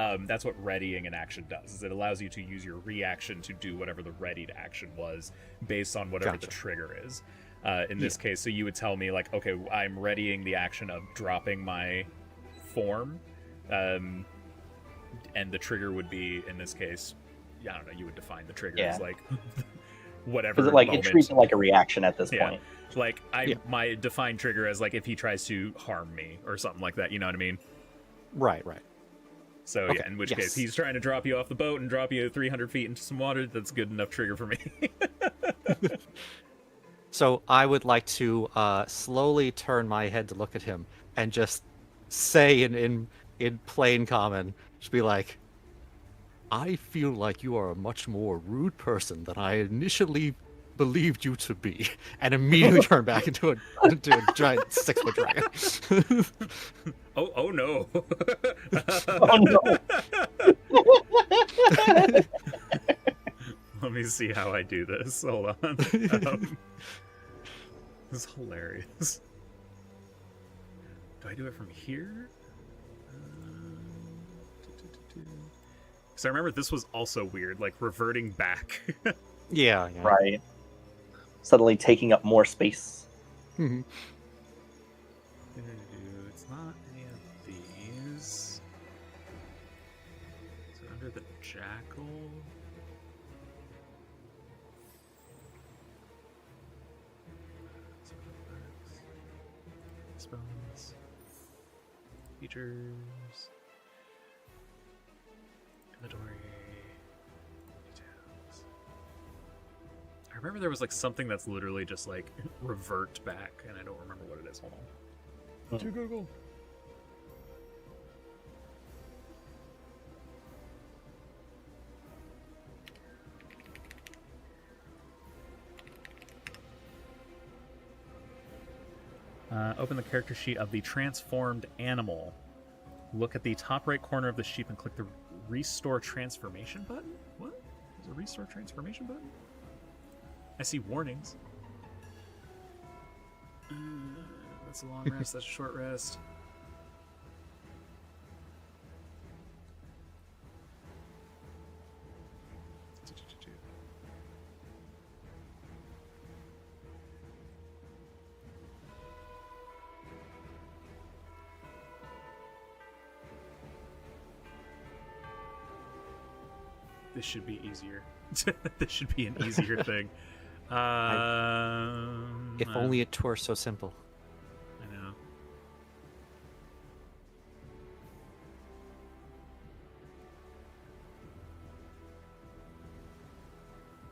readying an action does. Is it allows you to use your reaction to do whatever the readied action was based on whatever the trigger is. In this case, so you would tell me like, okay, I'm readying the action of dropping my form, and the trigger would be, in this case, I don't know, you would define the trigger as like whatever. Because it treats it like a reaction at this point. Like my defined trigger as like if he tries to harm me or something like that. You know what I mean? Right. So Okay, in which case he's trying to drop you off the boat and drop you 300 feet into some water. That's good enough trigger for me. So I would like to slowly turn my head to look at him and just say in plain common, just be like, I feel like you are a much more rude person than I initially believed you to be, and immediately turn back into a giant 6-foot dragon. Oh no! Oh no! Let me see how I do this. Hold on. This is hilarious. Do I do it from here? Because I remember this was also weird, like reverting back. Yeah. Right. Suddenly taking up more space. Mm-hmm. It's not any of these. Is it under the jackal? Spells. Features. Inventory. Details. I remember there was like something that's literally just like revert back, and I don't remember what it is. Hold on. To Google. Open the character sheet of the transformed animal. Look at the top right corner of the sheet and click the Restore Transformation button? What? There's a Restore Transformation button? I see warnings. That's a long rest, that's a short rest. This should be easier. This should be an easier thing. If only it were so simple. I know.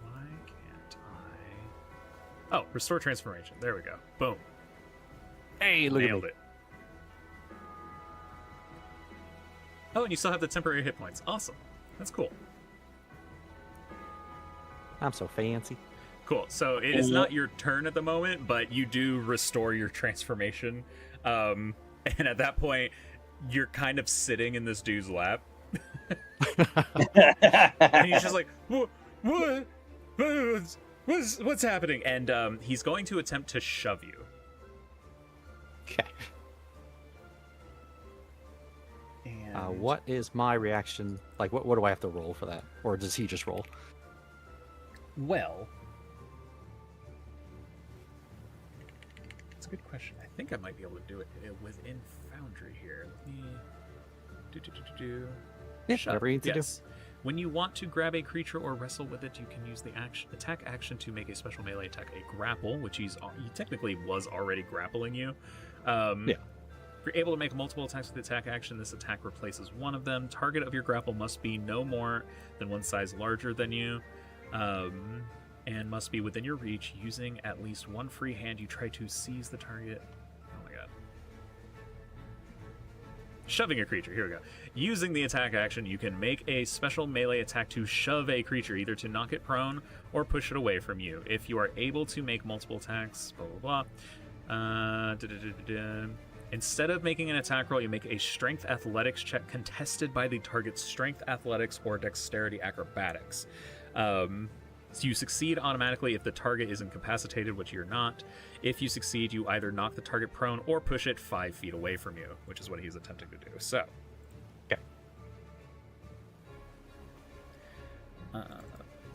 Why can't I? Oh, restore transformation. There we go. Boom. Hey, look Nailed at me. it. Oh, and you still have the temporary hit points. Awesome. That's cool. I'm so fancy. Cool. So it is not your turn at the moment, but you do restore your transformation. And at that point, you're kind of sitting in this dude's lap. And he's just like, what's happening? And he's going to attempt to shove you. Okay. And What is my reaction? Like, what do I have to roll for that? Or does he just roll? well, it's a good question. I think I might be able to do it within Foundry here. Let me Yeah, Shove. whatever you need to Yes. When you want to grab a creature or wrestle with it, you can use the attack action to make a special melee attack, a grapple, which he technically was already grappling you. Yeah. If you're able to make multiple attacks with the attack action, this attack replaces one of them. Target of your grapple must be no more than one size larger than you, and must be within your reach. Using at least one free hand, you try to seize the target. Oh my god. Shoving a creature. Here we go. Using the attack action, you can make a special melee attack to shove a creature, either to knock it prone or push it away from you. If you are able to make multiple attacks, blah blah blah. Instead of making an attack roll, you make a strength athletics check contested by the target's strength athletics or dexterity acrobatics. So you succeed automatically if the target is incapacitated, which you're not. If you succeed, you either knock the target prone or push it 5 feet away from you, which is what he's attempting to do. So, Okay.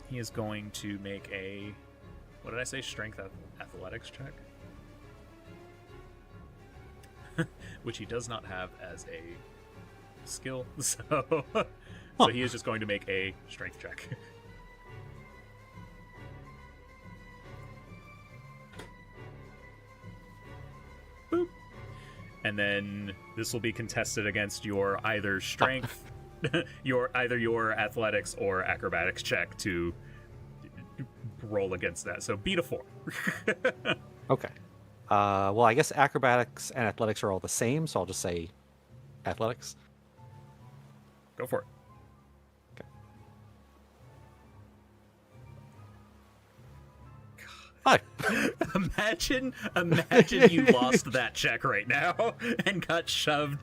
He is going to make a, what did I say, strength athletics check? Which he does not have as a skill, so he is just going to make a strength check. Boop. And then this will be contested against your either strength, your athletics or acrobatics check to roll against that. So beat a 4. Okay. Well, I guess acrobatics and athletics are all the same, so I'll just say athletics. Go for it. Hi. Imagine you lost that check right now and got shoved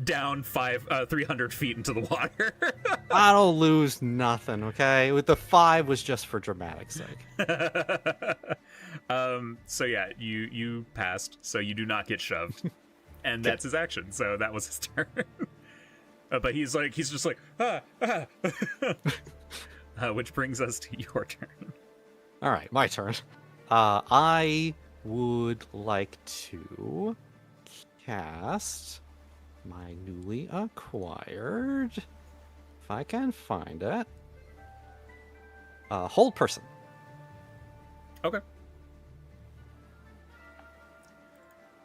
down 300 feet into the water. I don't lose nothing, okay? With the 5 was just for dramatic sake. So yeah, you passed, so you do not get shoved, and that's his action. So that was his turn. But he's just like which brings us to your turn. All right, my turn. I would like to cast my newly acquired, if I can find it, hold person. Okay.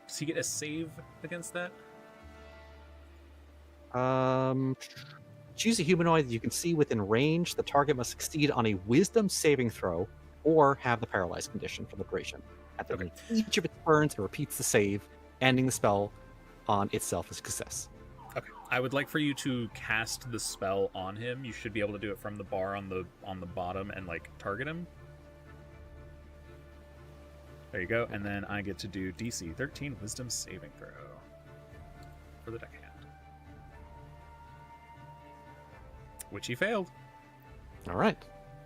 Does he get a save against that? Choose a humanoid that you can see within range. The target must succeed on a wisdom saving throw or have the paralyzed condition for the duration. At the end of each of its turns, it repeats the save, ending the spell on itself as a success. Okay. I would like for you to cast the spell on him. You should be able to do it from the bar on the bottom and like target him. There you go. And then I get to do DC 13 Wisdom saving throw for the deckhand, which he failed. All right.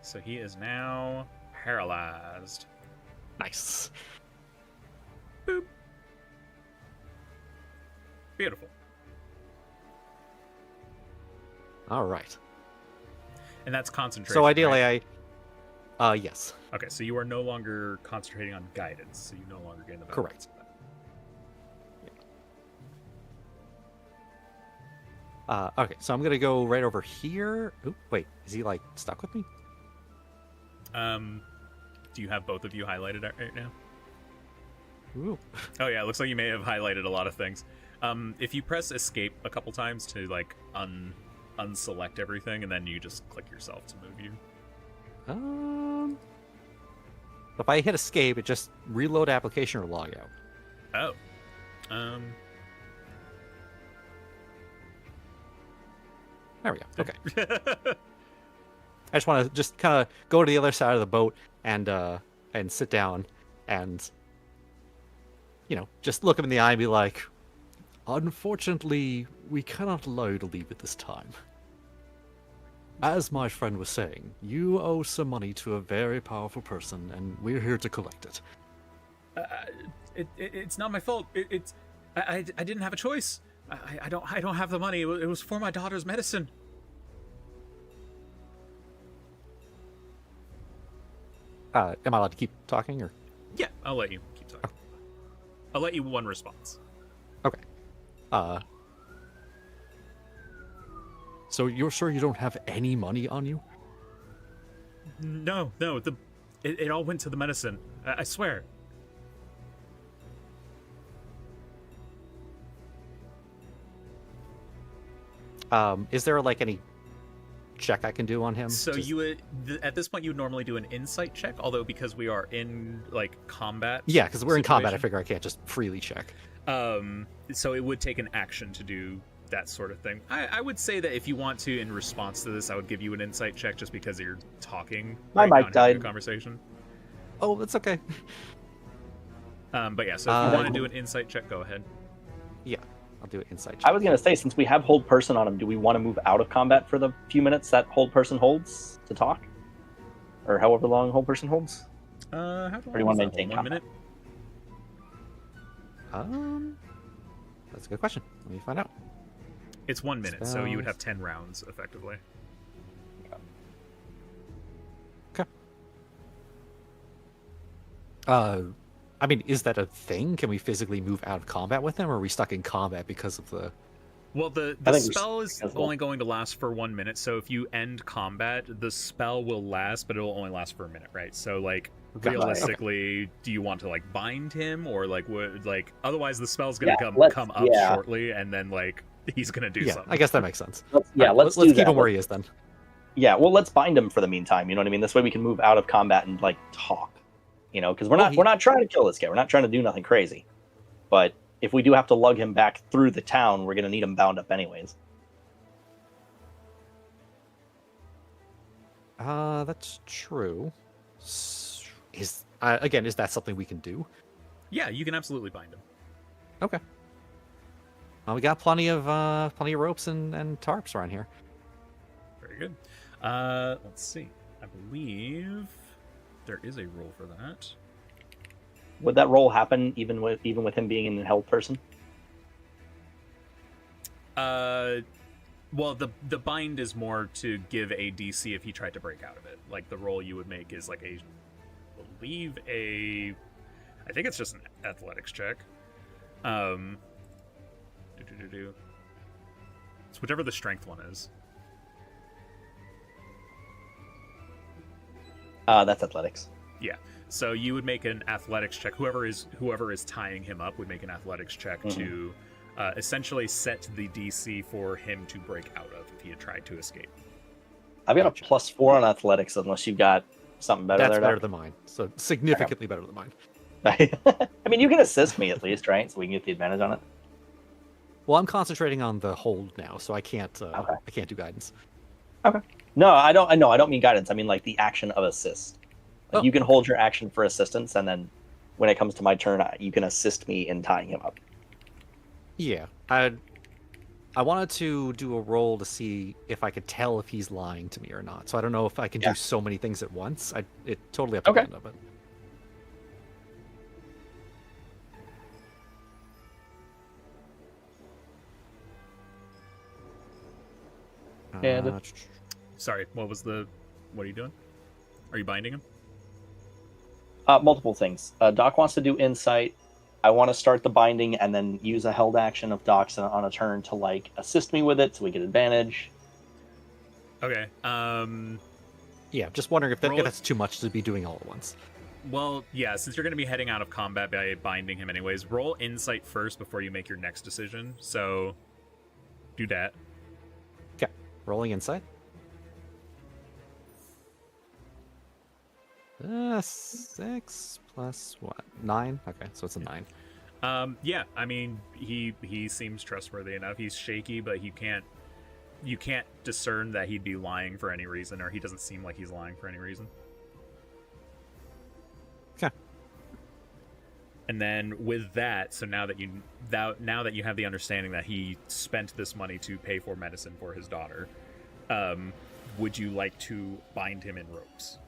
So he is now paralyzed. Nice. Boop. Beautiful. All right. And that's concentration. So ideally, right? yes. Okay, so you are no longer concentrating on guidance, so you no longer gain the benefits Correct. of that. Okay, so I'm gonna go right over here. Oop, wait, is he like stuck with me? Do you have both of you highlighted right now? Ooh. Oh yeah, it looks like you may have highlighted a lot of things. If you press escape a couple times to like unselect everything, and then you just click yourself to move you. If I hit escape, it just reload application or log out. Oh. There we go. Okay. I just want to just kind of go to the other side of the boat and sit down and, you know, just look him in the eye and be like, unfortunately, we cannot allow you to leave at this time. As my friend was saying, you owe some money to a very powerful person, and we're here to collect it. It's not my fault. I didn't have a choice. I don't have the money. It was for my daughter's medicine. Am I allowed to keep talking, or? Yeah, I'll let you keep talking. Okay. I'll let you one response. Okay. So you're sure you don't have any money on you? No. It all went to the medicine. I swear. Is there like any check I can do on him? So you would at this point you would normally do an insight check, although because we are in like combat. Yeah, because we're in combat, I situation, figure I can't just freely check. So it would take an action to do that sort of thing. I would say that if you want to, in response to this, I would give you an insight check just because you're talking. My right now mic and having died. a conversation. Oh, that's okay. But yeah, so if you want to do an insight check, go ahead. Yeah, I'll do an insight check. I was going to say, since we have hold person on him, do we want to move out of combat for the few minutes that hold person holds to talk? Or however long hold person holds? How Or do you want to maintain 1 combat? minute? That's a good question. Let me find out. It's 1 minute, so you would have Spells. 10 rounds effectively. I mean, is that a thing? Can we physically move out of combat with him, or are we stuck in combat because of the... Well, the I think spell is as well. only going to last for 1 minute, so if you end combat, the spell will last, but it will only last for a minute, right? So, like, Got it. realistically, do you want to, like, bind him, or, like, what, like, otherwise the spell's gonna Yeah, come up yeah. shortly, and then, like, he's gonna do Yeah, something. I guess that makes sense. Let's Let's do keep that. him where he is, then. Yeah, well, let's bind him for the meantime. You know what I mean? This way we can move out of combat and like talk. You know, because we're not trying to kill this guy. We're not trying to do nothing crazy. But if we do have to lug him back through the town, we're gonna need him bound up anyways. That's true. Again, is that something we can do? Yeah, you can absolutely bind him. Okay. Well, we got plenty of ropes and tarps around here. Very good. Let's see. I believe there is a rule for that. Would that roll happen even with him being an held person? Well, the bind is more to give a DC if he tried to break out of it. Like, the roll you would make is like I think it's just an athletics check. It's whichever the strength one is. That's athletics. Yeah. So you would make an athletics check. Whoever is tying him up would make an athletics check to essentially set the DC for him to break out of if he had tried to escape. I've got a +4 on athletics unless you've got something better. That's there, better Doc. than mine. So significantly better than mine. I mean, you can assist me at least, right? So we can get the advantage on it. Well, I'm concentrating on the hold now, so I can't. Okay. I can't do guidance. No, I don't mean guidance. I mean like the action of assist. Like, Oh. you can hold your action for assistance, and then when it comes to my turn, you can assist me in tying him up. Yeah, I wanted to do a roll to see if I could tell if he's lying to me or not. So I don't know if I can Yeah. do so many things at once. It totally up to Okay. Brenda, but Yeah, Uh, Sorry, what are you doing? Are you binding him? Multiple things. Doc wants to do insight. I want to start the binding and then use a held action of Docs on a turn to like assist me with it so we get advantage. Okay. Yeah, just wondering if Roll it. that's too much to be doing all at once. Well, yeah, since you're going to be heading out of combat by binding him anyways, roll insight first before you make your next decision. So, do that. Okay, rolling insight. 6 plus what? 9? Okay, so it's a 9. Yeah, I mean, he seems trustworthy enough. He's shaky, but you can't discern that he'd be lying for any reason, or he doesn't seem like he's lying for any reason. Okay. And then with that, so now that you have the understanding that he spent this money to pay for medicine for his daughter, would you like to bind him in ropes?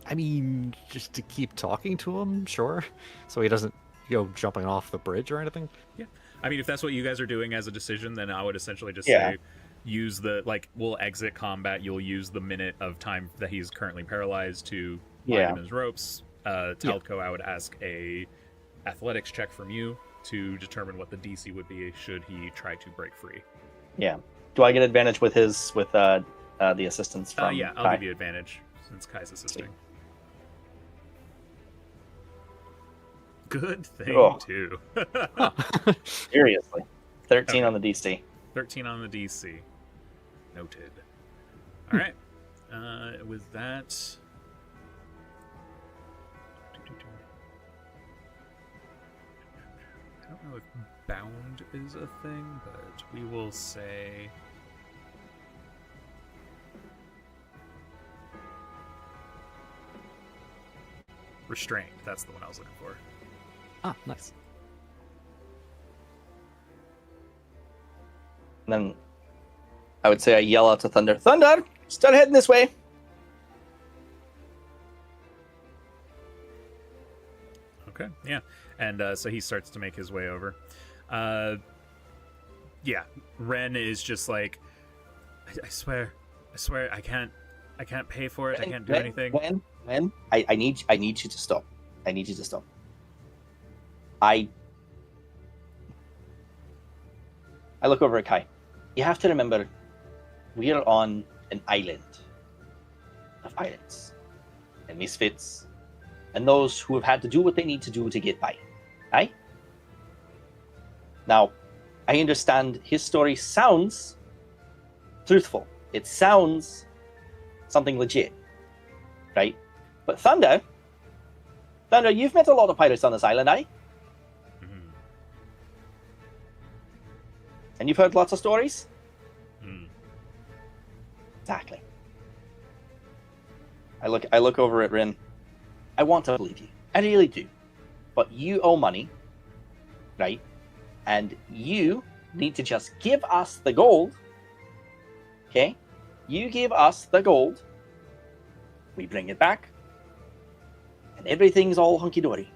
I mean, just to keep talking to him, sure. So he doesn't go jumping off the bridge or anything. Yeah. I mean, if that's what you guys are doing as a decision, then I would essentially just Yeah. say use the, like, we'll exit combat. You'll use the minute of time that he's currently paralyzed to bind Yeah. him in his ropes. Telco, I would ask a athletics check from you to determine what the DC would be should he try to break free. Yeah. Do I get advantage with the assistance from Yeah, I'll Kai? give you advantage since Kai's assisting. Good thing, Oh. too. Seriously. 13 Okay. on the DC. 13 on the DC. Noted. All right. With that... I don't know if bound is a thing, but we will say... restrained. That's the one I was looking for. Ah, nice. And then I would say I yell out to Thunder, Thunder, start heading this way. Okay, yeah. And so he starts to make his way over. Yeah, Ren is just like, I swear, I can't pay for it. I can't do anything. When I need you to stop. I need you to stop. I look over at Kai. You have to remember, we are on an island of pirates and misfits and those who have had to do what they need to do to get by. Aye? Now, I understand his story sounds truthful. It sounds something legit, right? But Thunder, you've met a lot of pirates on this island, aye? Mhm. And you've heard lots of stories? Mm. Exactly. I look over at Rin. I want to believe you. I really do. But you owe money, right? And you need to just give us the gold. Okay? You give us the gold. We bring it back. And everything's all hunky-dory.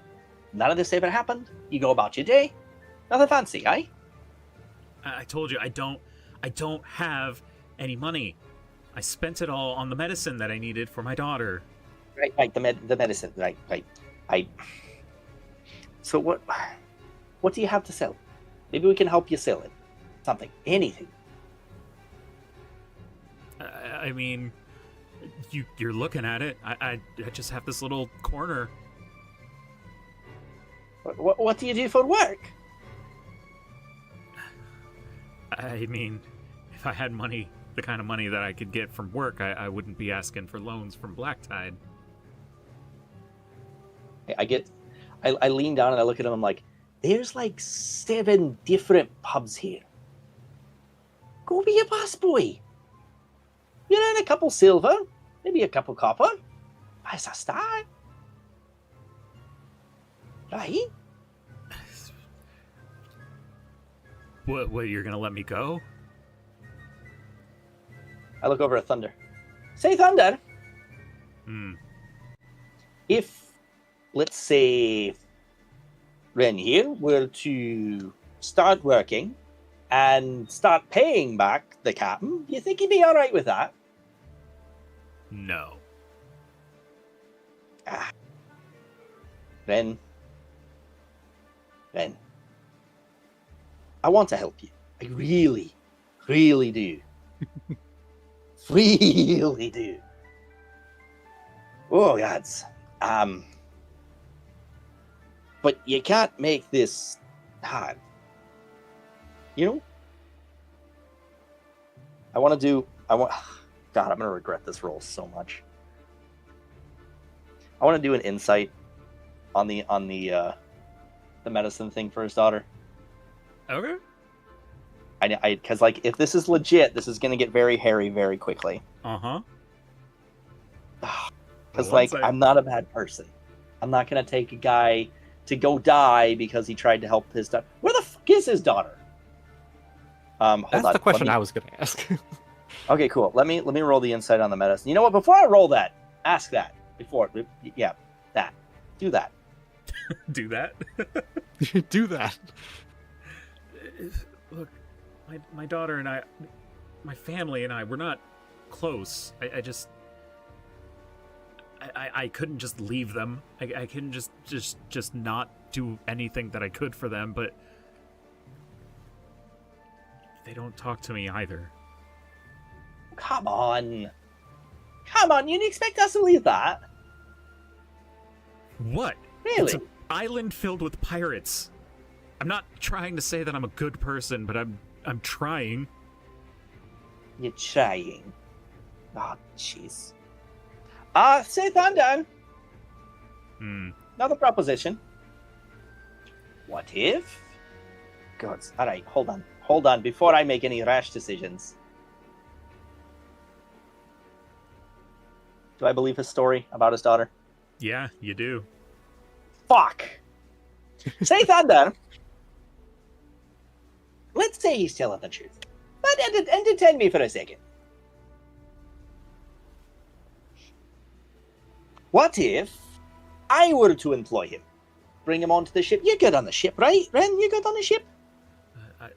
None of this ever happened. You go about your day. Nothing fancy, aye? I told you, I don't have any money. I spent it all on the medicine that I needed for my daughter. Right, the medicine, right. So what do you have to sell? Maybe we can help you sell it. Something, anything. I mean, you're looking at it. I just have this little corner. What do you do for work? I mean, if I had money, the kind of money that I could get from work, I wouldn't be asking for loans from Blacktide. I lean down and I look at him. I'm like, there's like 7 different pubs here. Go be a busboy. You earn a couple silver, maybe a couple copper. That's a start. Right? What, you're gonna let me go? I look over at Thunder. Say, Thunder, if, let's say, Ren here were to start working and start paying back the captain, do you think he'd be all right with that? No. Ren, I want to help you. I really, really do. Really do. Oh, gods. But you can't make this hard. You know? God, I'm going to regret this roll so much. I want to do an insight on the medicine thing for his daughter. Okay. Because like if this is legit, this is gonna get very hairy very quickly. Uh-huh. Because like I'm not a bad person. I'm not gonna take a guy to go die because he tried to help his daughter. Where the fuck is his daughter? Hold That's on. the question I was going to ask. Okay, cool. Let me roll the insight on the medicine. You know what? Before I roll that, ask that. Yeah, that. Do that. Do that? Do that. Look, my daughter and I, my family and I, we're not close. I couldn't just leave them. I couldn't just not do anything that I could for them, but they don't talk to me either. Come on. You'd expect us to leave that? What? Really? It's an island filled with pirates. I'm not trying to say that I'm a good person, but I'm trying. You're trying. Oh, jeez. Say Thunder. Another proposition. What if? God, all right, hold on. Before I make any rash decisions. Do I believe his story about his daughter? Yeah, you do. Fuck. Say Thunder. Let's say he's telling the truth. But entertain me for a second. What if I were to employ him? Bring him onto the ship? You're good on the ship, right? Ren, you good on the ship?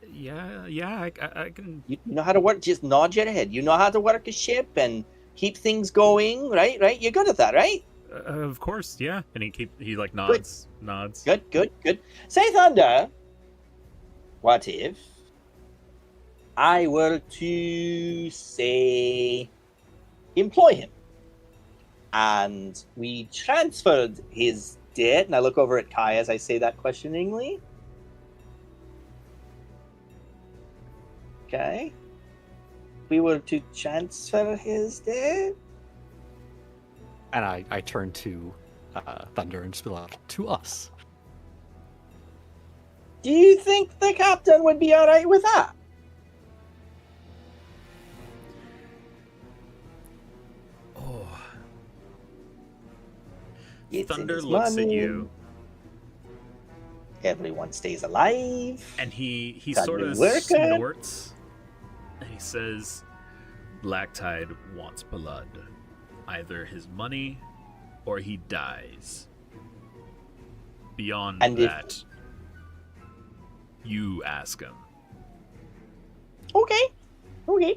Yeah, I can... You know how to work? Just nod your head. You know how to work a ship and keep things going, right? You're good at that, right? Of course, yeah. And he like nods. Good. Say Thunder. What if I were to, say, employ him? And we transferred his debt, and I look over at Kai as I say that questioningly. Okay. We were to transfer his debt? And I turn to Thunder and spill out to us. Do you think the captain would be alright with that? Oh. It's Thunder his looks money. at you. Everyone stays alive. And he Got sort new of worker. snorts. And he says, Blacktide wants blood. Either his money or he dies. Beyond And that, you ask him. Okay. Yeah,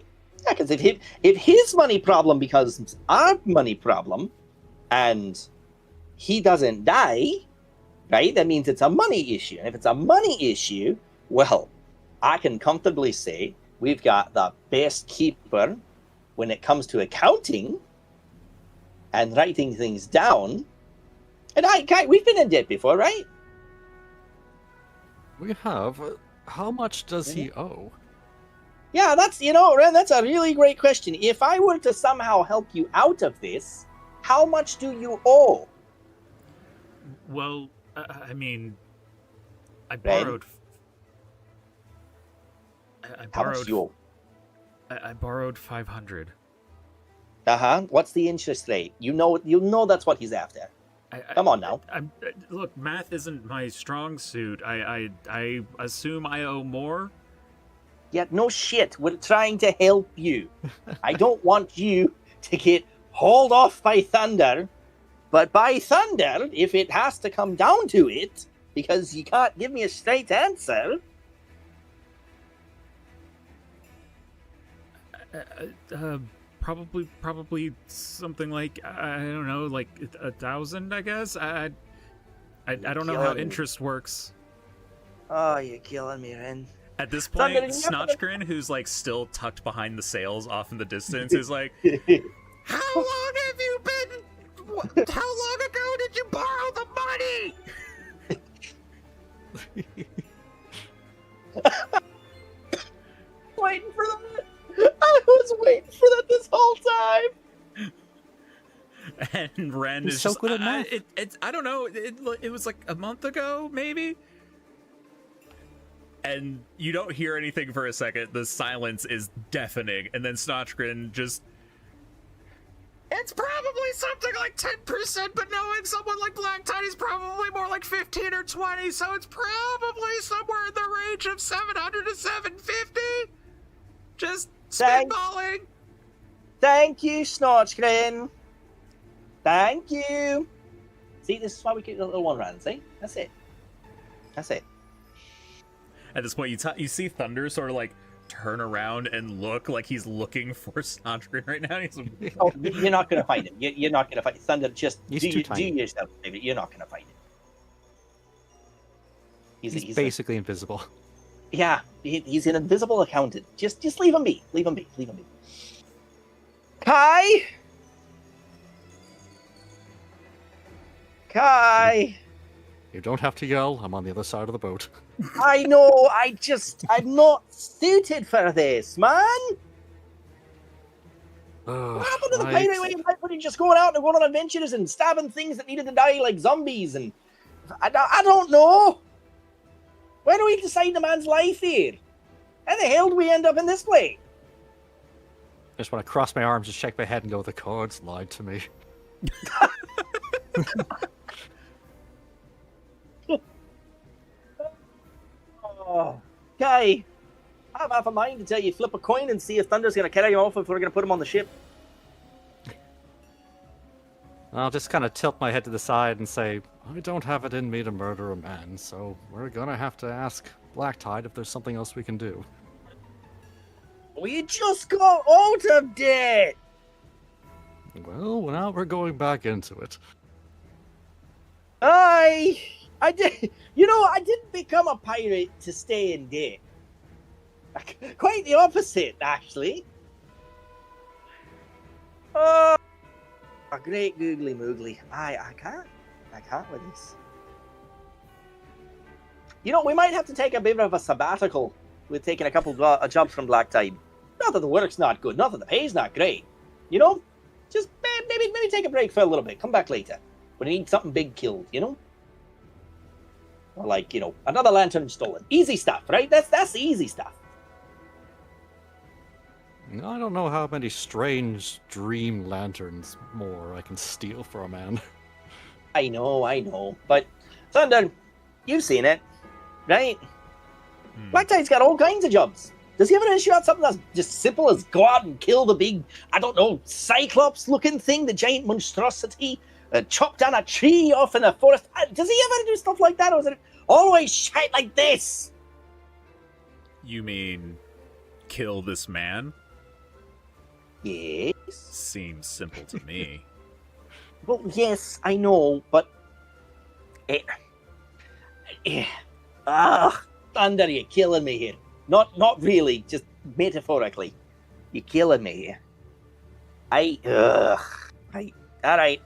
because if his money problem becomes our money problem, and he doesn't die, right? That means it's a money issue. And if it's a money issue, well, I can comfortably say we've got the best keeper when it comes to accounting and writing things down. And we've been in debt before, right? We have. How much does he owe? Yeah, Ren, that's a really great question. If I were to somehow help you out of this, how much do you owe? Well, I mean, I Ren? borrowed. How much do you owe? I borrowed 500. What's the interest rate? You know that's what he's after. Come on now. Look, math isn't my strong suit. I assume I owe more. Yeah, no shit. We're trying to help you. I don't want you to get hauled off by Thunder. But by Thunder, if it has to come down to it, because you can't give me a straight answer. Probably something like, I don't know, like 1,000, I guess. I don't know how interest works. Oh, you're killing me, Ren. At this point, Snotchgrin, who's like still tucked behind the sails off in the distance, is like, "How long have you been? How long ago did you borrow the money?" Waiting for that. I was waiting for that this whole time. And Ren He's is so just, good at math. I don't know. It was like a month ago, maybe. And you don't hear anything for a second. The silence is deafening, and then Snotchgrin just... It's probably something like 10%, but knowing someone like Blacktide is probably more like 15 or 20, so it's probably somewhere in the range of 700 to 750. Just spitballing. Thank you, Snotchgrin. Thank you. See, this is why we keep the little one round, see? That's it. That's it. At this point, you see Thunder sort of like turn around and look like he's looking for Snotchgrin right now. He's... Oh, you're not going to fight him. You're not going to fight Thunder. Just He's do too tiny. yourself, David. You're not going to fight him. He's basically invisible. Yeah, he's an invisible accountant. Just leave him be. Leave him be. Leave him be. Kai! Kai! You don't have to yell. I'm on the other side of the boat. I know, I'm not suited for this, man! What happened to the pirate way of life when you're just going out and going on adventures and stabbing things that needed to die like zombies and... I don't know! Where do we decide the man's life here? How the hell do we end up in this place? I just want to cross my arms and shake my head and go, the cards lied to me. Oh, Guy, I have half a mind to tell you flip a coin and see if Thunder's going to carry him off if we're going to put him on the ship. I'll just kind of tilt my head to the side and say, I don't have it in me to murder a man, so we're going to have to ask Blacktide if there's something else we can do. We just got out of debt! Well, now we're going back into it. I did. You know, I didn't become a pirate to stay in debt. Quite the opposite, actually. Oh, a great googly moogly. I can't with this. You know, we might have to take a bit of a sabbatical with taking a couple jobs from Blacktide. Not that the work's not good, not that the pay's not great. You know, just maybe take a break for a little bit. Come back later when you need something big killed. You know. Or like, you know, another lantern stolen. Easy stuff, right? That's the easy stuff. I don't know how many strange dream lanterns more I can steal for a man. I know. But, Thunder, you've seen it, right? Blacktide's got all kinds of jobs. Does he ever issue out something that's just simple as go out and kill the big, I don't know, Cyclops-looking thing, the giant monstrosity? Chop down a tree off in a forest. Does he ever do stuff like that, or is it always shit like this? You mean kill this man? Yes. Seems simple to me. Well, yes, I know, but... Thunder, you're killing me here. Not really, just metaphorically. You're killing me here. All right. Okay.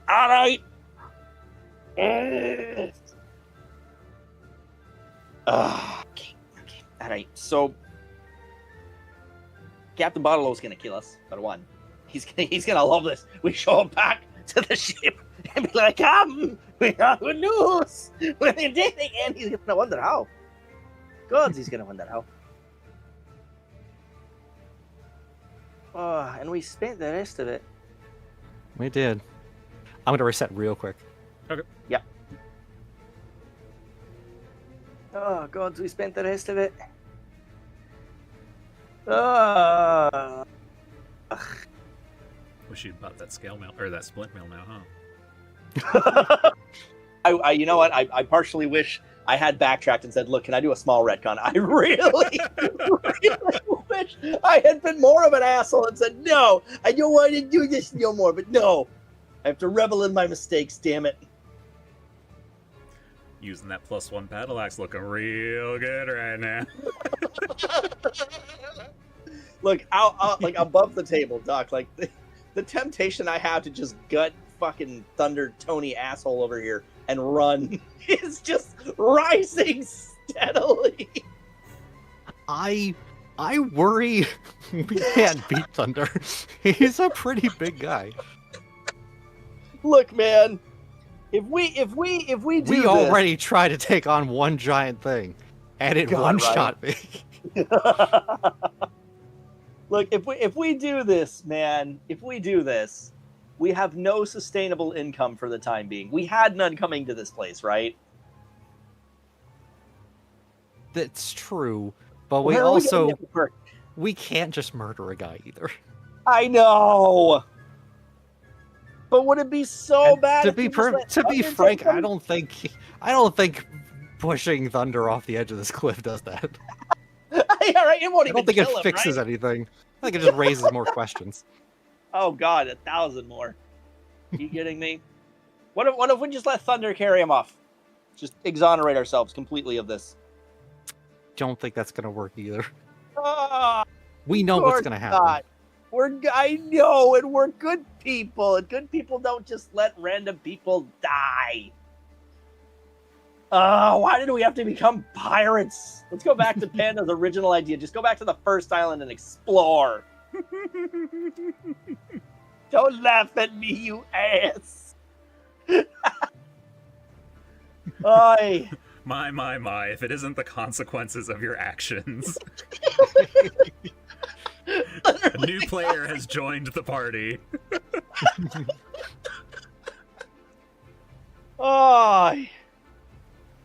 All right. So, Captain Barlow's gonna kill us for one. He's gonna love this. We show him back to the ship and be like, we have good news. We're in debt again. He's gonna wonder how. God, he's gonna wonder how. Oh, and we spent the rest of it. We did. I'm going to reset real quick. Okay. Yep. Oh, God, we spent the rest of it. Wish you'd bought that scale mail or that split mail now, huh? You know what? I partially wish I had backtracked and said, look, can I do a small retcon? I really, really wish I had been more of an asshole and said, no, I don't want to do this no more. But no, I have to revel in my mistakes, damn it. Using that +1 battle axe looking real good right now. Look, out, like above the table, Doc, like the temptation I have to just gut fucking Thunder Tony asshole over here and run is just rising steadily. I worry we can't beat Thunder. He's a pretty big guy. Look, man, if we do We this, already tried to take on one giant thing, and it God, one-shot me. Look, if we do this, man, if we do this, we have no sustainable income for the time being. We had none coming to this place, right? That's true, but we Where are we gonna also get the perk? we can't just murder a guy either. I know. But would it be so And bad? to if be we just let to be Thunder frank, take them? I don't think pushing Thunder off the edge of this cliff does that. Yeah, right. It won't I even don't think it kill him, fixes right? anything. I think it just raises more questions. Oh God, 1,000 more. You kidding me? What if we just let Thunder carry him off? Just exonerate ourselves completely of this. Don't think that's gonna work either. Ah, We know of what's course gonna happen. not. I know, and we're good people, and good people don't just let random people die. Why did we have to become pirates? Let's go back to Panda's original idea. Just go back to the first island and explore. Don't laugh at me, you ass. Oi. My, if it isn't the consequences of your actions. A new player has joined the party. Oh,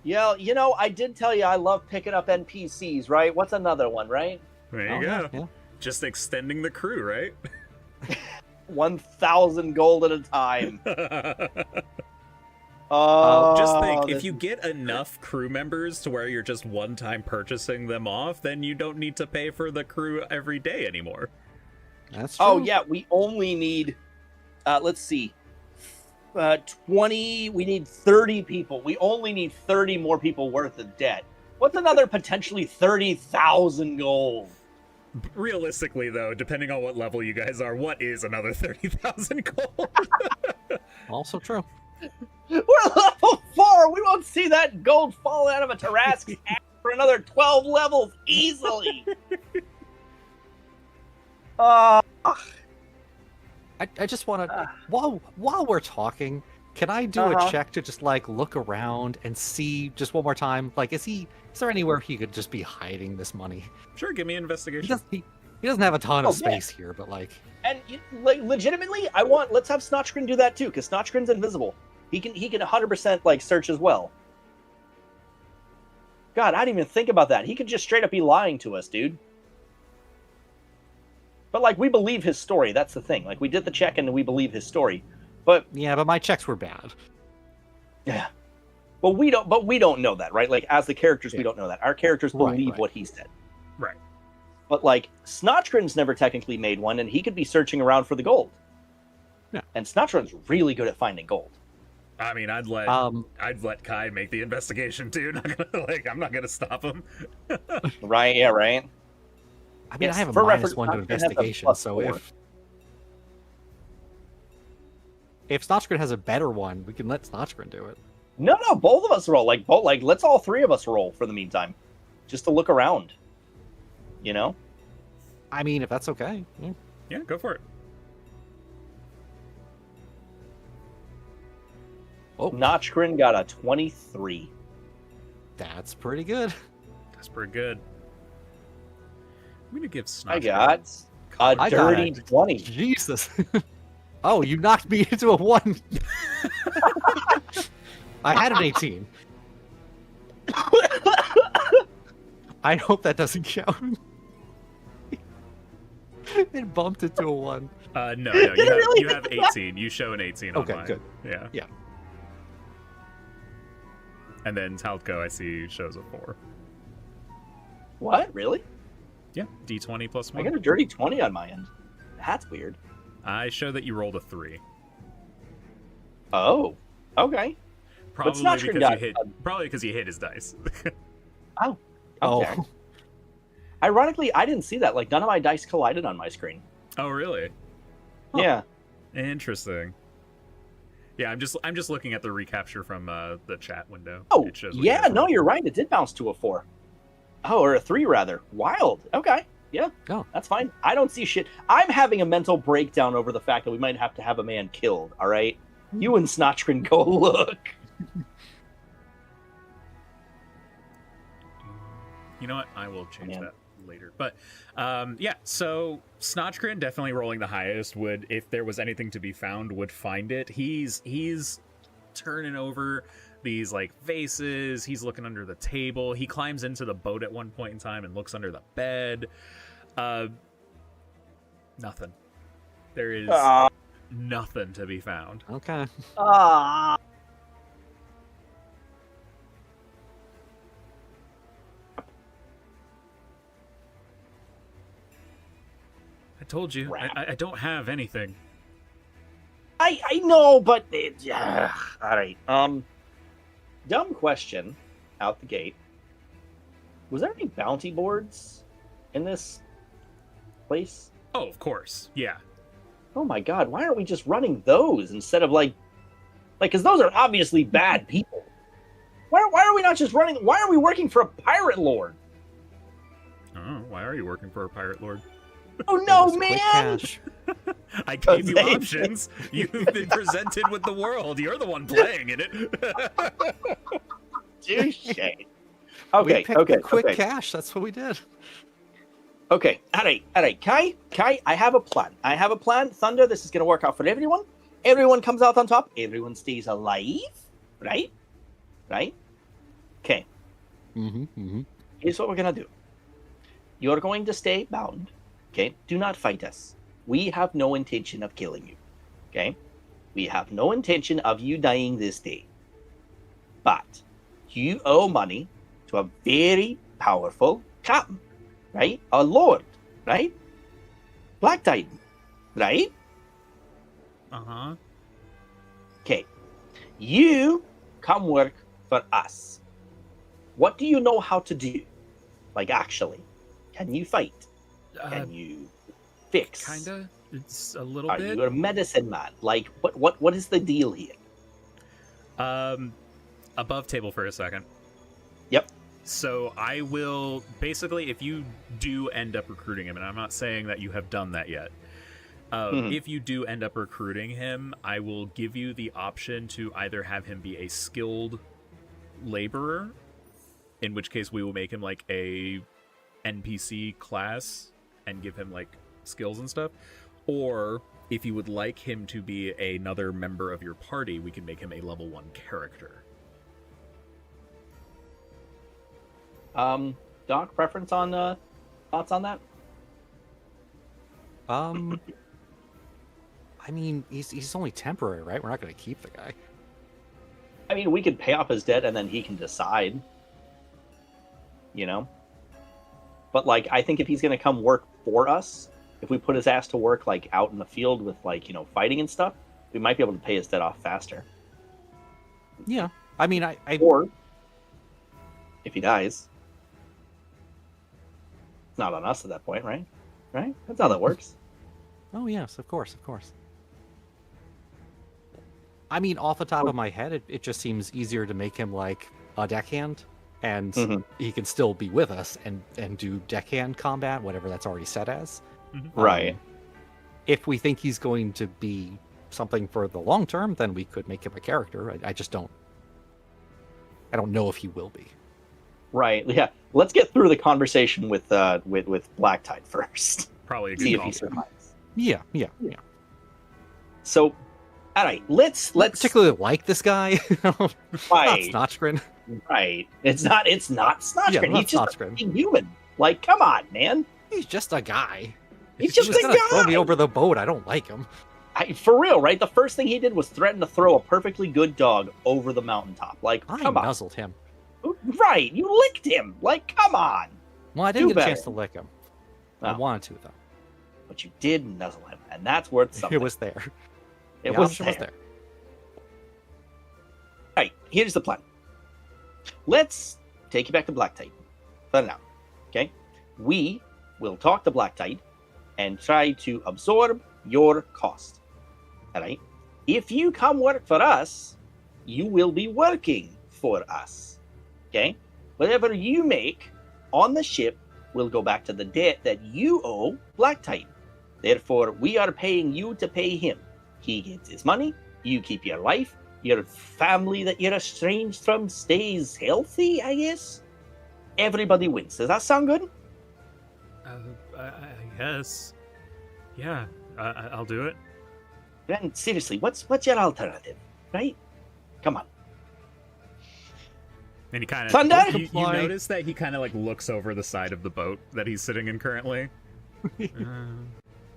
yeah, you know, I did tell you I love picking up NPCs, right? What's another one, right? There Oh, you yeah, go. yeah. Just extending the crew, right? 1,000 gold at a time. Just think, this if you is- get enough crew members to where you're just one-time purchasing them off, then you don't need to pay for the crew every day anymore. That's true. Oh, yeah, we only need, let's see, 20, we need 30 people. We only need 30 more people worth of debt. What's another potentially 30,000 gold? Realistically, though, depending on what level you guys are, what is another 30,000 gold? Also true. We're level 4. We won't see that gold fall out of a Tarrasque's ass for another 12 levels easily. I just want to while we're talking, can I do a check to just like look around and see just one more time? Like, is there anywhere he could just be hiding this money? Sure, give me an investigation. He doesn't have a ton Oh, of yeah. space here, but like, And like legitimately, let's have Snotchgrin do that too, because Snotchgrin's invisible. He can 100% like search as well. God, I didn't even think about that. He could just straight up be lying to us, dude. But like, we believe his story. That's the thing. Like, we did the check and we believe his story. But yeah, but my checks were bad. yeah, but we don't know that, right? Like, as the characters, we don't know that. Our characters Right, believe right. what he said. Right. But like, Snotchgrin's never technically made one, and he could be searching around for the gold. Yeah. And Snotchgrin's really good at finding gold. I mean, I'd let Kai make the investigation too. I'm not gonna stop him. Right? Yeah. Right. I mean, Yes, I have a for -1 reference, to Snotchgrin has a investigation, so +4. if Snotchgrin has a better one, we can let Snotchgrin do it. No, both of us roll. Like, let's all three of us roll for the meantime, just to look around. You know. I mean, if that's okay. Yeah. Yeah, go for it. Oh, Notchgrin got a 23. that's pretty good. That's pretty good. I'm gonna give I Snotchgrin got a I got dirty it. 20. Jesus. Oh, you knocked me into a 1. I had an 18. I hope that doesn't count. It bumped it to a 1. No, Did it really? you have 18. You show an 18 on Okay, mine. good. Yeah. Yeah. And then Talco, I see, shows a 4. What? Really? Yeah, D20 plus I 1. got a dirty 20 on my end. That's weird. I show that you rolled a 3. Oh, okay. Probably Snotchkin because got you hit. Probably because you hit his dice. Okay. Oh. Ironically, I didn't see that. Like, none of my dice collided on my screen. Oh, really? Huh. Yeah. Interesting. Yeah, I'm just looking at the recapture from the chat window. Oh, It shows what you yeah. guys No, rolled. you're right. It did bounce to a 4. Oh, or a 3 rather. Wild. Okay. Yeah. Oh. That's fine. I don't see shit. I'm having a mental breakdown over the fact that we might have to have a man killed. All right. You and Snotchkin go look. You know what? I will change Man. that later. But yeah, so Snotchgrin definitely rolling the highest would, if there was anything to be found, would find it. He's turning over these like vases. He's looking under the table. He climbs into the boat at one point in time and looks under the bed. Nothing. There is nothing to be found. Okay. Ah. I told you, Crap. I don't have anything. I know, but yeah. All right. Dumb question out the gate. Was there any bounty boards in this place? Oh, of course. Yeah. Oh my god, why aren't we just running those instead of like because those are obviously bad people. Why are we not just running? Why are we working for a pirate lord? Oh, why are you working for a pirate lord? Oh no, Quick man! cash. I gave you They- options. You've been presented with the world. You're the one playing in it. Touche. We Okay, picked okay, the quick okay. cash. That's what we did. Okay, all right. Kai, I have a plan. Thunder, this is gonna work out for everyone. Everyone comes out on top. Everyone stays alive, right? Okay. Mm-hmm. Here's what we're gonna do. You're going to stay bound. Okay? Do not fight us. We have no intention of killing you. Okay? We have no intention of you dying this day. But you owe money to a very powerful captain, right? A lord, right? Blacktide, right? Uh-huh. Okay. You come work for us. What do you know how to do? Like, actually. Can you fight? Can you fix? Kinda. It's a little Are bit. you a medicine man? Like, what is the deal here? Above table for a second. Yep. So I will basically, if you do end up recruiting him, and I'm not saying that you have done that yet. If you do end up recruiting him, I will give you the option to either have him be a skilled laborer, in which case we will make him like a NPC class and give him like skills and stuff, or if you would like him to be another member of your party, we can make him a level 1 character. Doc, preference on thoughts on that? I mean, he's only temporary, right? We're not going to keep the guy. I mean, we could pay off his debt and then he can decide. You know? But, like, I think if he's going to come work for us, if we put his ass to work, like, out in the field with, like, you know, fighting and stuff, we might be able to pay his debt off faster. Yeah. I mean, I Or, if he dies, it's not on us at that point, right? Right? That's how that works. Oh, yes, of course. I mean, off the top of my head, it just seems easier to make him like a deckhand, and he can still be with us and do deckhand combat, whatever that's already set as. Right. If we think he's going to be something for the long term, then we could make him a character. I just don't. I don't know if he will be. Right. Yeah. Let's get through the conversation with Blacktide first. Probably a See good if he call. survives. Yeah. So, all right. Let's Particularly like this guy. Not Right. Snotchgrin. Right. It's not Snotchgrin. Yeah, not He's just Snotchgrin. a human. Like, come on, man. He's just a guy. He's If just he was a gonna throw me guy. over the boat, I don't like him. For real, right? The first thing he did was threaten to throw a perfectly good dog over the mountaintop. Like, I come on. nuzzled him. Right, you licked him. Like, come on. Well, I didn't Do get a better. chance to lick him. I Oh. wanted to, though. But you did nuzzle him, and that's worth something. It was there. It The was option there. was there. Right, here's the plan. Let's take you back to Blacktide for now. Okay? We will talk to Blacktide and try to absorb your cost. Alright? If you come work for us, you will be working for us. Okay? Whatever you make on the ship will go back to the debt that you owe Blacktide. Therefore, we are paying you to pay him. He gets his money, you keep your life, your family that you're estranged from stays healthy, I guess. Everybody wins. Does that sound good? I guess. Yeah, I'll do it. Then seriously, what's your alternative? Right? Come on. And he kind of Thunder? you notice that he kind of like looks over the side of the boat that he's sitting in currently.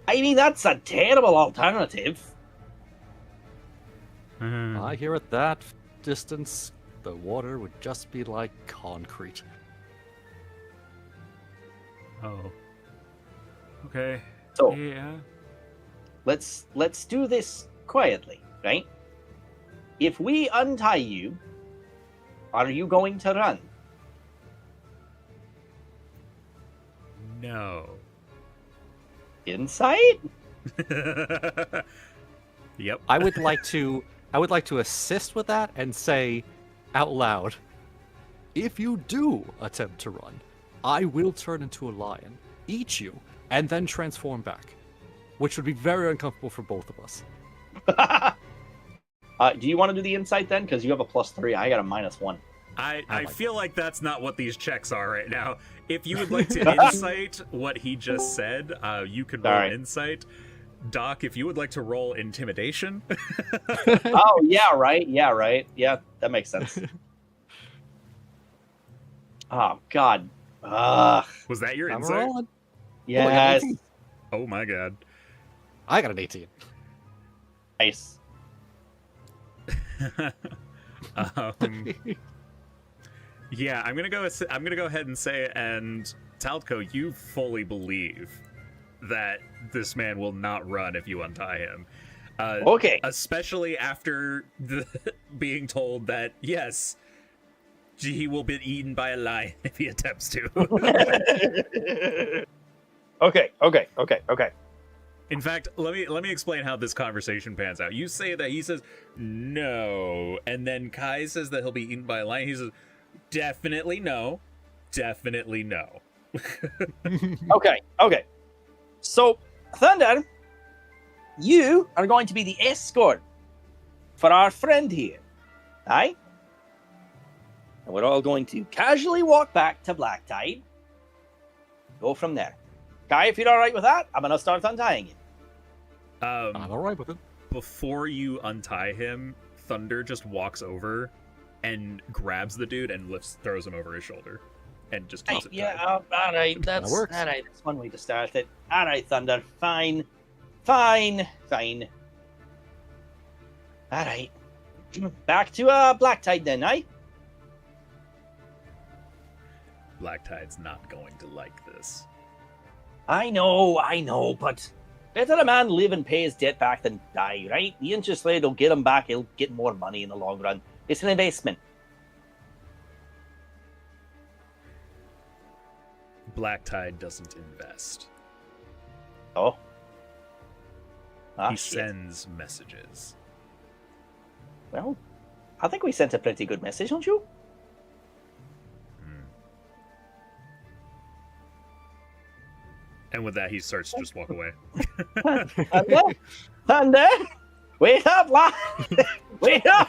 I mean, that's a terrible alternative. I hear at that distance, the water would just be like concrete. Oh. Okay. So Yeah. let's do this quietly, right? If we untie you, are you going to run? No. Inside? Yep. I would like to assist with that and say out loud, if you do attempt to run, I will turn into a lion, eat you, and then transform back. Which would be very uncomfortable for both of us. Do you want to do the insight then? Because you have a +3. I got a -1. I feel like that's not what these checks are right now. If you would like to insight what he just said, you could roll Alright. insight. Doc, if you would like to roll intimidation. Oh, yeah, right. Yeah, right. Yeah, that makes sense. Oh, God. Ugh. Was that your I'm insight? rolling. Yes. Oh my god. I got an 18. Nice. Yeah, I'm gonna go ahead and say, and Taldco, you fully believe that this man will not run if you untie him. Okay. Especially after being told that, yes, he will be eaten by a lion if he attempts to. Okay. In fact, let me explain how this conversation pans out. You say that he says no, and then Kai says that he'll be eaten by a lion. He says, definitely no. Definitely no. Okay. So, Thunder, you are going to be the escort for our friend here. Aye? And we're all going to casually walk back to Blacktide. Go from there. Kai, if you're alright with that, I'm going to start untying you. I'm alright with it. Before you untie him, Thunder just walks over and grabs the dude and throws him over his shoulder, and just keeps it tied. Yeah, alright. That's works. alright. That's one way to start it. Alright, Thunder. Fine. Alright. Back to Blacktide then, aye? Blacktide's not going to like this. I know, but better a man live and pay his debt back than die, right? The interest rate will get him back. He'll get more money in the long run. It's an investment. Blacktide doesn't invest. Oh. He Shit. sends messages. Well, I think we sent a pretty good message, don't you? And with that, he starts to just walk away. Thunder! Wait up, lad! Wait up!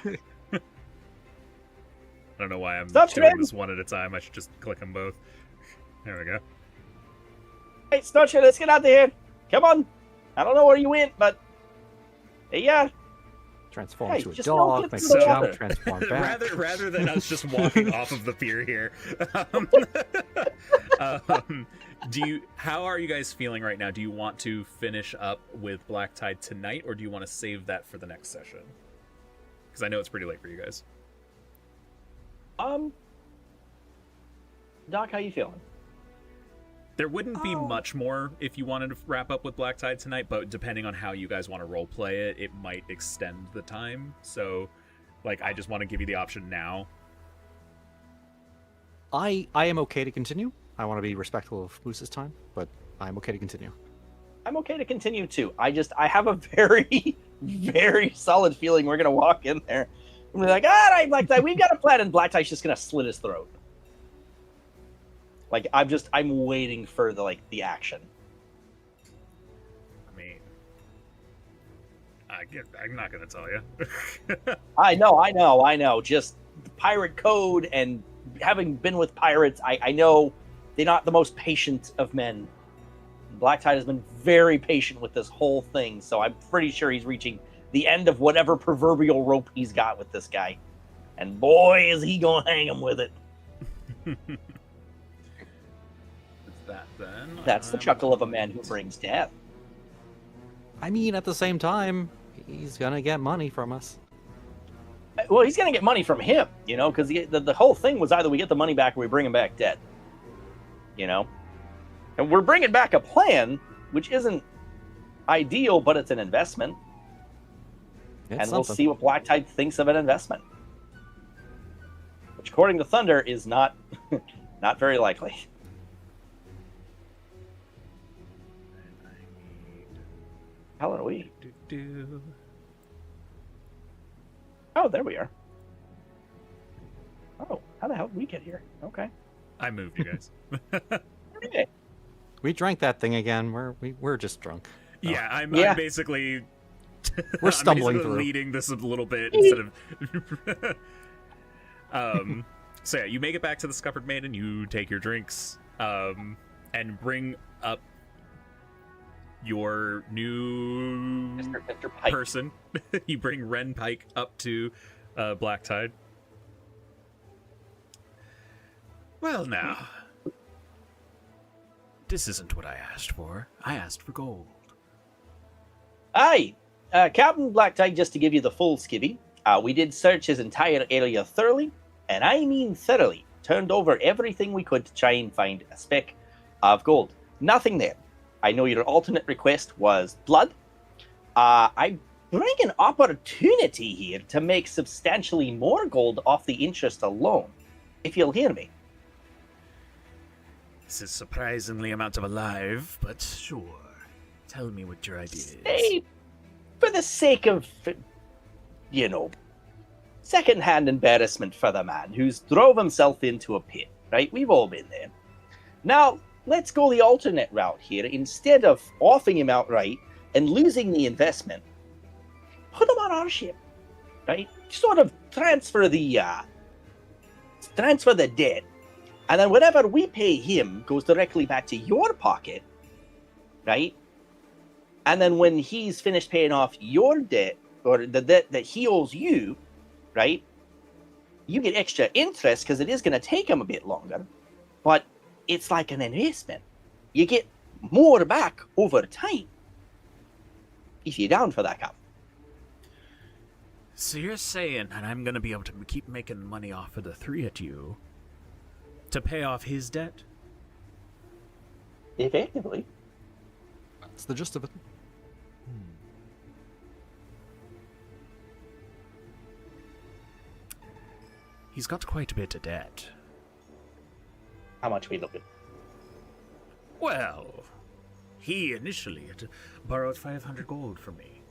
I don't know why I'm Stop doing screaming. this one at a time. I should just click them both. There we go. Hey, Snotcher, let's get out of here. Come on. I don't know where you went, but there you are. Transform Hey, to a just don't dog, get make to a the jump, water. transform back. rather than us just walking off of the pier here, How are you guys feeling right now? Do you want to finish up with Blacktide tonight, or do you want to save that for the next session? Because I know it's pretty late for you guys. Doc, how you feeling? There wouldn't be much more if you wanted to wrap up with Blacktide tonight, but depending on how you guys want to roleplay it, it might extend the time. So, like, I just want to give you the option now. I am okay to continue. I want to be respectful of Moose's time, but I'm okay to continue. I'm okay to continue too. I have a very, very solid feeling we're gonna walk in there and be like, all right, Blacktide, we've got a plan, and Blacktide's just gonna slit his throat. Like, I'm waiting for the action. I mean, I'm not gonna tell you. I know. Just the pirate code, and having been with pirates, I know they're not the most patient of men. Blacktide has been very patient with this whole thing, so I'm pretty sure he's reaching the end of whatever proverbial rope he's got with this guy. And boy, is he gonna hang him with it. That then. That's the chuckle of a man who brings death. I mean, at the same time, he's gonna get money from us. Well, he's gonna get money from him, because the whole thing was either we get the money back or we bring him back dead. And we're bringing back a plan, which isn't ideal, but it's an investment. And we'll see what Blacktide thinks of an investment. Which, according to Thunder, is not not very likely. How are we? Oh, there we are. Oh, how the hell did we get here? Okay. I moved you guys. Okay. We drank that thing again. We're just drunk. Yeah, I'm basically. We're stumbling through. Leading this a little bit instead of. So yeah, you make it back to the Scuppered Maiden. You take your drinks, and bring up your new Mr. Pike. person. You bring Ren Pike up to Blacktide. Well, now, this isn't what I asked for. I asked for gold. Aye, Captain Blacktide, just to give you the full skivvy, we did search his entire area thoroughly, and I mean thoroughly. Turned over everything we could to try and find a speck of gold. Nothing there. I know your alternate request was blood. I bring an opportunity here to make substantially more gold off the interest alone, if you'll hear me. This is surprisingly amount of alive, but sure. Tell me what your idea is. Hey, for the sake of, second-hand embarrassment for the man who's drove himself into a pit, right? We've all been there. Now, let's go the alternate route here. Instead of offing him outright and losing the investment, put him on our ship, right? Sort of transfer the debt, and then whatever we pay him goes directly back to your pocket, right? And then when he's finished paying off your debt, or the debt that he owes you, right? You get extra interest because it is going to take him a bit longer, but it's like an investment. You get more back over time. If you're down for that, Cap. So you're saying that I'm going to be able to keep making money off of the three of you to pay off his debt? Effectively. That's the gist of it. He's got quite a bit of debt. How much we looking? Well, he initially had borrowed 500 gold from me.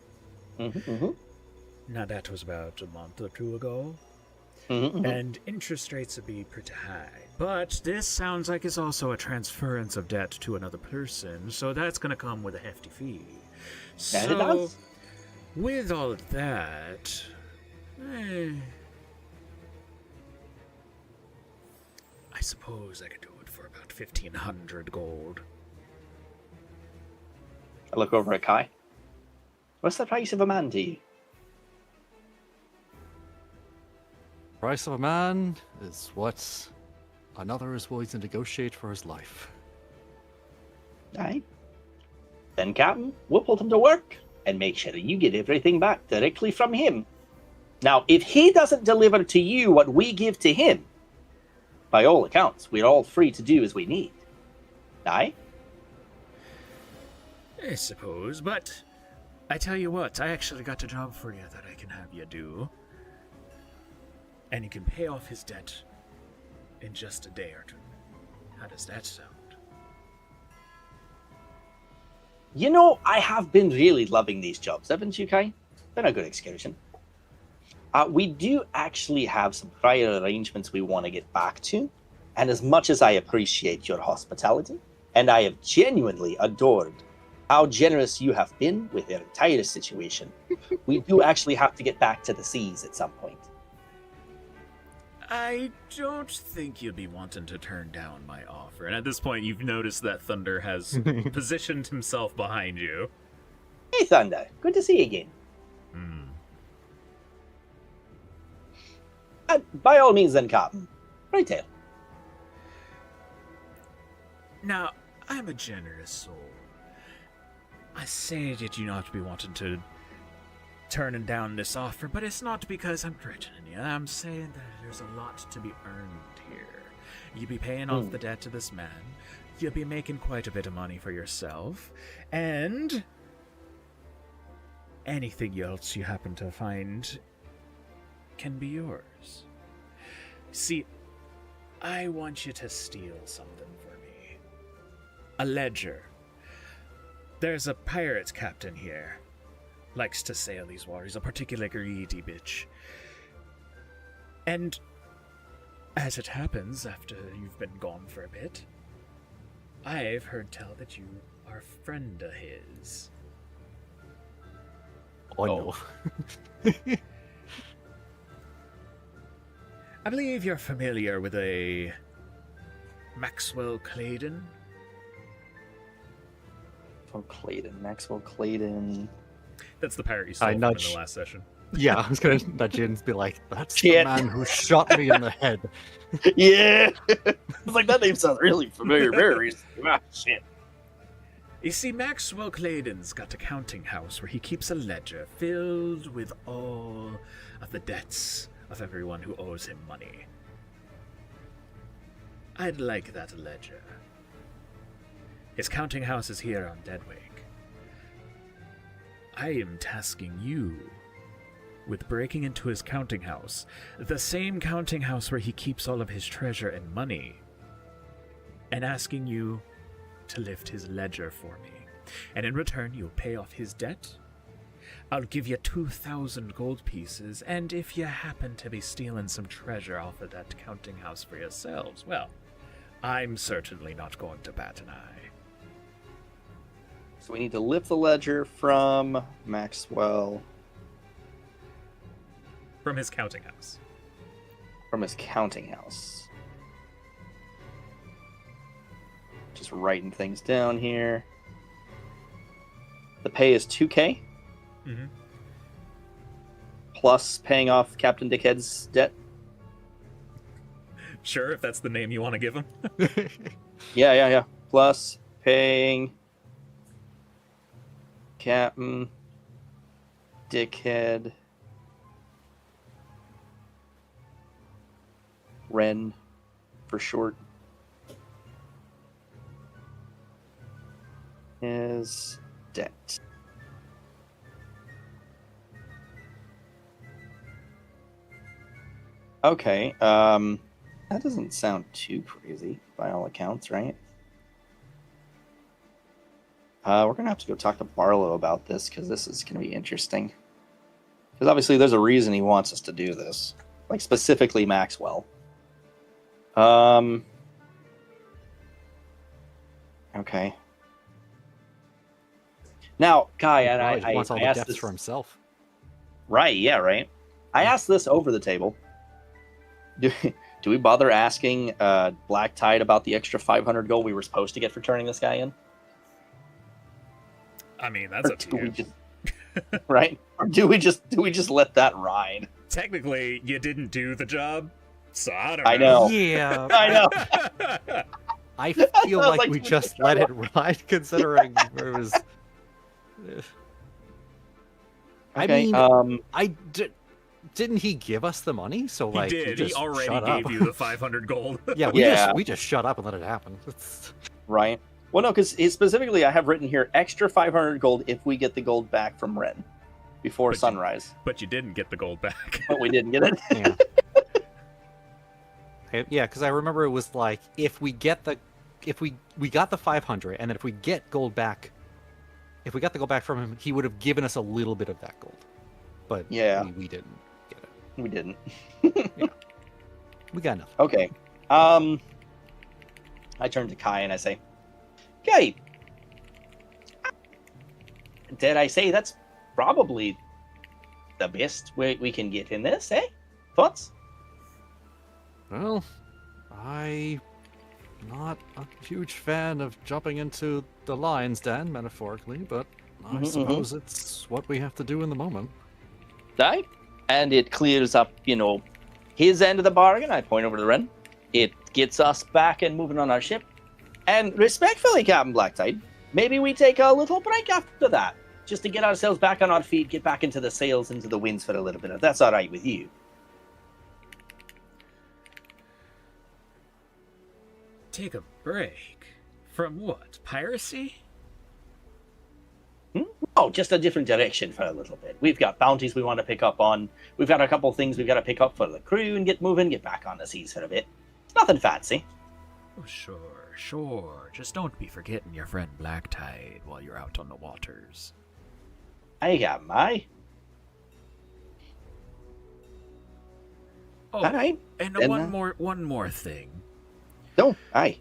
Now that was about a month or two ago. And interest rates would be pretty high. But this sounds like it's also a transference of debt to another person, so that's going to come with a hefty fee. That it does. With all of that, I suppose I could do it for about 1,500 gold. I look over at Kai. What's the price of a man to you? Price of a man is what another is willing to negotiate for his life. Aye. Then, Captain, we'll put him to work and make sure you get everything back directly from him. Now, if he doesn't deliver to you what we give to him, by all accounts, we're all free to do as we need. Aye? I suppose, but I tell you what, I actually got a job for you that I can have you do. And you can pay off his debt in just a day or two. How does that sound? You know, I have been really loving these jobs, haven't you, Kai? Been a good excursion. We do actually have some prior arrangements we want to get back to, and as much as I appreciate your hospitality, and I have genuinely adored how generous you have been with your entire situation, we do actually have to get back to the seas at some point. I don't think you'd be wanting to turn down my offer. And at this point, you've noticed that Thunder has positioned himself behind you. Hey, Thunder. Good to see you again. By all means, then, Captain. Right there. Now, I'm a generous soul. I say that you not be wanting to turning down this offer, but it's not because I'm threatening you. I'm saying that there's a lot to be earned here. You'll be paying off the debt to this man. You'll be making quite a bit of money for yourself. And anything else you happen to find can be yours. See, I want you to steal something for me. A ledger. There's a pirate captain here. Likes to sail these waters, a particularly greedy bitch. And as it happens, after you've been gone for a bit, I've heard tell that you are a friend of his. Oh, no. I believe you're familiar with a Maxwell Claydon. Maxwell Claydon. That's the pirate you stole from in the last session. Yeah, I was going to nudge in and be like, that's Shit. the man who shot me in the head. Yeah. I was like, that name sounds really familiar. Very recently. Ah, shit. You see, Maxwell Claydon's got a counting house where he keeps a ledger filled with all of the debts of everyone who owes him money. I'd like that ledger. His counting house is here on Deadwake. I am tasking you with breaking into his counting house, the same counting house where he keeps all of his treasure and money, and asking you to lift his ledger for me. And in return, you'll pay off his debt. I'll give you 2,000 gold pieces, and if you happen to be stealing some treasure off of that counting house for yourselves, well, I'm certainly not going to bat an eye. So we need to lift the ledger from Maxwell. From his counting house. From his counting house. Just writing things down here. The pay is 2K. Mm-hmm. Plus paying off Captain Dickhead's debt. Sure, if that's the name you want to give him. Yeah. Plus paying Captain Dickhead Ren for short. His debt. Okay, that doesn't sound too crazy by all accounts, right? We're gonna have to go talk to Barlow about this because this is gonna be interesting. Because obviously there's a reason he wants us to do this, like specifically Maxwell. Okay. Now, Kai, and He wants all I the asked depths this for himself. Right, yeah, right. I asked this over the table. Do we bother asking Blacktide about the extra 500 gold we were supposed to get for turning this guy in? I mean, that's up to you. Right? Or do we just let that ride? Technically, you didn't do the job, so I don't know. I know. Yeah. I know. I feel was like like, we dude, just shut let it up. ride, considering there was. I Okay, mean, didn't he give us the money? So He like, did. He just already shut gave up. you the 500 gold. Yeah, Yeah. we just shut up and let it happen. It's- right. Well, no, because specifically I have written here extra 500 gold if we get the gold back from Ren before But you- sunrise. But you didn't get the gold back. But we didn't get it. Yeah. Yeah, because I remember it was like if we got the 500, and then if we get gold back, if we got the gold back from him, he would have given us a little bit of that gold. But Yeah. we didn't get it. We didn't. We got nothing. Okay. I turn to Kai and I say, Kai, did I say that's probably the best way we can get in this, eh? Thoughts? Well, I'm not a huge fan of jumping into the lion's den, metaphorically, but I Mhm, suppose it's what we have to do in the moment. Right? And it clears up, his end of the bargain. I point over to Ren. It gets us back and moving on our ship. And respectfully, Captain Blacktide, maybe we take a little break after that, just to get ourselves back on our feet, get back into the sails, into the winds for a little bit. If that's all right with you. Take a break? From what? Piracy? Oh, just a different direction for a little bit. We've got bounties we want to pick up on. We've got a couple things we've got to pick up for the crew and get moving, get back on the seas for a bit. Nothing fancy. Oh, sure. Just don't be forgetting your friend Blacktide while you're out on the waters. I got my. Oh, All right. and Then, one more thing. No, aye.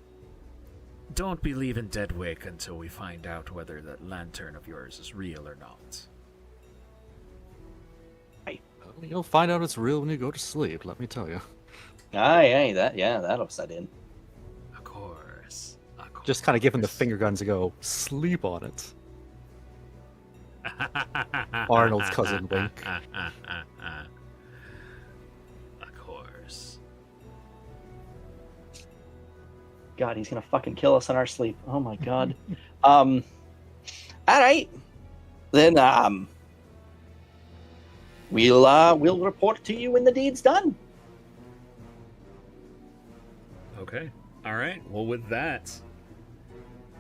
Don't be leaving Deadwake until we find out whether that lantern of yours is real or not. You'll find out it's real when you go to sleep, let me tell you. Aye, that'll set in. Of course. Just kind of giving the finger guns a go, sleep on it. Arnold's cousin Wink. Of course. God, he's gonna fucking kill us in our sleep. Oh my god. All right. Then we'll report to you when the deed's done. Okay. All right. Well, with that,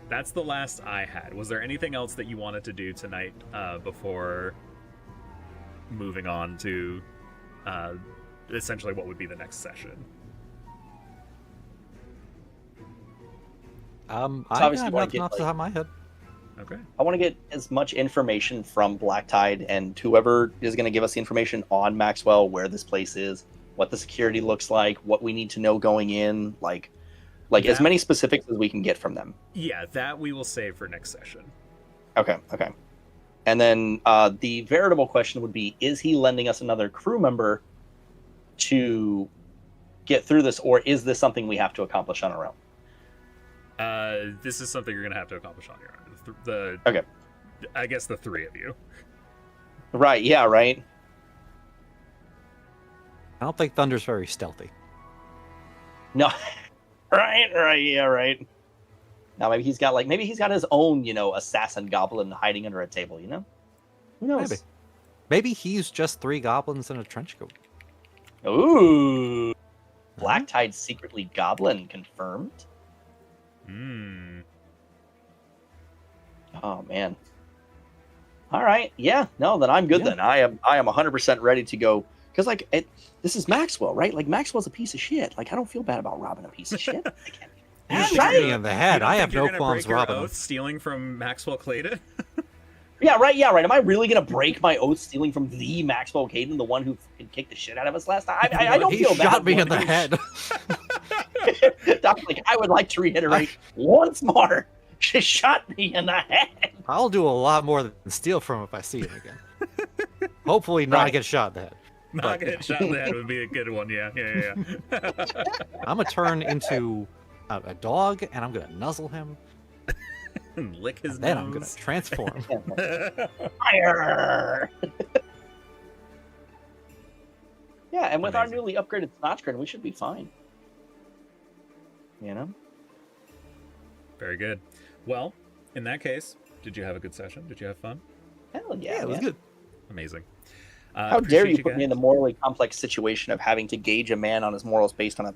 that's the last I had. Was there anything else that you wanted to do tonight before moving on to essentially what would be the next session? I obviously got wanna nothing get, off the top of my head. Okay. I want to get as much information from Blacktide and whoever is going to give us the information on Maxwell, where this place is, what the security looks like, what we need to know going in, like as That- many specifics as we can get from them. Yeah, that we will save for next session. Okay. And then the veritable question would be, is he lending us another crew member to get through this, or is this something we have to accomplish on our own? This is something you're gonna have to accomplish on your own. Okay. I guess the three of you. Right, yeah, right. I don't think Thunder's very stealthy. No. right, yeah, right. Now maybe he's got his own, assassin goblin hiding under a table, Who knows? Maybe he's just 3 goblins in a trench coat. Ooh. Blacktide secretly goblin confirmed. Hmm. Oh man. All right. Yeah. No, then I'm good. Yeah. Then I am 100% ready to go. Because this is Maxwell, right? Like Maxwell's a piece of shit. Like I don't feel bad about robbing a piece of shit. You That's shoot right. me in the head. You don't I think have you're no gonna qualms break your robbing him. oath stealing from Maxwell Clayton? Yeah, right. Am I really gonna break my oath stealing from the Maxwell Caden, the one who fucking kicked the shit out of us last time? I don't He feel bad. shot me in for the him. head. I would like to reiterate once more. She shot me in the head. I'll do a lot more than steal from him if I see him again. Hopefully not Right. get shot in the head. Not getting shot in the head would be a good one. Yeah. I'm gonna turn into a dog and I'm gonna nuzzle him. Lick his And then nose. I'm gonna transform. Fire! Yeah, and with our Amazing. newly upgraded Snotchgrin, we should be fine. Very good. Well, in that case, did you have a good session? Did you have fun? Hell Yeah, it was man. good. Amazing. How dare Appreciate you put me in guys. the morally complex situation of having to gauge a man on his morals based on a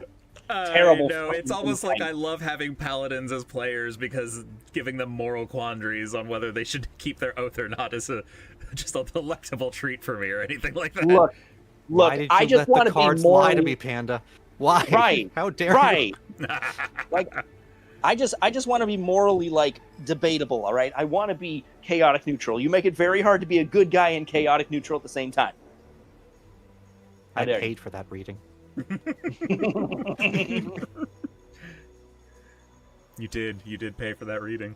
terrible. No, it's fucking almost like insight. I love having paladins as players because giving them moral quandaries on whether they should keep their oath or not is just a delectable treat for me or anything like that. Look, Why did you I just let want the to be cards morally lie to me, Panda? Why? Right. How dare right. Like, I just want to be morally like debatable. All right, I want to be chaotic neutral. You make it very hard to be a good guy and chaotic neutral at the same time. I dare you. paid for that reading. You did pay for that reading.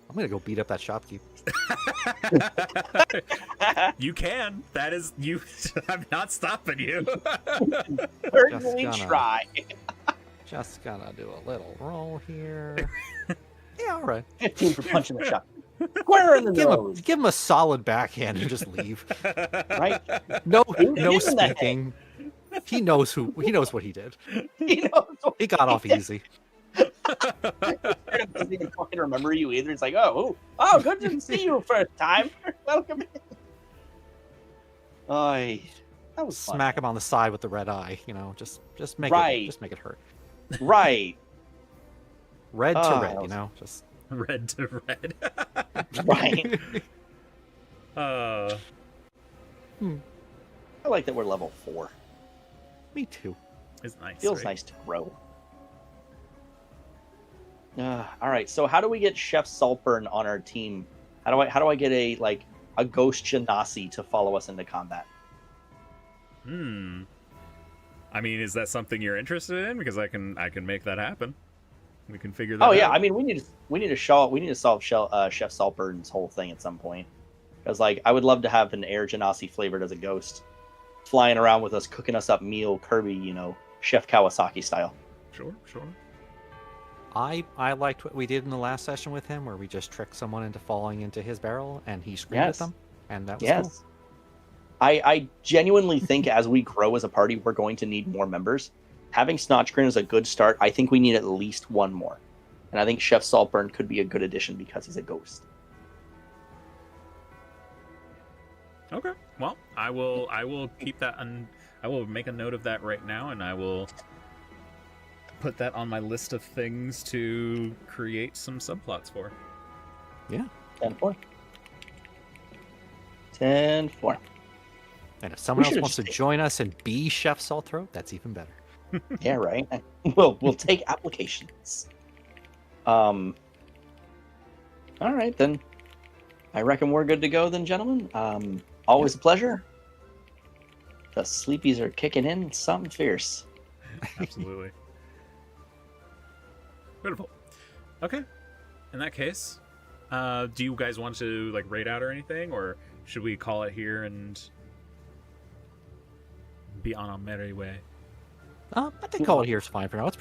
I'm gonna go beat up that shopkeep. You can. That is you. I'm not stopping you. Certainly gonna- try. Just gonna do a little roll here. Yeah, all right. 15 for punching the shot. Square in the nose. Give him a solid backhand and just leave. Right? No, Give no him the head. speaking. He knows what he did. You know, He got off easy. it doesn't even fucking remember you either. It's like, oh, good to see you first time. Welcome in. That was fun. Smack him on the side with the red eye. You know, just make Right. it hurt. Right. Red Oh, to that red. You was- know, just Red to red. Right. Uh, I like that we're level 4. Me too. it's nice. Feels right? nice to grow. All right. So how do we get Chef Saltburn on our team? How do I get a ghost genasi to follow us into combat? I mean, is that something you're interested in? Because I can make that happen. We can figure that out. Oh yeah, I mean we need to solve Chef Saltburn's whole thing at some point. Because I would love to have an air genasi flavored as a ghost, flying around with us, cooking us up meal Kirby, Chef Kawasaki style. Sure. I liked what we did in the last session with him, where we just tricked someone into falling into his barrel, and he screamed Yes. at them, and that was Yes. cool. I genuinely think as we grow as a party, we're going to need more members. Having Snotchgrin is a good start. I think we need at least one more. And I think Chef Saltburn could be a good addition because he's a ghost. Okay. Well, I will keep that I will make a note of that right now, and I will put that on my list of things to create some subplots for. 10-4. 10-4. And if someone else should've wants to just- join us and be Chef Saltthroat, that's even better. Yeah, right. We'll take applications. All right then. I reckon we're good to go then, gentlemen. Always a pleasure. The sleepies are kicking in something fierce. Absolutely. Beautiful. Okay. In that case, do you guys want to raid out or anything, or should we call it here and be on our merry way? I think call it here is fine for now. It's pretty